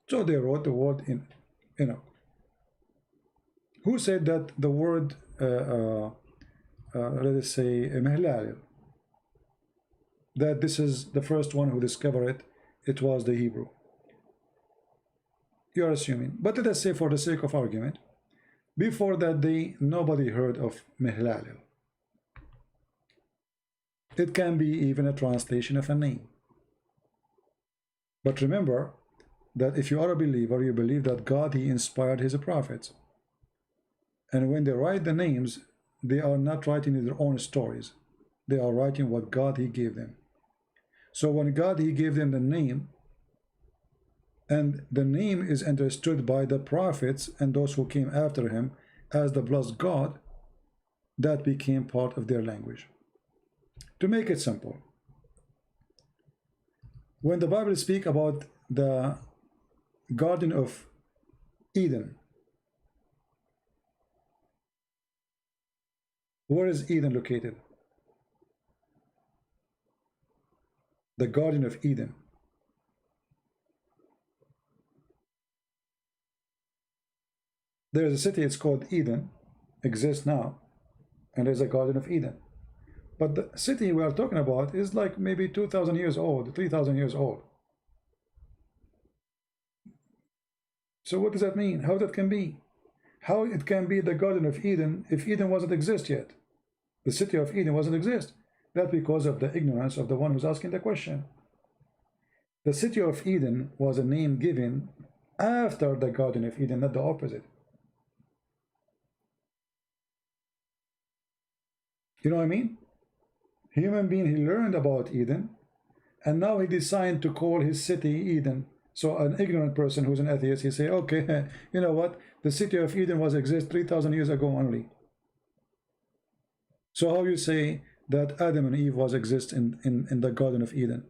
So they wrote the word in Enoch. Who said that the word, let us say, Mehlal, that this is the first one who discovered it, it was the Hebrew? You are assuming. But let us say, for the sake of argument, before that day, nobody heard of Mehlal. It can be even a translation of a name. But remember that if you are a believer, you believe that God, he inspired his prophets. And when they write the names, they are not writing their own stories. They are writing what God, he gave them. So when God, he gave them the name, and the name is understood by the prophets and those who came after him as the blessed God, that became part of their language. To make it simple, when the Bible speaks about the Garden of Eden, where is Eden located? The Garden of Eden. There is a city, it's called Eden, exists now, and there's a Garden of Eden. But the city we are talking about is like maybe 2,000 years old, 3,000 years old. So what does that mean? How that can be? How it can be the Garden of Eden if Eden wasn't exist yet? The city of Eden wasn't exist. That's because of the ignorance of the one who's asking the question. The city of Eden was a name given after the Garden of Eden, not the opposite. You know what I mean? Human being, he learned about Eden, and now he decided to call his city Eden. So an ignorant person who's an atheist, he say, okay, you know what? The city of Eden was exist 3,000 years ago only. So how you say that Adam and Eve was exist in the Garden of Eden?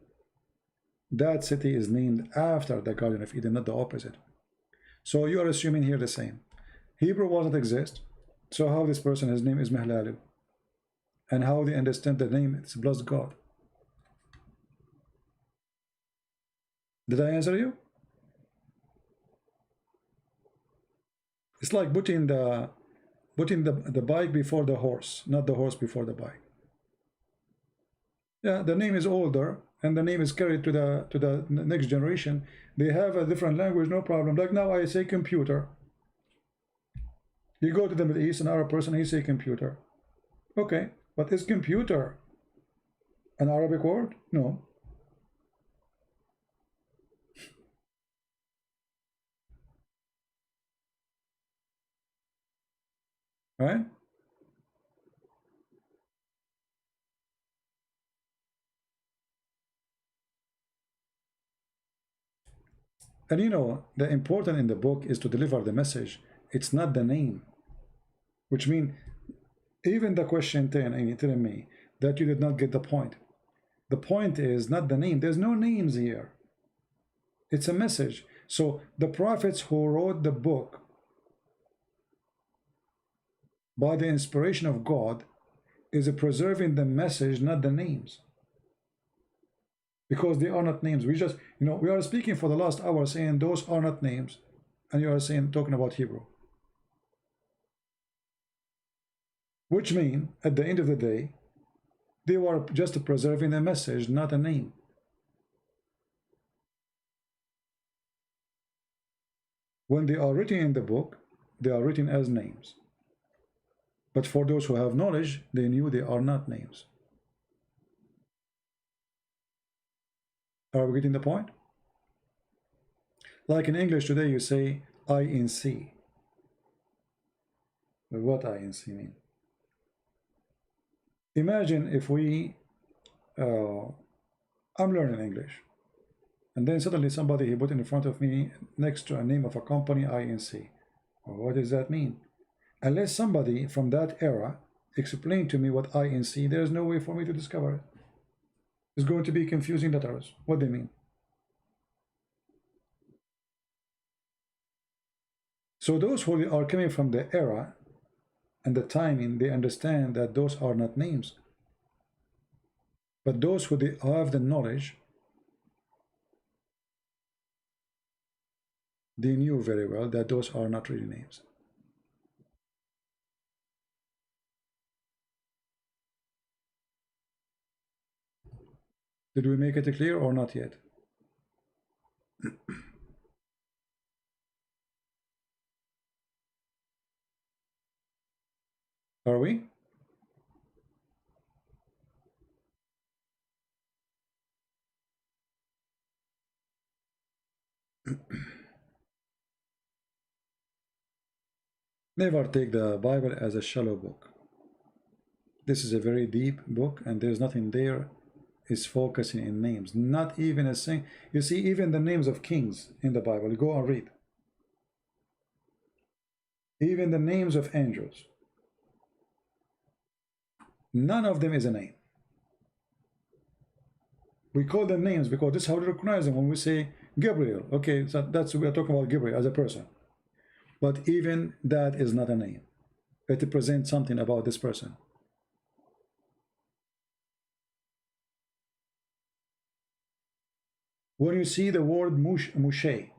That city is named after the Garden of Eden, not the opposite. So you are assuming here the same. Hebrew wasn't exist. So how this person, his name is Mehlal, and how they understand the name, it's blessed God. Did I answer you? It's like putting the bike before the horse, not the horse before the bike. Yeah, the name is older and the name is carried to the next generation. They have a different language, no problem. Like now I say computer. You go to the Middle East, an Arab person, he say computer. Okay, but is computer an Arabic word? No. Right? And you know, the important in the book is to deliver the message. It's not the name. Which means, even the question 10, and you're telling me that you did not get the point. The point is not the name. There's no names here. It's a message. So the prophets who wrote the book by the inspiration of God is preserving the message, not the names. Because they are not names. We just, you know, we are speaking for the last hour saying those are not names. And you are saying, talking about Hebrew. Which means, at the end of the day, they were just preserving a message, not a name. When they are written in the book, they are written as names. But for those who have knowledge, they knew they are not names. Are we getting the point? Like in English today, you say INC. What INC mean? Imagine if we, I'm learning English, and then suddenly somebody he put in front of me next to a name of a company, INC. Well, what does that mean? Unless somebody from that era explained to me what INC, there's no way for me to discover it. It's going to be confusing letters. What they mean? So those who are coming from the era and the timing, they understand that those are not names. But those who they have the knowledge, they knew very well that those are not really names. Did we make it clear or not yet? Are we? Never take the Bible as a shallow book. This is a very deep book, and there's nothing there is focusing in names. Not even a thing. You see, even the names of kings in the Bible, you go and read. Even the names of angels. None of them is a name. We call them names because this is how we recognize them when we say Gabriel. Okay, so that's we are talking about Gabriel as a person. But even that is not a name. It represents something about this person. When you see the word Moshe,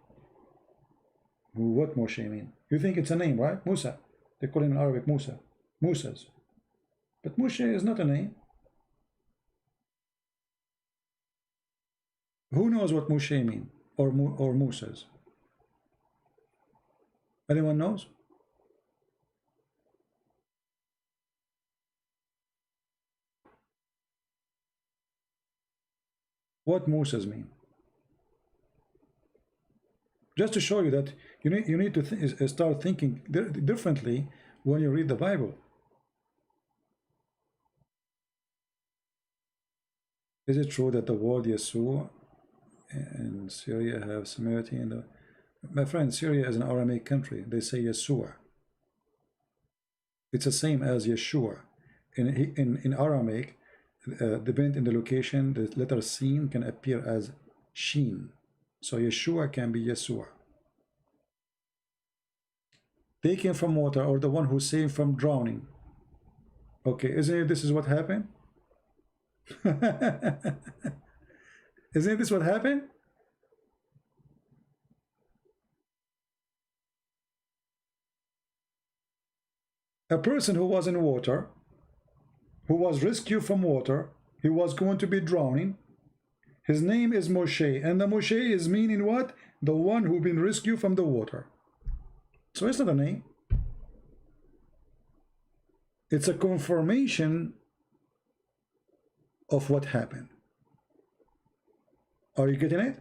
what Moshe mean? You think it's a name, right? Musa. They call him in Arabic Musa. Musas. But Moshe is not a name. Who knows what Moshe mean? Or Musas? Anyone knows? What Musas mean? Just to show you that you need to start thinking differently when you read the Bible. Is it true that the word Yeshua in Syria have similarity in the... My friend, Syria is an Aramaic country. They say Yeshua. It's the same as Yeshua. In Aramaic, depending on the location, the letter Sin can appear as Shin. So Yeshua can be Yeshua. Taken from water, or the one who saved from drowning. Okay, isn't it this is what happened? Isn't this what happened? A person who was in water, who was rescued from water, he was going to be drowning. His name is Moshe, and the Moshe is meaning what? The one who been rescued from the water. So it's not a name. It's a confirmation of what happened. Are you getting it?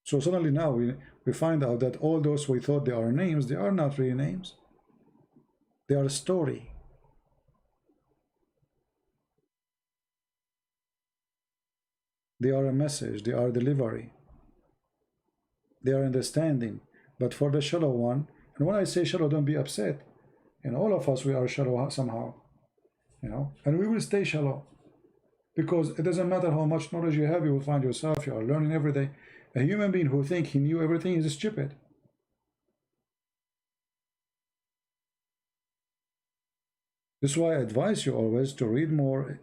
So suddenly now we find out that all those we thought they are names, they are not really names. They are a story. They are a message, they are delivery, they are understanding. But for the shallow one, and when I say shallow, don't be upset. All of us, we are shallow somehow, and we will stay shallow, because it doesn't matter how much knowledge you have, you will find yourself, you are learning every day. A human being who thinks he knew everything is stupid. This is why I advise you always to read more,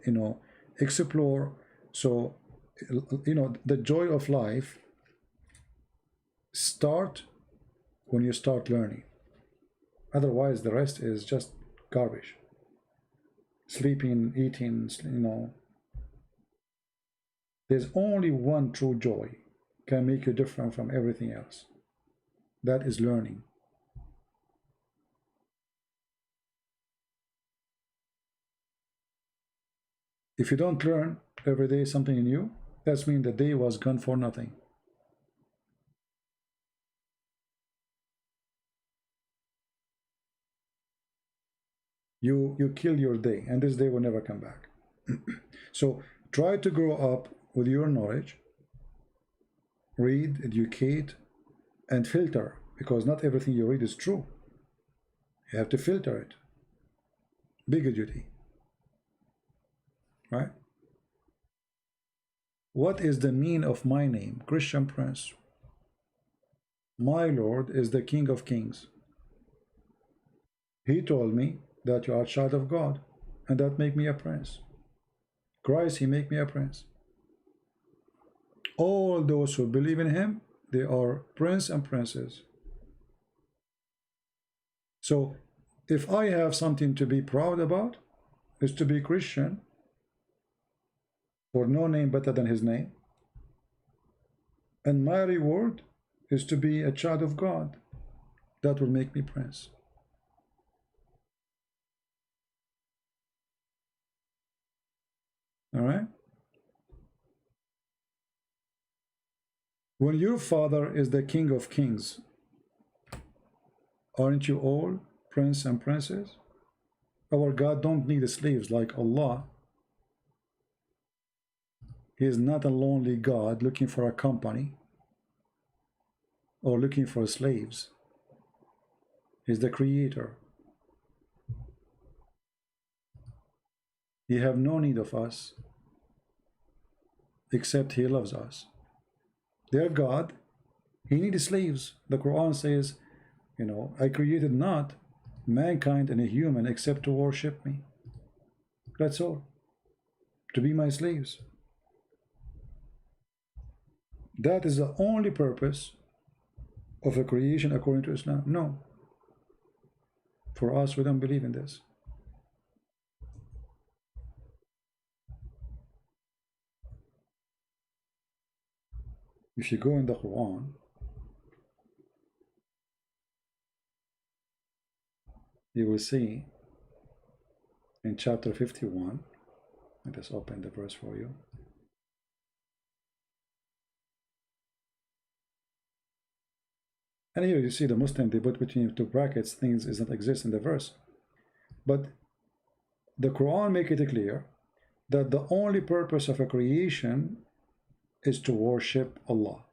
explore. So, the joy of life start when you start learning. Otherwise, the rest is just garbage. Sleeping, eating, There's only one true joy can make you different from everything else. That is learning. If you don't learn every day something new, that means the day was gone for nothing. You kill your day, and this day will never come back. So try to grow up with your knowledge. Read, educate, and filter, because not everything you read is true. You have to filter it. Big duty. Right? What is the meaning of my name? Christian Prince. My Lord is the King of Kings. He told me that you are a child of God, and that make me a prince. Christ, he make me a prince. All those who believe in him, they are prince and princess. So if I have something to be proud about, is to be Christian, for no name better than his name, and my reward is to be a child of God. That will make me prince. All right? When your father is the King of Kings, aren't you all prince and princess? Our God don't need slaves like Allah. He is not a lonely God looking for a company or looking for slaves. He's the creator. He have no need of us, except he loves us. Their God, he needs slaves. The Quran says, I created not mankind and a human except to worship me. That's all. To be my slaves. That is the only purpose of a creation according to Islam. No. For us, we don't believe in this. If you go in the Quran, you will see in chapter 51, let us open the verse for you. And here you see the Muslim, they put between two brackets things does not exist in the verse. But the Quran make it clear that the only purpose of a creation is to worship Allah.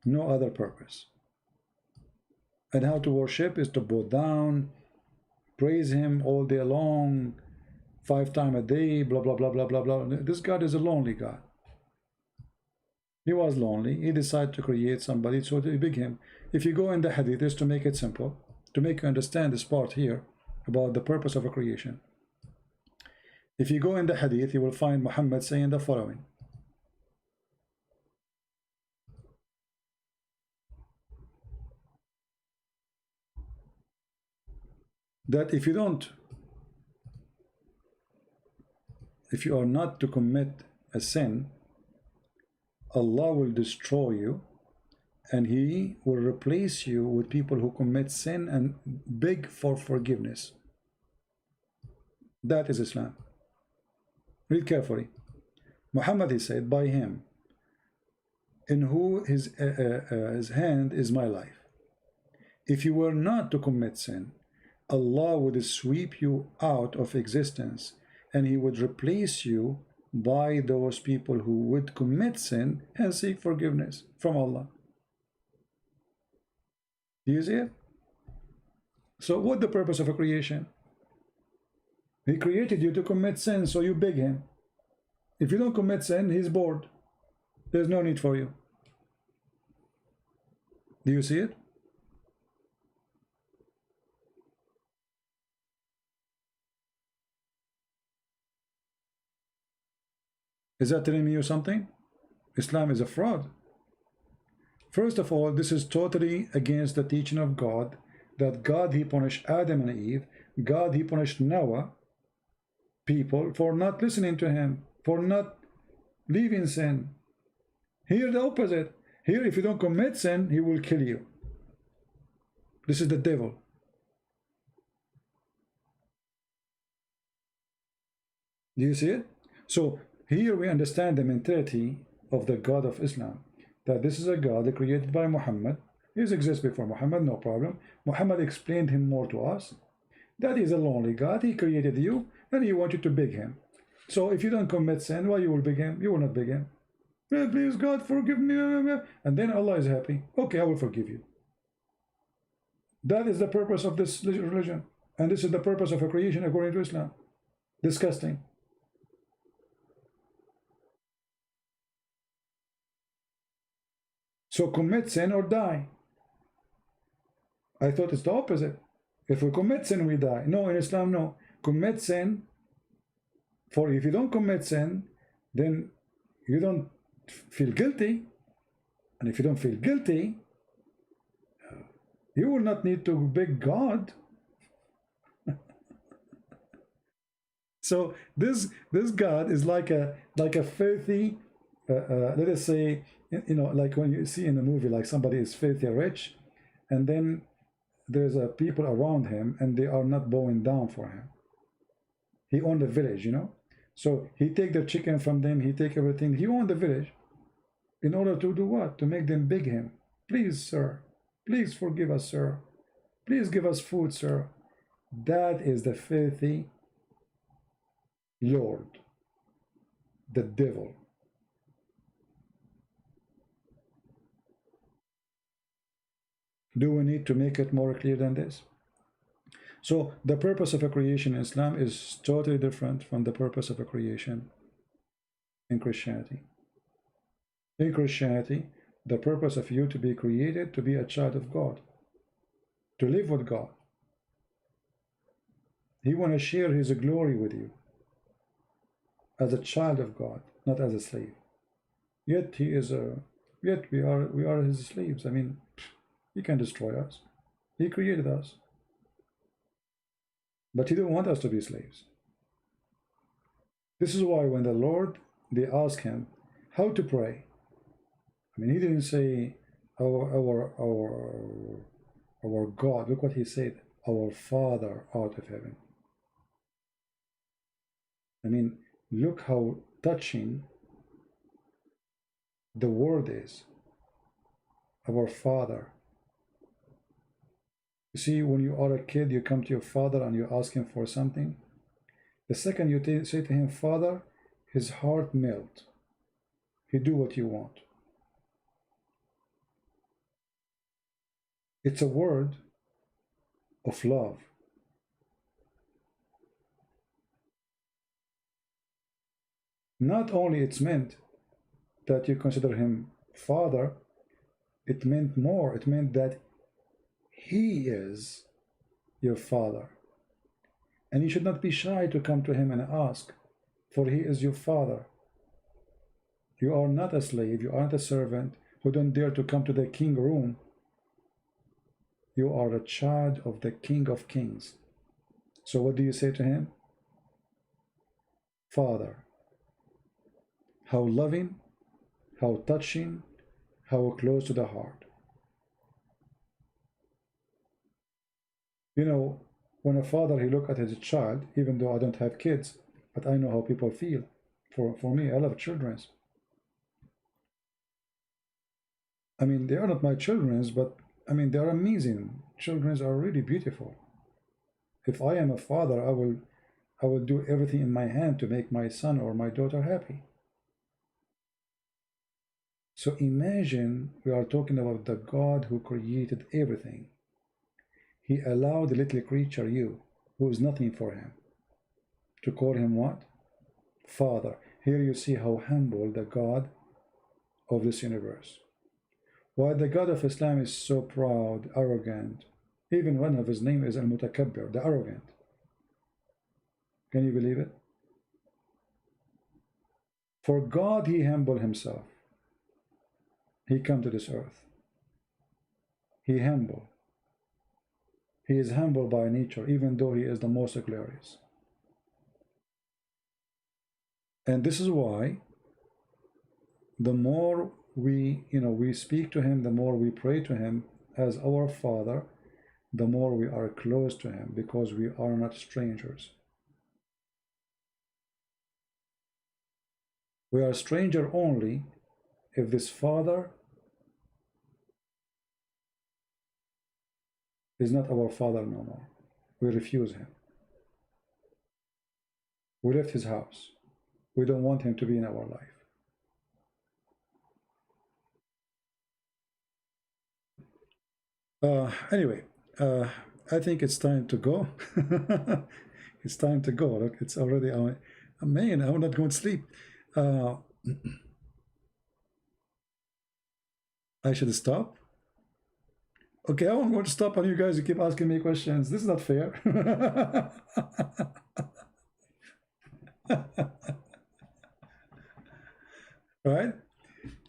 No other purpose. And how to worship is to bow down, praise him all day long, 5 times a day, blah, blah, blah, blah, blah, blah. This God is a lonely God. He was lonely. He decided to create somebody, so to big him. If you go in the hadith, is to make it simple, to make you understand this part here about the purpose of a creation. If you go in the hadith, you will find Muhammad saying the following. That if you are not to commit a sin, Allah will destroy you, and he will replace you with people who commit sin and beg for forgiveness. That is Islam. Read carefully. Muhammad, he said, by him, in who his hand is my life. If you were not to commit sin, Allah would sweep you out of existence, and he would replace you by those people who would commit sin and seek forgiveness from Allah. Do you see it? So what the purpose of a creation? He created you to commit sin, so you beg him. If you don't commit sin, he's bored. There's no need for you. Do you see it? Is that telling you something? Islam is a fraud. First of all, this is totally against the teaching of God, that God, he punished Adam and Eve. God, he punished Noah, people, for not listening to him, for not leaving sin. Here the opposite. Here, if you don't commit sin, he will kill you. This is the devil. Do you see it? So here we understand the mentality of the God of Islam, that this is a God created by Muhammad. He exists before Muhammad, no problem. Muhammad explained him more to us. That is a lonely God. He created you and he wants you to beg him. So if you don't commit sin, why you will beg him? You will not beg him. Please God, forgive me. And then Allah is happy. Okay, I will forgive you. That is the purpose of this religion. And this is the purpose of a creation according to Islam. Disgusting. So commit sin or die. I thought it's the opposite. If we commit sin, we die. No, in Islam, no. Commit sin. For if you don't commit sin, then you don't feel guilty. And if you don't feel guilty, you will not need to beg God. So this God is like a filthy, let us say, you know, like when you see in a movie, like somebody is filthy rich, and then there's people around him, and they are not bowing down for him. He owned the village, you know. So he take the chicken from them, he take everything. He owned the village. In order to do what? To make them beg him. Please, sir. Please forgive us, sir. Please give us food, sir. That is the filthy Lord, the devil. Do we need to make it more clear than this? So the purpose of a creation in Islam is totally different from the purpose of a creation in Christianity. In Christianity, the purpose of you to be created to be a child of God, to live with God. He want to share his glory with you as a child of God, not as a slave. Yet he is yet we are his slaves. I mean, he can destroy us. He created us. But he didn't want us to be slaves. This is why when the Lord, they ask him how to pray, I mean, he didn't say our God. Look what he said, our Father out of heaven. I mean, look how touching the word is, our Father. You see, when you are a kid, you come to your father and you ask him for something. The second you say to him, Father, his heart melts. He do what you want. It's a word of love. Not only it's meant that you consider him Father, it meant more. It meant that he is your Father. And you should not be shy to come to him and ask, for he is your Father. You are not a slave, you are not a servant who don't dare to come to the king room. You are a child of the King of Kings. So what do you say to him? Father. How loving, how touching, how close to the heart. You know, when a father, he look at his child, even though I don't have kids, but I know how people feel. For me, I love children. I mean, they are not my children, but I mean, they are amazing. Children are really beautiful. If I am a father, I will do everything in my hand to make my son or my daughter happy. So imagine we are talking about the God who created everything. He allowed the little creature, you, who is nothing for him, to call him what? Father. Here you see how humble the God of this universe. While the God of Islam is so proud, arrogant, even one of his name is Al-Mutakabbir, the arrogant. Can you believe it? For God, he humbled himself. He come to this earth. He humble. He is humble by nature, even though he is the most glorious. And this is why the more we speak to him, the more we pray to him as our Father, the more we are close to him, because we are not strangers. We are stranger only if this Father is not our Father no more. We refuse him. We left his house. We don't want him to be in our life. Anyway, I think it's time to go. It's time to go. Look, it's already, man, I'm not going to sleep. I should stop. Okay, I'm going to stop on you guys. You keep asking me questions. This is not fair. Right?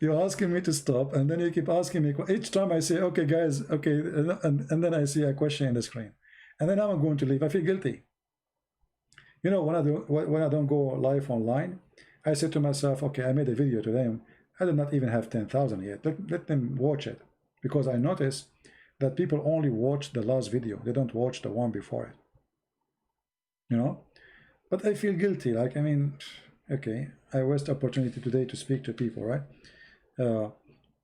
You're asking me to stop, and then you keep asking me. Each time I say, okay, guys, okay, and then I see a question in the screen. And then I'm going to leave. I feel guilty. You know, when I don't go live online, I say to myself, okay, I made a video to them. I did not even have 10,000 yet. Let them watch it. Because I notice that people only watch the last video. They don't watch the one before it. You know? But I feel guilty. Like, I mean, okay, I waste opportunity today to speak to people, right?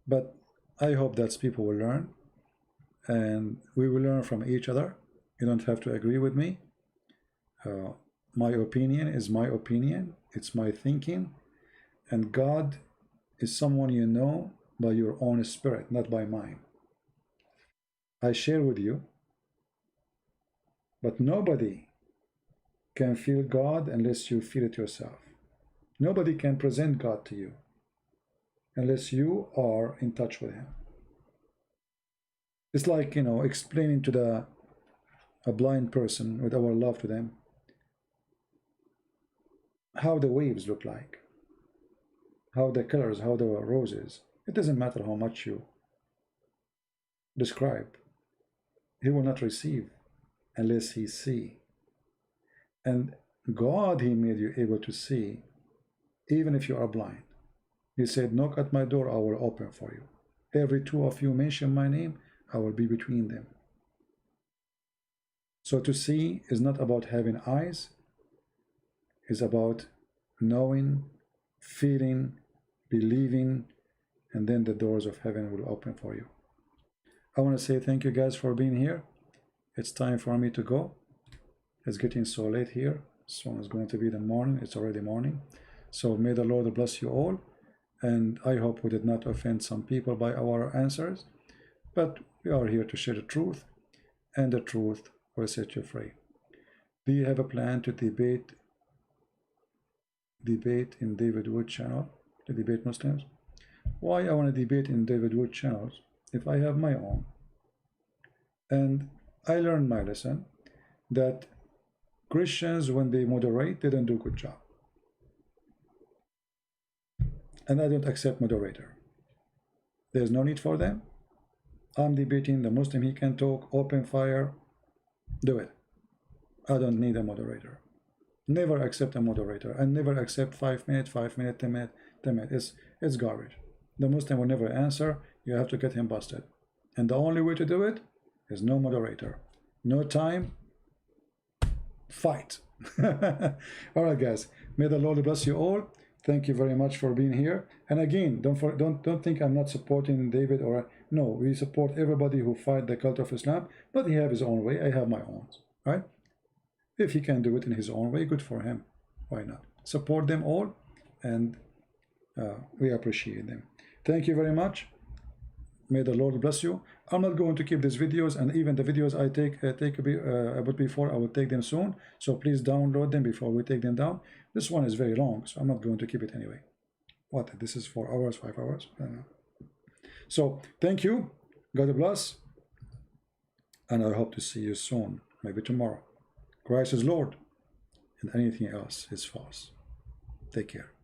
But I hope that people will learn. And we will learn from each other. You don't have to agree with me. My opinion is my opinion. It's my thinking. And God is someone you know by your own spirit, not by mine. I share with you, but nobody can feel God unless you feel it yourself. Nobody can present God to you unless you are in touch with him. It's like, you know, explaining to a blind person with our love to them how the waves look like, how the colors, how the roses. It doesn't matter how much you describe. He will not receive unless he see. And God, he made you able to see, even if you are blind. He said, knock at my door, I will open for you. Every two of you mention my name, I will be between them. So to see is not about having eyes, it's about knowing, feeling, believing, and then the doors of heaven will open for you. I want to say thank you guys for being here. It's time for me to go. It's getting so late here. So it's going to be the morning. It's already morning. So may the Lord bless you all. And I hope we did not offend some people by our answers. But we are here to share the truth. And the truth will set you free. Do you have a plan to debate in David Wood channel? To debate Muslims? Why I want to debate in David Wood channels if I have my own? And I learned my lesson that Christians, when they moderate, they don't do a good job. And I don't accept moderator. There's no need for them. I'm debating the Muslim, he can talk, open fire, do it. I don't need a moderator. Never accept a moderator, and never accept 5 minutes, 5 minutes, 10 minutes, 10 minutes. It's garbage. The Muslim will never answer. You have to get him busted. And the only way to do it is no moderator. No time. Fight. All right, guys. May the Lord bless you all. Thank you very much for being here. And again, don't think I'm not supporting David or no. We support everybody who fight the cult of Islam, but he have his own way. I have my own. Right? If he can do it in his own way, good for him. Why not? Support them all, and we appreciate them. Thank you very much. May the Lord bless you. I'm not going to keep these videos, and even the videos I take about before, I will take them soon. So please download them before we take them down. This one is very long, so I'm not going to keep it anyway. What? This is 4 hours, 5 hours? I don't know. So thank you. God bless. And I hope to see you soon, maybe tomorrow. Christ is Lord, and anything else is false. Take care.